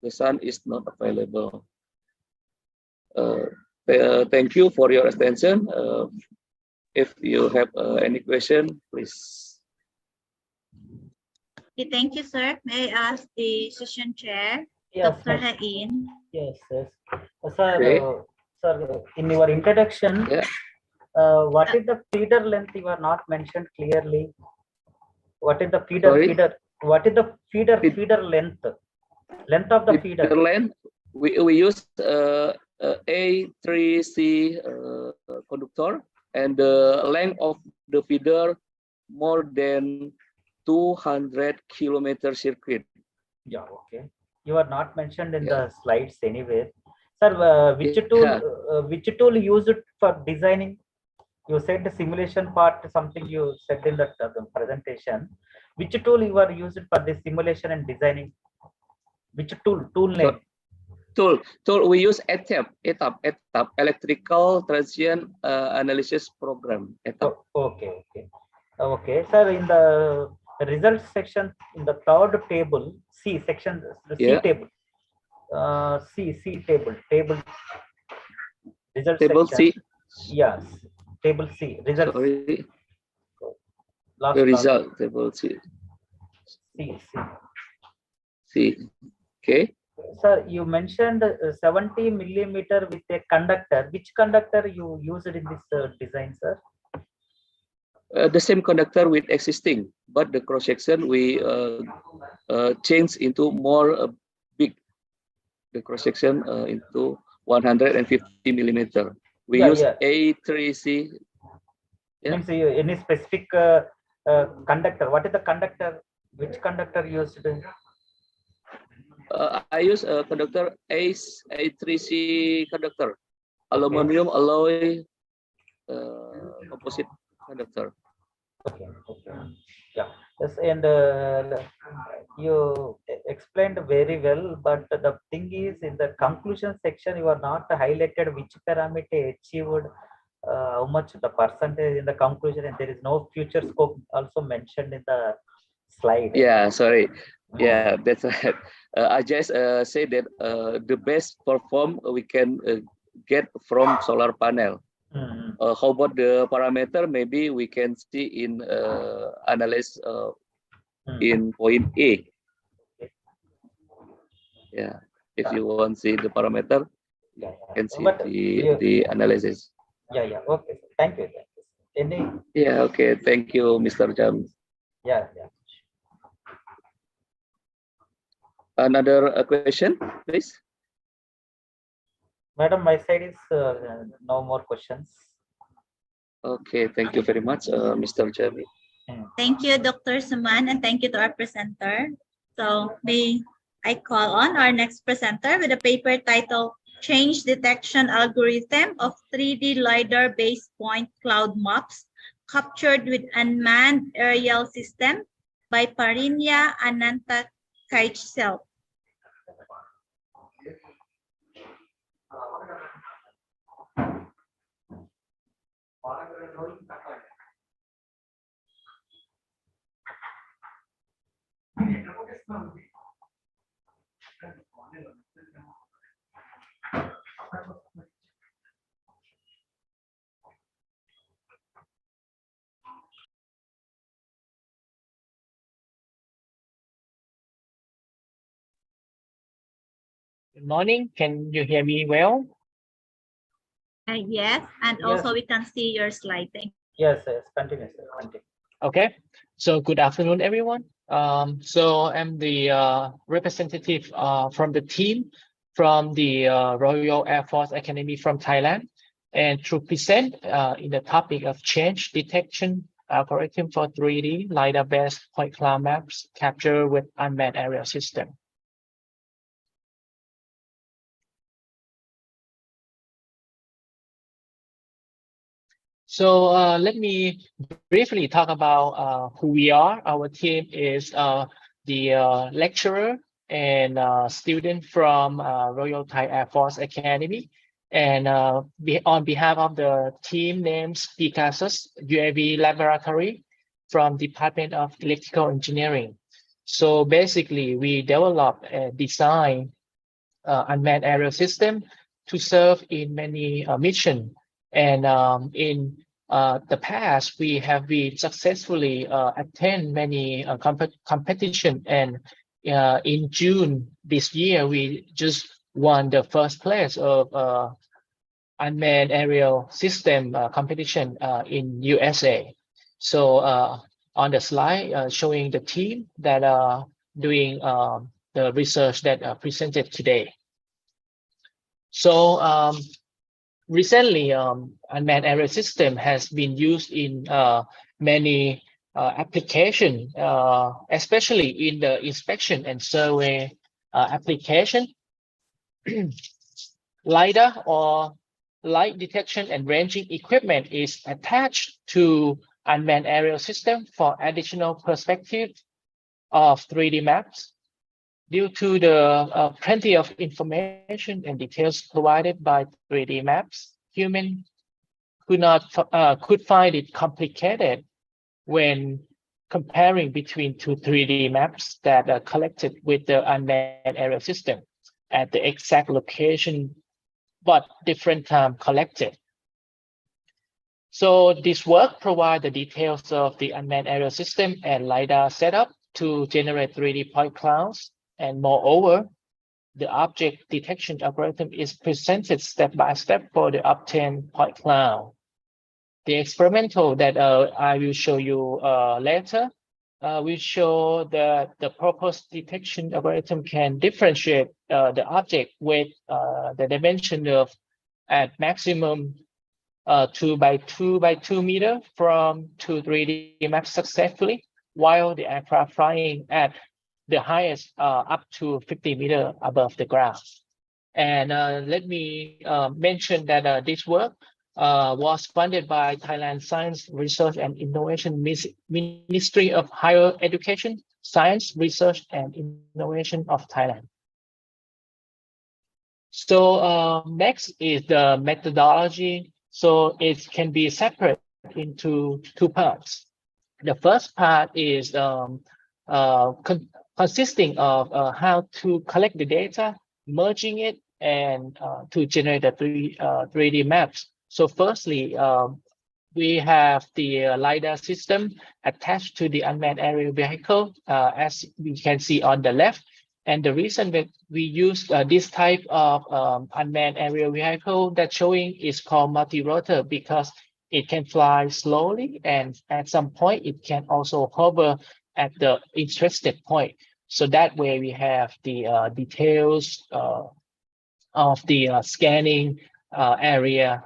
The sun is not available. Thank you for your attention. If you have any question, please. Okay, thank you, sir. May I ask the session chair, Yes, Dr. sir. Hain? Yes, yes. Sir, Okay. sir, in your introduction, Yeah. what is the feeder length you are not mentioned clearly? What is the Sorry? what is the feeder Feed- length? Length of the feeder. Feeder length, we use A3C conductor, and the length of the feeder more than 200 kilometer circuit. Yeah, okay. You are not mentioned in Yeah. the slides anywhere. Sir, which tool used for designing? You said the simulation part, something you said in that presentation. Which tool you are used for the simulation and designing? Which tool name? Tool we use ETAP electrical transient analysis program. ETAP. Okay, sir. In the result section, in the third table, C section, the C Yeah. table, C table result Table section. C. Yes, table C results. Sorry. Last The result table C. C. Okay. Sir, you mentioned 70 millimeter with a conductor. Which conductor you used in this design, sir? The same conductor with existing, but the cross section we change into more big. The cross section into 150 millimeter. We use A3C. Yeah. Means any specific conductor? What is the conductor? Which conductor used? I use a conductor A3C conductor, aluminum alloy composite conductor. Okay. Yeah. Yes, and you explained very well, but the thing is, in the conclusion section, you are not highlighted which parameter achieved, how much the percentage in the conclusion, and there is no future scope also mentioned in the slide. Yeah, sorry. Yeah, that's right. I just say that the best perform we can get from solar panel. How about the parameter? Maybe we can see in analyze in point A. Yeah, if you want to see the parameter, you can see the analysis. Yeah. Okay. Thank you. Any? Yeah. Okay. Thank you, Mr. Jam. Yeah. Another question, please. Madam, my side is no more questions. Okay, thank you very much, Mr. Jami. Thank you, Dr. Suman, and thank you to our presenter. So may I call on our next presenter with a paper titled Change Detection Algorithm of 3D LiDAR-based point cloud maps captured with unmanned aerial system by Parinya Ananta Kaichsel. Good morning. Can you hear me well? Yes, and also we can see your slide. Thank you. Yes. Continue, sir. Continue. Okay. So good afternoon, everyone. So I'm the representative from the team from the Royal Air Force Academy from Thailand, and to present in the topic of change detection algorithm for 3D LiDAR-based point cloud maps captured with unmanned aerial system. So let me briefly talk about who we are. Our team is the lecturer and student from Royal Thai Air Force Academy. And on behalf of the team names Pegasus UAV Laboratory, from Department of Electrical Engineering. So basically, we developed a design unmanned aerial system to serve in many missions. And in the past, we have been successfully attend many competition. And in June this year, we just won the first place of unmanned aerial system competition in USA. So on the slide showing the team that are doing the research that presented today. So recently, unmanned aerial system has been used in many applications, especially in the inspection and survey application. LiDAR or light detection and ranging equipment is attached to unmanned aerial system for additional perspective of 3D maps. Due to the plenty of information and details provided by 3D maps, humans could find it complicated when comparing between two 3D maps that are collected with the unmanned aerial system at the exact location, but different time collected. So this work provides the details of the unmanned aerial system and LiDAR setup to generate 3D point clouds. And moreover, the object detection algorithm is presented step by step for the obtained point cloud. The experimental that I will show you later will show that the proposed detection algorithm can differentiate the object with the dimension of at maximum 2 by 2 by 2 meter from 2 3D maps successfully, while the aircraft flying at the highest up to 50 meters above the ground. And let me mention that this work was funded by Thailand Science Research and Innovation Ministry of Higher Education, Science, Research and Innovation of Thailand. So next is the methodology. So it can be separated into two parts. The first part is consisting of how to collect the data, merging it, and to generate the 3D maps. So firstly, we have the LiDAR system attached to the unmanned aerial vehicle, as we can see on the left. And the reason that we use this type of unmanned aerial vehicle that's showing is called multi-rotor, because it can fly slowly, and at some point it can also hover at the interested point. So that way we have the details of the scanning area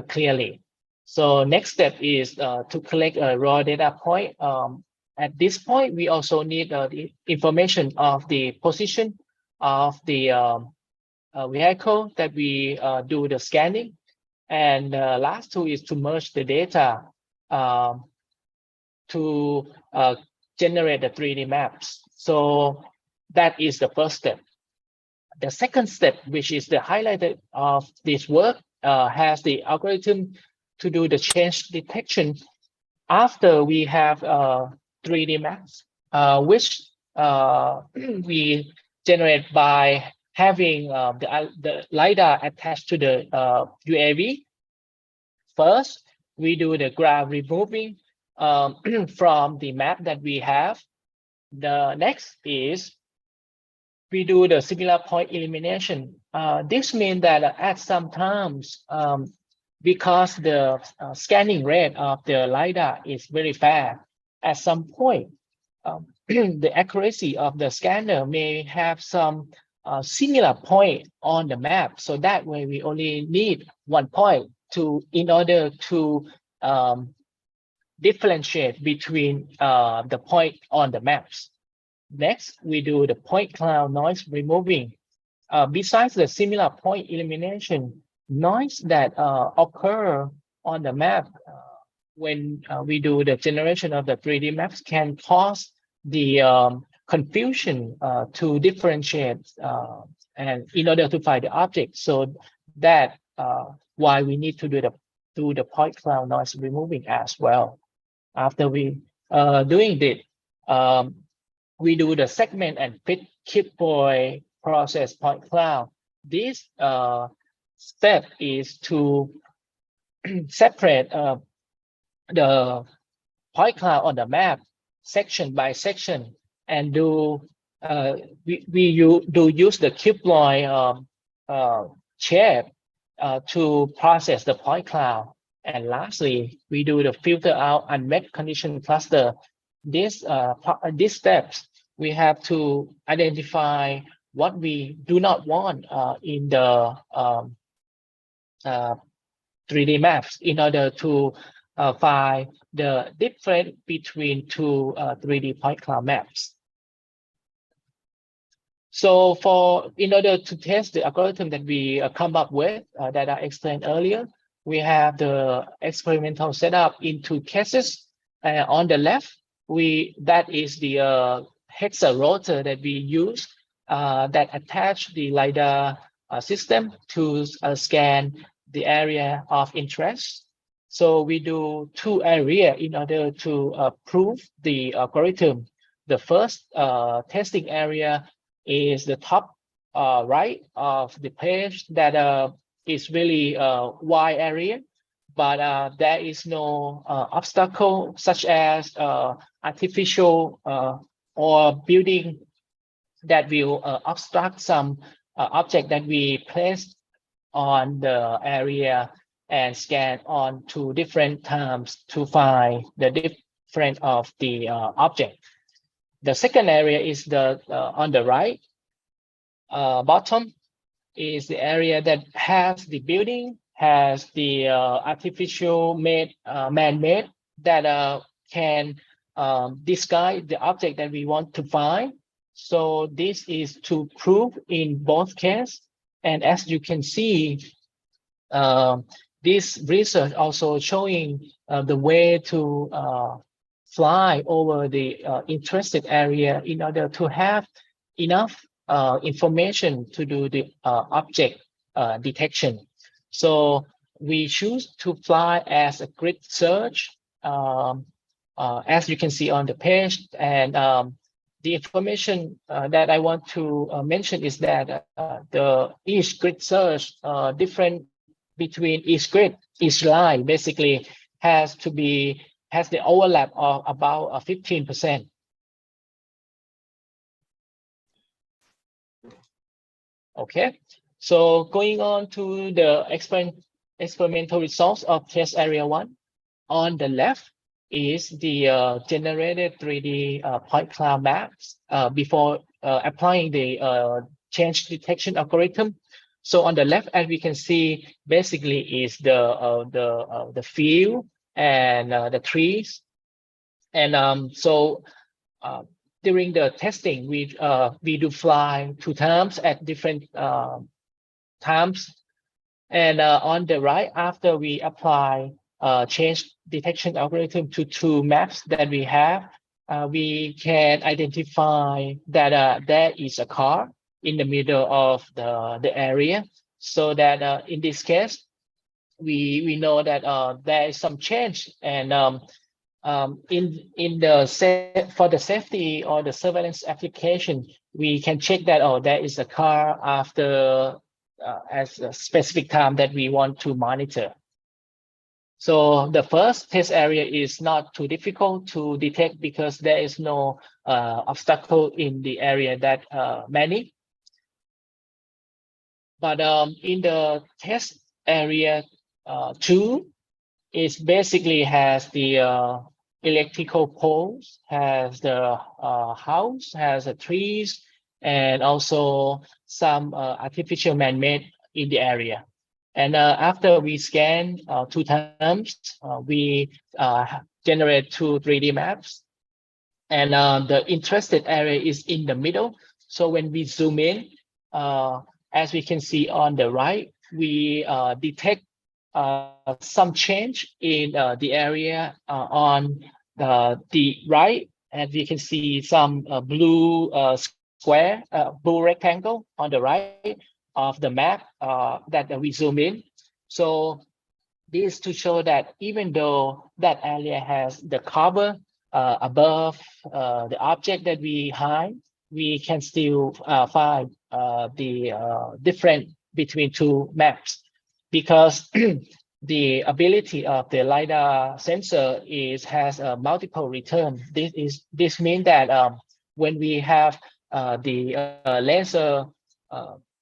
clearly. So next step is to collect a raw data point. At this point, we also need the information of the position of the vehicle that we do the scanning. And last two is to merge the data to generate the 3D maps. So that is the first step. The second step, which is the highlighted of this work, has the algorithm to do the change detection after we have 3D maps, which we generate by having the LiDAR attached to the UAV. First, we do the ground removing from the map that we have. The next is we do the similar point elimination. This means that at some times, because the scanning rate of the LiDAR is very fast, at some point, the accuracy of the scanner may have some similar point on the map. So that way we only need 1 point in order to differentiate between the point on the maps. Next, we do the point cloud noise removing. Besides the similar point elimination, noise that occur on the map when we do the generation of the 3D maps can cause the confusion to differentiate and in order to find the object. So that why we need to do the point cloud noise removing as well after we doing this, we do the segment and fit kit point process point cloud. This step is to separate the point cloud on the map section by section, and do use the cuboid shape to process the point cloud. And lastly, we do the filter out unmet condition cluster. These steps, we have to identify what we do not want in the 3D maps in order to find the difference between two 3D point cloud maps. So in order to test the algorithm that we come up with that I explained earlier, we have the experimental setup in 2 cases. On the left, that is the hexa rotor that we use that attach the LiDAR system to scan the area of interest. So we do 2 areas in order to prove the algorithm. The first testing area is the top right of the page that is really a wide area, but there is no obstacle such as artificial or building that will obstruct some object that we place on the area and scan on 2 different times to find the difference of the object. The second area is the on the right bottom is the area that has the building, has the artificial made man-made that can disguise the object that we want to find. So this is to prove in both cases. And as you can see, this research also showing the way to fly over the interested area in order to have enough information to do the object detection. So we choose to fly as a grid search, as you can see on the page. And the information that I want to mention is that each grid search different between each grid, each line basically has the overlap of about 15%. Okay, so going on to the experimental results of test area 1. On the left is the generated 3D point cloud maps before applying the change detection algorithm. So on the left, as we can see, basically is the field and the trees. And so during the testing, we do fly 2 times at different times. And on the right, after we apply change detection algorithm to 2 maps that we have, we can identify that there is a car in the middle of the area. So that in this case, we know that there is some change. And for the safety or the surveillance application, we can check that there is a car after as a specific time that we want to monitor. So the first test area is not too difficult to detect because there is no obstacle in the area that many. But in the test area 2, it basically has the electrical poles, has the house, has the trees, and also some artificial man-made in the area. And after we scan 2 times, we generate 2 3D maps. And the interested area is in the middle. So when we zoom in, as we can see on the right, we detect some change in the area on the right. And we can see some blue square, blue rectangle on the right of the map that we zoom in. So this to show that even though that area has the cover above the object that we hide, we can still find the difference between two maps, because the ability of the LiDAR sensor has a multiple return. This means that when we have the laser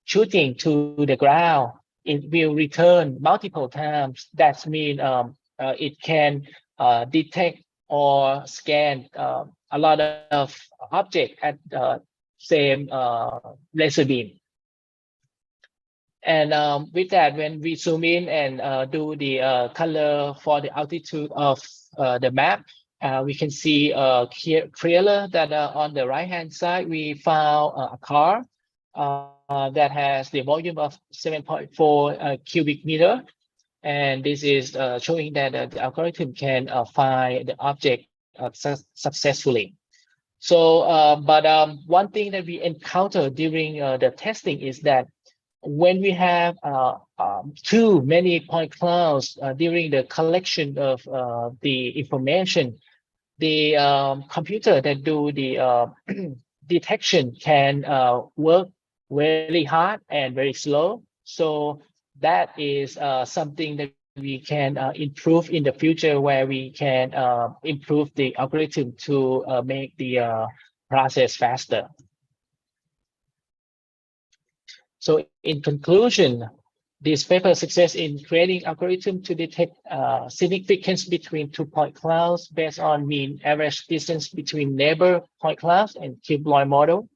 shooting to the ground, it will return multiple times. That means it can detect or scan a lot of objects at the same laser beam. And with that, when we zoom in and do the color for the altitude of the map, we can see clearly that on the right-hand side, we found a car that has the volume of 7.4 cubic meter. And this is showing that the algorithm can find the object successfully. So, but one thing that we encounter during the testing is that when we have too many point clouds during the collection of the information, the computer that do the detection can work very hard and very slow. So that is something that we can improve in the future, where we can improve the algorithm to make the process faster. So in conclusion, this paper's success in creating algorithm to detect significance between 2 point clouds based on mean average distance between neighbor point clouds and cuboid model.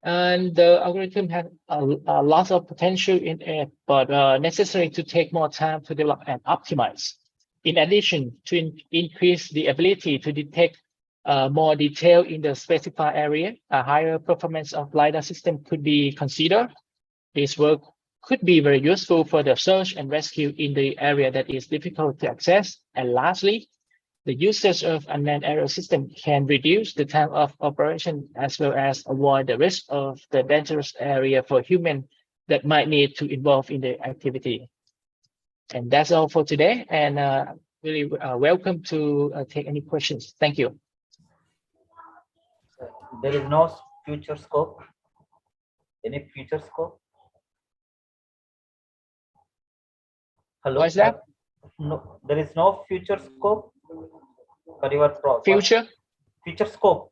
And the algorithm has a lot of potential in it, but necessary to take more time to develop and optimize. In addition, to increase the ability to detect more detail in the specified area, a higher performance of LiDAR system could be considered. This work could be very useful for the search and rescue in the area that is difficult to access. And lastly, the usage of unmanned aerial system can reduce the time of operation, as well as avoid the risk of the dangerous area for humans that might need to involve in the activity. And that's all for today. And really welcome to take any questions. Thank you. There is no future scope. Any future scope? Hello. What is that? No, there is no future scope for your project. Future scope.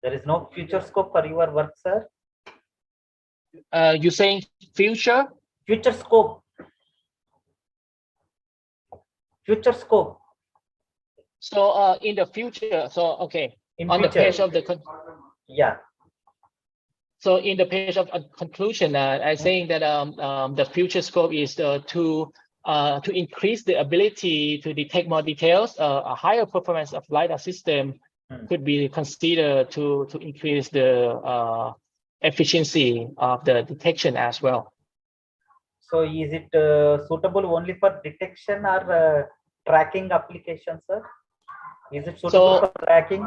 There is no future scope for your work, sir. You saying future? Future scope. Future scope. So in the future, so okay, in on future. The page of the yeah. So in the page of conclusion, I'm saying that the future scope is to increase the ability to detect more details. A higher performance of LiDAR system could be considered to increase the efficiency of the detection as well. So is it suitable only for detection or tracking applications, sir? Is it suitable for tracking?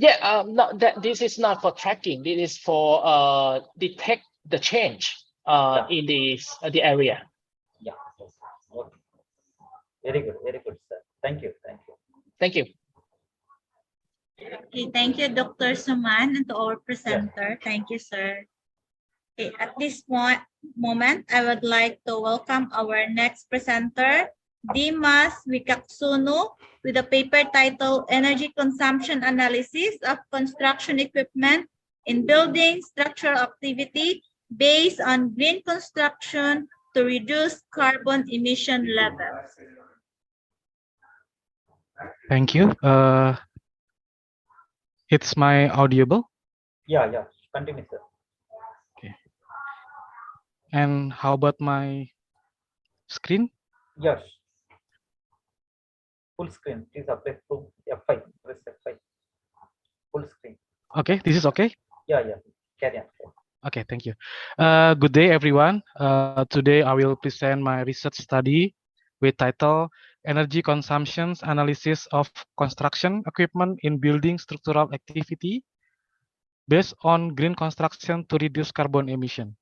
Yeah, no, this is not for tracking. This is for detect the change in the area. Yeah. Okay. Very good, sir. Thank you. Thank you. Okay, thank you, Dr. Suman, and to our presenter. Thank you, sir. Okay, at this moment, I would like to welcome our next presenter, Dimas Wicaksono, with a paper titled Energy Consumption Analysis of Construction Equipment in Building Structural Activity Based on Green Construction to Reduce Carbon Emission Levels. Thank you. It's my audible? Yeah. Continue, sir. Okay. And how about my screen? Yes. Full screen. Please apply to F5. Press F5. Full screen. Okay, this is okay? Yeah. Carry on. Okay, thank you. Good day, everyone. Today I will present my research study with title Energy Consumptions Analysis of Construction Equipment in Building Structural Activity based on Green Construction to Reduce Carbon Emission.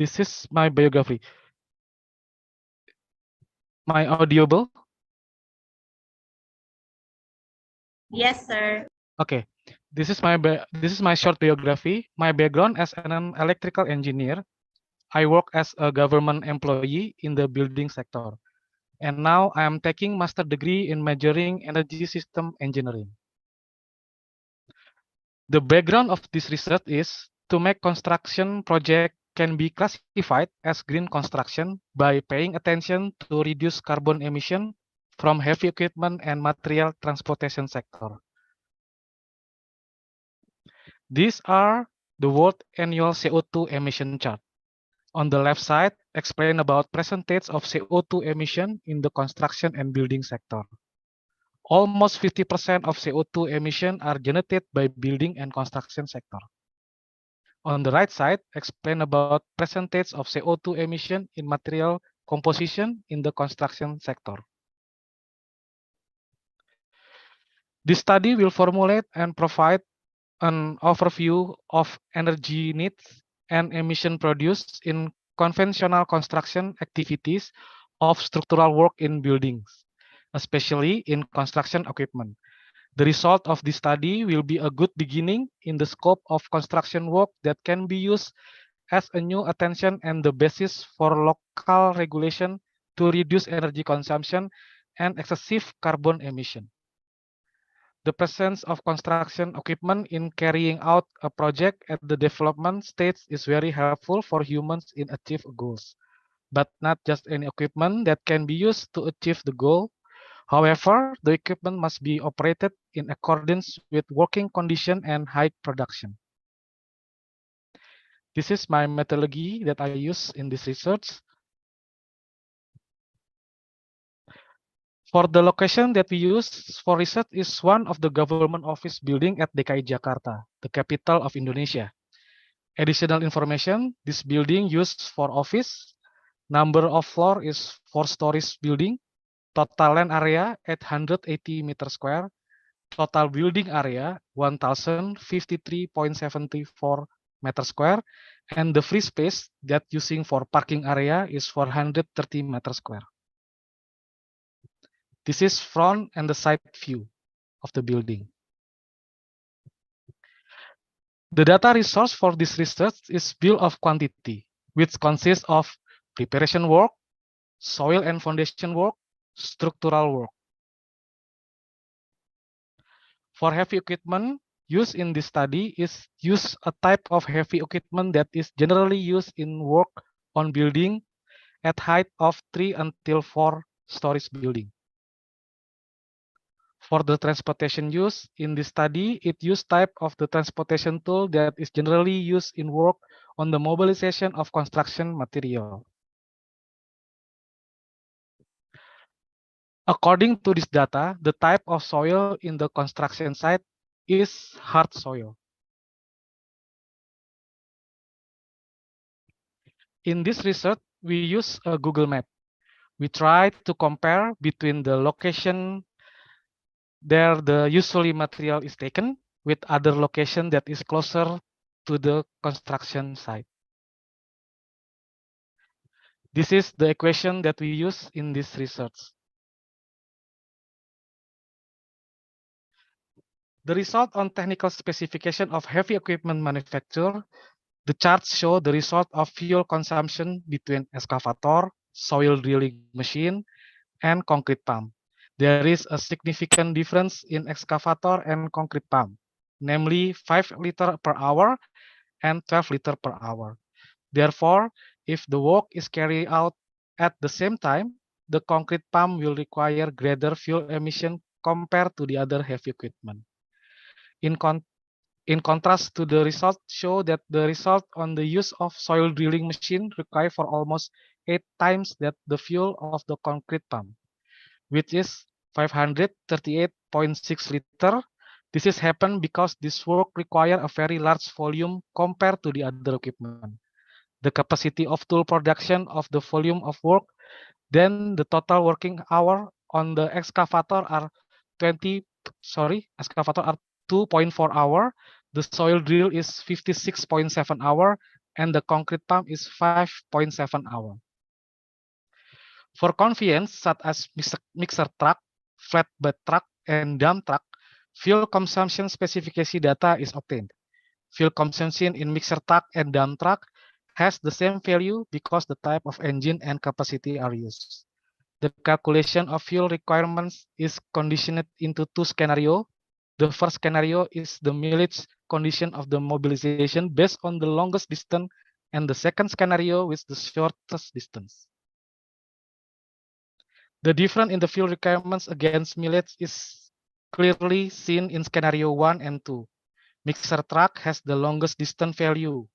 This is my biography. My audible? Yes, sir. Okay. This is my short biography. My background as an electrical engineer. I work as a government employee in the building sector. And now I am taking master degree in majoring energy system engineering. The background of this research is to make construction project can be classified as green construction by paying attention to reduce carbon emission from heavy equipment and material transportation sector. These are the world annual CO2 emission chart. On the left side, explain about percentage of CO2 emission in the construction and building sector. Almost 50% of CO2 emission are generated by building and construction sector. On the right side, explain about percentage of CO2 emission in material composition in the construction sector. This study will formulate and provide an overview of energy needs and emission produced in conventional construction activities of structural work in buildings, especially in construction equipment. The result of this study will be a good beginning in the scope of construction work that can be used as a new attention and the basis for local regulation to reduce energy consumption and excessive carbon emission. The presence of construction equipment in carrying out a project at the development stage is very helpful for humans in achieve goals, but not just any equipment that can be used to achieve the goal. However, the equipment must be operated in accordance with working condition and high production. This is my methodology that I use in this research. For the location that we use for research is one of the government office building at DKI Jakarta, the capital of Indonesia. Additional information, this building used for office. Number of floor is 4 stories building. Total land area 880 meter square. Total building area 1053.74 meter square. And the free space that using for parking area is 430 meter square. This is front and the side view of the building. The data resource for this research is bill of quantity, which consists of preparation work, soil and foundation work, structural work. For heavy equipment used in this study is use a type of heavy equipment that is generally used in work on building at height of 3 until 4 stories building. For the transportation use in this study, it used type of the transportation tool that is generally used in work on the mobilization of construction material. According to this data, the type of soil in the construction site is hard soil. In this research, we use a Google Map. We try to compare between the location there the usually material is taken with other location that is closer to the construction site. This is the equation that we use in this research. The result on technical specification of heavy equipment manufacture, the charts show the result of fuel consumption between excavator, soil drilling machine, and concrete pump. There is a significant difference in excavator and concrete pump, namely 5 liter per hour and 12 liter per hour. Therefore, if the work is carried out at the same time, the concrete pump will require greater fuel emission compared to the other heavy equipment. In contrast to the result show that the result on the use of soil drilling machine require for almost 8 times that the fuel of the concrete pump, which is 538.6 liter. This is happen because this work require a very large volume compared to the other equipment. The capacity of tool production of the volume of work, then the total working hour on the excavator are 2.4 hour. The soil drill is 56.7 hour and the concrete pump is 5.7 hours. For conveyance, such as mixer truck, flatbed truck, and dump truck, fuel consumption specification data is obtained. Fuel consumption in mixer truck and dump truck has the same value because the type of engine and capacity are used. The calculation of fuel requirements is conditioned into two scenarios. The first scenario is the mileage condition of the mobilization based on the longest distance, and the second scenario with the shortest distance. The difference in the fuel requirements against mileage is clearly seen in scenario 1 and 2. Mixer truck has the longest distance value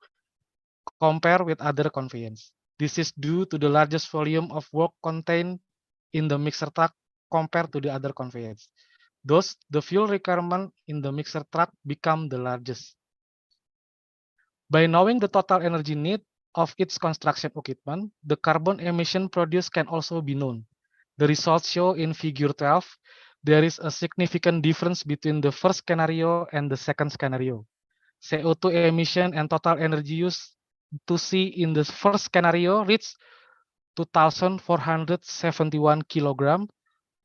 compared with other conveyance. This is due to the largest volume of work contained in the mixer truck compared to the other conveyance. Thus, the fuel requirement in the mixer truck become the largest. By knowing the total energy need of its construction equipment, the carbon emission produced can also be known. The results show in figure 12, there is a significant difference between the first scenario and the second scenario. CO2 emission and total energy use to see in the first scenario reach 2,471 kilogram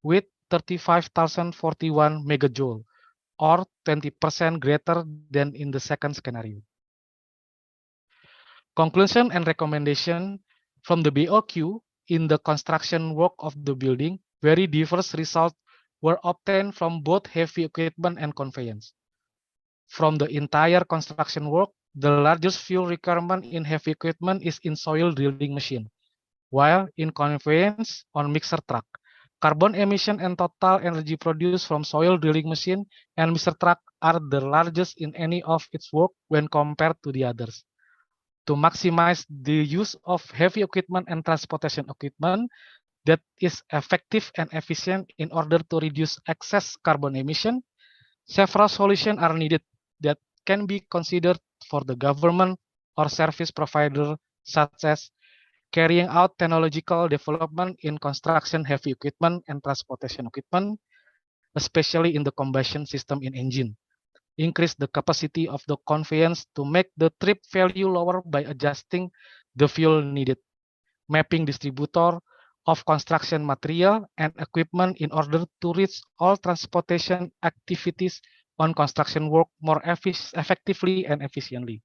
with 35,041 megajoule, or 20% greater than in the second scenario. Conclusion and recommendation from the BOQ in the construction work of the building, very diverse results were obtained from both heavy equipment and conveyance. From the entire construction work, the largest fuel requirement in heavy equipment is in soil drilling machine, while in conveyance on mixer truck. Carbon emission and total energy produced from soil drilling machine and mixer truck are the largest in any of its work when compared to the others. To maximize the use of heavy equipment and transportation equipment that is effective and efficient in order to reduce excess carbon emission, several solutions are needed that can be considered for the government or service provider, such as carrying out technological development in construction heavy equipment and transportation equipment, especially in the combustion system in engine. Increase the capacity of the conveyance to make the trip value lower by adjusting the fuel needed. Mapping distributor of construction material and equipment in order to reach all transportation activities on construction work more effectively and efficiently.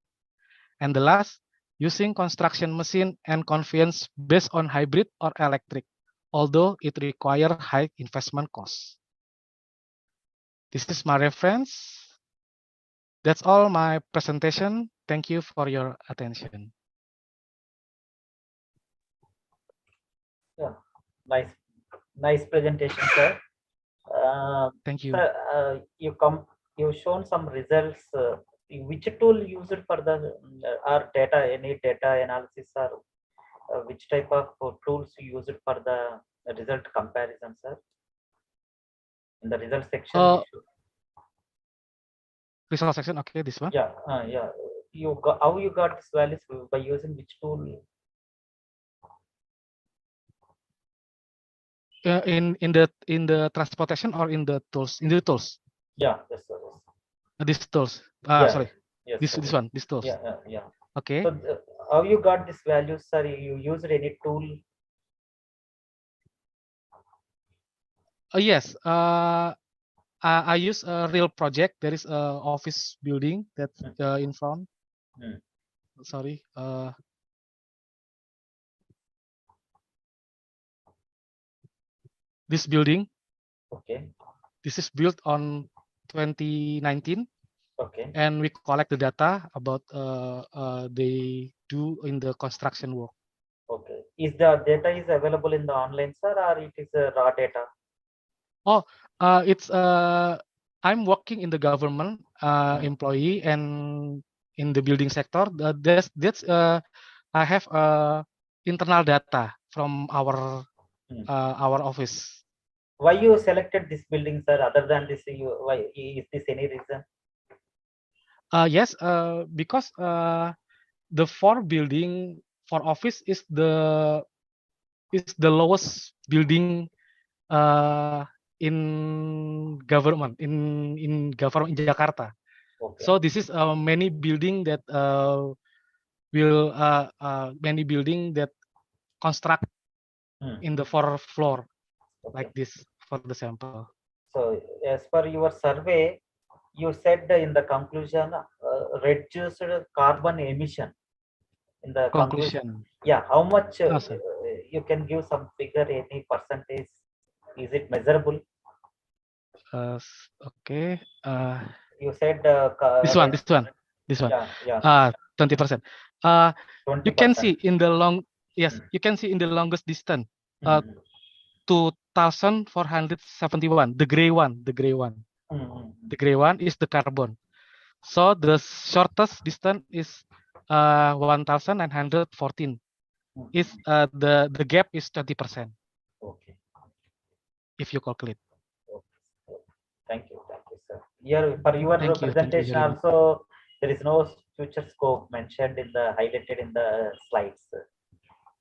And the last, using construction machine and conveyance based on hybrid or electric, although it requires high investment costs. This is my reference. That's all my presentation. Thank you for your attention. Yeah, nice presentation, sir. Thank you. Sir, you've shown some results. Which tool used for the our data, any data analysis, or which type of tools you use for the result comparison, sir? In the result section. Result section, okay, this one. Yeah, yeah. How you got this values by using which tool? In the transportation or in the tools? In the tools. Yeah, yes, sir. These tools. Yeah, Sorry. yes, This one. These tools. Yeah, yeah. Okay. So how you got this values, sir? You used any tool? Yes. I use a real project. There is a office building that's in front. Sorry. This building. Okay. This is built on 2019. Okay. And we collect the data about they do in the construction work. Okay. Is the data is available in the online, sir, or it is raw data? Oh, it's I'm working in the government employee and in the building sector. That's I have internal data from our office. Why you selected this building, sir? Other than this, why is this any reason? Yes, because the building for office is the lowest building in government in Jakarta. Okay. So this is many building that will many building that construct in the 4th floor like this for the sample. So as per your survey, you said in the conclusion, reduced carbon emission. In the conclusion, yeah, how much you can give some figure, any percentage? Is it measurable? Okay. You said this one. Yeah. 20%. You can see in the you can see in the longest distance. 2,471. The gray one. The gray one is the carbon. So the shortest distance is 1,914. Is the gap is 20%. Okay. If you calculate. Thank you, sir. Here for your presentation also, there is no future scope mentioned in the highlighted in the slides.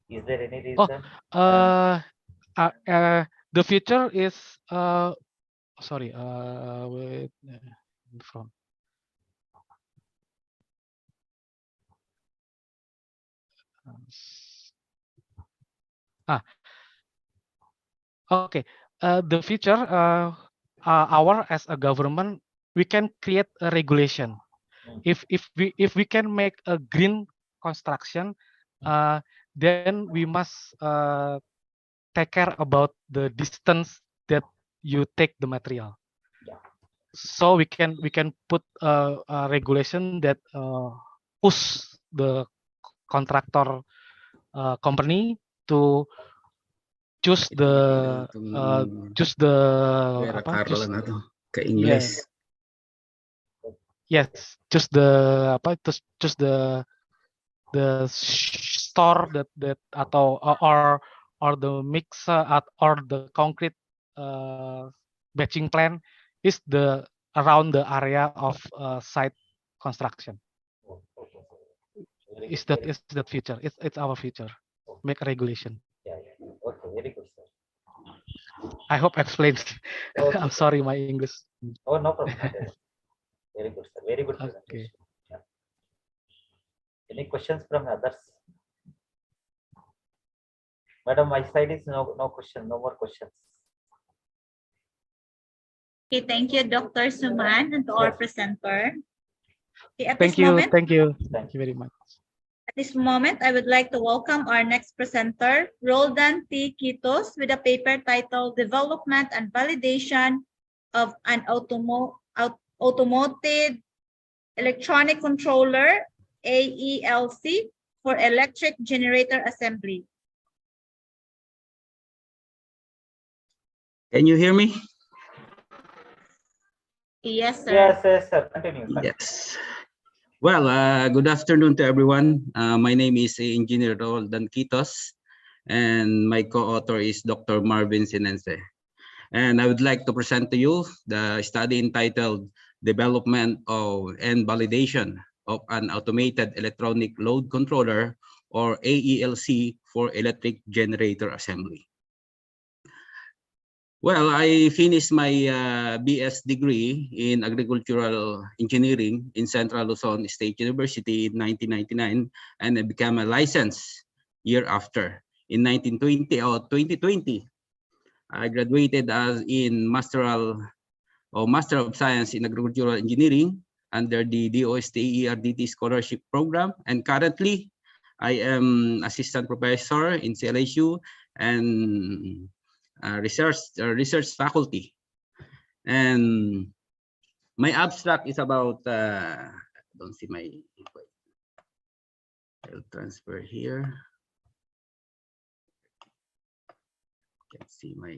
Is there any reason? The future is sorry. Wait, from. Okay. The future, our as a government, we can create a regulation. If we can make a green construction, then we must take care about the distance that you take the material. So we can put a regulation that push the contractor company to choose the yes, choose the choose the store that atau or the mixer or the concrete batching plant is the around the area of site construction. Is that future? It's our future. Make a regulation. Yeah. Okay, very good, sir. I hope explains. Okay. I'm sorry, my English. Oh, no problem. Very good, sir. Very good presentation. Yeah. Any questions from others? Madam, my side is no question, no more questions. Okay, thank you, Dr. Suman, and to our presenter. Okay, Thank you very much. At this moment, I would like to welcome our next presenter, Roldan T. Quitos, with a paper titled Development and Validation of an Automotive Electronic Controller, AELC, for Electric Generator Assembly. Can you hear me? Yes, sir. Yes, sir. Continue. Yes. Well, good afternoon to everyone. My name is Engineer Roldan Quitos, and my co-author is Dr. Marvin Sinense. And I would like to present to you the study entitled Development and Validation of an Automated Electronic Load Controller, or AELC, for Electric Generator Assembly. Well, I finished my BS degree in Agricultural Engineering in Central Luzon State University in 1999, and I became a licensed year after. In 2020, I graduated in Master of Science in Agricultural Engineering under the DOST-ERDT Scholarship Program, and currently I am Assistant Professor in CLSU and research faculty. And my abstract is about I don't see my, I'll transfer here. Can see my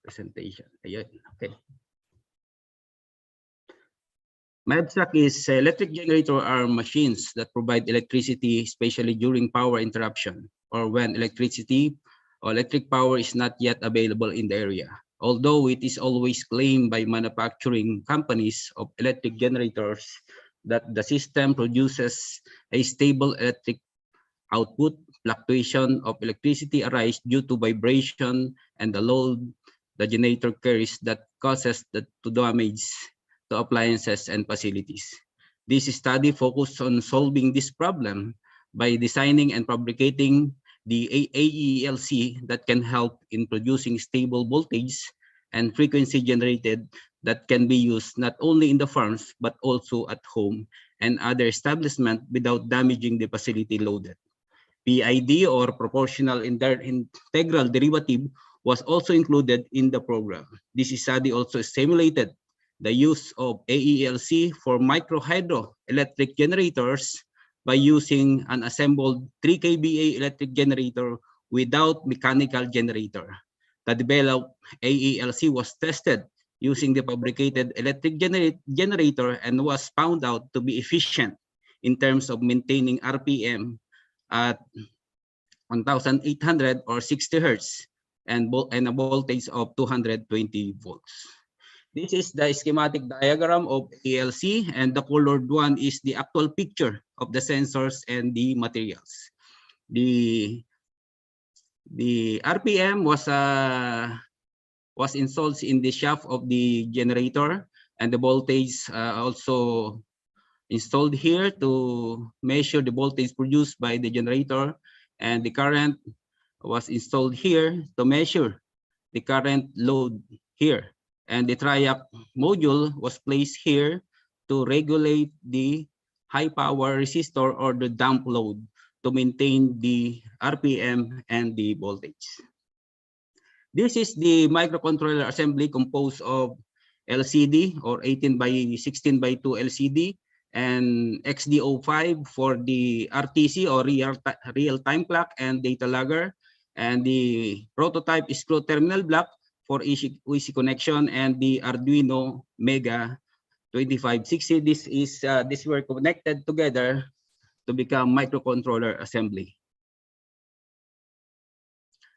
presentation. Okay. My abstract is electric generator are machines that provide electricity, especially during power interruption or when electric power is not yet available in the area. Although it is always claimed by manufacturing companies of electric generators that the system produces a stable electric output, fluctuation of electricity arise due to vibration and the load the generator carries that causes to damage to appliances and facilities. This study focused on solving this problem by designing and fabricating the AELC that can help in producing stable voltage and frequency generated that can be used not only in the farms but also at home and other establishment without damaging the facility loaded. PID, or proportional integral derivative, was also included in the program. This study also stimulated the use of AELC for microhydroelectric generators by using an assembled 3 kVA electric generator without mechanical generator. The developed AELC was tested using the fabricated electric generator and was found out to be efficient in terms of maintaining RPM at 1,800 or 60 Hertz and a voltage of 220 volts. This is the schematic diagram of AELC, and the colored one is the actual picture of the sensors and the materials. The RPM was installed in the shaft of the generator, and the voltage also installed here to measure the voltage produced by the generator, and the current was installed here to measure the current load here, and the triac module was placed here to regulate the high power resistor or the dump load to maintain the RPM and the voltage. This is the microcontroller assembly composed of LCD or 18 by 16 by 2 LCD and XD05 for the RTC or real-time clock and data logger, and the prototype screw terminal block for easy connection, and the Arduino Mega 2560. These were connected together to become microcontroller assembly.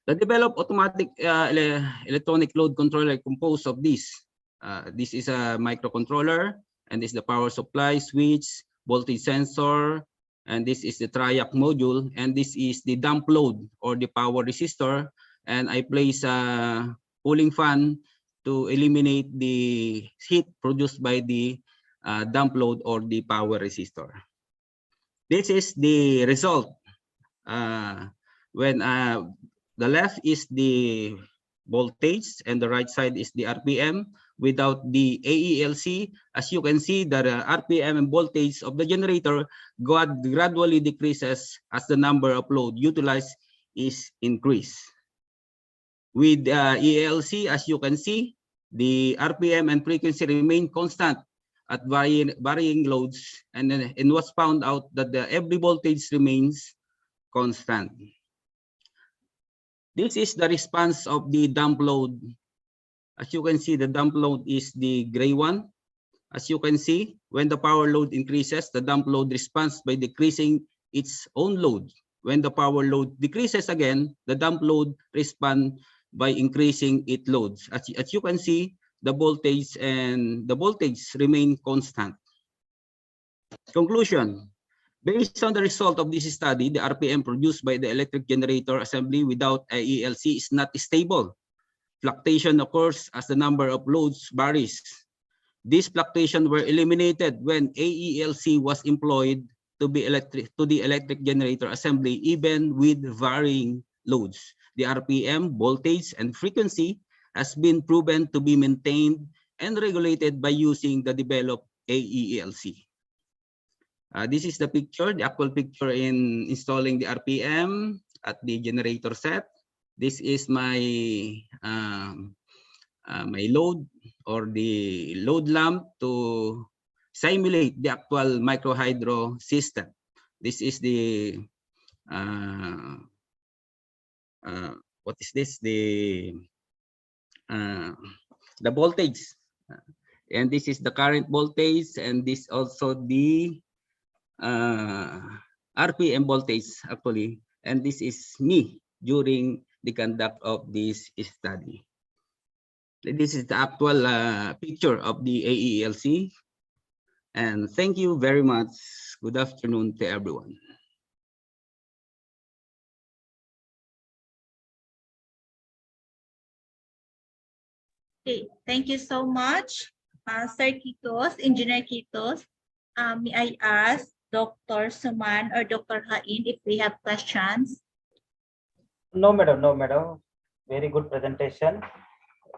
The developed automatic electronic load controller composed of this. This is a microcontroller, and this is the power supply, switch, voltage sensor, and this is the triac module, and this is the dump load or the power resistor. And I place a cooling fan to eliminate the heat produced by the dump load or the power resistor. This is the result. When the left is the voltage and the right side is the RPM. Without the AELC, as you can see, the RPM and voltage of the generator gradually decreases as the number of load utilized is increased. With ELC, as you can see, the RPM and frequency remain constant at varying loads, and then it was found out that every voltage remains constant. This is the response of the dump load. As you can see, the dump load is the gray one. As you can see, when the power load increases, the dump load responds by decreasing its own load. When the power load decreases again, the dump load responds by increasing its loads. As you can see, the voltage remain constant. Conclusion. Based on the result of this study, the RPM produced by the electric generator assembly without AELC is not stable. Fluctuation occurs as the number of loads varies. These fluctuations were eliminated when AELC was employed to the electric generator assembly, even with varying loads. The RPM, voltage, and frequency has been proven to be maintained and regulated by using the developed AELC. This is the picture, the actual picture in installing the RPM at the generator set. This is my my load or the load lamp to simulate the actual microhydro system. This is the what is this? The voltage, and this is the current voltage, and this also the RPM voltage actually, and this is me during the conduct of this study. This is the actual picture of the AELC, and thank you very much. Good afternoon to everyone. Okay, thank you so much, Sir Kitos, Engineer Kitos. May I ask Dr. Suman or Dr. Hain if we have questions. No, madam. No, madam. Very good presentation.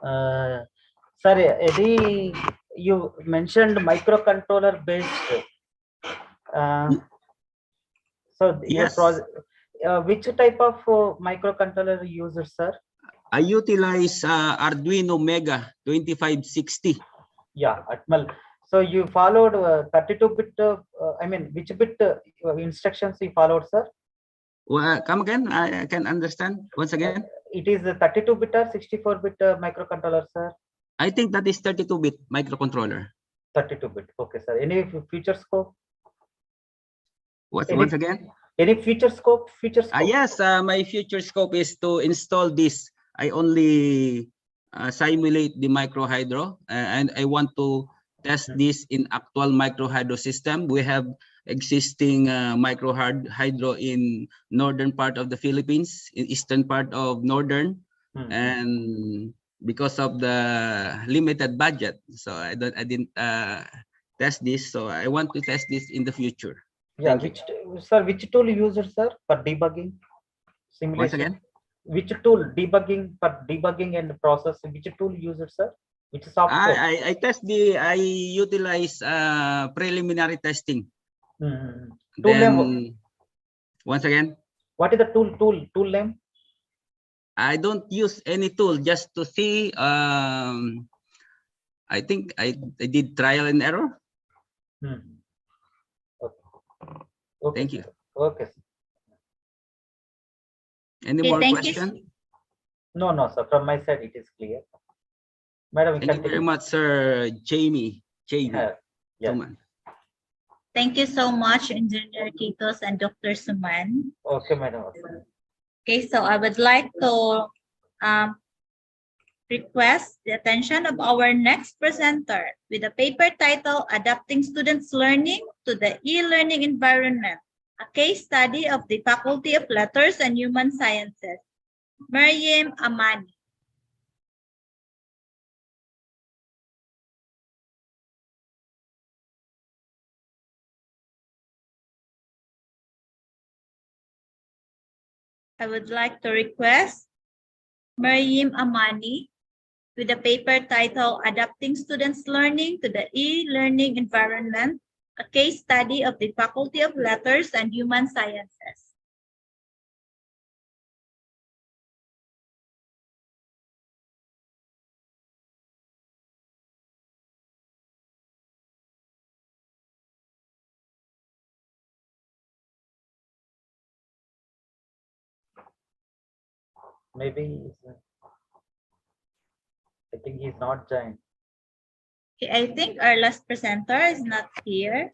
Sorry, Eddie, you mentioned microcontroller based. So your Yes. project, which type of microcontroller you use, sir? I utilize Arduino Mega 2560. Yeah, Atmal. So you followed 32-bit, I mean, which bit instructions you followed, sir? Well, come again, I can understand once again. It is a 32-bit or 64-bit microcontroller, sir? I think that is 32-bit microcontroller. 32-bit, okay, sir. Any future scope? Once again? Any future scope? Yes, my future scope is to install this. I only simulate the micro hydro, and I want to test this in actual micro hydro system. We have existing micro hydro in northern part of the Philippines, in eastern part of northern, and because of the limited budget, so I didn't test this. So I want to test this in the future. Yeah, Thank you. Sir, which tool you use, sir, for debugging simulation? Once again? Which tool debugging for debugging and process? Which tool you use, sir? Which software? I utilize preliminary testing. Tool name. Once again? What is the tool name? I don't use any tool, just to see. I think I did trial and error. Okay. Thank you. Okay. Any more questions? No, sir. From my side, it is clear. Madam, thank you very much, sir. Jamie. Yeah. Thank you so much, Engineer Kitos and Dr. Suman. Okay, madam. Okay, so I would like to request the attention of our next presenter with the paper title, Adapting Students' Learning to the E-Learning Environment, a case study of the Faculty of Letters and Human Sciences, Maryam Amani. I would like to request Maryam Amani with the paper title, Adapting Students' Learning to the E-Learning Environment, a case study of the Faculty of Letters and Human Sciences. Maybe I think he's not joined. Okay, I think our last presenter is not here.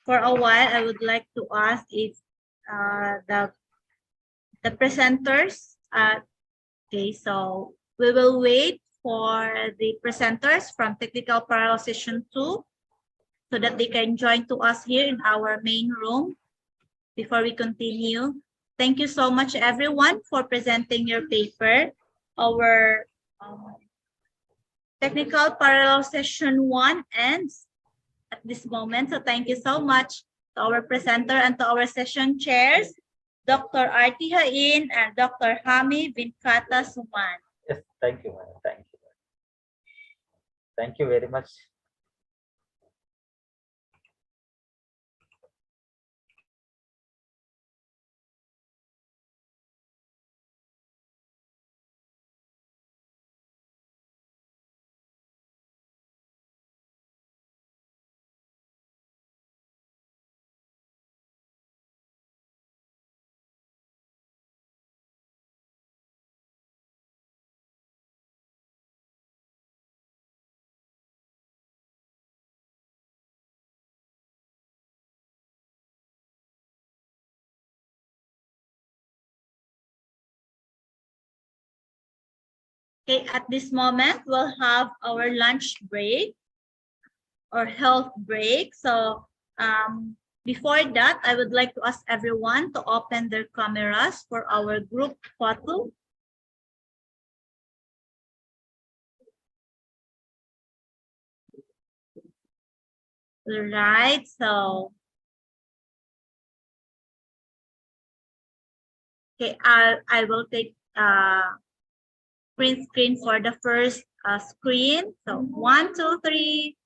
For a while, I would like to ask if the presenters, okay, so we will wait for the presenters from Technical Parallel Session 2 so that they can join to us here in our main room before we continue. Thank you so much, everyone, for presenting your paper. Our Technical Parallel Session 1 ends at this moment. So thank you so much to our presenter and to our session chairs, Dr. Arti Hain and Dr. Hami Vinkata Suman. Yes, thank you, madam. Thank you. Thank you very much. Okay, at this moment, we'll have our lunch break or health break. So before that, I would like to ask everyone to open their cameras for our group photo. Right, so okay, I will take print screen for the first screen. So 1, 2, 3.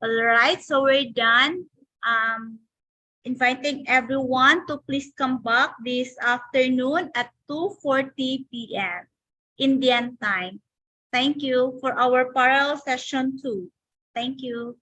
All right, so we're done. Inviting everyone to please come back this afternoon at 2:40 p.m. Indian time. Thank you for our parallel session 2. Thank you.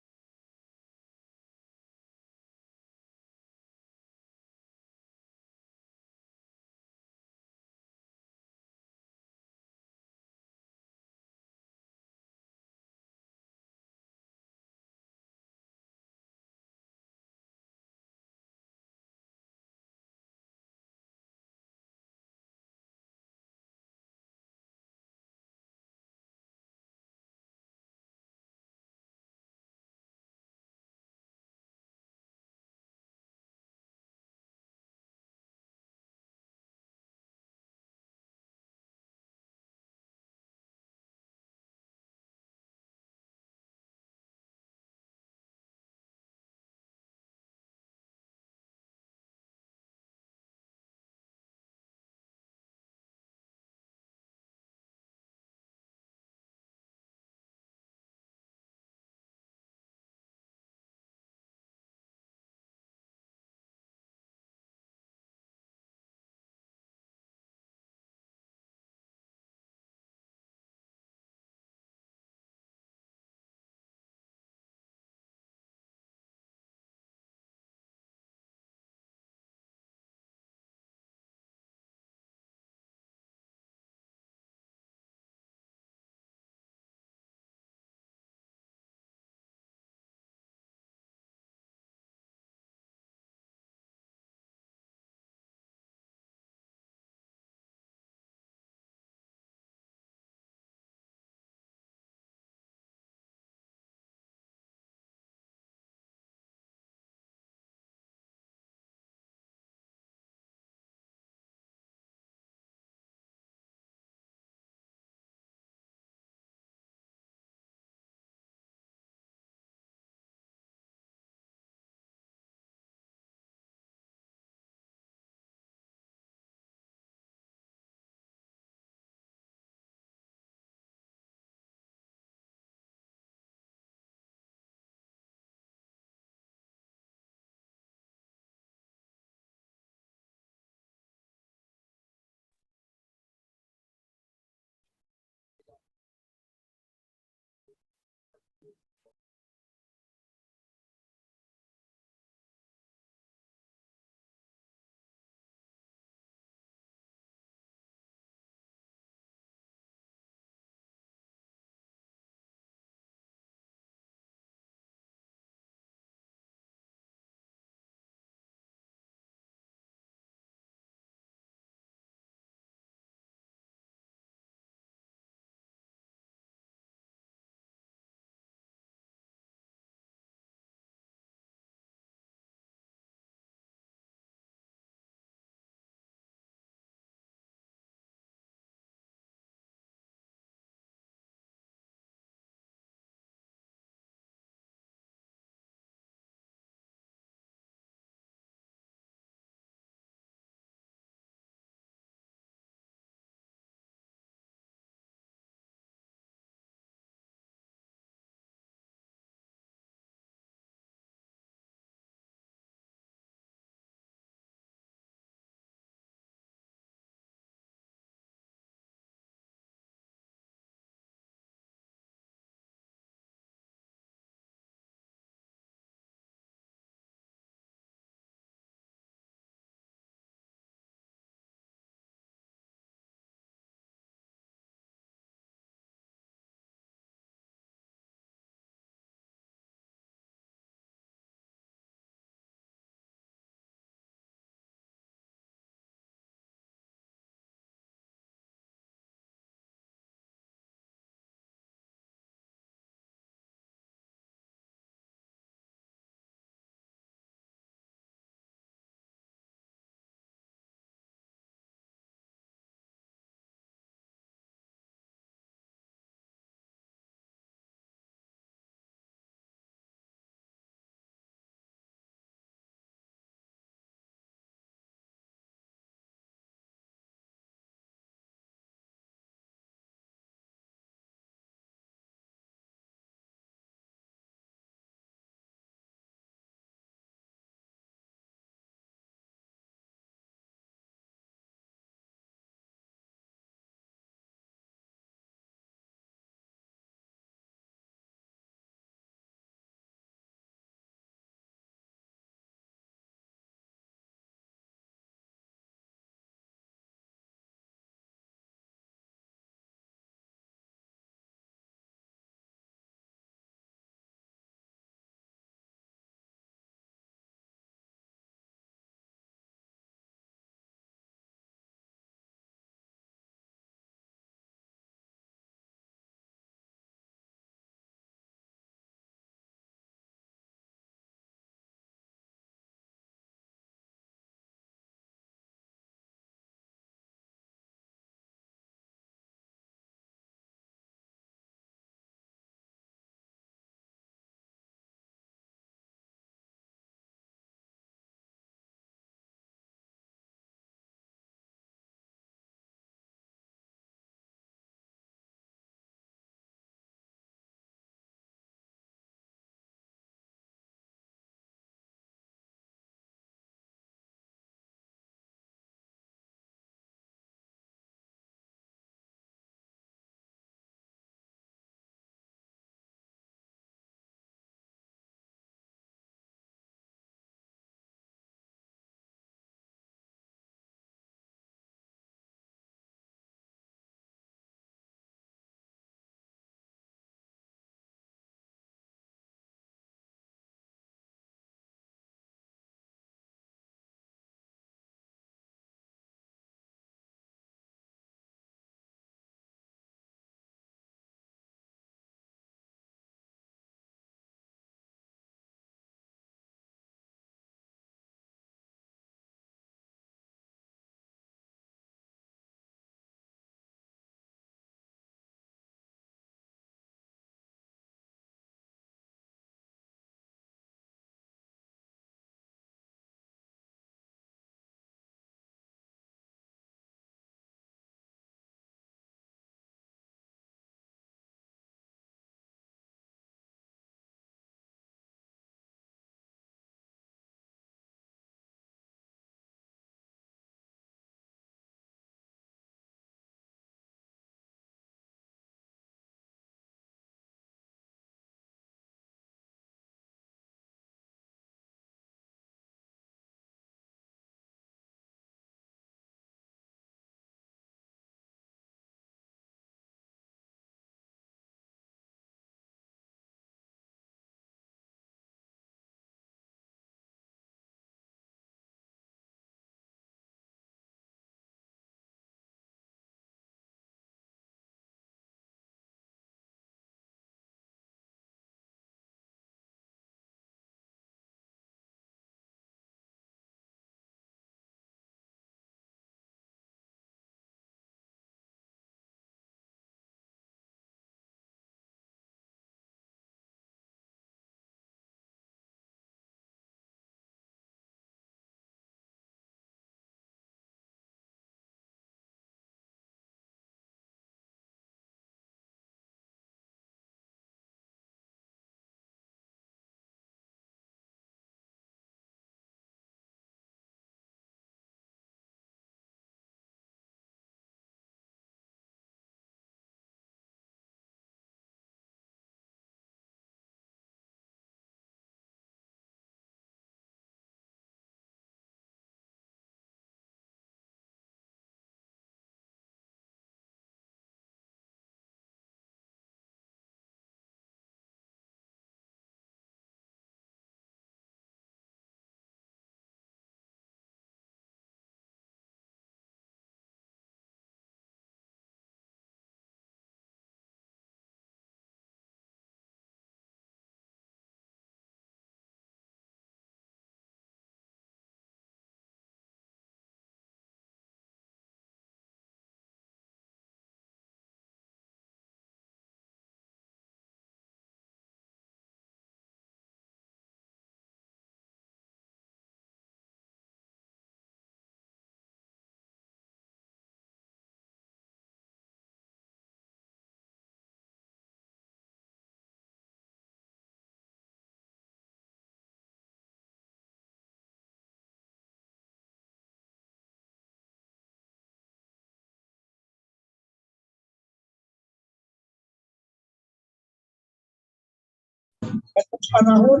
panahon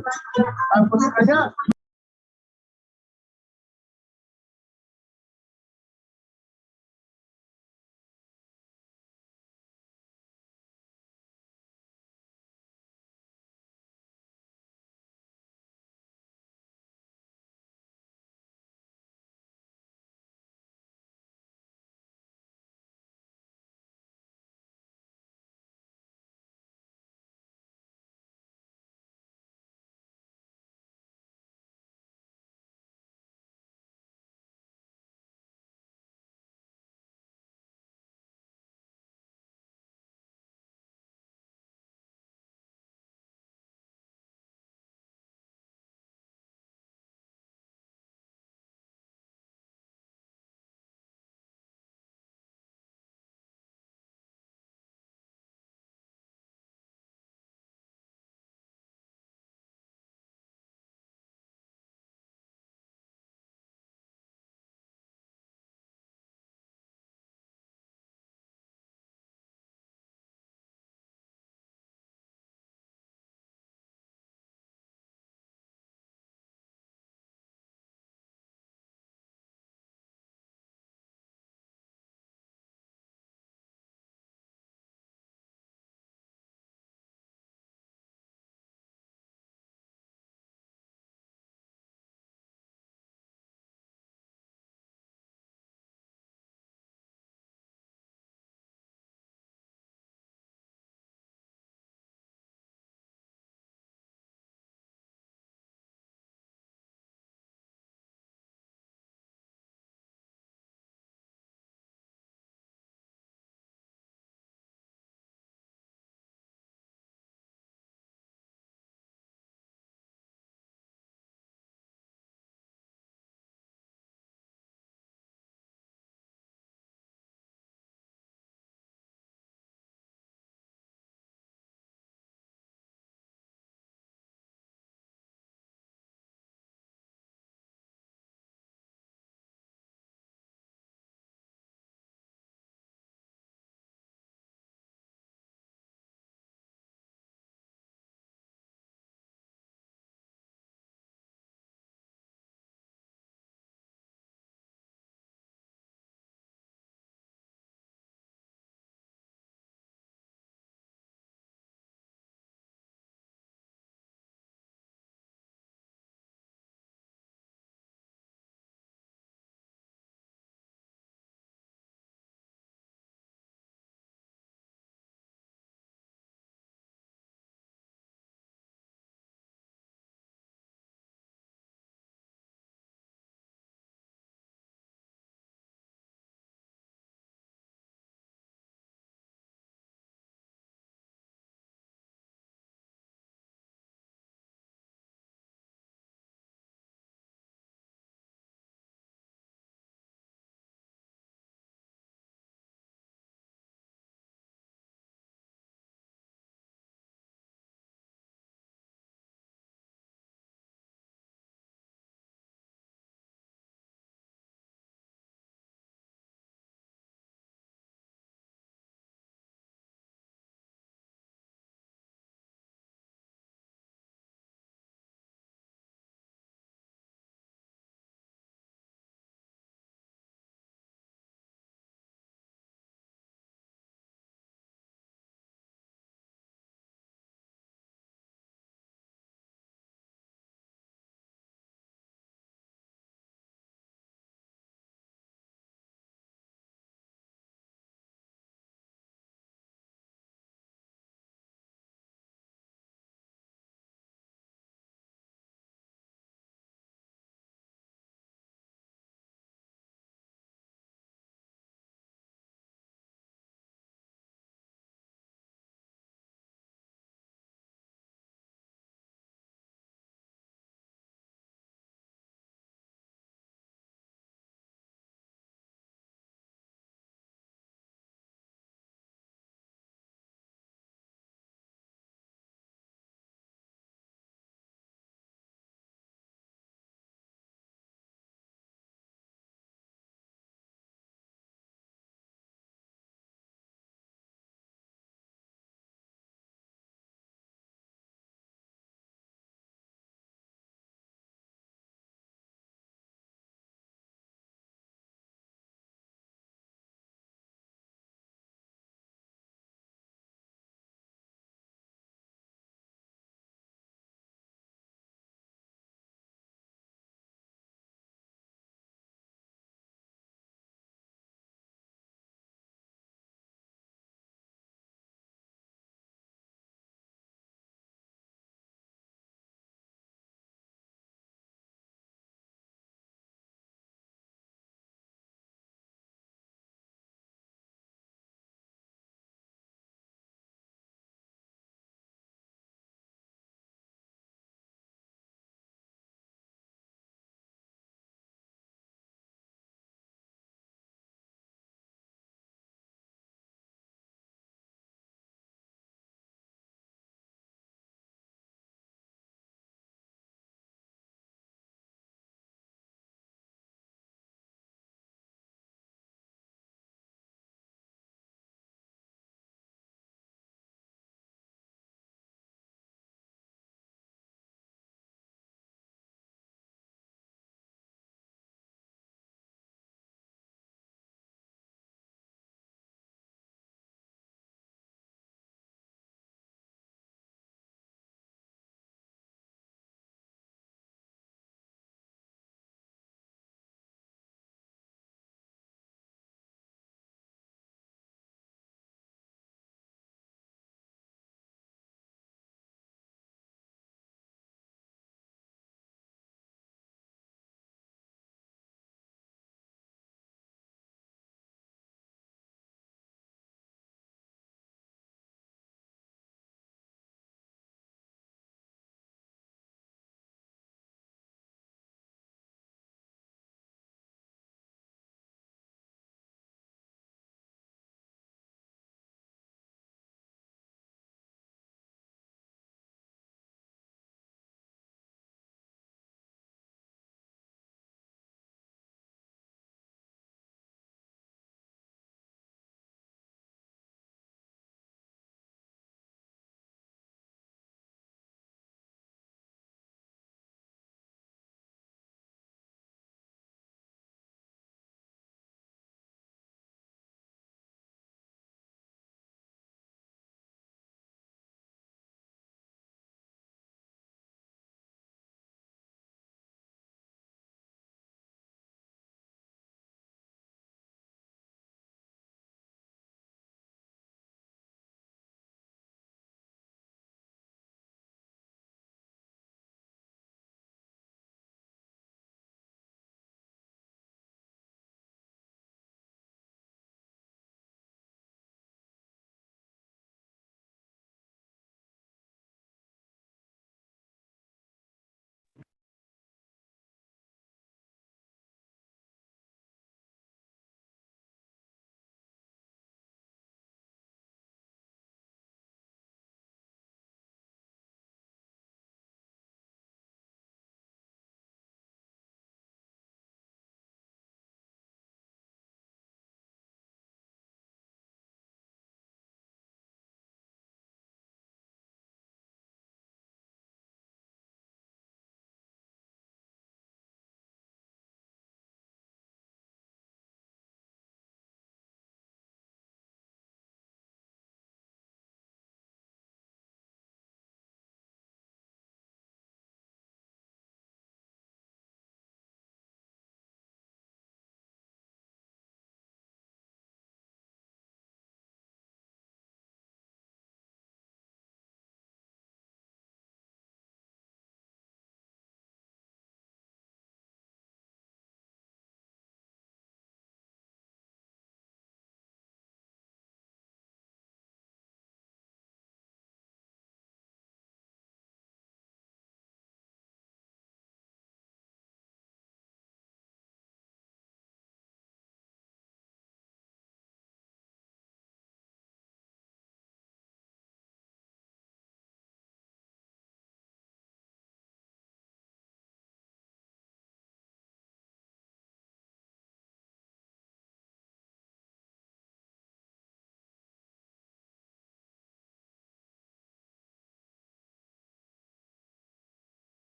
ang pagkakaya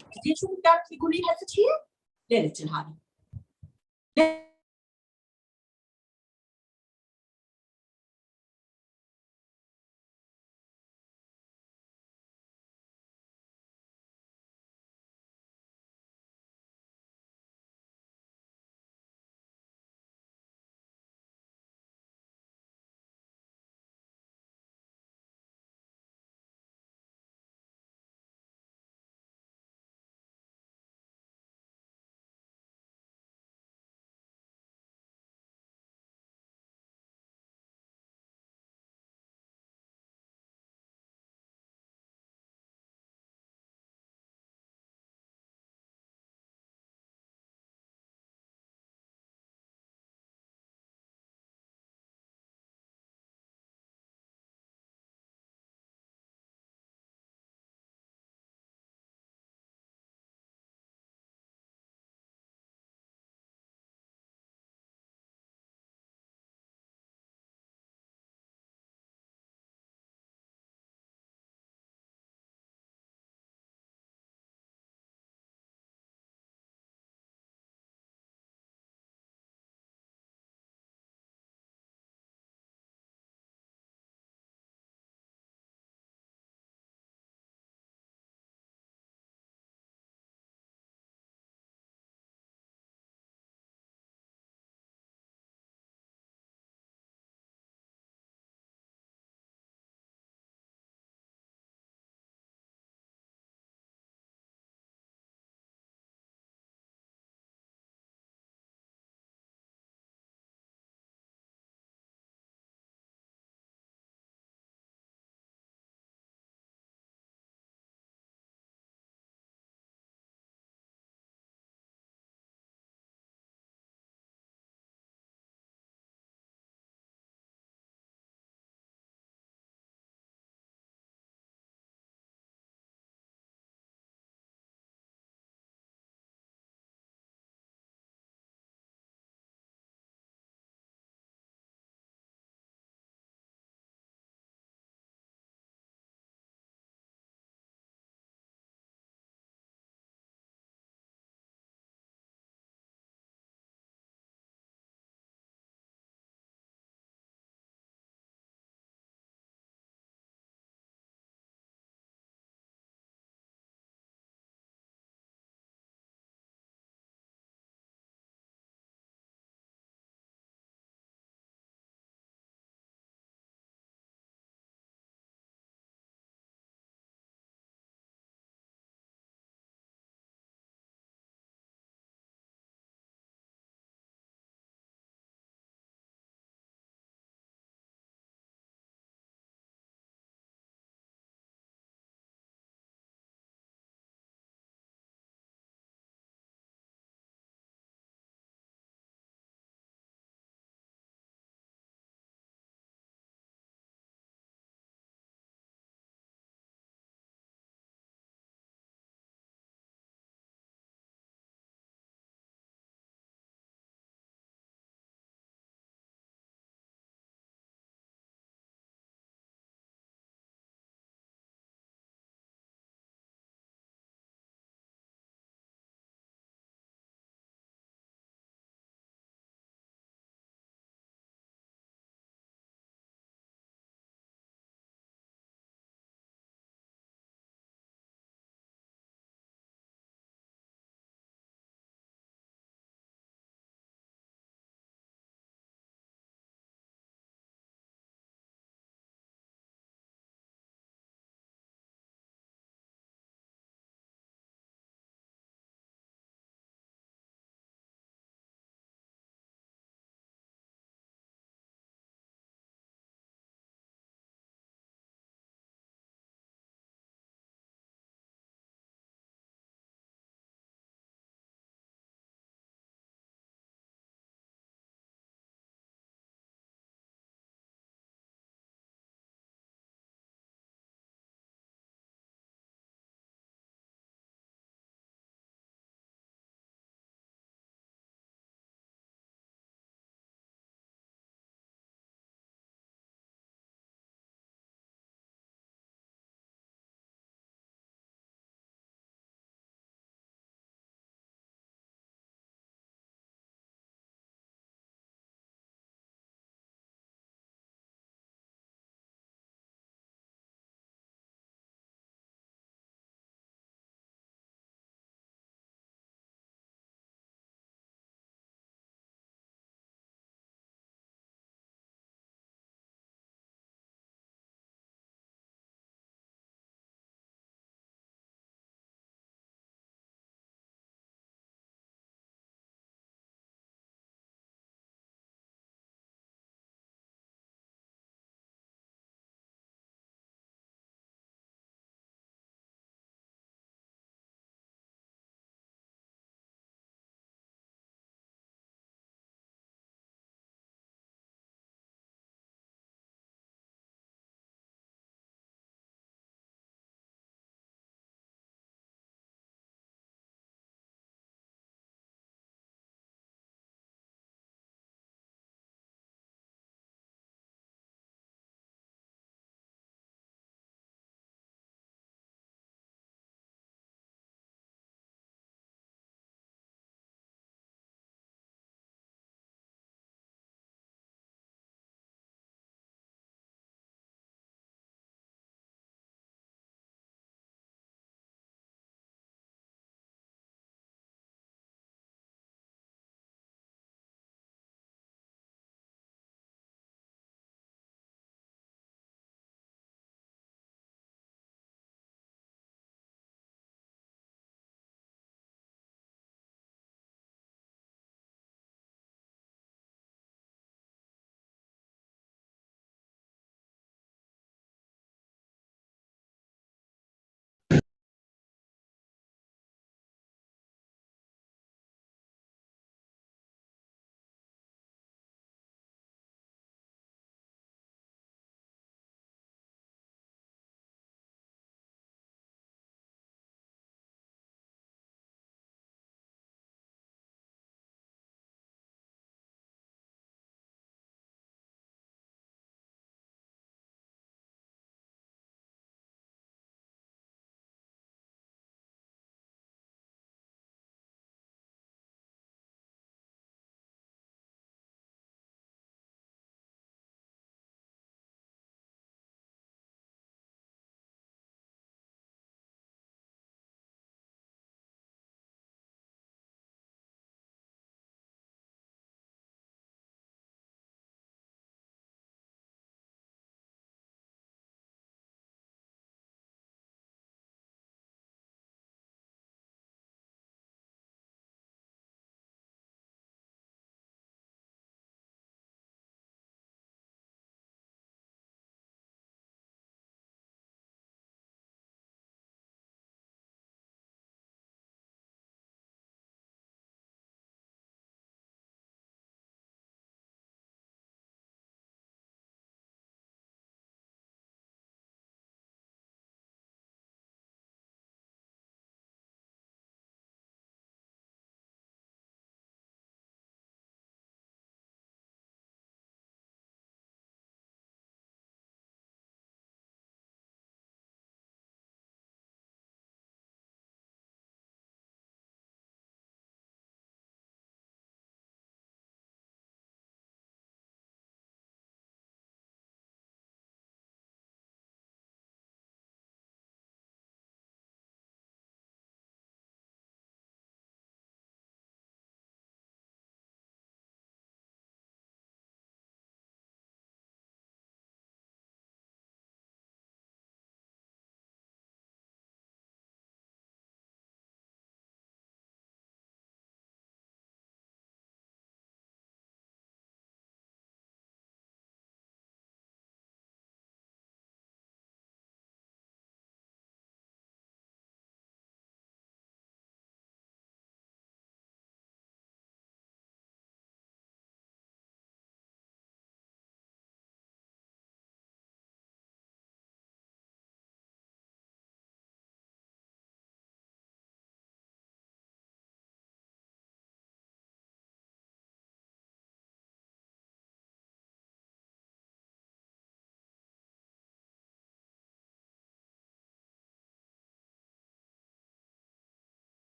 كثير شو بدك يقول لي هالفتية؟ ليلة الهادي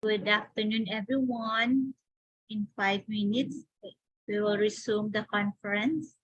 Good afternoon, everyone. In 5 minutes, we will resume the conference.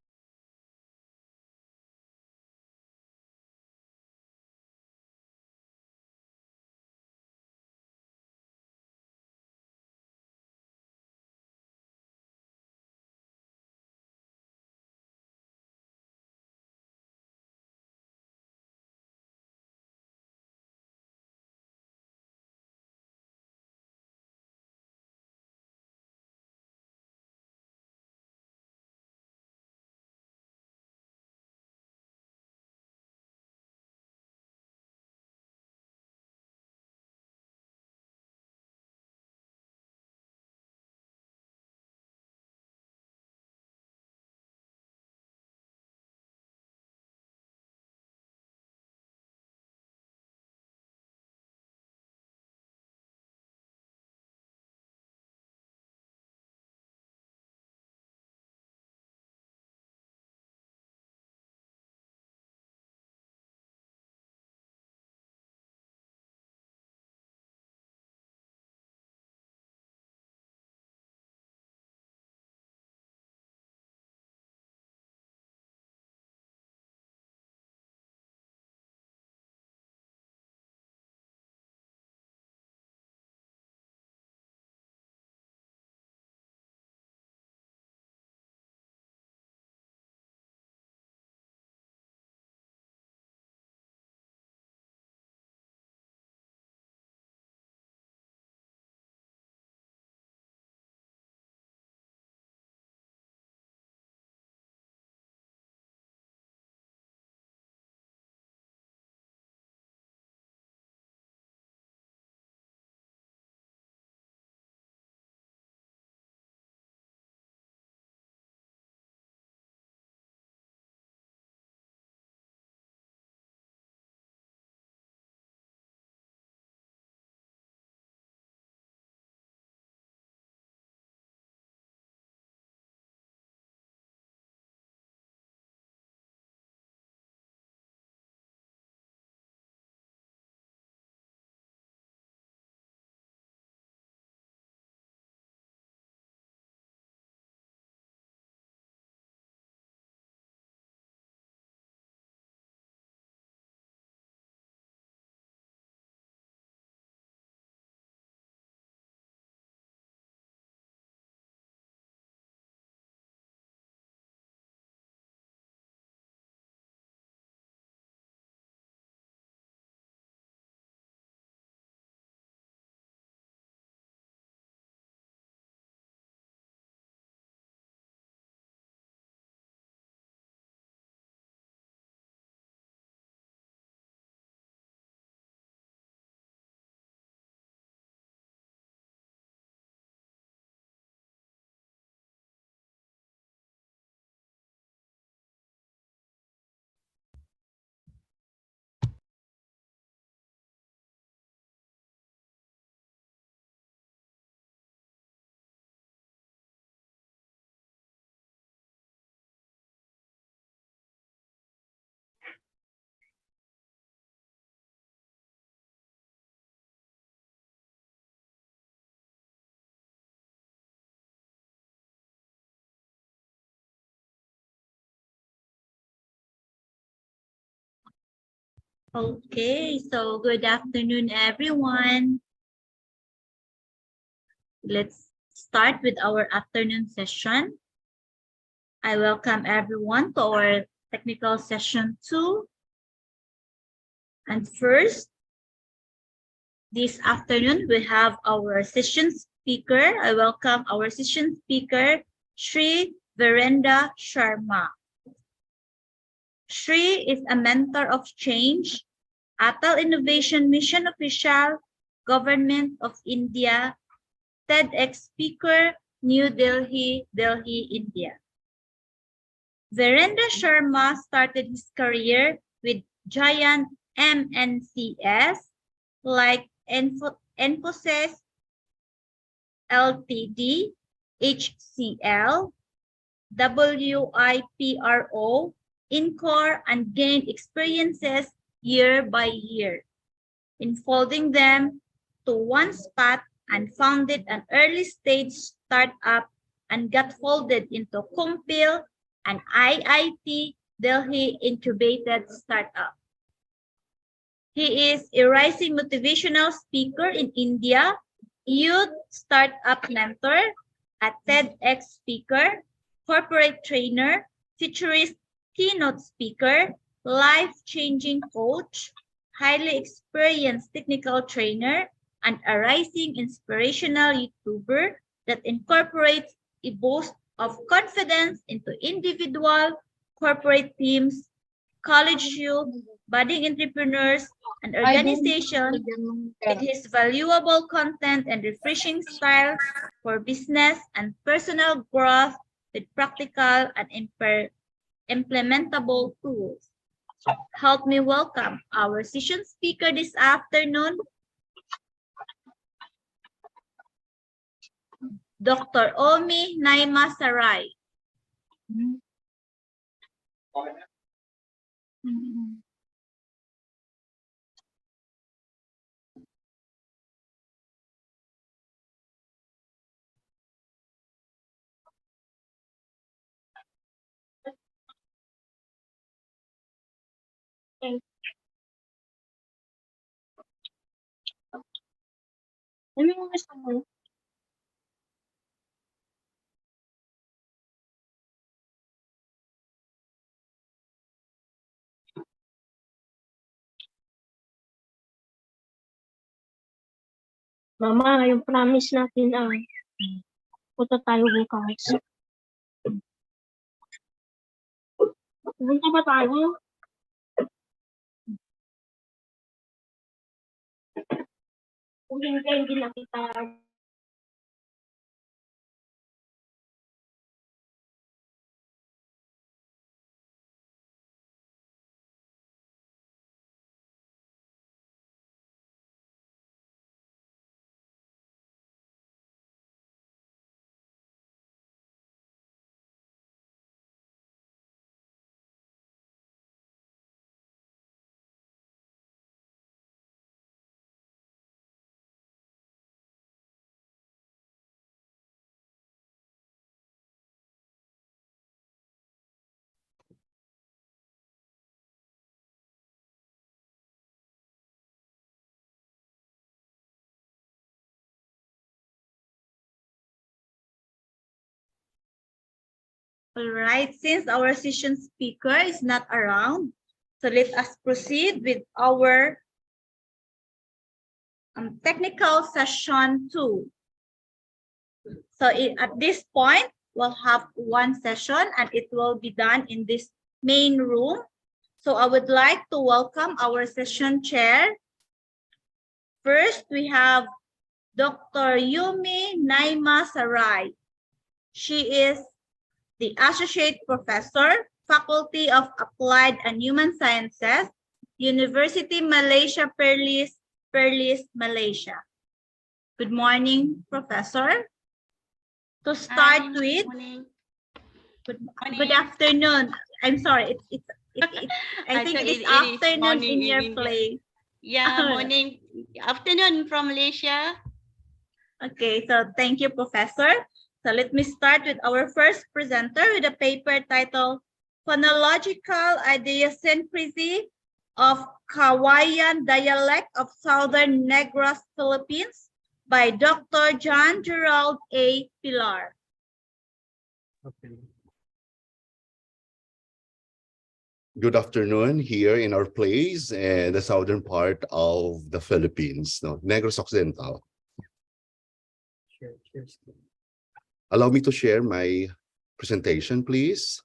Okay, so good afternoon, everyone. Let's start with our afternoon session. I welcome everyone to our technical session 2. And first, this afternoon, we have our session speaker. I welcome our session speaker, Shri Virendra Sharma. Shri is a mentor of change, Atal Innovation Mission Official, Government of India, TEDx speaker, New Delhi, Delhi, India. Virendra Sharma started his career with giant MNCs like Infosys Ltd, HCL, WIPRO, Incor, and gained experiences year by year, enfolding them to one spot and founded an early stage startup and got folded into Kumpil, an IIT Delhi incubated startup. He is a rising motivational speaker in India, youth startup mentor, a TEDx speaker, corporate trainer, futurist keynote speaker, life-changing coach, highly experienced technical trainer, and a rising inspirational YouTuber that incorporates a boost of confidence into individual, corporate teams, college youth, budding entrepreneurs, and organizations with his valuable content and refreshing style for business and personal growth with practical and implementable tools. Help me welcome our session speaker this afternoon, Dr. Omi Naima Sarai. Mama, yung promise natin punta tayo bukas. Punta ba tayo? Kung hindi na kita. All right, since our session speaker is not around, so let us proceed with our technical session 2. So at this point, we'll have one session and it will be done in this main room. So I would like to welcome our session chair. First, we have Dr. Yumi Naima Sarai. She is the Associate Professor, Faculty of Applied and Human Sciences, University Malaysia Perlis, Malaysia. Good morning, Professor. To start with, good afternoon. I'm sorry, I think it is afternoon in your place. Yeah, morning, afternoon from Malaysia. Okay, so thank you, Professor. So let me start with our first presenter with a paper titled Phonological Idiosyncrasy of Kawayan Dialect of Southern Negros, Philippines by Dr. John Gerald A. Pilar. Okay. Good afternoon here in our place in the southern part of the Philippines, Negros Occidental. Allow me to share my presentation, please.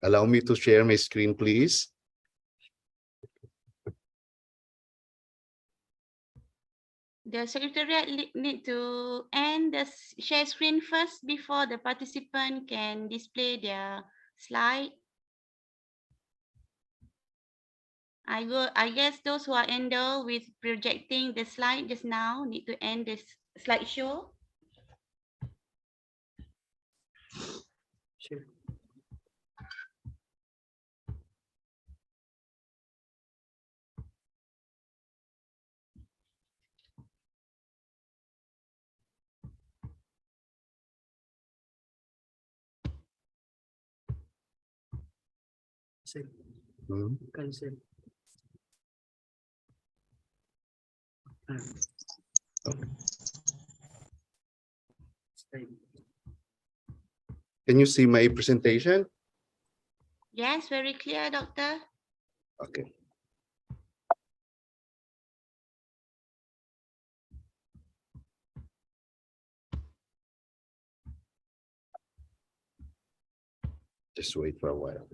Allow me to share my screen, please. The secretariat need to end the share screen first before the participant can display their slide. I guess those who are indoor with projecting the slide just now need to end this slideshow. Sure. Cancel. Can you see my presentation? Yes, very clear, Doctor. Okay. Just wait for a while.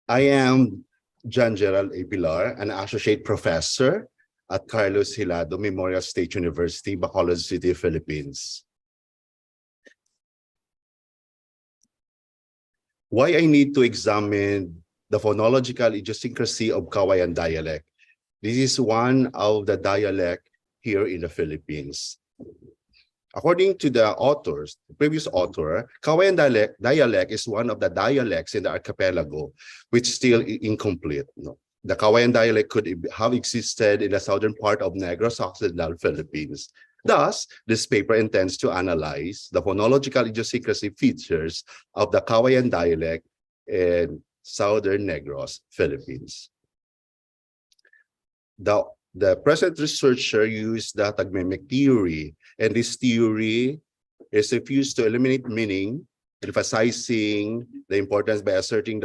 I am John Gerald A. Pilar, an associate professor at Carlos Hilado Memorial State University, Bacolod City, Philippines. Why I need to examine the phonological idiosyncrasy of Kawayan dialect. This is one of the dialect here in the Philippines. According to the authors, the previous author, Kawayan dialect is one of the dialects in the archipelago, which is still incomplete. The Kawayan dialect could have existed in the southern part of Negros Occidental Philippines. Thus, this paper intends to analyze the phonological idiosyncrasy features of the Kawayan dialect in southern Negros, Philippines. The present researcher used the tagmemic theory, and this theory is refused to eliminate meaning, emphasizing the importance by asserting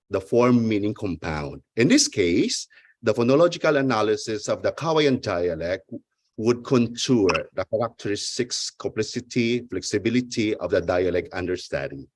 the form meaning compound. In this case, the phonological analysis of the Kawayan dialect would contour the characteristics, complexity, flexibility of the dialect understanding.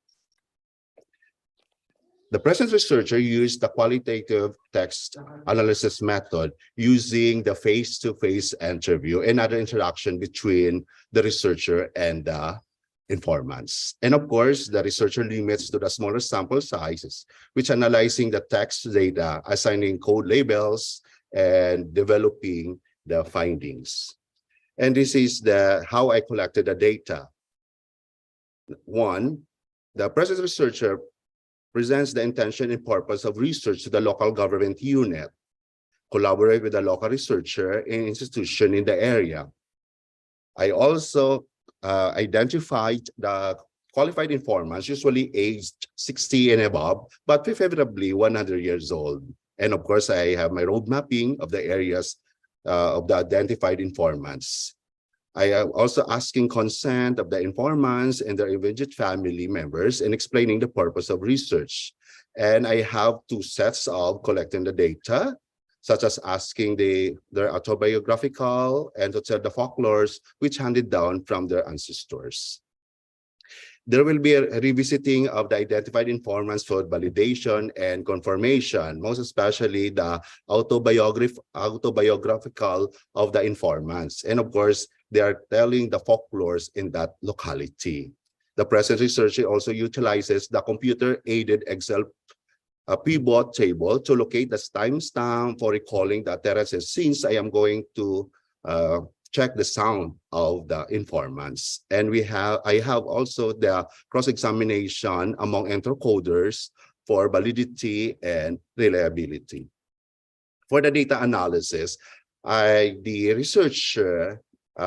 The present researcher used the qualitative text analysis method using the face-to-face interview and other interaction between the researcher and the informants. And of course, the researcher limits to the smaller sample sizes, which analyzing the text data, assigning code labels, and developing the findings. And this is how I collected the data. One, the present researcher presents the intention and purpose of research to the local government unit, collaborate with the local researcher and institution in the area. I also identified the qualified informants, usually aged 60 and above, but preferably 100 years old. And of course, I have my road mapping of the areas of the identified informants. I am also asking consent of the informants and their immediate family members and explaining the purpose of research. And I have two sets of collecting the data, such as asking their autobiographical and to tell the folklores which handed down from their ancestors. There will be a revisiting of the identified informants for validation and confirmation, most especially the autobiographical of the informants. And of course, they are telling the folklores in that locality. The present research also utilizes the computer-aided Excel pivot table to locate the timestamp for recalling the utterances, since I am going to check the sound of the informants. And I have also the cross-examination among entercoders for validity and reliability. For the data analysis, the researcher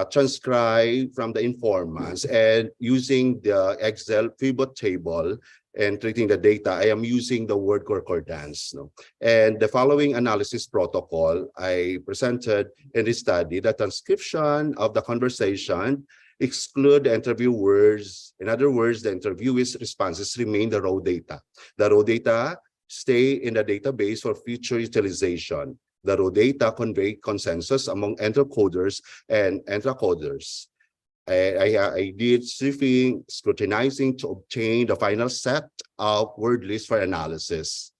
transcribe from the informants, and using the Excel pivot table and treating the data, I am using the word concordance. And the following analysis protocol I presented in this study, the transcription of the conversation exclude the interview words. In other words, the interviewee's responses remain the raw data. The raw data stay in the database for future utilization. The raw data convey consensus among entercoders and entracoders. I did sifting, scrutinizing to obtain the final set of word list for analysis.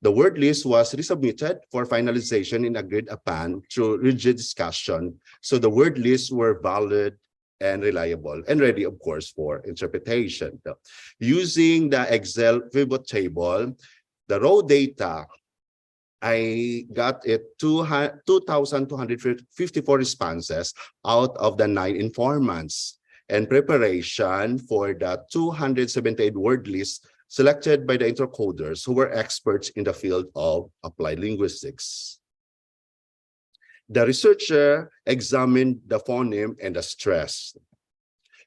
The word list was resubmitted for finalization and agreed upon through rigid discussion. So the word lists were valid and reliable and ready, of course, for interpretation. Using the Excel pivot table, The raw data, I got it 2,254 responses out of the 9 informants, and preparation for the 278 word list selected by the intercoders who were experts in the field of applied linguistics. The researcher examined the phoneme and the stress.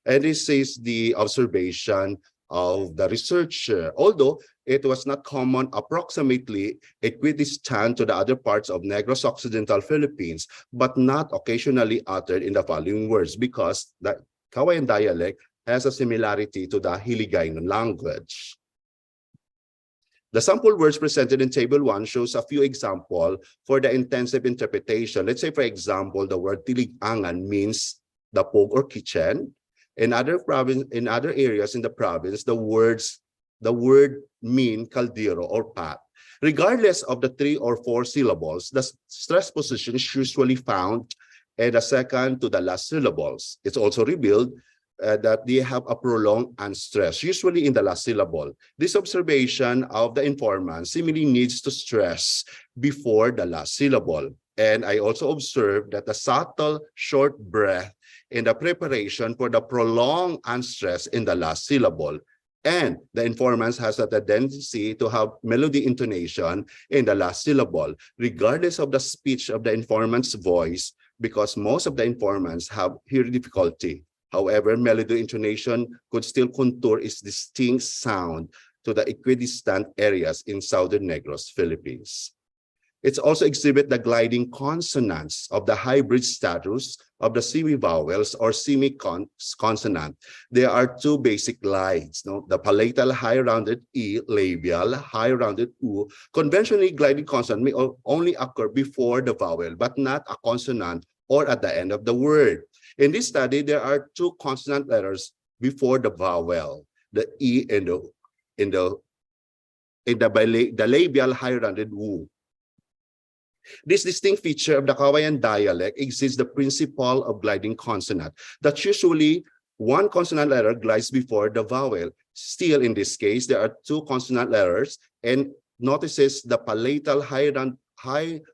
And this is the observation of the researcher. Although it was not common, approximately equidistant to the other parts of Negros Occidental Philippines, but not occasionally uttered in the following words, because the Kawayan dialect has a similarity to the Hiligaynon language. The sample words presented in table 1 shows a few examples for the intensive interpretation. Let's say, for example, the word tiligangan means the pog or kitchen. In other areas in the province, the word mean caldero or pat. Regardless of the 3 or 4 syllables, the stress position is usually found at the second to the last syllables. It's also revealed that they have a prolonged unstress, usually in the last syllable. This observation of the informant seemingly needs to stress before the last syllable. And I also observed that the subtle short breath in the preparation for the prolonged unstress in the last syllable. And the informant has a tendency to have melody intonation in the last syllable, regardless of the speech of the informant's voice, because most of the informants have hearing difficulty. However, melody intonation could still contour its distinct sound to the equidistant areas in Southern Negros, Philippines. It also exhibits the gliding consonants of the hybrid status of the semi-vowels or semi-consonant. There are 2 basic glides, the palatal high-rounded E, labial high-rounded U. Conventionally, gliding consonant may only occur before the vowel, but not a consonant or at the end of the word. In this study, there are 2 consonant letters before the vowel, the E and the labial high-rounded U. This distinct feature of the Kawayan dialect exhibits the principle of gliding consonant, that usually 1 consonant letter glides before the vowel. Still, in this case, there are 2 consonant letters, and notices the palatal high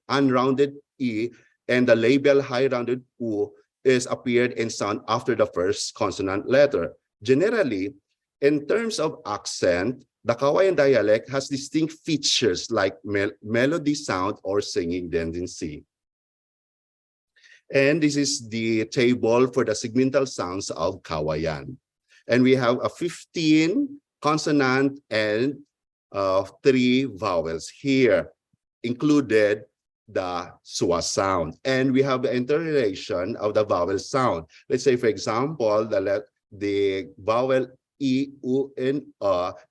unrounded E and the labial high rounded U is appeared in sound after the first consonant letter. Generally, in terms of accent, the Kawayan dialect has distinct features like melody sound or singing tendency. And this is the table for the segmental sounds of Kawayan. And we have a 15 consonant and 3 vowels here, included the SUA sound. And we have the interrelation of the vowel sound. Let's say, for example, the vowel E, U, and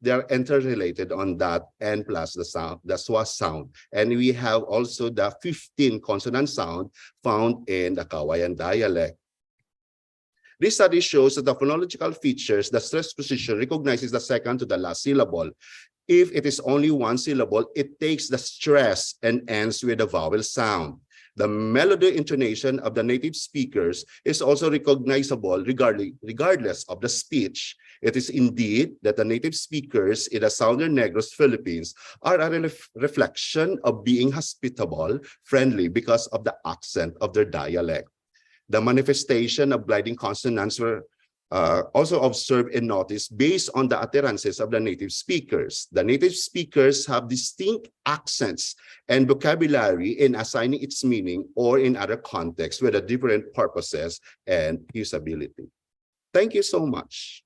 they are interrelated on that N plus the sound, the SWA sound. And we have also the 15 consonant sound found in the Kawayan dialect. This study shows that the phonological features, the stress position recognizes the second to the last syllable. If it is only 1 syllable, it takes the stress and ends with a vowel sound. The melody intonation of the native speakers is also recognizable regardless of the speech. It is indeed that the native speakers in the Southern Negros, Philippines are a reflection of being hospitable, friendly because of the accent of their dialect. The manifestation of gliding consonants were also observed and noticed based on the utterances of the native speakers. The native speakers have distinct accents and vocabulary in assigning its meaning or in other contexts with different purposes and usability. Thank you so much.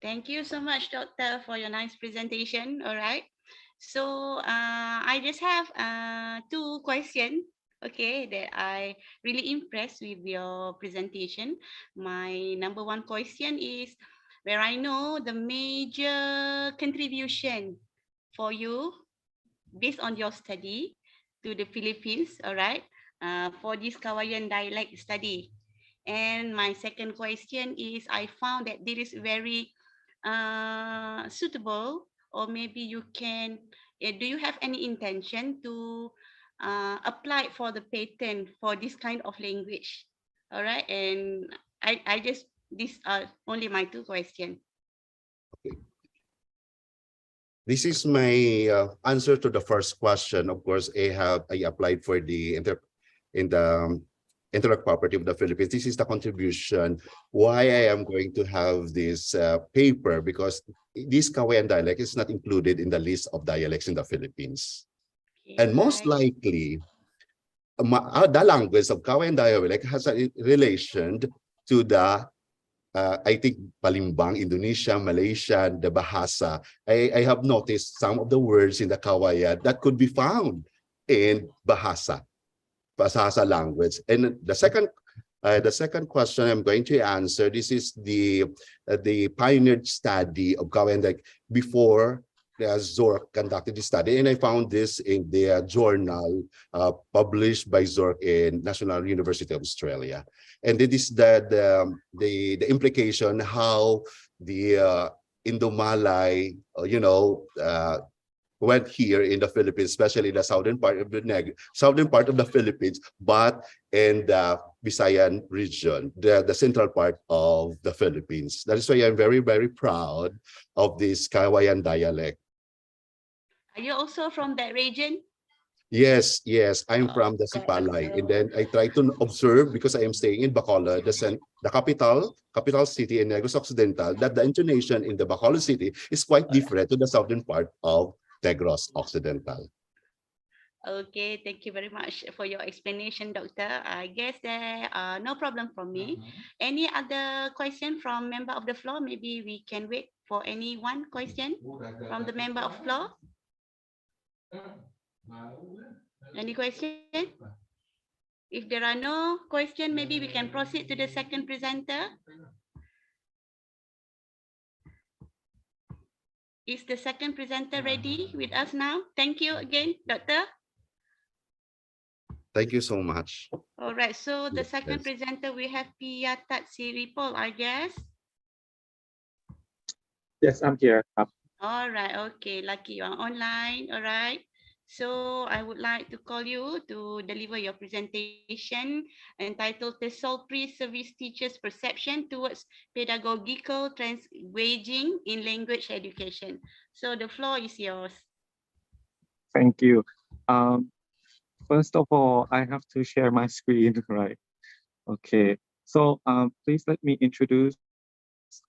Thank you so much, Doctor, for your nice presentation. All right. So I just have 2 questions, okay, that I really impressed with your presentation. My number 1 question is, where I know the major contribution for you based on your study to the Philippines, all right, for this Kawayan dialect study. And my second question is, I found that this is very suitable, or maybe you can, do you have any intention to apply for the patent for this kind of language? All right, and I just These are only my two questions. This is my answer to the first question. Of course, I applied for the intellectual property of the Philippines. This is the contribution why I am going to have this paper, because this Kawayan dialect is not included in the list of dialects in the Philippines. Okay, and most likely, the language of Kawayan dialect has a relation to the I think Palimbang, Indonesia, Malaysia, the Bahasa. I have noticed some of the words in the Kawayan that could be found in Bahasa language. And the second question I'm going to answer, this is the pioneered study of Kawayan like before Zork conducted the study, and I found this in the journal published by Zork in National University of Australia. And it is the implication how the Indo-Malay, went here in the Philippines, especially the southern part of the Philippines, but in the Visayan region, the central part of the Philippines. That is why I'm very, very proud of this Kawayan dialect. Are you also from that region? Yes, I'm from the Sipalay, and then I try to observe, because I am staying in Bacolod, the capital city in Negros Occidental, that the intonation in the Bacolod city is quite different to the southern part of Negros Occidental. Okay, thank you very much for your explanation, Doctor. I guess there are no problem from me. Any other question from member of the floor? Maybe we can wait for any one question from the member of floor. Any question? If there are no question, maybe we can proceed to the second presenter. Is the second presenter ready with us now? Thank you again, Doctor. Thank you so much. All right, so the second presenter, we have Piyatat Siripol, I guess. Yes, I'm here. All right, okay, lucky you are online. All right. So I would like to call you to deliver your presentation entitled TESOL Pre-Service Teachers' Perception Towards Pedagogical Transwaging in Language Education. So the floor is yours. Thank you. First of all, I have to share my screen, right? Okay. So please let me introduce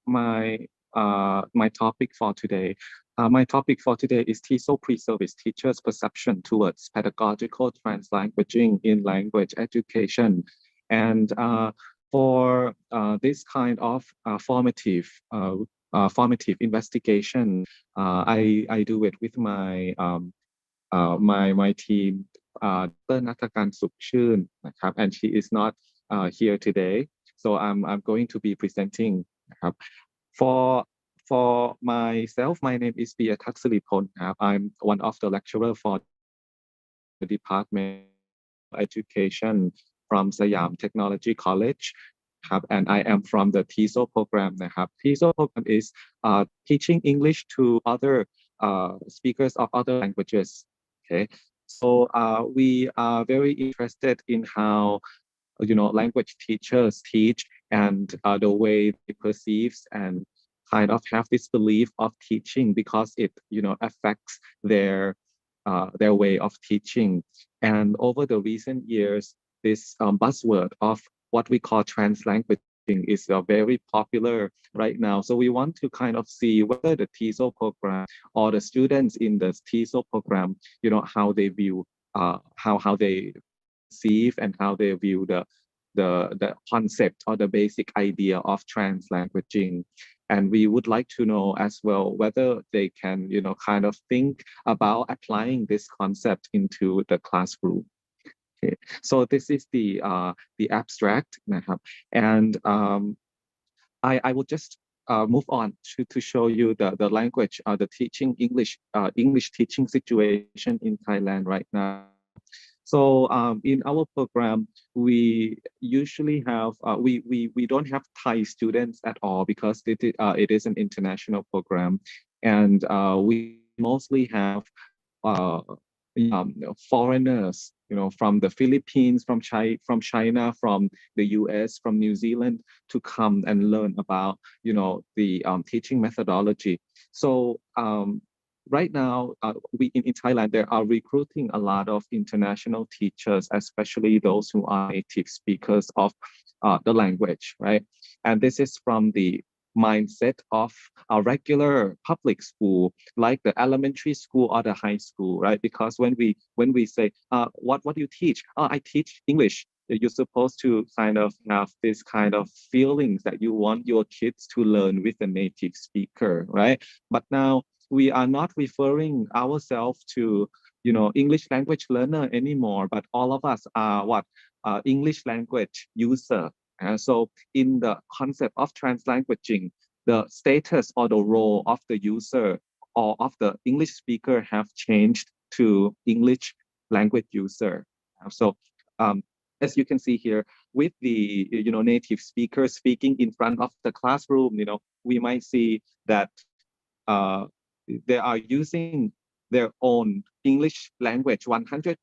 my my topic for today. My topic for today is TESOL Pre-Service Teachers' Perception Towards Pedagogical Translanguaging in Language Education. And for this kind of formative investigation, I do it with my my team, Dr. Natakan Sukshun, and she is not here today. So I'm going to be presenting. For myself, my name is Piyatat Siripol. I'm one of the lecturers for the Department of Education from Siam Technology College. And I am from the TESOL program. TESOL program is teaching English to other speakers of other languages. Okay, so we are very interested in how language teachers teach and the way they perceive and kind of have this belief of teaching, because it affects their way of teaching. And over the recent years, this buzzword of what we call translanguaging is very popular right now. So we want to kind of see whether the TESOL program or the students in the TESOL program, how they view, how they perceive and how they view the concept or the basic idea of translanguaging. And we would like to know as well whether they can, kind of think about applying this concept into the classroom. Okay, so this is the abstract, and I will just move on to show you the language, the teaching English teaching situation in Thailand right now. So in our program, we usually have we don't have Thai students at all, because it is an international program, and we mostly have foreigners from the Philippines, from China, from the US, from New Zealand to come and learn about, the teaching methodology. So right now, we in Thailand, there are recruiting a lot of international teachers, especially those who are native speakers of the language, right? And this is from the mindset of a regular public school, like the elementary school or the high school, right? Because when we say, what do you teach? I teach English. You're supposed to kind of have this kind of feelings that you want your kids to learn with a native speaker, right? But now we are not referring ourselves to, English language learner anymore, but all of us are what? English language user. So in the concept of translanguaging, the status or the role of the user or of the English speaker have changed to English language user. So as you can see here, with the native speakers speaking in front of the classroom, we might see that they are using their own English language 100%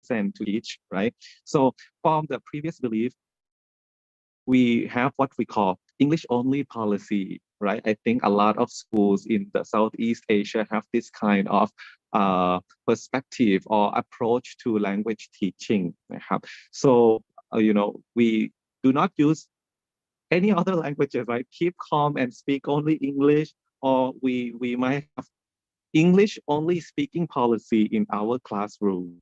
to teach, right? So from the previous belief, we have what we call English-only policy, right? I think a lot of schools in the Southeast Asia have this kind of perspective or approach to language teaching. So, we do not use any other languages, right? Keep calm and speak only English, or we might have English-only speaking policy in our classroom.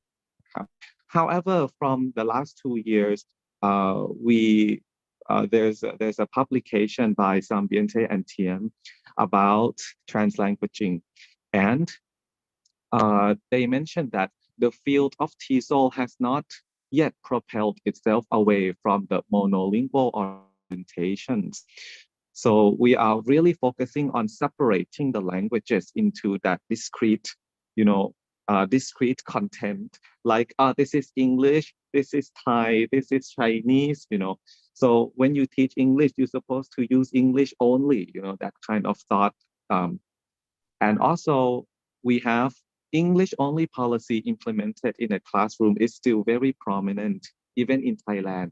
However, from the last 2 years, there's a publication by Sambiente and Tiem about translanguaging, and they mentioned that the field of TESOL has not yet propelled itself away from the monolingual orientations. So we are really focusing on separating the languages into that discrete, discrete content, like this is English, this is Thai, this is Chinese, So when you teach English, you're supposed to use English only, that kind of thought. And also we have English-only policy implemented in a classroom is still very prominent, even in Thailand.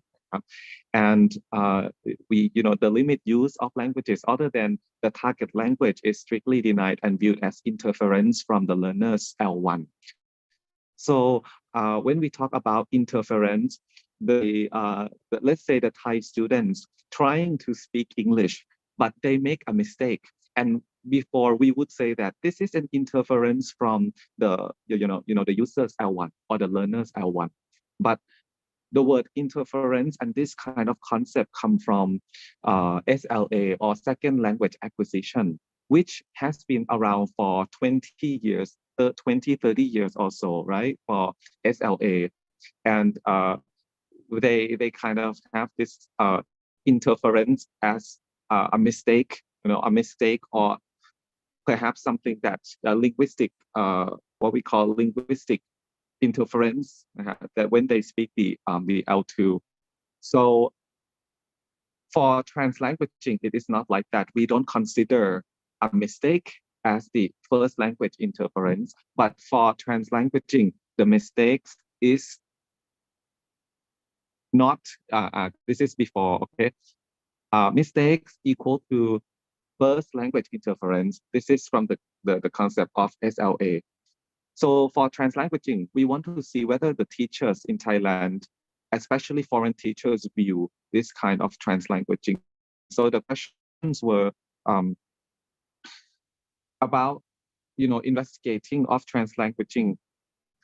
And the limit use of languages other than the target language is strictly denied and viewed as interference from the learner's L1. So when we talk about interference, let's say the Thai students trying to speak English, but they make a mistake. And before we would say that this is an interference from the user's L1 or the learner's L1. But the word interference and this kind of concept come from SLA or second language acquisition, which has been around for 20 years, 20, 30 years or so, right, for SLA. And they kind of have this interference as a mistake, a mistake or perhaps something that's linguistic, what we call linguistic interference, that when they speak the L2. So for translanguaging, it is not like that. We don't consider a mistake as the first language interference, but for translanguaging, the mistakes is not, this is before, okay? Mistakes equal to first language interference. This is from the concept of SLA. So for translanguaging, we want to see whether the teachers in Thailand, especially foreign teachers, view this kind of translanguaging. So the questions were about, investigating of translanguaging.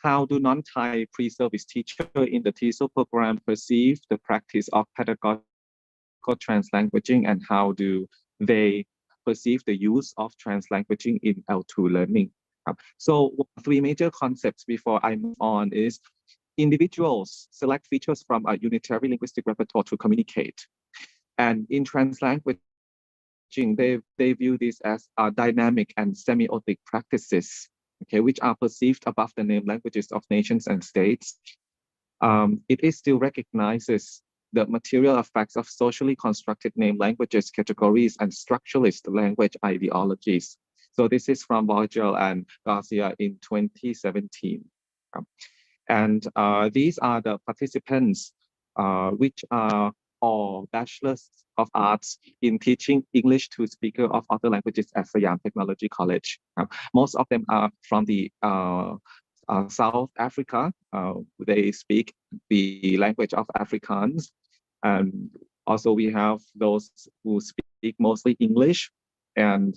How do non-Thai pre-service teachers in the TESOL program perceive the practice of pedagogical translanguaging, and how do they perceive the use of translanguaging in L2 learning? So 3 major concepts before I move on is individuals select features from a unitary linguistic repertoire to communicate. And in translanguaging, they view this as dynamic and semiotic practices, okay, which are perceived above the named languages of nations and states. It still recognizes the material effects of socially constructed named languages, categories, and structuralist language ideologies. So this is from Vogel and Garcia in 2017. And these are the participants, which are all bachelors of arts in teaching English to speakers of other languages at Siam Technology College. Most of them are from the South Africa. They speak the language of Afrikaans. And also we have those who speak mostly English, and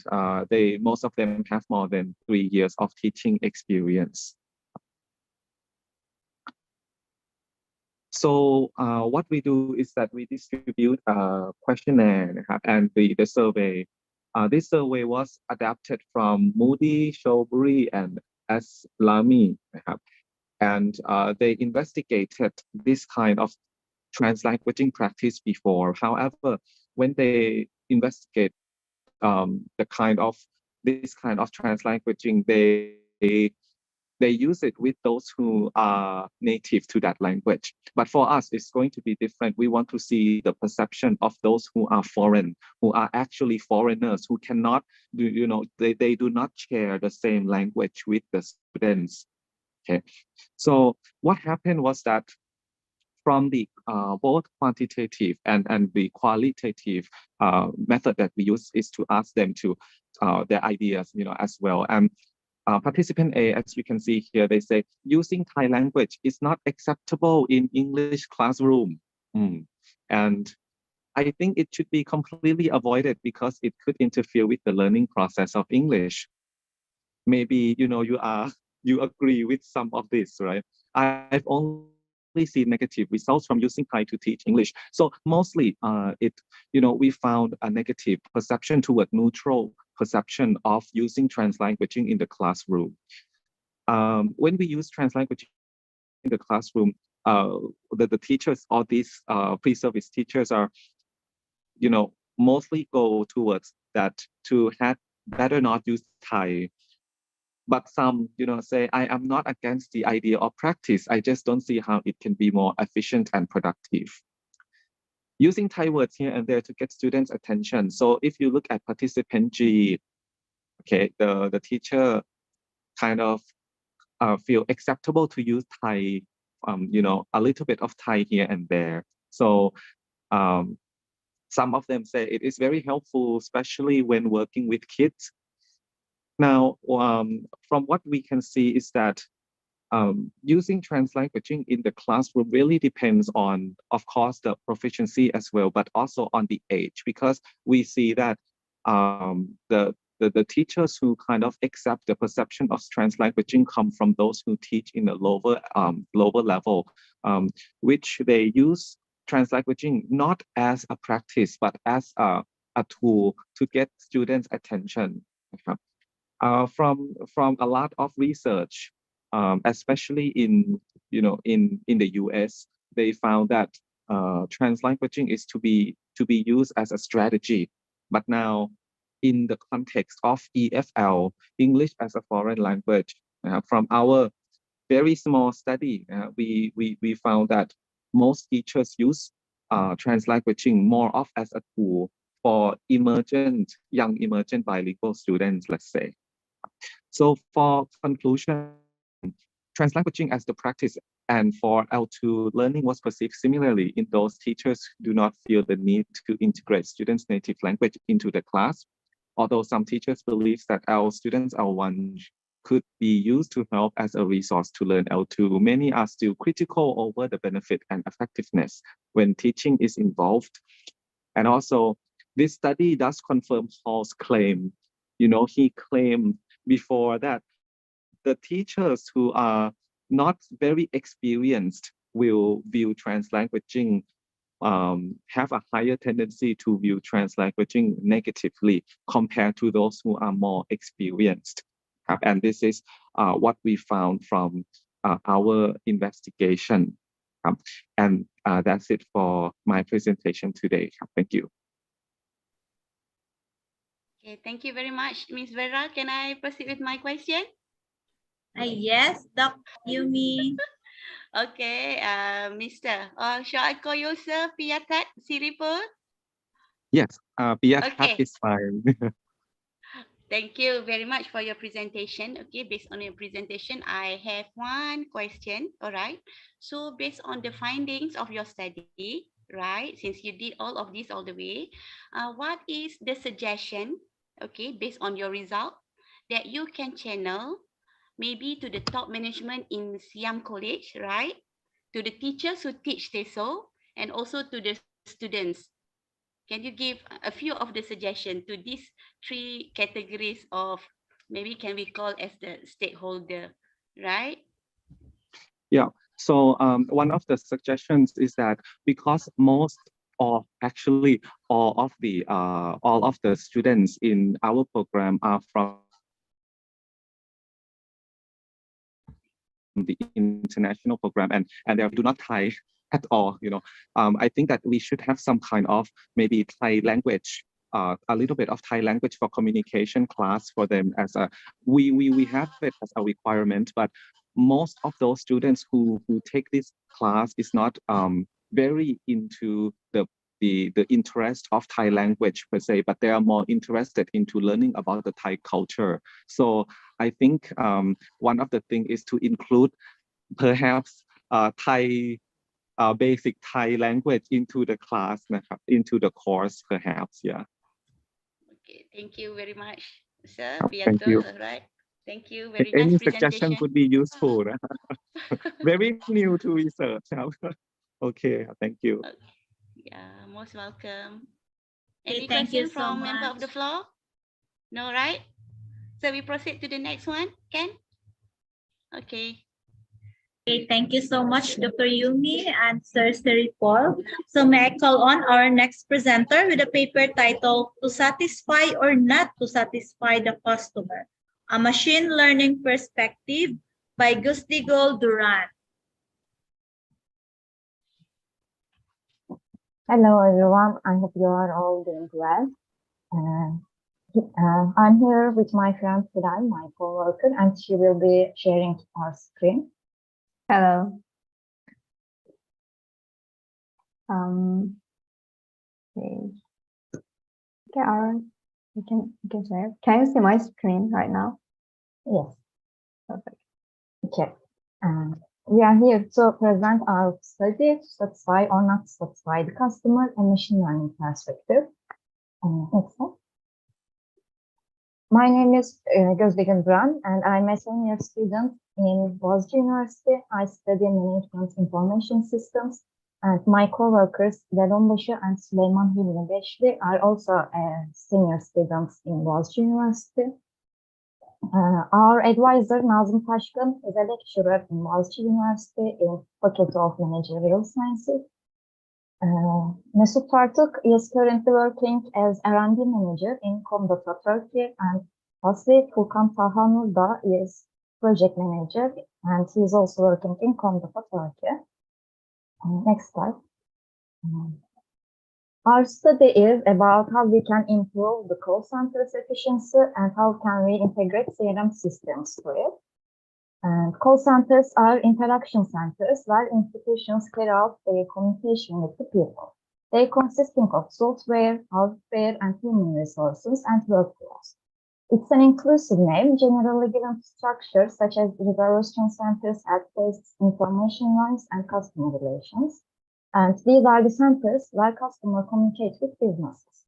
most of them have more than 3 years of teaching experience. So what we do is that we distribute a questionnaire and the survey. This survey was adapted from Moody, Shawbury, and Aslami. And they investigated this kind of translanguaging practice before. However, when they investigate this kind of translanguaging, they use it with those who are native to that language. But for us, it's going to be different. We want to see the perception of those who are foreign, who are actually foreigners, who cannot do, they do not share the same language with the students. Okay, so what happened was that from the both quantitative and the qualitative method that we use is to ask them to their ideas, as well. And participant A, as you can see here, they say using Thai language is not acceptable in English classroom. And I think it should be completely avoided because it could interfere with the learning process of English. Maybe you agree with some of this, right? I've only seen negative results from using Thai to teach English. So mostly we found a negative perception toward neutral perception of using translanguaging in the classroom. When we use translanguaging in the classroom, the teachers or these pre-service teachers are, mostly go towards that to have better not use Thai. But some, say, I am not against the idea of practice. I just don't see how it can be more efficient and productive. Using Thai words here and there to get students' attention. So if you look at participant G, okay, the teacher kind of feel acceptable to use Thai, a little bit of Thai here and there. So some of them say it is very helpful, especially when working with kids. Now, from what we can see is that using translanguaging in the classroom really depends on, of course, the proficiency as well, but also on the age, because we see that the teachers who kind of accept the perception of translanguaging come from those who teach in a lower level, which they use translanguaging not as a practice, but as a tool to get students' attention. Okay. From a lot of research, especially in the US, they found that translanguaging is to be used as a strategy. But now, in the context of EFL, English as a foreign language, from our very small study, we found that most teachers use translanguaging more of as a tool for young emergent bilingual students, let's say. So for conclusion, translanguaging as the practice and for L2 learning was perceived similarly in those teachers who do not feel the need to integrate students' native language into the class. Although some teachers believe that our students L1 could be used to help as a resource to learn L2, many are still critical over the benefit and effectiveness when teaching is involved. And also, this study does confirm Hall's claim. He claimed before that the teachers who are not very experienced will view translanguaging, have a higher tendency to view translanguaging negatively compared to those who are more experienced. And this is what we found from our investigation. And that's it for my presentation today. Thank you. Okay, thank you very much, Ms. Vera. Can I proceed with my question? Yes, Dr. Yumi. Okay, Mr. Shall I call you Sir Piatat Siripur? Yes, Piatat Okay. is fine. Thank you very much for your presentation. Okay, based on your presentation, I have one question. All right. So based on the findings of your study, right, since you did all of this all the way, what is the suggestion, okay, based on your result that you can channel maybe to the top management in Siam College, right, to the teachers who teach TESOL, and also to the students? Can you give a few of the suggestions to these three categories of, maybe can we call as the stakeholder, right? Yeah. So one of the suggestions is that because most or actually all of the students in our program are from the international program, and they do not Thai at all. I think that we should have some kind of maybe Thai language, a little bit of Thai language for communication class for them as a we have it as a requirement, but most of those students who take this class is not very into the interest of Thai language per se, but they are more interested into learning about the Thai culture. So I think one of the things is to include perhaps Thai basic Thai language into the class, into the course, perhaps. Yeah. Okay, thank you very much, sir. Thank you. All right. Thank you. Very Any nice suggestion presentation. could be useful. Very new to research. Okay, thank you. Okay. Yeah, most welcome. Okay, Any thank you question so from member of much. the floor? No, right? So we proceed to the next one, Ken? Okay. Okay, thank you so much, Dr. Yumi and Sir Paul. So may I call on our next presenter with a paper titled "To Satisfy or Not to Satisfy the Customer: A Machine Learning Perspective" by Gustigol Duran. Hello, everyone. I hope you are all doing well. I'm here with my friend Hilal, my co-worker, and she will be sharing our screen. Hello. Okay. You can share. Can you see my screen right now? Yes. Perfect. Okay. We are here to present our study to satisfy or not satisfy the customer and machine learning perspective. Next slide. My name is Gözdekin Duran, and I'm a senior student in Boğaziçi University. I study management information systems, and my co-workers Delonbaşı and Süleyman Hilmi Beşli are also senior students in Boğaziçi University. Our advisor Nazım Taşkın is a lecturer in Boğaziçi University in Faculty of Managerial Sciences. Mesut Tartuk is currently working as R&D manager in Comdata Turkey, and Hasri Furkan Tahanurda is project manager, and he is also working in Comdata Turkey. Next slide. Our study is about how we can improve the call center's efficiency and how can we integrate CRM systems for it. And call centers are interaction centers where institutions carry out their communication with the people. They consisting of software, hardware, and human resources and workflows. It's an inclusive name generally given to structures such as reservation centers, ad-based information lines, and customer relations. And these are the centers where customers communicate with businesses.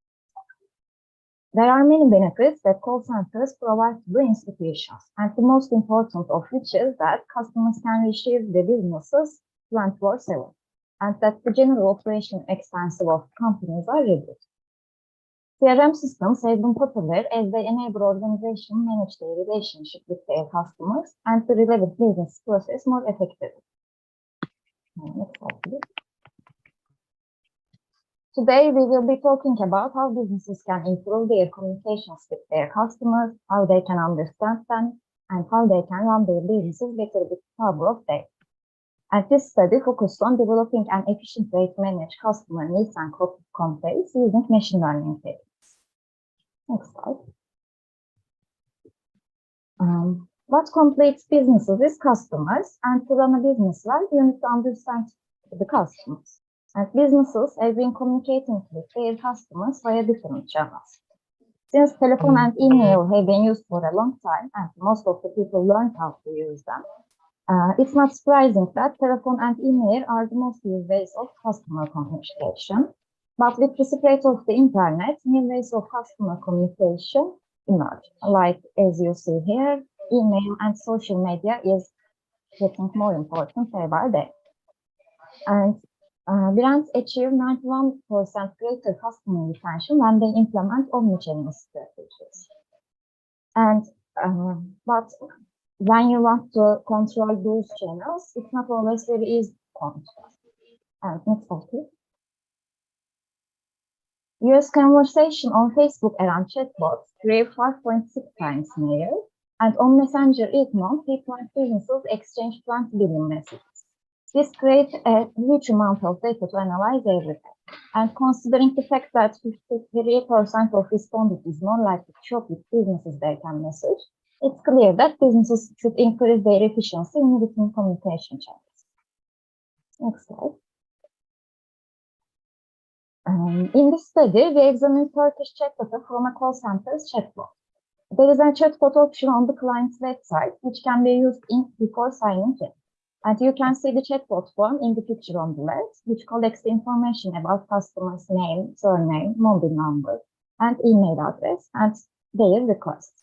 There are many benefits that call centers provide to the institutions, and the most important of which is that customers can receive the businesses 24/7, and that the general operation expenses of companies are reduced. CRM systems have been popular as they enable organizations manage their relationship with their customers and to relevant business process more effectively. Next slide, please. Today, we will be talking about how businesses can improve their communications with their customers, how they can understand them, and how they can run their businesses better with the power of data. And this study focused on developing an efficient way to manage customer needs and complaints using machine learning techniques. Next slide. What completes businesses is customers, and to run a business well, you need to understand the customers. And businesses have been communicating with their customers via different channels. Since telephone and email have been used for a long time and most of the people learned how to use them, it's not surprising that telephone and email are the most used ways of customer communication. But with the spread of the internet, new ways of customer communication emerge. Like as you see here, email and social media is getting more important day by day. And brands achieve 91% greater customer retention when they implement omnichannel strategies. And but when you want to control those channels, it's not always very easy to control. And next slide, please. US conversation on Facebook around chatbots grew 5.6 times in a year, and on Messenger each month, people and businesses exchange 20 billion messages. This creates a huge amount of data to analyze every day. And considering the fact that 53% of respondents is more likely to shop with businesses they can message, it's clear that businesses should increase their efficiency in written communication channels. Next slide. In this study, we examined Turkish chat data from a call center's chatbot. There is a chatbot option on the client's website, which can be used before signing in. And you can see the chatbot form in the picture on the left, which collects the information about customers' name, surname, mobile number, and email address, and their requests.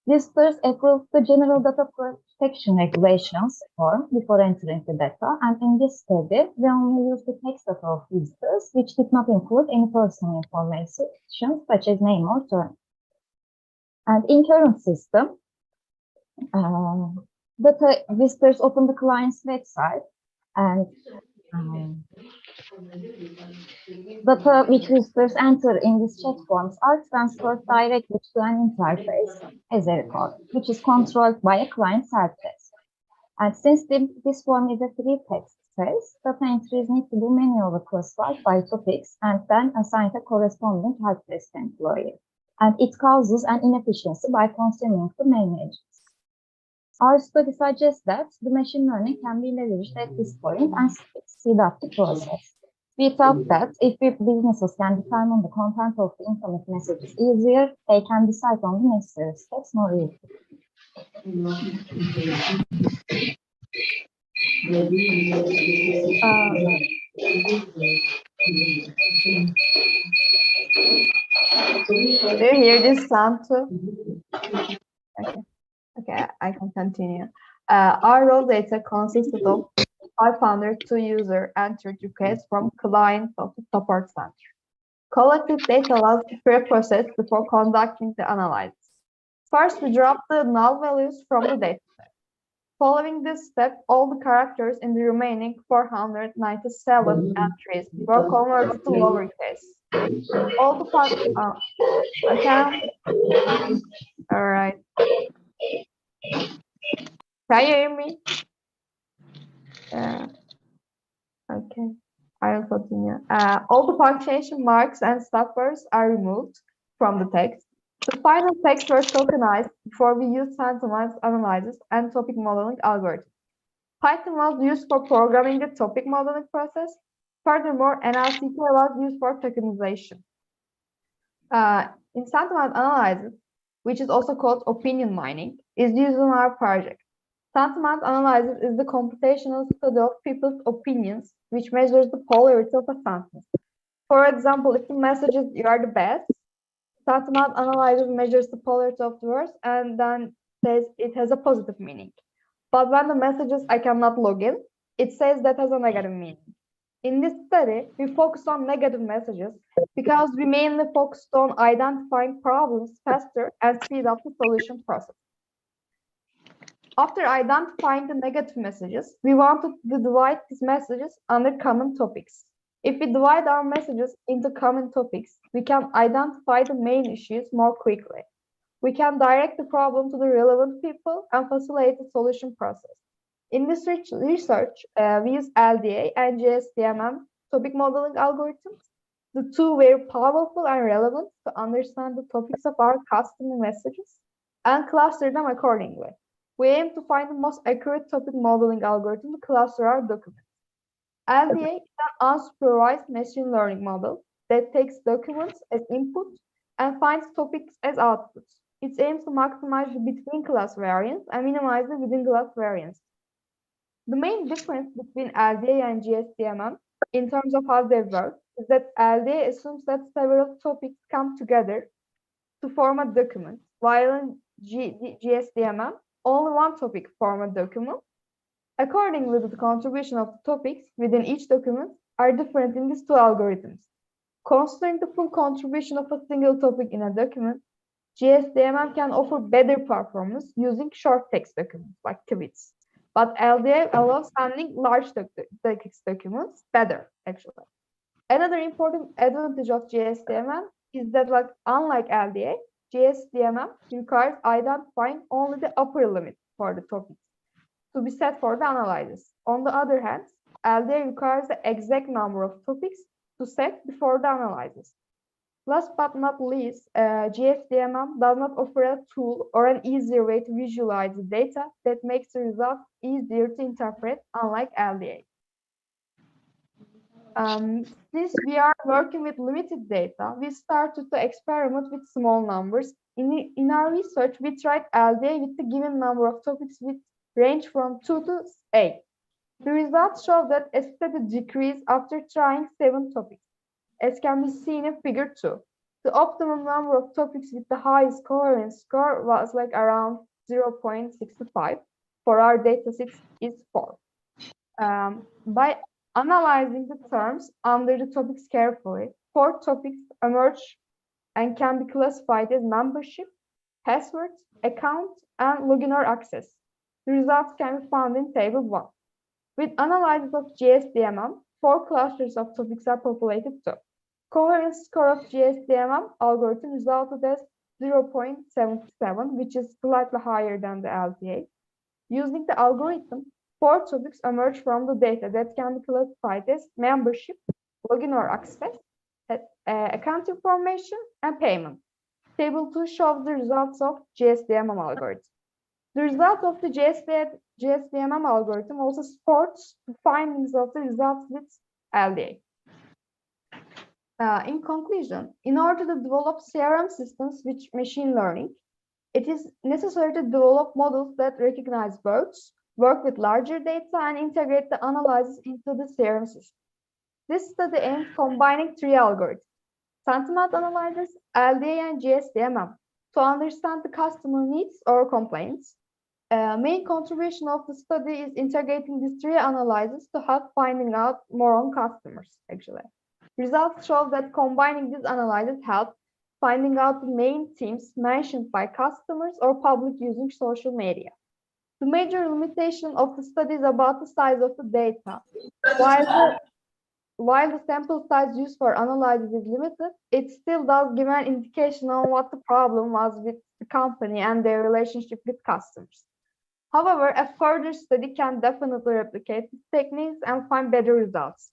Visitors approve the General Data Protection Regulations form before entering the data, and in this study, we only used the text data of visitors, which did not include any personal information, such as name or surname. And in current system, data visitors open the client's website, and data which visitors enter in these chat forms are transferred directly to an interface as a record, which is controlled by a client helpdesk. And since this form is a free text space, data entries need to be manually classified by topics and then assigned a corresponding helpdesk employee. And it causes an inefficiency by consuming the main agents. Our study suggests that the machine learning can be leveraged at this point and speed up the process. We thought that if businesses can determine the content of the incoming messages easier, they can decide on the necessary steps more easily. Do you hear this sound too? Okay, I can continue. Our raw data consisted of 502 user entered requests from clients of the support center. Collected data was pre-processed before conducting the analysis. First, we dropped the null values from the dataset. Following this step, all the characters in the remaining 497 entries were converted to lowercase. All the parts, okay. All right. Can you hear me? Okay, I will continue. All the punctuation marks and stoppers are removed from the text. The final text were tokenized before we use sentiment analysis and topic modeling algorithm. Python was used for programming the topic modeling process. Furthermore, NLP was used for tokenization. In sentiment analysis, which is also called opinion mining, is used in our project. Sentiment analysis is the computational study of people's opinions, which measures the polarity of a sentence. For example, if the message is "you are the best," sentiment analysis measures the polarity of the words and then says it has a positive meaning. But when the message is "I cannot log in," it says that has a negative meaning. In this study, we focused on negative messages because we mainly focused on identifying problems faster and speed up the solution process. After identifying the negative messages, we wanted to divide these messages under common topics. If we divide our messages into common topics, we can identify the main issues more quickly. We can direct the problem to the relevant people and facilitate the solution process. In this research, we use LDA and GSTMM topic modeling algorithms. The two were powerful and relevant to understand the topics of our customer messages and cluster them accordingly. We aim to find the most accurate topic modeling algorithm to cluster our documents. LDA is an unsupervised machine learning model that takes documents as input and finds topics as outputs. It aims to maximize the between-class variance and minimize the within-class variance. The main difference between LDA and GSDMM in terms of how they work is that LDA assumes that several topics come together to form a document, while in GSDMM, only one topic forms a document. Accordingly, the contribution of the topics within each document are different in these two algorithms. Considering the full contribution of a single topic in a document, GSDMM can offer better performance using short text documents like tweets. But LDA allows handling large text documents better, actually. Another important advantage of GSDMM is that, like, unlike LDA, GSDMM requires identifying only the upper limit for the topics to be set for the analysis. On the other hand, LDA requires the exact number of topics to set before the analysis. Last but not least, GSDMM does not offer a tool or an easier way to visualize the data that makes the results easier to interpret, unlike LDA. Since we are working with limited data, we started to experiment with small numbers. In our research, we tried LDA with the given number of topics with range from 2 to 8. The results show that a steady decrease after trying 7 topics, as can be seen in figure 2. The optimum number of topics with the highest coherence score was like around 0.65. For our dataset is 4. By analyzing the terms under the topics carefully, 4 topics emerge and can be classified as membership, password, account, and login or access. The results can be found in table 1. With analysis of GSDMM, 4 clusters of topics are populated too. Coherence score of GSDMM algorithm resulted as 0.77, which is slightly higher than the LDA. Using the algorithm, 4 topics emerge from the data that can be classified as membership, login or access, account information, and payment. Table 2 shows the results of GSDMM algorithm. The result of the GSDMM algorithm also supports the findings of the results with LDA. In conclusion, in order to develop CRM systems with machine learning, it is necessary to develop models that recognize words, work with larger data, and integrate the analysis into the CRM system. This study aims combining 3 algorithms: sentiment analysis, LDA, and GSDMM to understand the customer needs or complaints. Main contribution of the study is integrating these 3 analyses to help finding out more on customers, actually. Results show that combining these analyses help finding out the main themes mentioned by customers or public using social media. The major limitation of the study is about the size of the data. While the sample size used for analysis is limited, it still does give an indication on what the problem was with the company and their relationship with customers. However, a further study can definitely replicate these techniques and find better results.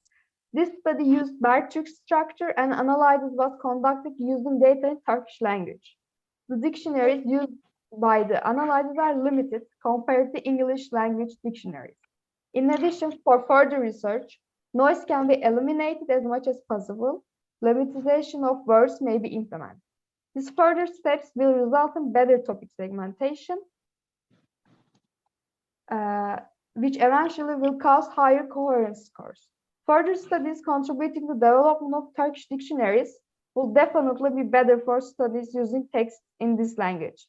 This study used bar chart structure, and analysis was conducted using data in Turkish language. The dictionaries used by the analysis are limited compared to English language dictionaries. In addition, for further research, noise can be eliminated as much as possible. Limitization of words may be implemented. These further steps will result in better topic segmentation, which eventually will cause higher coherence scores. Further studies contributing to the development of Turkish dictionaries will definitely be better for studies using text in this language.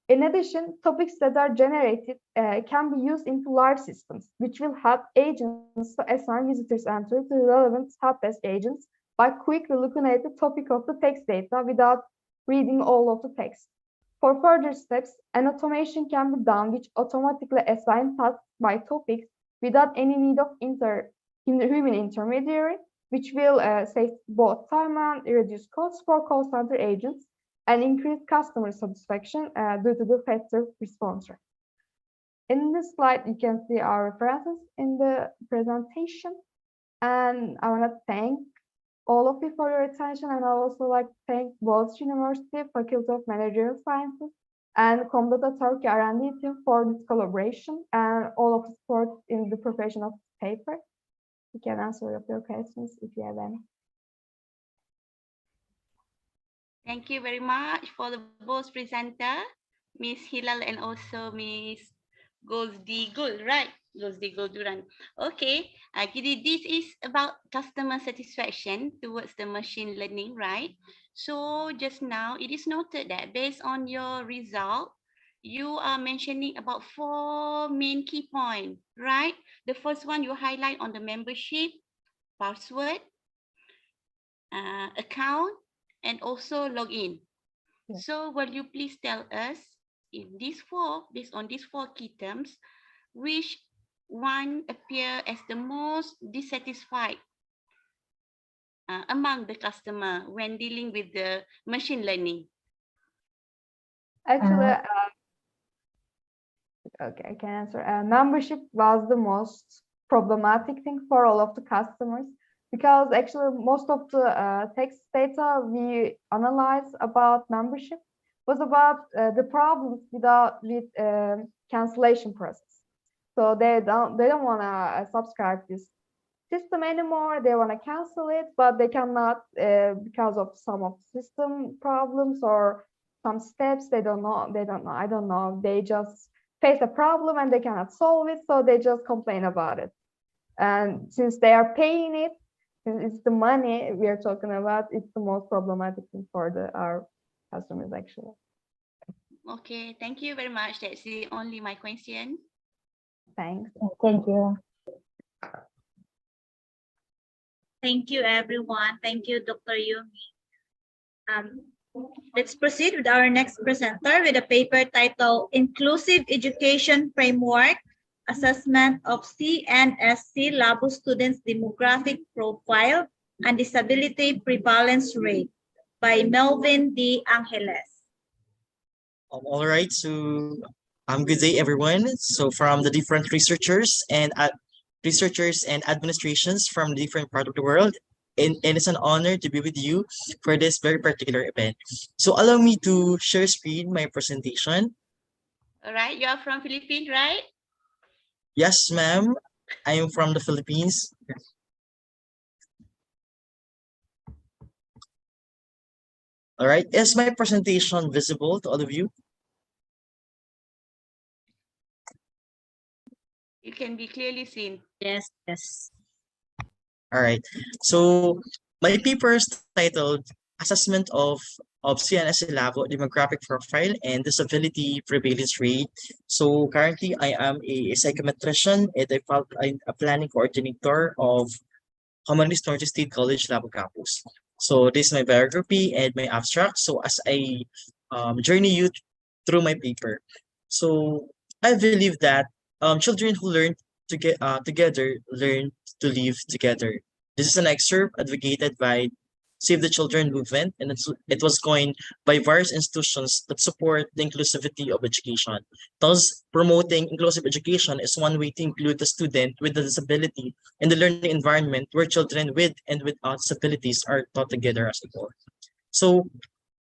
In addition, topics that are generated can be used into large systems, which will help agents to assign visitors entry to relevant helpdesk agents by quickly looking at the topic of the text data without reading all of the text. For further steps, an automation can be done which automatically assigns tasks by topics without any need of human intermediary, which will save both time and reduce costs for call center agents and increase customer satisfaction due to the faster response rate. In this slide, you can see our references in the presentation, and I want to thank all of you for your attention, and I also like to thank Boğaziçi University Faculty of Managerial Sciences and Comdata Turkey R&D team for this collaboration and all of the support in the preparation of this paper. You can answer your questions if you have any. Thank you very much for the both presenter, Miss Hilal and also Miss Guldigul, right? Guldigul Duran. Okay, this is about customer satisfaction towards the machine learning, right? So just now, it is noted that based on your result, you are mentioning about 4 main key points, right? The first one you highlight on the membership, password, account, and also login. Yes. So will you please tell us in these four, based on these 4 key terms, which one appear as the most dissatisfied among the customer when dealing with the machine learning? Actually, okay, I can answer. Membership was the most problematic thing for all of the customers because actually most of the text data we analyze about membership was about the problems with cancellation process. So they don't want to subscribe this system anymore. They want to cancel it, but they cannot because of some of system problems or some steps. They don't know. I don't know. They just face a problem and they cannot solve it, so they just complain about it. And since they are paying it, since it's the money we are talking about, it's the most problematic thing for our customers actually. Okay, thank you very much. That's the only my question. Thanks. Thank you. Thank you, everyone. Thank you, Dr. Yumi. Let's proceed with our next presenter with a paper titled Inclusive Education Framework, Assessment of CNSC Labo Students' Demographic Profile and Disability Prevalence Rate by Melvin D. Angeles. All right, so good day, everyone. So from the different researchers and administrations from different part of the world, and it's an honor to be with you for this very particular event. So allow me to share screen my presentation. All right, you are from Philippines, right? Yes, ma'am. I am from the Philippines. All right, is my presentation visible to all of you? You can be clearly seen. Yes, yes. All right. So my paper is titled Assessment of CNS Labo Demographic Profile and Disability Prevalence Rate. So currently I am a psychometrician and a planning coordinator of Humanities Norte State College Labo Campus. So this is my biography and my abstract. So as I journey you through my paper. So I believe that children who learn to get together learn to live together. This is an excerpt advocated by Save the Children movement, and it was coined by various institutions that support the inclusivity of education. Thus, promoting inclusive education is one way to include the student with a disability in the learning environment where children with and without disabilities are taught together as a whole. So,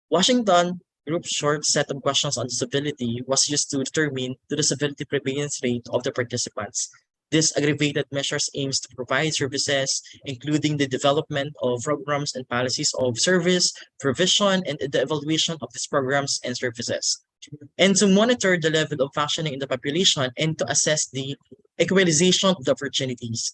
Washington Group's short set of questions on disability was used to determine the disability prevalence rate of the participants. This aggregated measures aims to provide services, including the development of programs and policies of service, provision, and the evaluation of these programs and services, and to monitor the level of functioning in the population and to assess the equalization of the opportunities.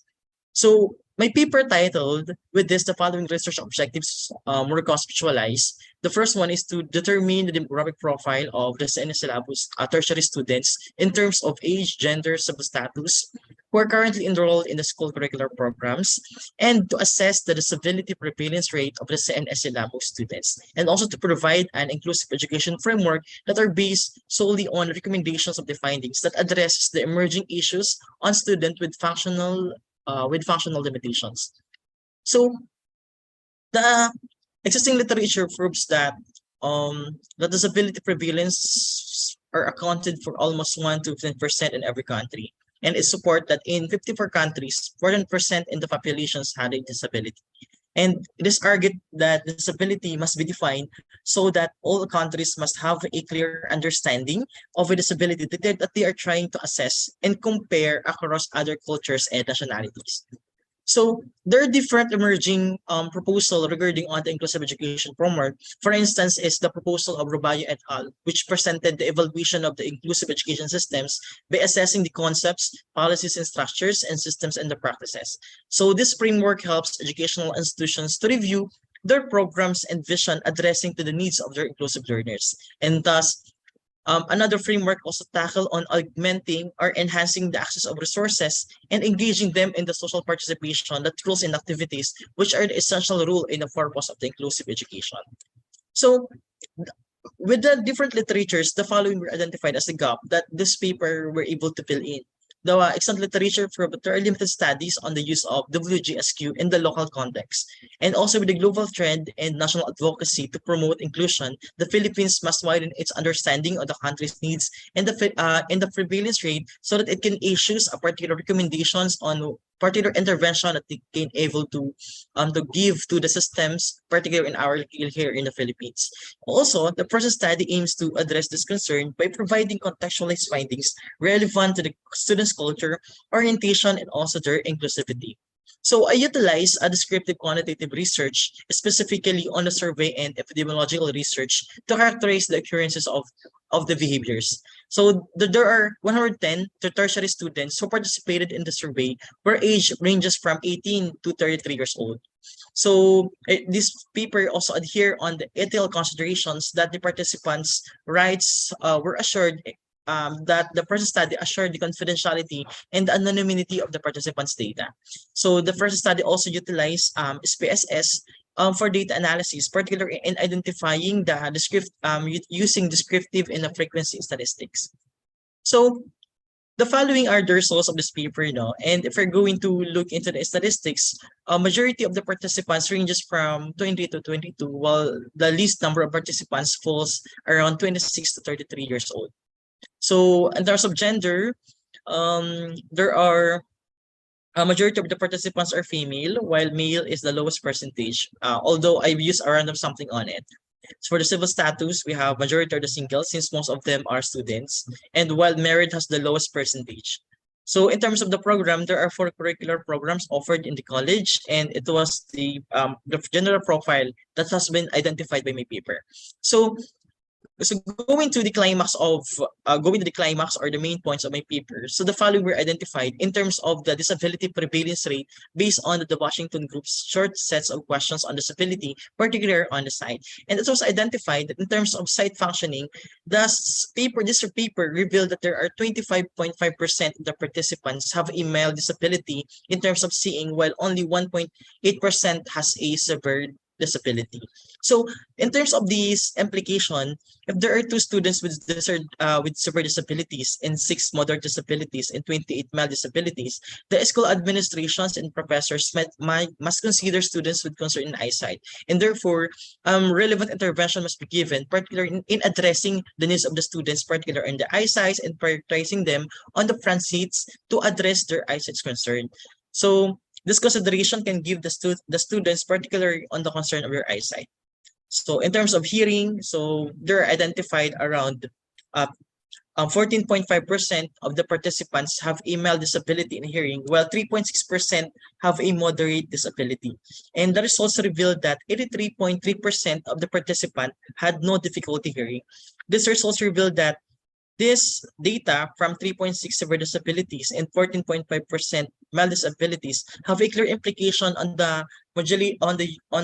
So my paper titled with this, the following research objectives were conceptualized. The first one is to determine the demographic profile of the CNS syllabus tertiary students in terms of age, gender, substatus, who are currently enrolled in the school curricular programs, and to assess the disability prevalence rate of the CNS syllabus students, and also to provide an inclusive education framework that are based solely on recommendations of the findings that addresses the emerging issues on students with functional limitations. So the existing literature proves that the disability prevalence are accounted for almost 1 to 10% in every country. And it support that in 54 countries, 14% in the populations had a disability. And it is argued that disability must be defined so that all countries must have a clear understanding of a disability that they are trying to assess and compare across other cultures and nationalities. So there are different emerging proposals regarding on the inclusive education framework. For instance, is the proposal of Robayo et al., which presented the evaluation of the inclusive education systems by assessing the concepts, policies, and structures, and systems and the practices. So this framework helps educational institutions to review their programs and vision addressing to the needs of their inclusive learners. And thus, another framework also tackle on augmenting or enhancing the access of resources and engaging them in the social participation, the tools and activities, which are the essential role in the purpose of the inclusive education. So with the different literatures, the following were identified as a gap that this paper were able to fill in. The excellent literature for very limited studies on the use of WGSQ in the local context, and also with the global trend and national advocacy to promote inclusion, the Philippines must widen its understanding of the country's needs and the prevalence rate so that it can issue a particular recommendations on particular intervention that they can able to give to the systems, particularly in our here in the Philippines. Also, the present study aims to address this concern by providing contextualized findings relevant to the students' culture, orientation, and also their inclusivity. So I utilize a descriptive quantitative research, specifically on the survey and epidemiological research, to characterize the occurrences of the behaviors. So there are 110 to tertiary students who participated in the survey, where age ranges from 18 to 33 years old. So this paper also adhere on the ethical considerations that the participants' rights were assured, that the present study assured the confidentiality and the anonymity of the participants' data. So the first study also utilized SPSS for data analysis, particularly in identifying the using descriptive and the frequency statistics. So the following are the results of this paper, and if we're going to look into the statistics, a majority of the participants ranges from 20 to 22, while the least number of participants falls around 26 to 33 years old. So in terms of gender, there are a majority of the participants are female, while male is the lowest percentage, although I've used a random something on it. So for the civil status, we have majority are the single, since most of them are students, and while married has the lowest percentage. So in terms of the program, there are 4 curricular programs offered in the college, and it was the general profile that has been identified by my paper. So going to the climax or the main points of my paper. So the following were identified in terms of the disability prevalence rate based on the Washington Group's short sets of questions on disability, particularly on the site. And it was identified that in terms of site functioning, this paper revealed that there are 25.5% of the participants have a mild disability in terms of seeing, while only 1.8% has a severe disability. So in terms of these implication, if there are 2 students with severe disabilities and 6 moderate disabilities and 28 mild disabilities, the school administrations and professors must consider students with concern in eyesight, and therefore relevant intervention must be given, particularly in addressing the needs of the students, particularly in the eyesight, and prioritizing them on the front seats to address their eyesight concern. So this consideration can give the students, particularly on the concern of their eyesight. So in terms of hearing, so they're identified around 14.5% of the participants have a mild disability in hearing, while 3.6% have a moderate disability. And the results revealed that 83.3% of the participants had no difficulty hearing. These results revealed that this data from 3.6 severe disabilities and 14.5% mild disabilities have a clear implication on the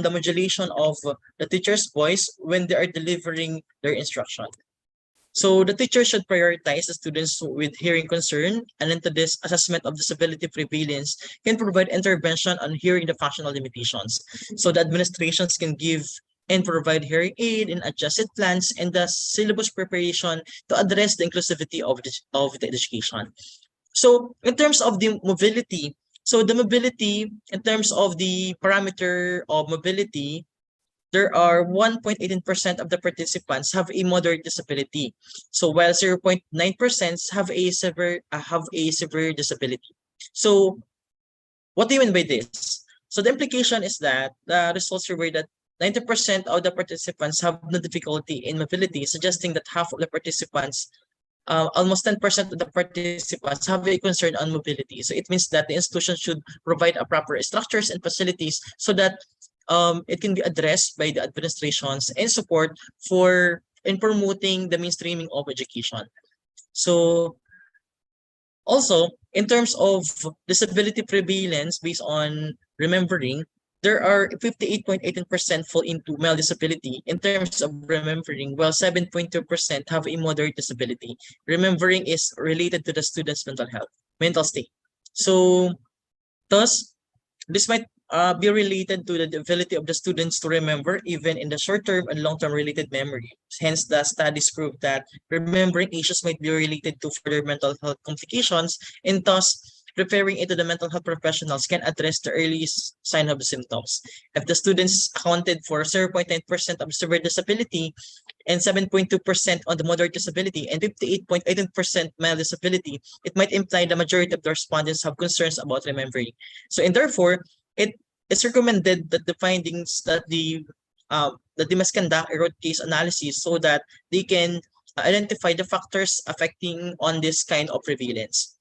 modulation of the teacher's voice when they are delivering their instruction. So the teacher should prioritize the students with hearing concern, and into this assessment of disability prevalence can provide intervention on hearing the functional limitations. So the administrations can give and provide hearing aid and adjusted plans and the syllabus preparation to address the inclusivity of the education. So in terms of the mobility, so the mobility in terms of the parameter of mobility, there are 1.18% of the participants have a moderate disability. So while 0.9% have a severe disability. So what do you mean by this? So the implication is that the results reveal that 90% of the participants have no difficulty in mobility, suggesting that half of the participants almost 10% of the participants have a concern on mobility. So it means that the institution should provide a proper structures and facilities so that it can be addressed by the administrations and support in promoting the mainstreaming of education. So also, in terms of disability prevalence based on remembering, there are 58.18% fall into mild disability in terms of remembering, while 7.2% have a moderate disability. Remembering is related to the student's mental state. So, thus, this might be related to the ability of the students to remember even in the short-term and long-term related memory. Hence, the studies prove that remembering issues might be related to further mental health complications, and thus referring it to the mental health professionals can address the earliest sign of the symptoms. If the students accounted for 0.9% of severe disability and 7.2% on the moderate disability and 58.18% mild disability, it might imply the majority of the respondents have concerns about remembering. So, and therefore, it's recommended that the findings that they must conduct a root case analysis so that they can identify the factors affecting on this kind of prevalence.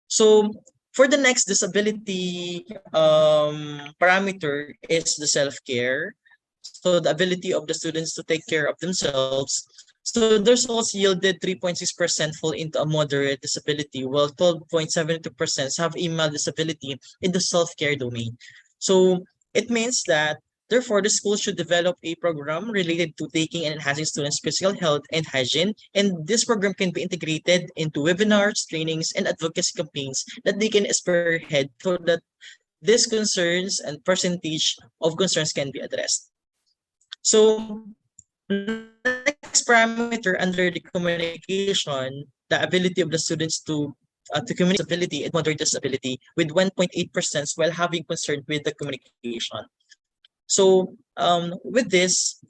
So for the next disability parameter is the self-care. So the ability of the students to take care of themselves. So the results yielded 3.6% fall into a moderate disability, while 12.72% have a mild disability in the self-care domain. So it means that, therefore, the school should develop a program related to taking and enhancing students' physical health and hygiene, and this program can be integrated into webinars, trainings, and advocacy campaigns that they can spearhead so that these concerns and percentage of concerns can be addressed. So next parameter under the communication, the ability of the students to communicate disability and moderate disability with 1.8% while having concern with the communication. So with this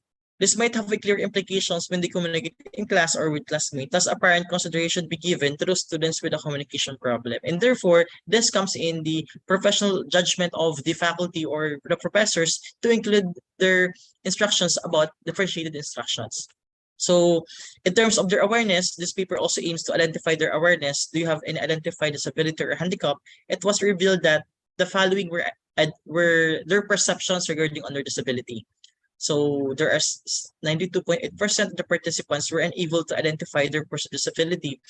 might have a clear implications when they communicate in class or with classmates. Thus, apparent consideration be given to those students with a communication problem. And therefore, this comes in the professional judgment of the faculty or the professors to include their instructions about differentiated instructions. So in terms of their awareness, this paper also aims to identify their awareness. Do you have any identified disability or handicap? It was revealed that the following were their perceptions regarding on their disability. So there are 92.8% of the participants were unable to identify their disability,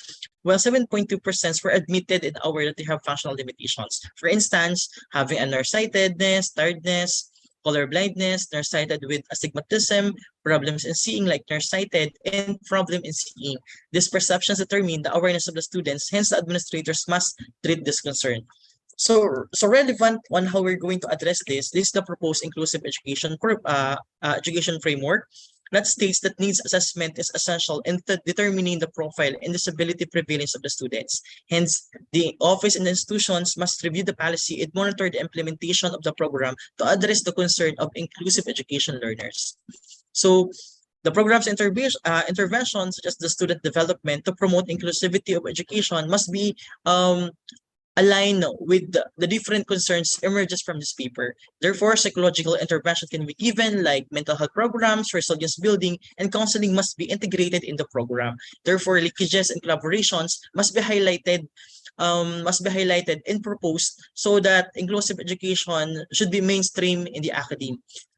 while 7.2% were admitted and aware that they have functional limitations. For instance, having a nearsightedness, tiredness, color blindness, nearsighted with astigmatism, problems in seeing like nearsighted, and problem in seeing. These perceptions determine the awareness of the students, hence the administrators must treat this concern. So relevant on how we're going to address this is the proposed inclusive education framework that states that needs assessment is essential in determining the profile and disability prevalence of the students. Hence, the office and the institutions must review the policy and monitor the implementation of the program to address the concern of inclusive education learners. So the program's interventions, such as the student development to promote inclusivity of education, must be align with the different concerns emerges from this paper. Therefore, psychological intervention can be given, like mental health programs, resilience building, and counseling must be integrated in the program. Therefore, leakages and collaborations must be highlighted and proposed so that inclusive education should be mainstream in the academy.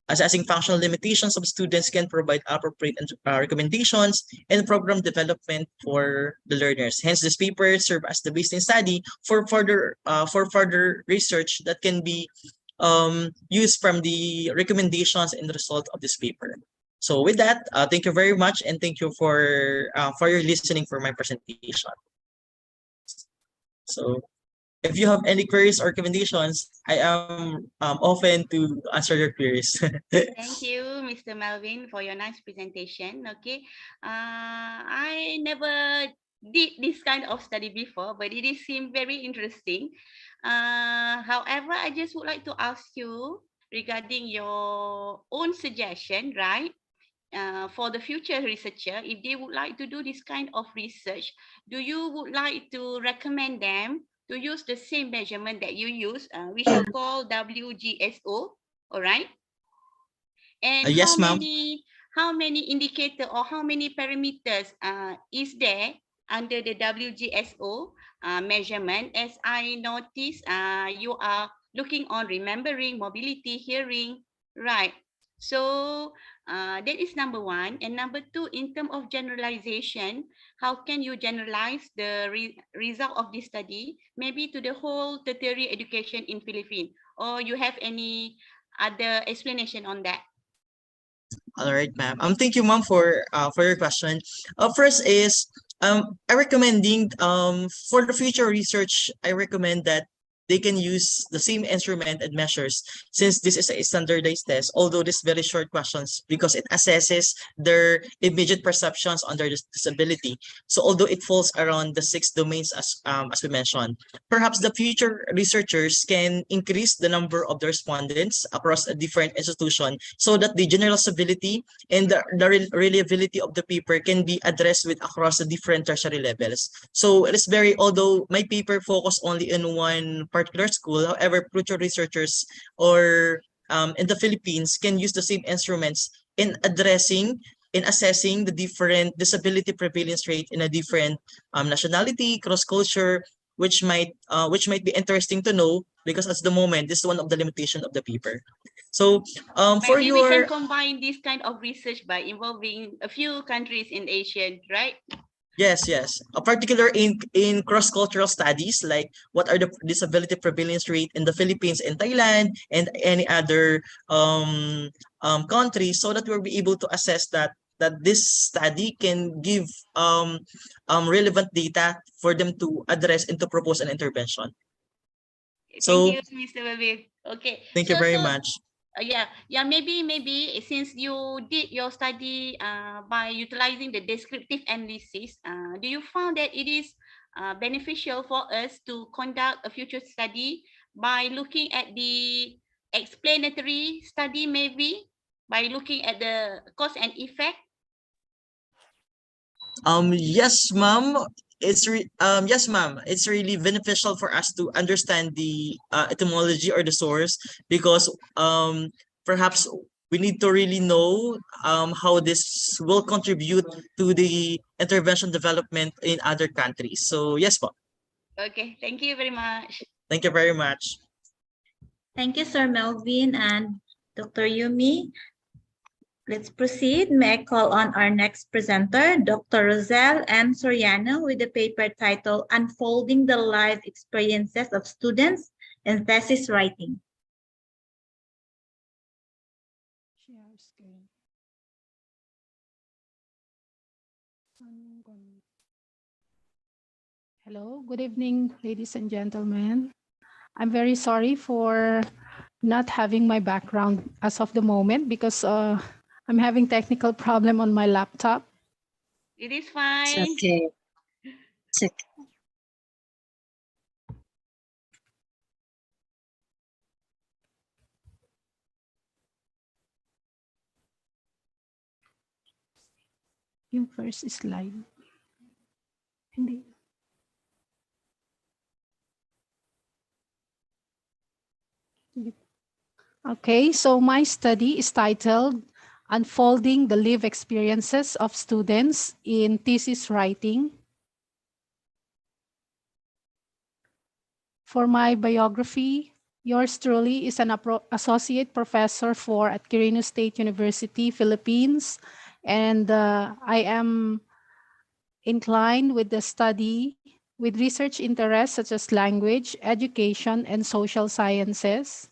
Assessing functional limitations of students can provide appropriate recommendations and program development for the learners. Hence, this paper serves as the baseline study for further research that can be used from the recommendations and the result of this paper. So with that, thank you very much, and thank you for your listening for my presentation. So if you have any queries or recommendations, I am open to answer your queries. Thank you, Mr. Melvin, for your nice presentation. Okay, I never did this kind of study before, but it seemed very interesting. However, I just would like to ask you regarding your own suggestion, right? For the future researcher, if they would like to do this kind of research, do you would like to recommend them to use the same measurement that you use, which you call WGSO, all right? And yes, how many indicator or how many parameters is there under the WGSO measurement, as I noticed, you are looking on remembering, mobility, hearing, right? So that is number one. And number two, in terms of generalization, how can you generalize the result of this study, maybe to the whole tertiary education in Philippines? Or you have any other explanation on that? All right, ma'am. Thank you, ma'am, for your question. First is I recommending for the future research, I recommend that they can use the same instrument and measures since this is a standardized test, although this very short questions because it assesses their immediate perceptions under this disability. So although it falls around the 6 domains as we mentioned, perhaps the future researchers can increase the number of the respondents across a different institution so that the generalizability and the reliability of the paper can be addressed with across the different tertiary levels. So it is very, although my paper focus only in one particular school, however, future researchers or in the Philippines can use the same instruments in assessing the different disability prevalence rate in a different nationality, cross culture, which might be interesting to know because at the moment this is one of the limitations of the paper. So for Maybe we your can combine this kind of research by involving a few countries in Asia, right? yes, particular in cross-cultural studies, like what are the disability prevalence rate in the Philippines and Thailand and any other countries, so that we'll be able to assess that this study can give relevant data for them to address and to propose an intervention. So thank you, Mr. Babir. Okay. thank you very much. Yeah, maybe since you did your study by utilizing the descriptive analysis, do you found that it is beneficial for us to conduct a future study by looking at the explanatory study, maybe by looking at the cause and effect? Yes, ma'am. Yes, ma'am. It's really beneficial for us to understand the etymology or the source because perhaps we need to really know how this will contribute to the intervention development in other countries. So yes, po. Okay, thank you very much. Thank you very much. Thank you, Sir Melvin and Dr. Yumi. Let's proceed. May I call on our next presenter, Dr. Roselle M. Soriano, with the paper titled Unfolding the Life Experiences of Students in Thesis Writing. Share screen. Hello, good evening, ladies and gentlemen. I'm very sorry for not having my background as of the moment because I'm having technical problem on my laptop. It is fine. It's okay. It's okay. Yung first slide. Hindi. Okay, so my study is titled Unfolding the Lived Experiences of Students in Thesis Writing. For my biography, yours truly is an associate professor at Quirino State University, Philippines, and I am inclined with the study with research interests such as language, education, and social sciences.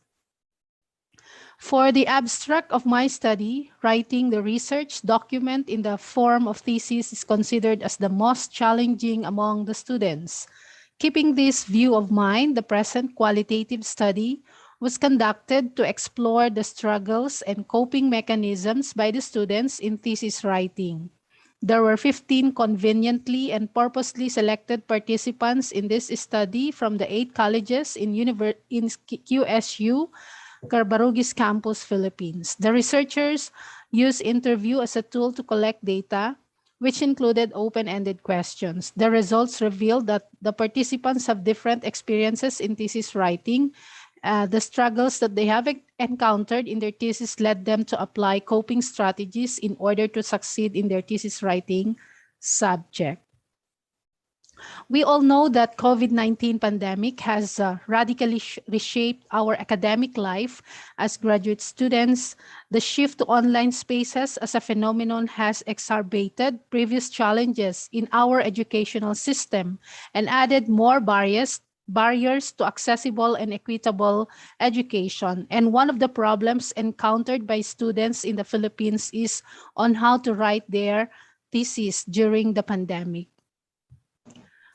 For the abstract of my study, writing the research document in the form of thesis is considered as the most challenging among the students. Keeping this view of mine, the present qualitative study was conducted to explore the struggles and coping mechanisms by the students in thesis writing. There were 15 conveniently and purposely selected participants in this study from the 8 colleges in QSU, Carbarugis Campus, Philippines. The researchers used interview as a tool to collect data, which included open-ended questions. The results revealed that the participants have different experiences in thesis writing. The struggles that they have encountered in their thesis led them to apply coping strategies in order to succeed in their thesis writing subject. We all know that COVID-19 pandemic has radically reshaped our academic life as graduate students. The shift to online spaces as a phenomenon has exacerbated previous challenges in our educational system and added more barriers to accessible and equitable education. And one of the problems encountered by students in the Philippines is on how to write their thesis during the pandemic.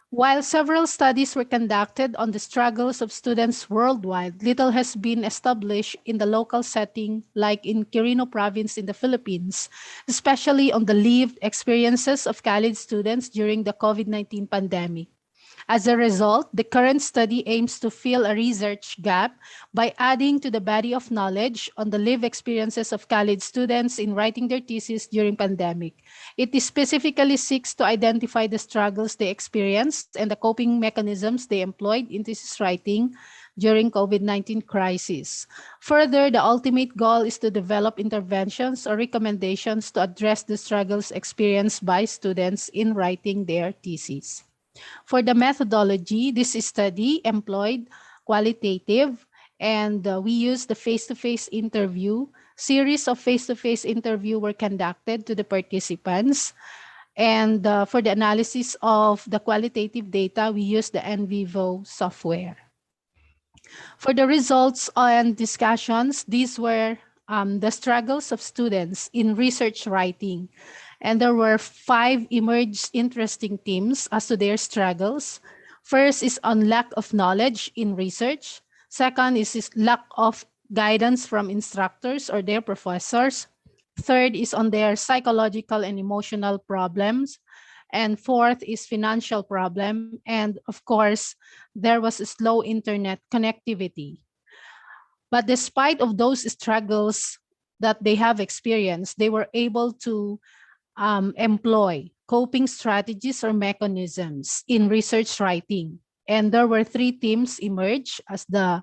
While several studies were conducted on the struggles of students worldwide, little has been established in the local setting, like in Quirino province in the Philippines, especially on the lived experiences of college students during the COVID-19 pandemic. As a result, the current study aims to fill a research gap by adding to the body of knowledge on the lived experiences of college students in writing their thesis during pandemic. It specifically seeks to identify the struggles they experienced and the coping mechanisms they employed in thesis writing during COVID-19 crisis. Further, the ultimate goal is to develop interventions or recommendations to address the struggles experienced by students in writing their thesis. For the methodology, this study employed qualitative, and we used the face-to-face interview. Series of face-to-face interview were conducted to the participants. And for the analysis of the qualitative data, we used the NVivo software. For the results and discussions, these were the struggles of students in research writing. And there were 5 emerged interesting themes as to their struggles. First is on lack of knowledge in research. Second is lack of guidance from instructors or their professors. Third is on their psychological and emotional problems. And fourth is financial problem. And of course, there was a slow internet connectivity. But despite of those struggles that they have experienced, they were able to employ coping strategies or mechanisms in research writing. And there were 3 themes emerge as the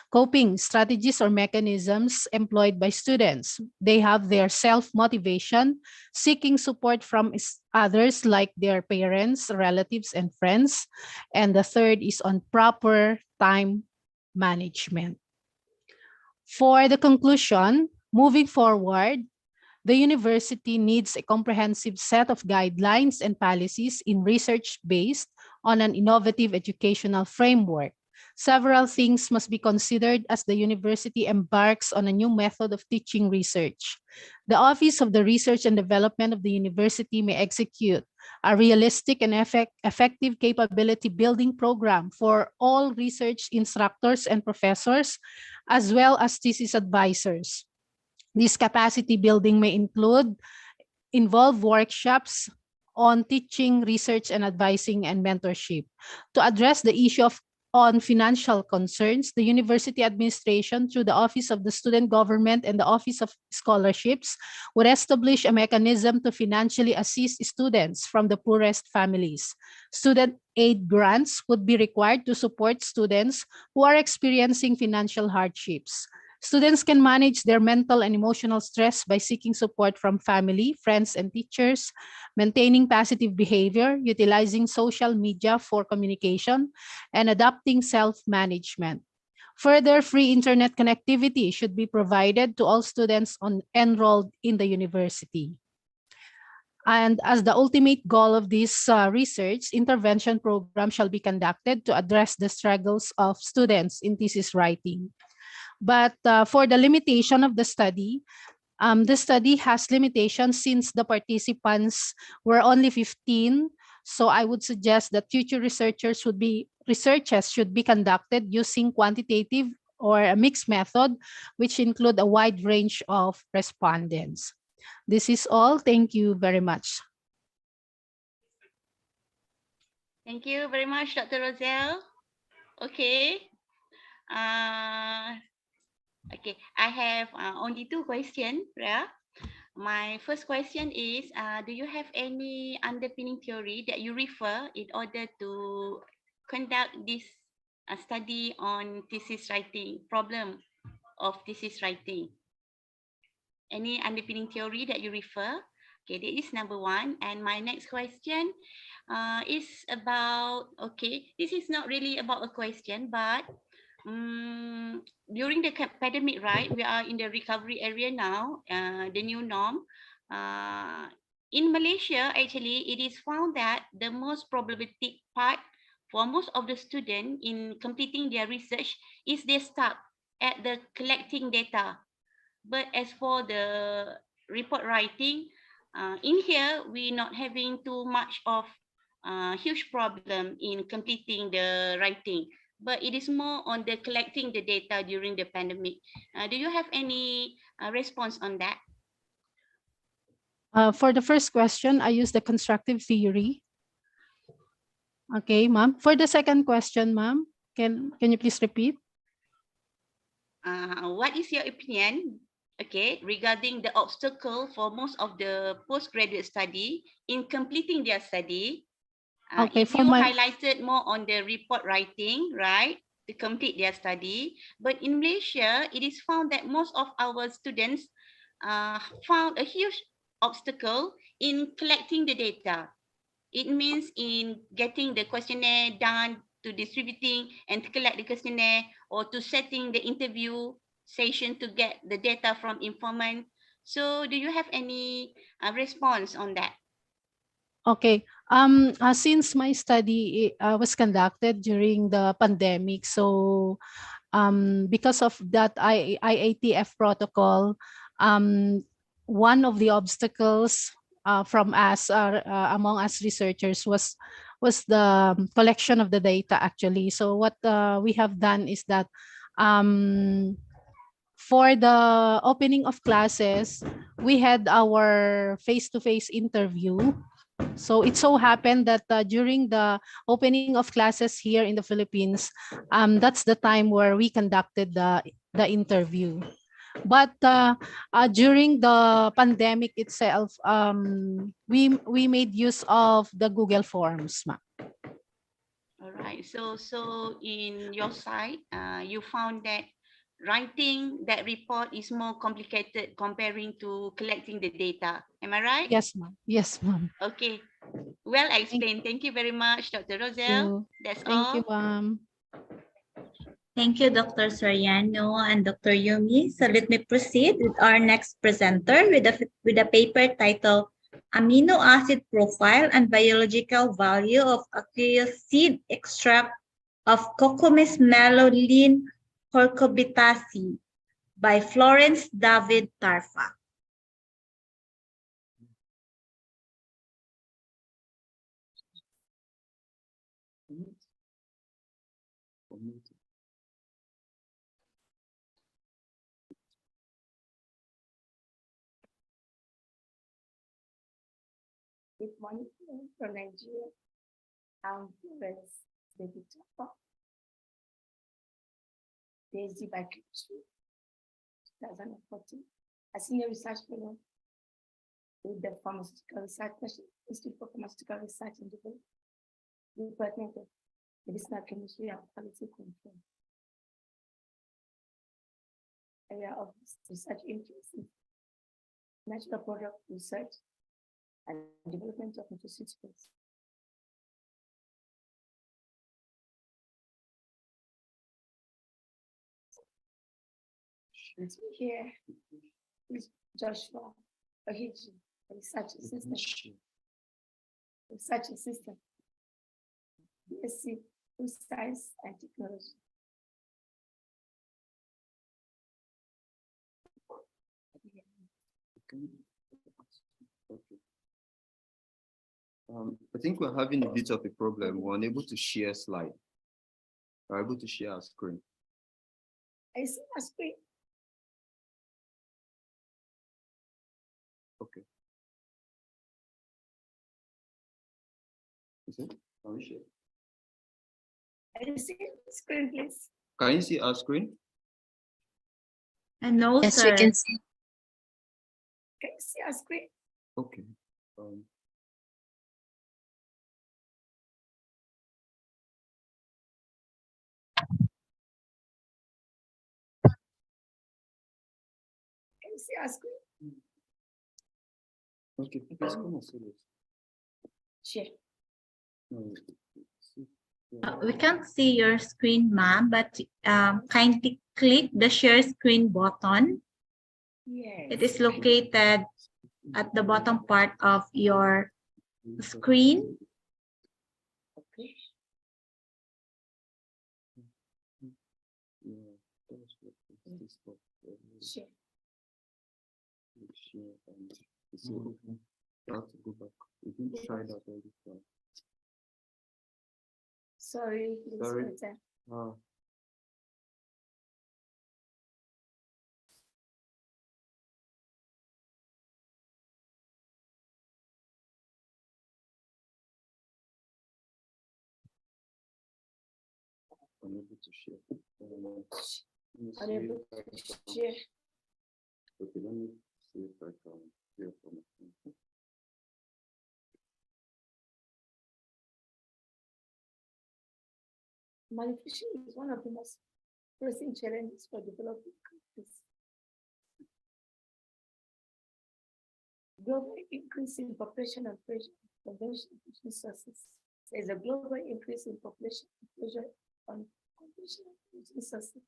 coping strategies or mechanisms employed by students. They have their self-motivation, seeking support from others like their parents, relatives, and friends. And the third is on proper time management. For the conclusion, moving forward, the university needs a comprehensive set of guidelines and policies in research based on an innovative educational framework. Several things must be considered as the university embarks on a new method of teaching research. The Office of the Research and Development of the university may execute a realistic and effective capability building program for all research instructors and professors, as well as thesis advisors. This capacity building may involve workshops on teaching, research, and advising and mentorship. To address the issue on financial concerns, the university administration, through the Office of the Student Government and the Office of Scholarships, would establish a mechanism to financially assist students from the poorest families. Student aid grants would be required to support students who are experiencing financial hardships. Students can manage their mental and emotional stress by seeking support from family, friends, and teachers, maintaining positive behavior, utilizing social media for communication, and adopting self-management. Further, free internet connectivity should be provided to all students enrolled in the university. And as the ultimate goal of this research, intervention program shall be conducted to address the struggles of students in thesis writing. But for the limitation of the study has limitations since the participants were only 15. So I would suggest that future researches should be conducted using quantitative or a mixed method, which include a wide range of respondents. This is all. Thank you very much. Thank you very much, Dr. Roselle. Okay. Okay, I have only 2 questions. Yeah. My first question is, do you have any underpinning theory that you refer in order to conduct this study on thesis writing, problem of thesis writing? Any underpinning theory that you refer Okay, that is number one. And my next question is about, okay, this is not really about a question, but during the pandemic, right, we are in the recovery area now, the new norm. In Malaysia, actually, it is found that the most problematic part for most of the students in completing their research is they stuck at the collecting data. But as for the report writing, in here, we're not having too much of huge problem in completing the writing, but it is more on the collecting the data during the pandemic. Do you have any response on that? For the first question, I use the constructive theory. Okay, ma'am. For the second question, ma'am, can you please repeat? What is your opinion, okay, regarding the obstacle for most of the postgraduate study in completing their study? Okay, if for you my highlighted more on the report writing, right, to complete their study, but in Malaysia, it is found that most of our students found a huge obstacle in collecting the data. It means in getting the questionnaire done, to distributing and to collect the questionnaire, or to setting the interview session to get the data from informant. So do you have any response on that? Okay. Since my study was conducted during the pandemic, so because of that IATF protocol, one of the obstacles from us, among us researchers, was the collection of the data actually. So what we have done is that for the opening of classes, we had our face-to-face interview. So it so happened that during the opening of classes here in the Philippines, that's the time where we conducted the interview. But during the pandemic itself, we made use of the Google Forms, ma'am. All right. So in your side, you found that writing that report is more complicated comparing to collecting the data. Am I right? Yes, ma'am. Yes, ma'am. Okay. Well explained. Thank you very much, Dr. Roselle. That's all. Thank you, ma'am. Thank you, Dr. Soriano and Dr. Yumi. So let me proceed with our next presenter with a paper titled Amino Acid Profile and Biological Value of Aqueous Seed Extract of Cocomis Melolin Cucurbitaceae by Florence David Tarfa. Good morning from Nigeria. I'm Florence David Tarfa, PhD by chemistry, 2014, a senior research fellow with the Pharmaceutical Research Institute for Pharmaceutical Research and Development, Department of Medicinal Chemistry and Quality Control. Area of research interest in natural product research and development of nutraceuticals. With me here is Joshua Ohiji, a research assistant, BSc Food Science and Technology. I think we're having a bit of a problem. We're unable to share slide. We're able to share our screen. I see a screen. Okay. Is it? Can we share? Can you see the screen, please? Can you see our screen? And no, Yes, sir. we can see. Can you see our screen? Okay. Can you see our screen? Okay, please come on, Share. We can't see your screen, ma'am, but kindly click the share screen button. Yes. It is located at the bottom part of your screen. Okay. Share. Sorry, please. Sorry. Enter. Unable to share. Unable to share. Okay, let me see if I can share from my phone. Malnutrition is one of the most pressing challenges for developing countries. Global increase in population and pressure on conventional resources. There is a global increase in population and pressure on conventional resources.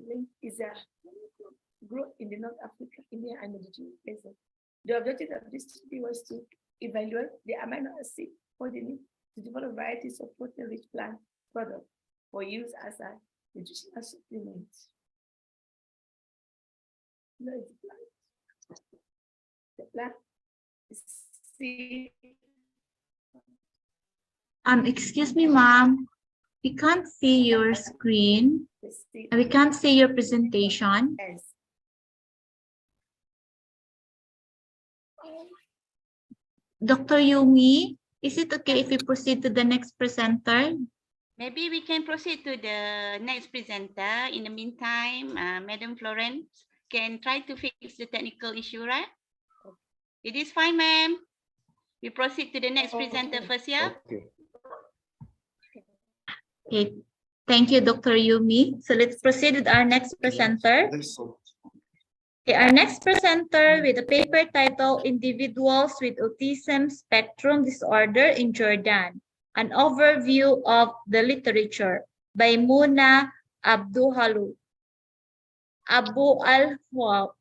Link is a growth in the North Africa, India, and Mediterranean basin. The objective of this study was to evaluate the amino acid coordinate to develop varieties of protein-rich plant products for use as a nutritional supplement. The plant is Excuse me, ma'am. We can't see your screen. We can't see your presentation. Dr. Yumi, is it okay if we proceed to the next presenter? Maybe we can proceed to the next presenter. In the meantime, Madam Florence can try to fix the technical issue, right? It is fine, ma'am. We proceed to the next presenter first, yeah? Okay. Thank you, Dr. Yumi. So let's proceed with our next presenter. Okay, our next presenter with a paper titled Individuals with Autism Spectrum Disorder in Jordan, an overview of the literature by Muna Abu Al-Hawab.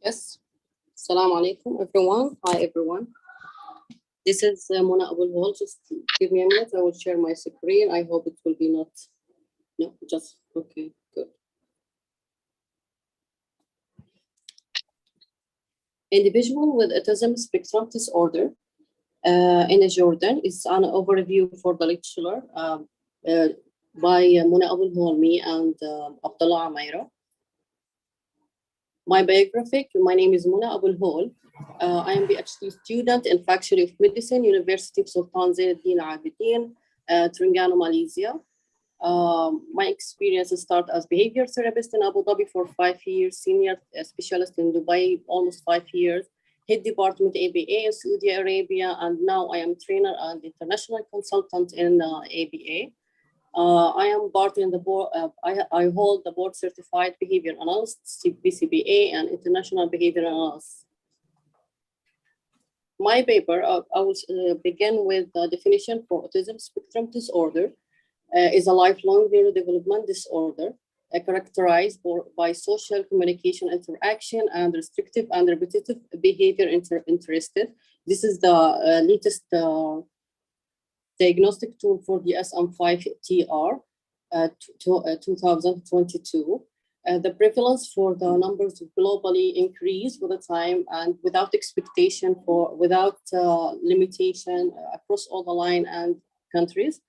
Yes. Assalamu alaikum, everyone. Hi, everyone. This is Mona Abul Hol. Just give me a minute. I will share my screen. I hope it will be not. No, just okay. Good. Individual with autism spectrum disorder in Jordan is an overview for the lecturer by Mona Abul Holmi and Abdullah Amaira. My biographic, my name is Muna Abul Hol. I am PhD student in Faculty of Medicine, University of Sultan Zainuddin Abidin, Terengganu, Malaysia. My experience started as behavior therapist in Abu Dhabi for 5 years, senior specialist in Dubai, almost 5 years, head department ABA in Saudi Arabia, and now I am trainer and international consultant in ABA. I am part in the board. I hold the board certified behavior analyst, BCBA, and international behavior analyst. My paper, I will begin with the definition for autism spectrum disorder. Is a lifelong neurodevelopment disorder characterized by social communication interaction and restrictive and repetitive behavior interested. This is the latest diagnostic tool for the DSM-5-TR 2022. The prevalence for the numbers globally increase with the time and without expectation without limitation across all the line and countries.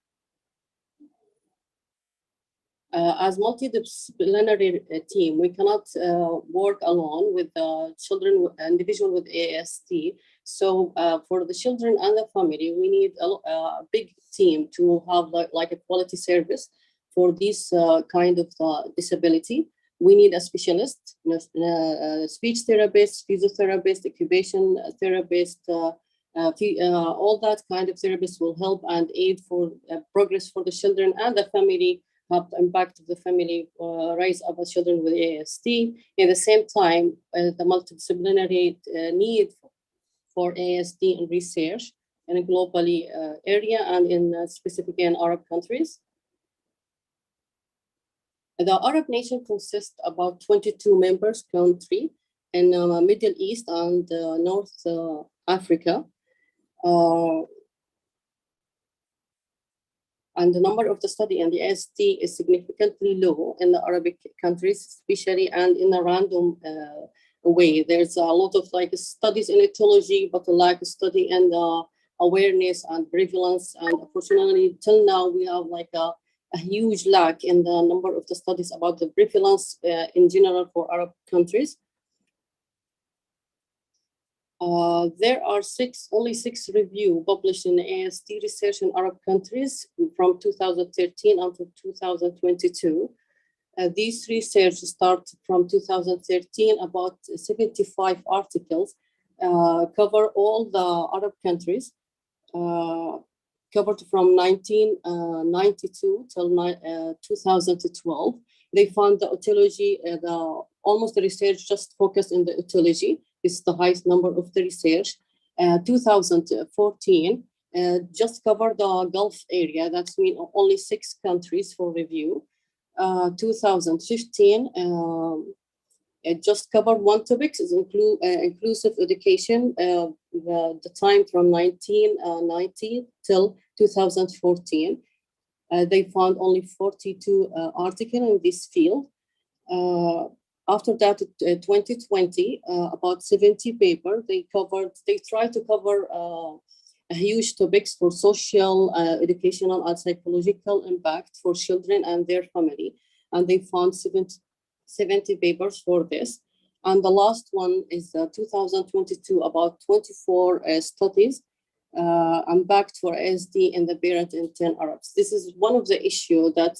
As multidisciplinary team, we cannot work alone with children, individual with ASD. So for the children and the family, we need a big team to have like a quality service for this kind of disability. we need a specialist, speech therapist, physiotherapist, occupation therapist, all that kind of therapists will help and aid for progress for the children and the family, have the impact of the family, rise up as children with ASD. At the same time, the multidisciplinary need for ASD in research in a globally area and in specifically in Arab countries. The Arab nation consists about 22 members country in Middle East and North Africa. And the number of the study in the ASD is significantly low in the Arabic countries, especially, and in a random way. There's a lot of like studies in etiology, but a lack of study in the awareness and prevalence. And unfortunately, till now, we have like a huge lack in the number of the studies about the prevalence in general for Arab countries. There are only six reviews published in ASD research in Arab countries from 2013 until 2022. These research start from 2013, about 75 articles, cover all the Arab countries, covered from 1992 till 2012. They found the etiology, almost the research just focused in the etiology. This is the highest number of the research. 2014 just covered the Gulf area. That's mean only 6 countries for review. 2015 it just covered one topic, is inclusive education. The time from 1990 till 2014. They found only 42 articles in this field. After that, 2020, about 70 papers. They tried to cover huge topics for social, educational, and psychological impact for children and their family. And they found 70 papers for this. And the last one is 2022, about 24 studies impact for ASD in the parent in 10 Arabs. This is one of the issues that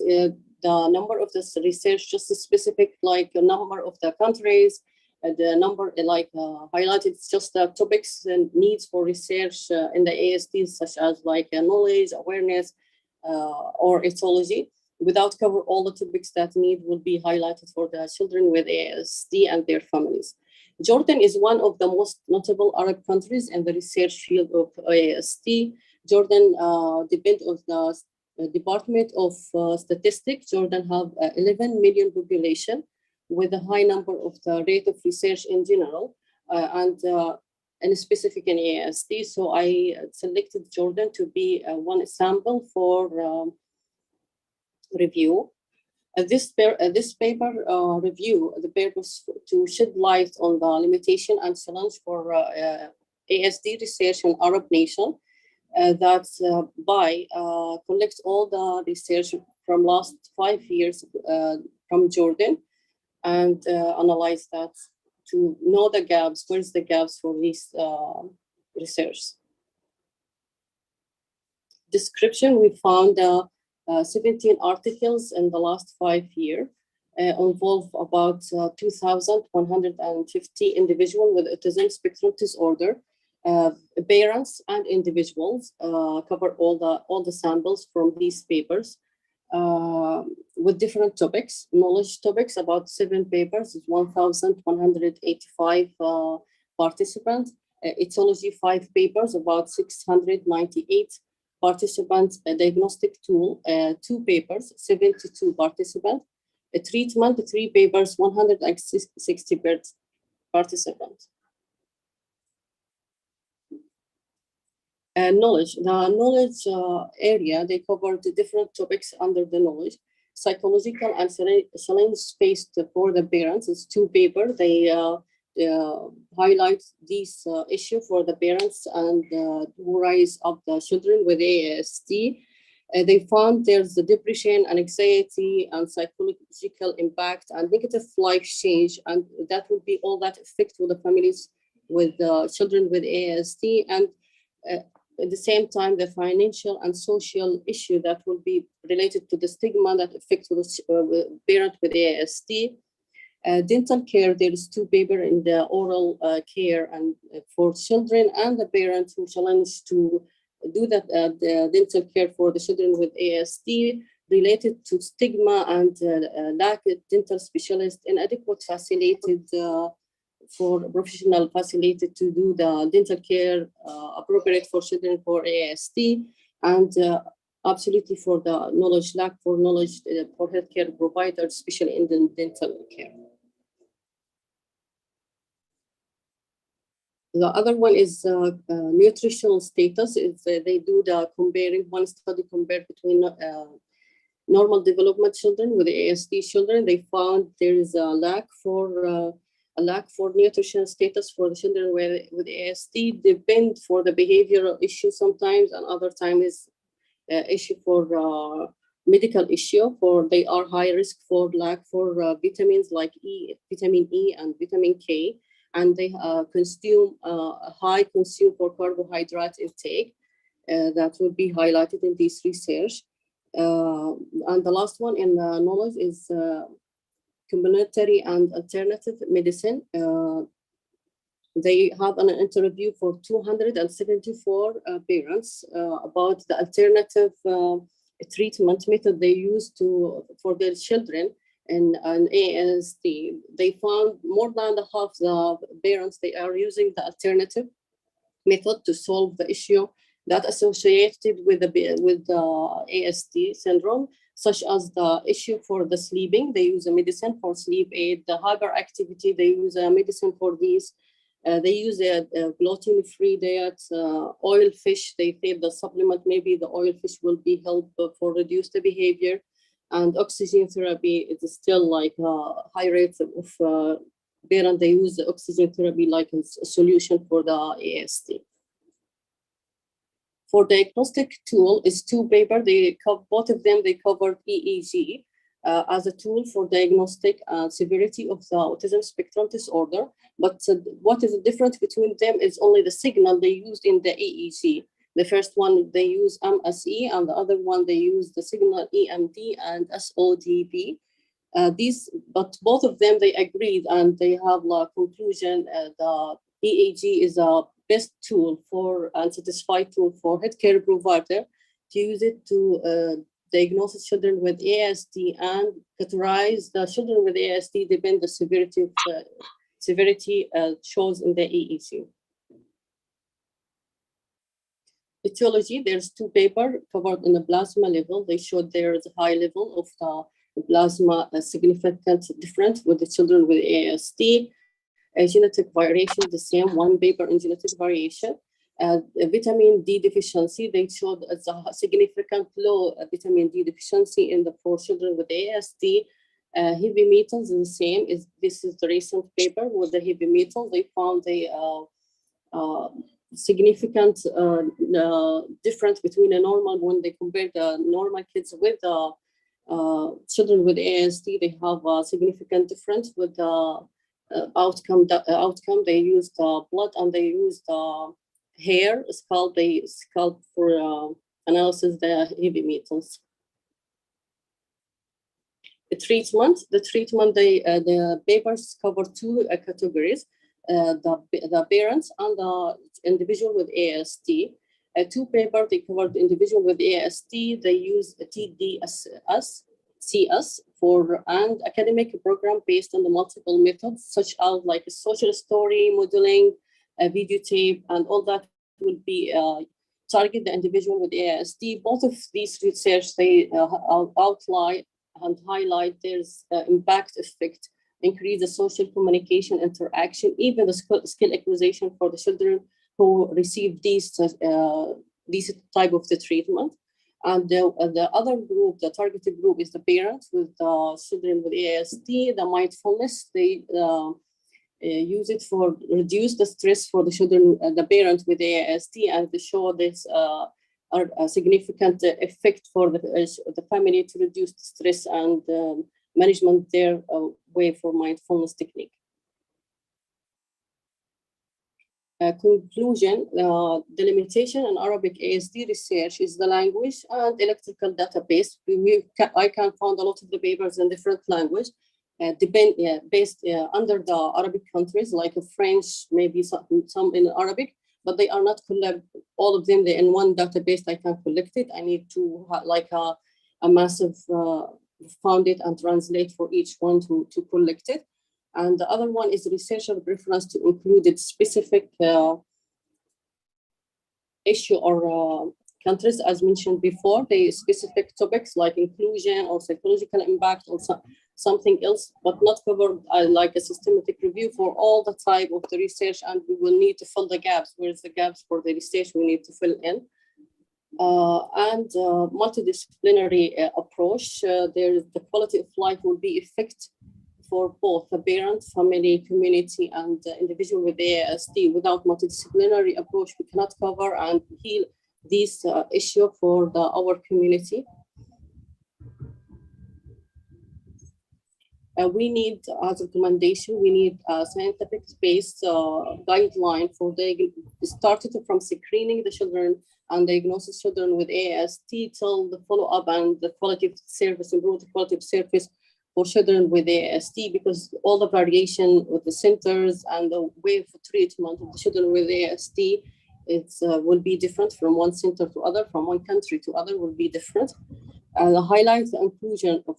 the number of this research, just a specific like a number of the countries, the number like highlighted just the topics and needs for research in the ASD, such as like knowledge, awareness, or etiology, without cover all the topics that will be highlighted for the children with ASD and their families. Jordan is one of the most notable Arab countries in the research field of ASD. Jordan depends on the Department of Statistics. Jordan have 11 million population with a high number of the rate of research in general and specific in ASD. So I selected Jordan to be one sample for review. This paper review, the purpose to shed light on the limitation and challenge for ASD research in Arab nation. That by collect all the research from last 5 years from Jordan and analyze that to know the gaps, where's the gaps for this research. Description, we found 17 articles in the last 5 years, involve about 2,150 individuals with autism spectrum disorder. Parents and individuals cover all the samples from these papers with different topics. Knowledge topics, about 7 papers, 1,185 participants. Etiology, 5 papers, about 698 participants. A diagnostic tool, 2 papers, 72 participants. A treatment, 3 papers, 160 participants. Knowledge. The knowledge area, they covered the different topics under the knowledge. Psychological and challenge faced for the parents is 2 papers. They highlight this issue for the parents and who rise up the children with ASD. They found there's the depression and anxiety and psychological impact and negative life change, and that will be all that affect with the families with children with ASD, and at the same time the financial and social issue that will be related to the stigma that affects the parent with ASD. Dental care, there is 2 papers in the oral care and for children and the parents who challenge to do that the dental care for the children with ASD related to stigma and lack of dental specialists, inadequate facilitated for professional facilitated to do the dental care appropriate for children for ASD, and absolutely for the knowledge, lack for knowledge for healthcare providers, especially in the dental care. The other one is nutritional status. They do the comparing, one study compared between normal development children with ASD children. They found there is a lack for nutrition status for the children with ASD. Depend for the behavioral issue sometimes, and other time is issue for medical issue. For they are high risk for lack for vitamins like vitamin E and vitamin K. And they consume high consume for carbohydrate intake. That will be highlighted in this research. And the last one in knowledge is complementary and alternative medicine. They have an interview for 274 parents about the alternative treatment method they use for their children. And ASD, they found more than half the parents, they are using the alternative method to solve the issue that associated with the ASD syndrome, such as the issue for the sleeping. They use a medicine for sleep aid. The hyperactivity, they use a medicine for these. They use a gluten-free diet, oil fish. They think the supplement, maybe the oil fish will be helpful for reduce the behavior. And oxygen therapy is still like high rates of parents. They use the oxygen therapy like a solution for the ASD. For diagnostic tool, is 2 papers. Both of them they covered EEG as a tool for diagnostic severity of the autism spectrum disorder. But what is the difference between them is only the signal they used in the EEG. The first one, they use MSE, and the other one, they use the signal EMD and SODB. But both of them, they agreed, and they have a conclusion. The EEG is a best tool for and satisfied tool for healthcare provider to use it to diagnose children with ASD and categorize the children with ASD depend the severity of severity shows in the EEG. Etiology, there's 2 papers covered in the plasma level. They showed there is a high level of the plasma significant difference with the children with ASD. Genetic variation, the same, 1 paper in genetic variation. Vitamin D deficiency, they showed a significant low vitamin D deficiency in the 4 children with ASD. Heavy metals is the same. This is the recent paper with the heavy metal. They found a significant difference between a normal when they compare the normal kids with children with ASD. They have a significant difference with the outcome. They use the blood and they use the hair scalp. They scalp for analysis the heavy metals. The treatment, the papers cover 2 categories. The parents and the individual with ASD. 2 papers, they covered the individual with ASD. They use TDSS for an academic program based on the multiple methods, such as like a social story, modeling, a videotape, and all that will be target the individual with ASD. Both of these research, they outline and highlight there's impact effect, increase the social communication interaction, even the skill acquisition for the children who receive these type of the treatment. And the other group, the targeted group, is the parents with children with ASD. The mindfulness, they use it for reduce the stress for the children, the parents with ASD, and to show this a significant effect for the family to reduce the stress and management their way for mindfulness technique. Conclusion, the limitation in Arabic ASD research is the language and electrical database. I can find a lot of the papers in different language. based under the Arabic countries, like French, maybe some in Arabic, but they are not all of them. They're in one database. I can collect it. I need to have like a massive found it and translate for each one to collect it. And the other one is researcher preference to include its specific issue or countries, as mentioned before, the specific topics like inclusion or psychological impact or something else, but not covered like a systematic review for all the type of the research, and we will need to fill the gaps. Where's the gaps for the research we need to fill in? And multidisciplinary approach, the quality of life will be affected for both the parent, family, community, and individual with ASD. Without multidisciplinary approach, we cannot cover and heal this issue for our community. We need, as a recommendation, we need a scientific-based guideline for started from screening the children and diagnosis children with ASD till the follow-up and the quality of service, improve the quality of service for children with ASD, because all the variation with the centers and the way of treatment of the children with ASD, will be different from one center to other, from one country to other will be different. Highlight the inclusion of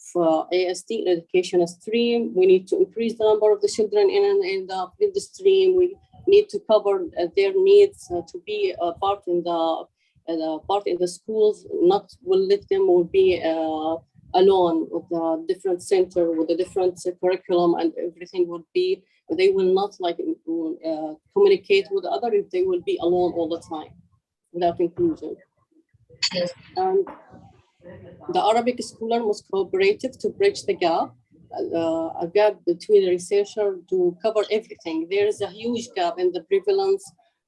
ASD in education stream. We need to increase the number of the children in the stream. We need to cover their needs to be a part in the schools. Not will let them will be alone with a different center with a different curriculum, and everything would be. They will not like communicate with other if they will be alone all the time without inclusion. And the Arabic schooler must cooperative to bridge the gap, a gap between the researcher to cover everything. There is a huge gap in the prevalence,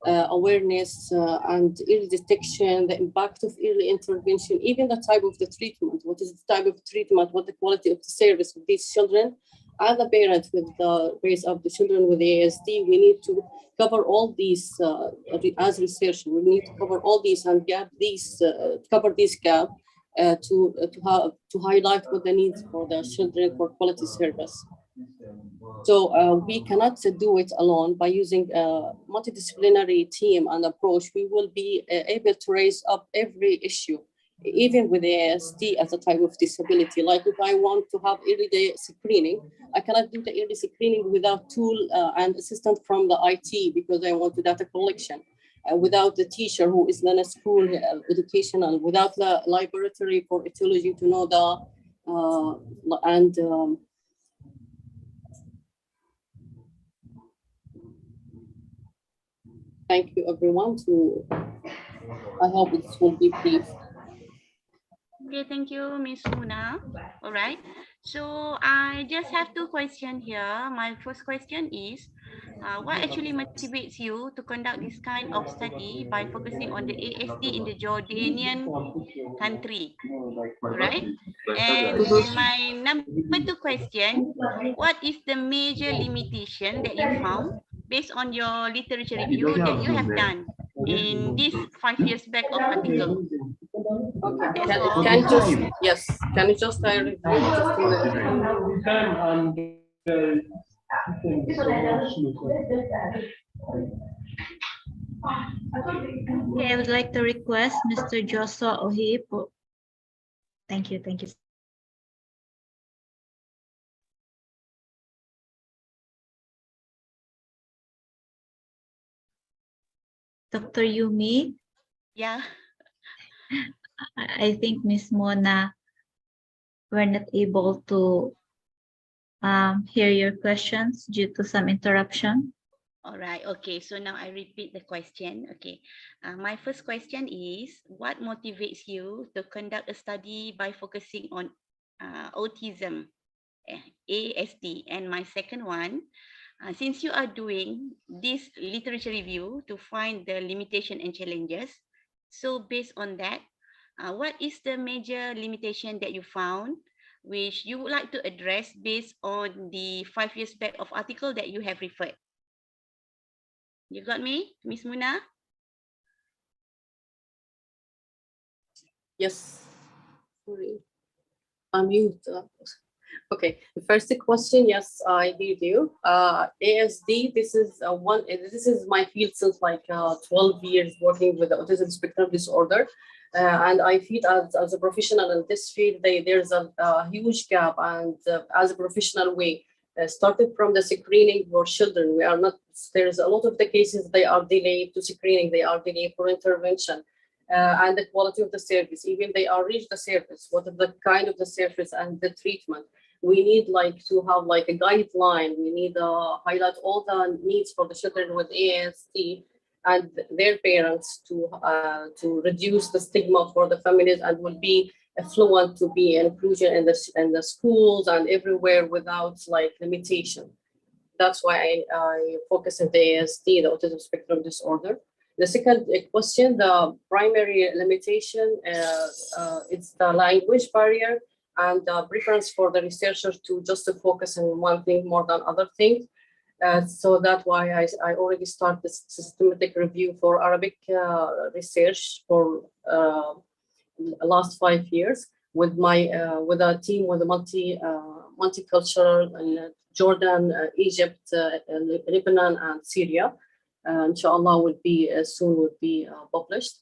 awareness, and early detection, the impact of early intervention, even the type of the treatment. What is the type of treatment? What the quality of the service of these children? As a parent with the raise of the children with ASD, we need to cover all these as research. We need to cover all these and cover this gap. To highlight what the needs for the children for quality service. So we cannot do it alone. By using a multidisciplinary team and approach, we will be able to raise up every issue, even with ASD as a type of disability. Like if I want to have early day screening, I cannot do the early screening without tool and assistant from the IT, because I want the data collection. Without the teacher who is in a school educational, without the laboratory for etiology to know thank you everyone. I hope this will be brief. Okay, thank you, Ms. Muna. All right. So I just have two questions here. My first question is, what actually motivates you to conduct this kind of study by focusing on the ASD in the Jordanian country? All right. And my number two question, what is the major limitation that you found based on your literature review that you have done in this 5 years back of article? Okay. Can you just review just a minute? Okay, I would like to request Mr. Joshua Ohip. Thank you. Dr. Yumi? Yeah. I think Ms. Mona were not able to hear your questions due to some interruption. All right. Okay. So now I repeat the question. Okay. My first question is, what motivates you to conduct a study by focusing on autism, ASD? And my second one, since you are doing this literature review to find the limitation and challenges, so based on that, what is the major limitation that you found which you would like to address based on the 5 years back of article that you have referred? You got me, Ms. Muna? Yes. Sorry. I'm mute. Okay, the first question, yes, I hear you. ASD, this is my field since like 12 years working with the autism spectrum disorder. And I feel as a professional in this field, there's a huge gap. And as a professional, we started from the screening for children. We are not, there's a lot of the cases, they are delayed to screening, they are delayed for intervention. And the quality of the service, even they are reached the service, what is the kind of the service and the treatment. We need like to have like a guideline. We need to highlight all the needs for the children with ASD and their parents to reduce the stigma for the families and will be fluent to be inclusion in the schools and everywhere without like limitation. That's why I focus on the ASD, the autism spectrum disorder. The second question, the primary limitation, it's the language barrier and preference for the researchers to just focus on one thing more than other things. So that's why I already started this systematic review for Arabic research for last 5 years with my with a team with a multicultural in Jordan, Egypt, Lebanon, and Syria. Inshallah, would be soon would be published.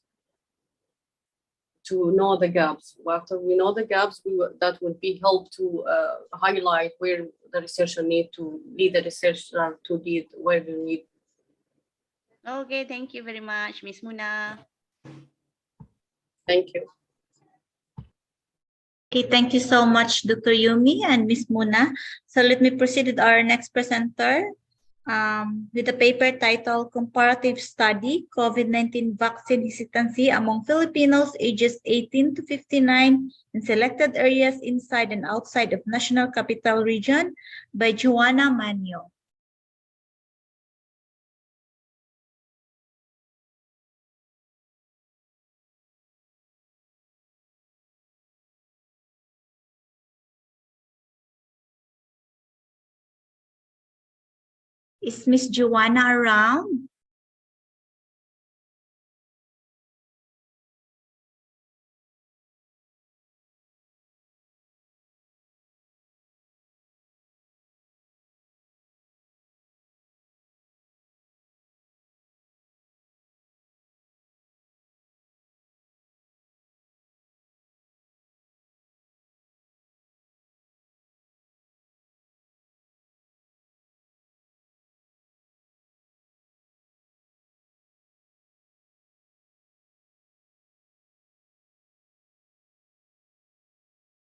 To know the gaps. After we know the gaps, that will be help to highlight where the researcher need to lead the researcher to lead where you need. Okay, thank you very much, Ms. Muna. Thank you. Okay, thank you so much, Dr. Yumi and Ms. Muna. So let me proceed with our next presenter. With the paper titled Comparative Study, COVID-19 Vaccine Hesitancy Among Filipinos ages 18 to 59 in Selected Areas Inside and Outside of National Capital Region by Joanna Manyo. Is Miss Joanna around?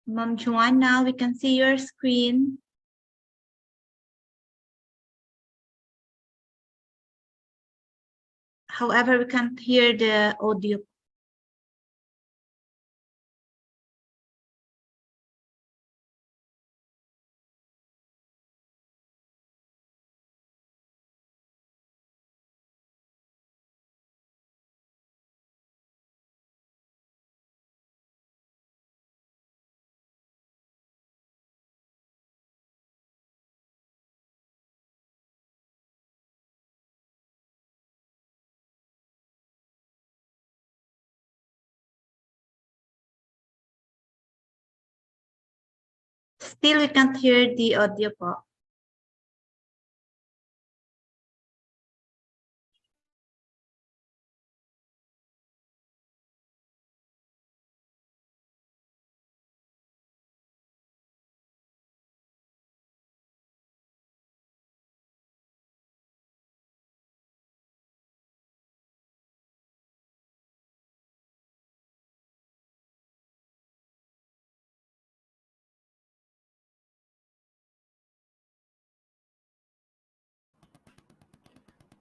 Ma'am Joanna, we can see your screen. However, we can't hear the audio. Still, we can't hear the audio po.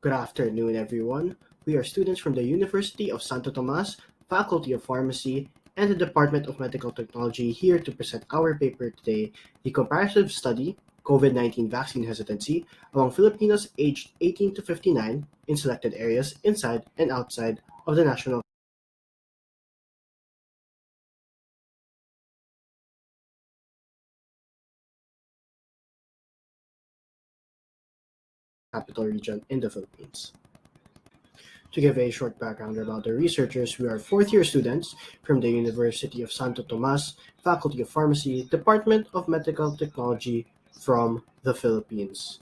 Good afternoon, everyone. We are students from the University of Santo Tomas, Faculty of Pharmacy, and the Department of Medical Technology here to present our paper today, the comparative study, COVID-19 vaccine hesitancy among Filipinos aged 18 to 59 in selected areas inside and outside of the national capital region in the Philippines. To give a short background about the researchers, we are fourth-year students from the University of Santo Tomas, Faculty of Pharmacy, Department of Medical Technology from the Philippines.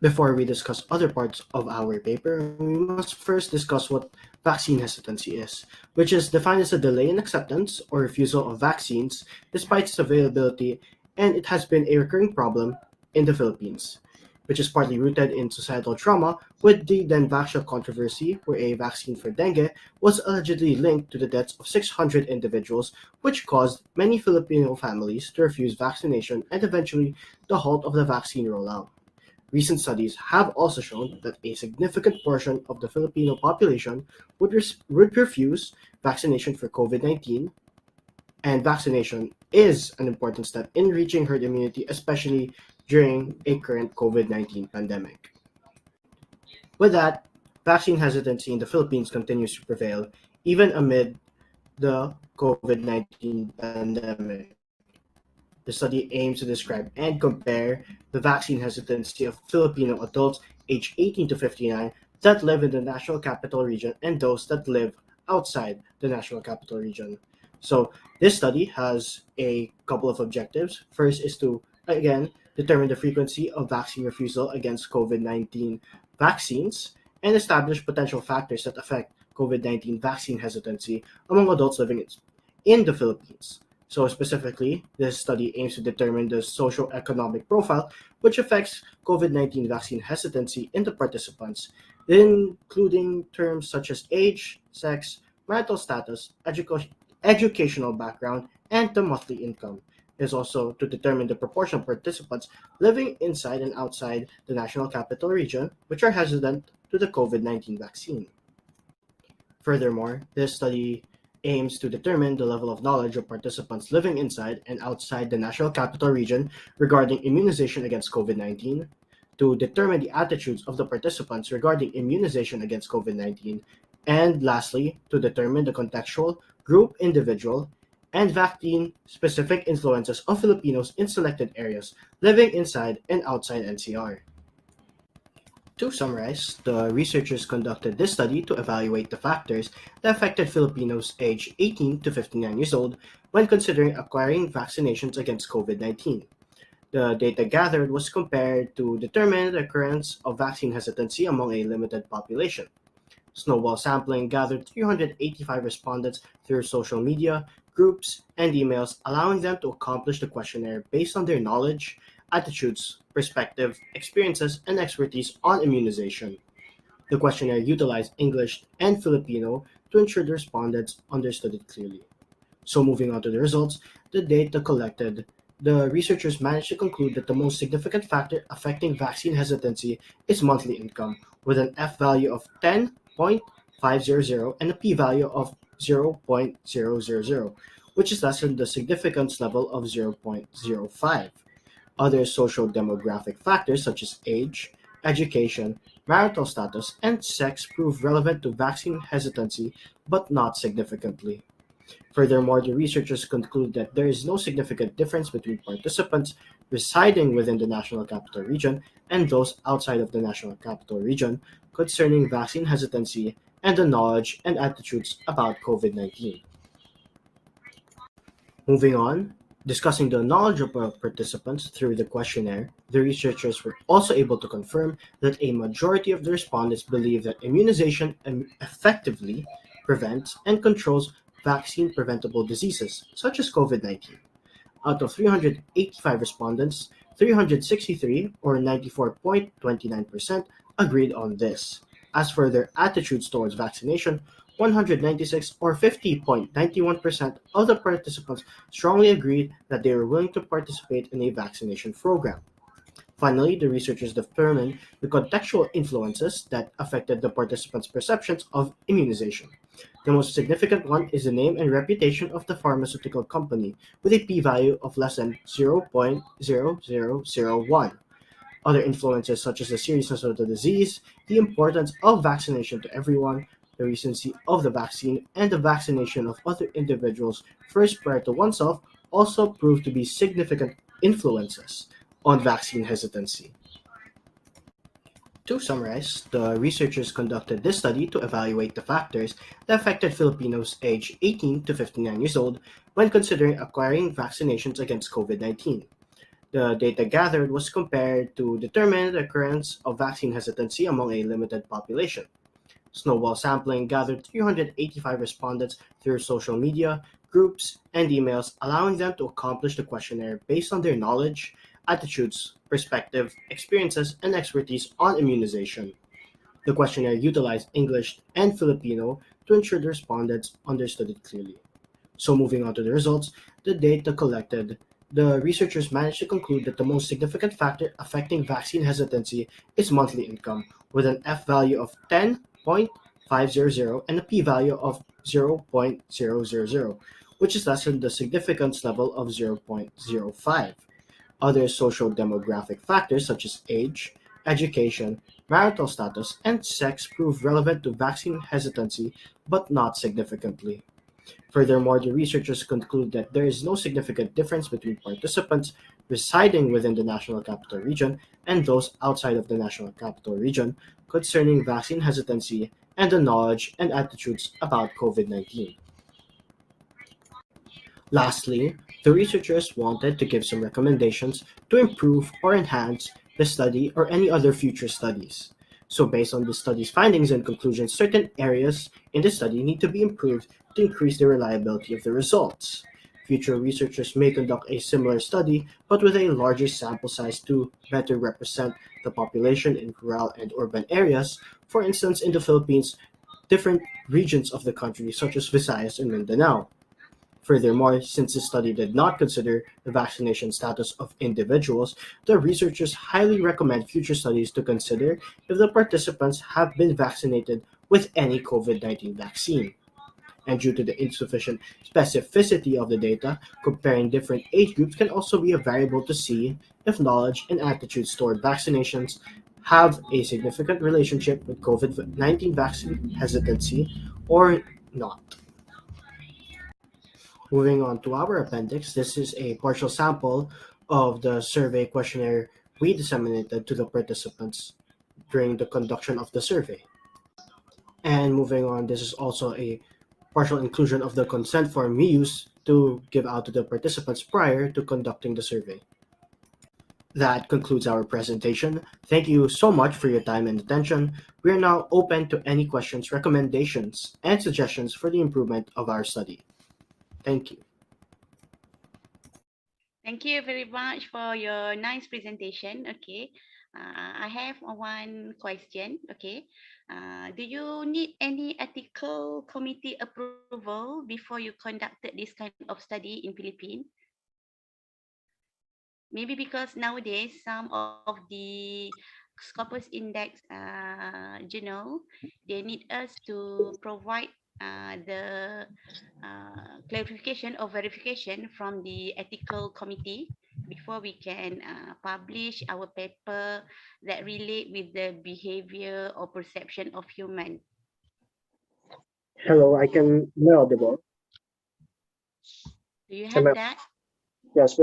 Before we discuss other parts of our paper, we must first discuss what vaccine hesitancy is, which is defined as a delay in acceptance or refusal of vaccines despite its availability, and it has been a recurring problem in the Philippines, which is partly rooted in societal trauma with the Denvaxia controversy, where a vaccine for dengue was allegedly linked to the deaths of 600 individuals, which caused many Filipino families to refuse vaccination and eventually the halt of the vaccine rollout. Recent studies have also shown that a significant portion of the Filipino population would refuse vaccination for COVID-19, and vaccination is an important step in reaching herd immunity, especially during a current COVID-19 pandemic. With that, vaccine hesitancy in the Philippines continues to prevail even amid the COVID-19 pandemic. The study aims to describe and compare the vaccine hesitancy of Filipino adults aged 18 to 59 that live in the National Capital Region and those that live outside the National Capital Region. So this study has a couple of objectives. First is to, again, determine the frequency of vaccine refusal against COVID-19 vaccines and establish potential factors that affect COVID-19 vaccine hesitancy among adults living in the Philippines. So specifically, this study aims to determine the socioeconomic profile which affects COVID-19 vaccine hesitancy in the participants, including terms such as age, sex, marital status, educational background, and the monthly income. It is also to determine the proportion of participants living inside and outside the National Capital Region which are hesitant to the COVID-19 vaccine. Furthermore, this study aims to determine the level of knowledge of participants living inside and outside the National Capital Region regarding immunization against COVID-19, to determine the attitudes of the participants regarding immunization against COVID-19, and lastly, to determine the contextual, group, individual, and vaccine-specific influences of Filipinos in selected areas living inside and outside NCR. To summarize, the researchers conducted this study to evaluate the factors that affected Filipinos aged 18 to 59 years old when considering acquiring vaccinations against COVID-19. The data gathered was compared to determine the occurrence of vaccine hesitancy among a limited population. Snowball sampling gathered 385 respondents through social media, groups, and emails, allowing them to accomplish the questionnaire based on their knowledge, attitudes, perspective, experiences, and expertise on immunization. The questionnaire utilized English and Filipino to ensure the respondents understood it clearly. So moving on to the results, the data collected, the researchers managed to conclude that the most significant factor affecting vaccine hesitancy is monthly income, with an F-value of 10.500 and a p-value of 0.000, which is less than the significance level of 0.05. Other social demographic factors such as age, education, marital status, and sex prove relevant to vaccine hesitancy, but not significantly. Furthermore, the researchers conclude that there is no significant difference between participants residing within the National Capital Region and those outside of the National Capital Region concerning vaccine hesitancy and the knowledge and attitudes about COVID-19. Moving on, discussing the knowledge of participants through the questionnaire, the researchers were also able to confirm that a majority of the respondents believe that immunization effectively prevents and controls vaccine-preventable diseases, such as COVID-19. Out of 385 respondents, 363, or 94.29%, agreed on this. As for their attitudes towards vaccination, 196, or 50.91% of the participants strongly agreed that they were willing to participate in a vaccination program. Finally, the researchers determined the contextual influences that affected the participants' perceptions of immunization. The most significant one is the name and reputation of the pharmaceutical company, with a p-value of less than 0.0001. Other influences such as the seriousness of the disease, the importance of vaccination to everyone, the recency of the vaccine, and the vaccination of other individuals first prior to oneself also proved to be significant influences on vaccine hesitancy. To summarize, the researchers conducted this study to evaluate the factors that affected Filipinos aged 18 to 59 years old when considering acquiring vaccinations against COVID-19. The data gathered was compared to determine the occurrence of vaccine hesitancy among a limited population. Snowball sampling gathered 385 respondents through social media, groups, and emails, allowing them to accomplish the questionnaire based on their knowledge, attitudes, perspective, experiences, and expertise on immunization. The questionnaire utilized English and Filipino to ensure the respondents understood it clearly. So moving on to the results, the data collected, the researchers managed to conclude that the most significant factor affecting vaccine hesitancy is monthly income, with an F value of 10.500 and a P value of 0.000, which is less than the significance level of 0.05. Other social demographic factors such as age, education, marital status, and sex prove relevant to vaccine hesitancy, but not significantly. Furthermore, the researchers conclude that there is no significant difference between participants residing within the National Capital Region and those outside of the National Capital Region concerning vaccine hesitancy and the knowledge and attitudes about COVID-19. Lastly, the researchers wanted to give some recommendations to improve or enhance the study or any other future studies. So based on the study's findings and conclusions, certain areas in the study need to be improved to increase the reliability of the results. Future researchers may conduct a similar study, but with a larger sample size to better represent the population in rural and urban areas. For instance, in the Philippines, different regions of the country, such as Visayas and Mindanao. Furthermore, since the study did not consider the vaccination status of individuals, the researchers highly recommend future studies to consider if the participants have been vaccinated with any COVID-19 vaccine. And due to the insufficient specificity of the data, comparing different age groups can also be a variable to see if knowledge and attitudes toward vaccinations have a significant relationship with COVID-19 vaccine hesitancy or not. Moving on to our appendix, this is a partial sample of the survey questionnaire we disseminated to the participants during the conduction of the survey. And moving on, this is also a partial inclusion of the consent form we used to give out to the participants prior to conducting the survey. That concludes our presentation. Thank you so much for your time and attention. We are now open to any questions, recommendations, and suggestions for the improvement of our study. Thank you. Thank you very much for your nice presentation. Okay, I have one question. Okay, do you need any ethical committee approval before you conducted this kind of study in Philippines? Maybe because nowadays some of the Scopus Index journal, they need us to provide the clarification or verification from the ethical committee before we can publish our paper that relate with the behavior or perception of human. Hello, I can be audible. Do you have that? Yes,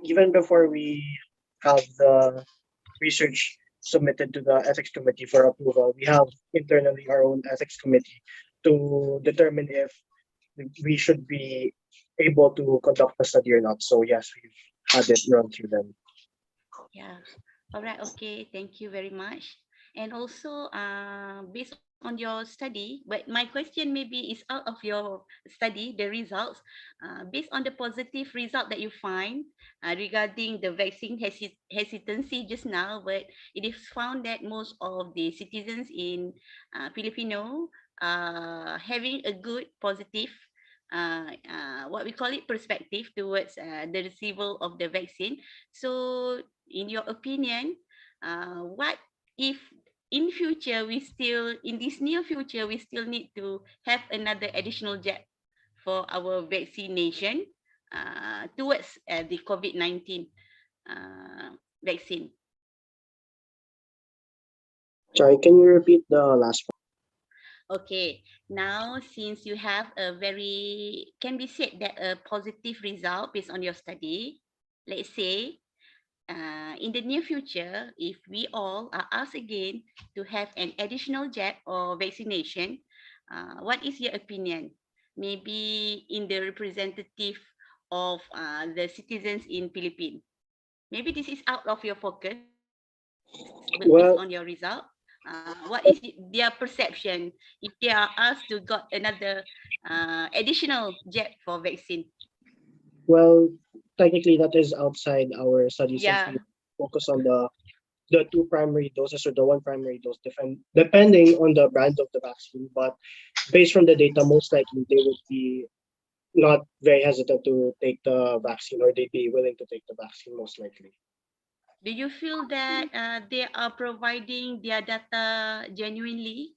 even before we have the research submitted to the ethics committee for approval, we have internally our own ethics committee to determine if we should be able to conduct the study or not. So yes, we've had it run through them. Yeah. All right. Okay. Thank you very much. And also, based on your study, but my question maybe is out of your study, the results, based on the positive result that you find regarding the vaccine hesitancy just now, but it is found that most of the citizens in Filipino having a good positive what we call it perspective towards the receival of the vaccine. So in your opinion, what if in future we still, in this near future, we still need to have another additional jab for our vaccination towards the COVID-19 vaccine? Sorry, can you repeat the last one? Okay, now since you have a very, can be said that a positive result based on your study, let's say, in the near future, if we all are asked again to have an additional jab or vaccination, what is your opinion? Maybe in the representative of the citizens in Philippines. Maybe this is out of your focus, but based on your result, what is their perception if they are asked to got another additional jab for vaccine? Well, technically that is outside our study since Yeah. we focus on the two primary doses or the one primary dose, depending on the brand of the vaccine. But based from the data, most likely they would be not very hesitant to take the vaccine, or they'd be willing to take the vaccine most likely. Do you feel that they are providing their data genuinely?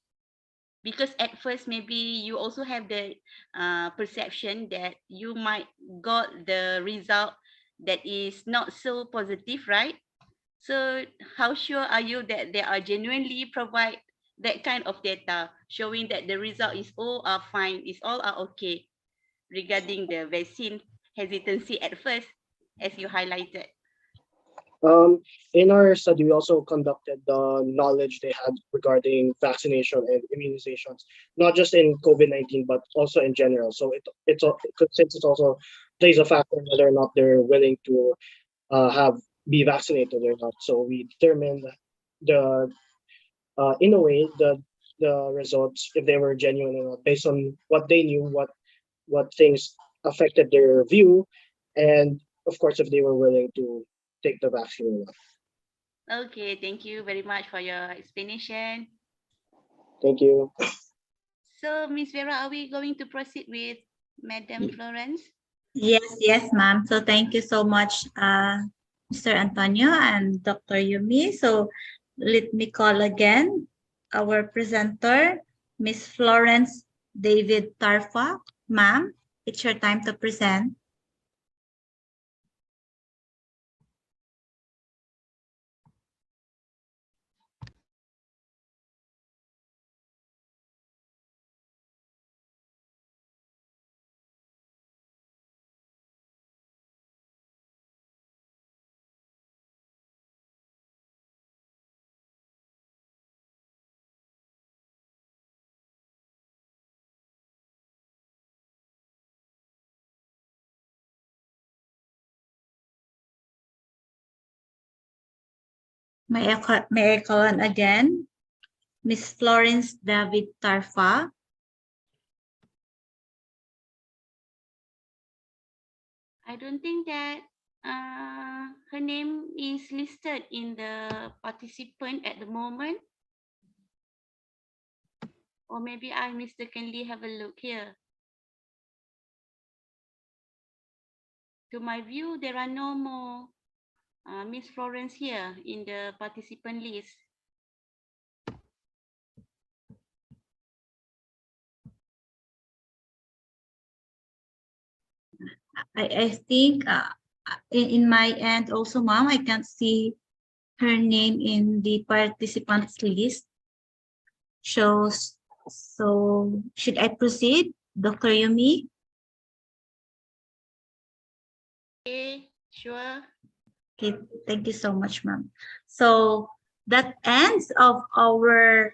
Because at first, maybe you also have the perception that you might got the result that is not so positive, right? So how sure are you that they are genuinely provide that kind of data showing that the result is all are fine, is all are okay regarding the vaccine hesitancy at first, as you highlighted? In our study, we also conducted the knowledge they had regarding vaccination and immunizations, not just in COVID-19, but also in general. So since it also plays a factor whether or not they're willing to be vaccinated or not. So we determined in a way the results, if they were genuine or not, based on what they knew, what things affected their view, and of course if they were willing to take the vaccine or not. Okay, thank you very much for your explanation. Thank you. So, Ms. Vera, are we going to proceed with Madam Florence? Yes, ma'am. So thank you so much, Mr. Antonio and Dr. Yumi. So let me call again our presenter, Miss Florence David Tarfa. Ma'am, it's your time to present. May I call on again, Miss Florence David Tarfa. I don't think that her name is listed in the participant at the moment. Or maybe I mistakenly have a look here. To my view, there are no more Miss Florence here in the participant list. I think in my end also, ma'am, I can't see her name in the participants list. Shows. So should I proceed, Dr. Yumi? Okay, sure. Okay, thank you so much, ma'am. So that ends of our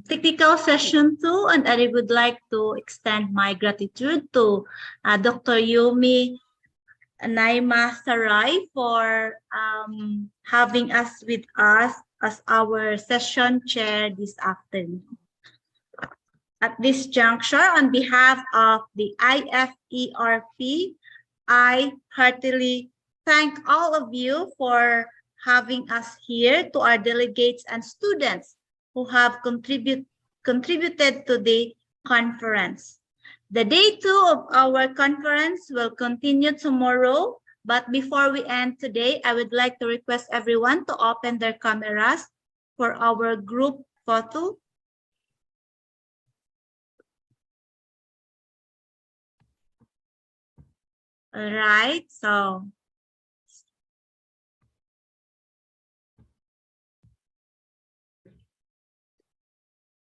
technical session 2, and I would like to extend my gratitude to Dr. Yumi Naima Sarai for having us with us as our session chair this afternoon. At this juncture, on behalf of the IFERP, I heartily thank all of you for having us here, to our delegates and students who have contributed to the conference. The day 2 of our conference will continue tomorrow, but before we end today, I would like to request everyone to open their cameras for our group photo. All right, so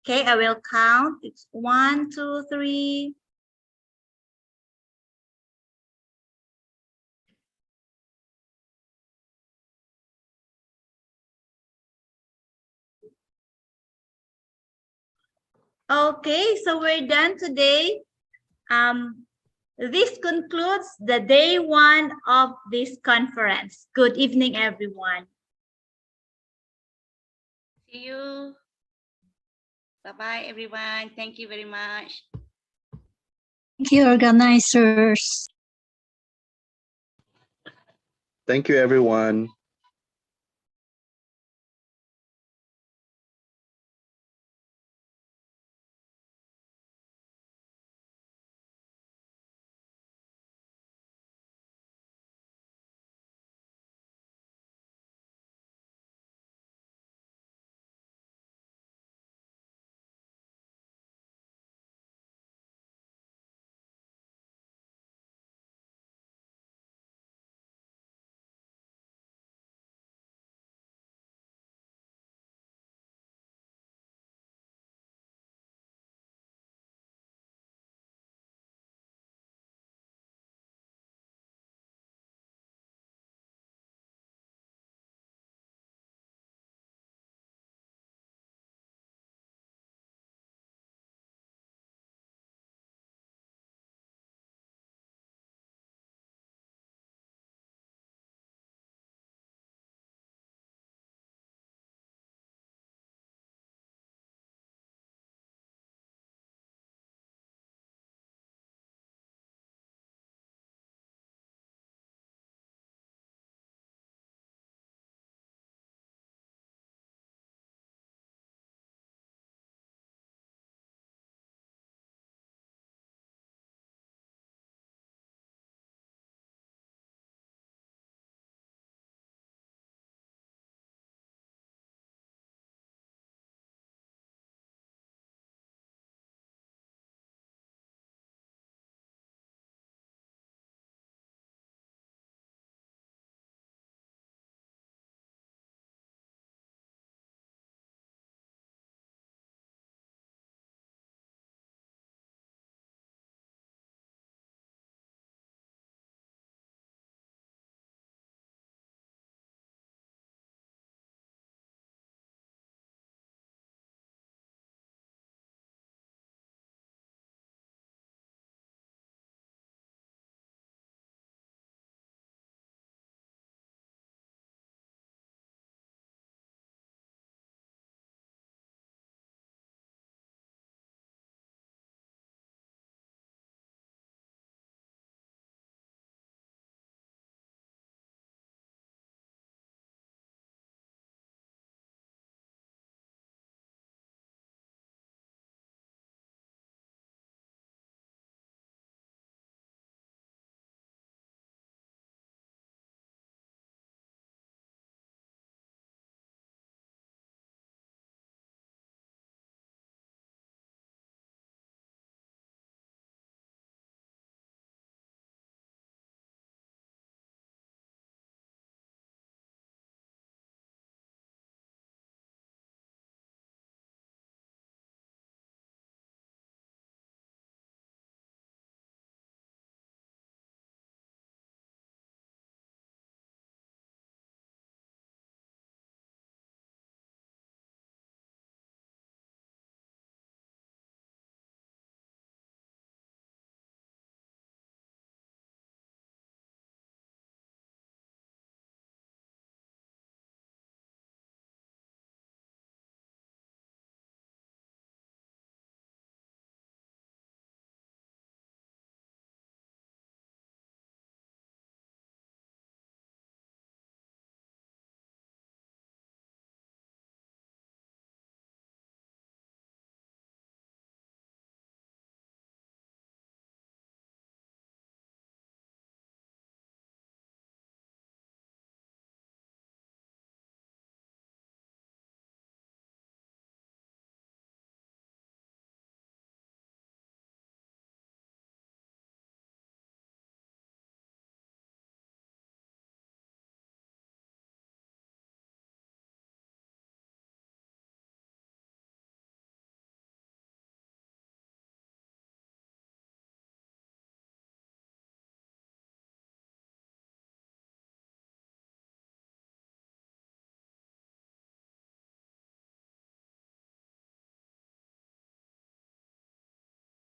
okay, I will count. It's 1, 2, 3. Okay, so we're done today. This concludes the day 1 of this conference. Good evening, everyone. See you. Bye-bye, everyone. Thank you very much. Thank you, organizers. Thank you, everyone.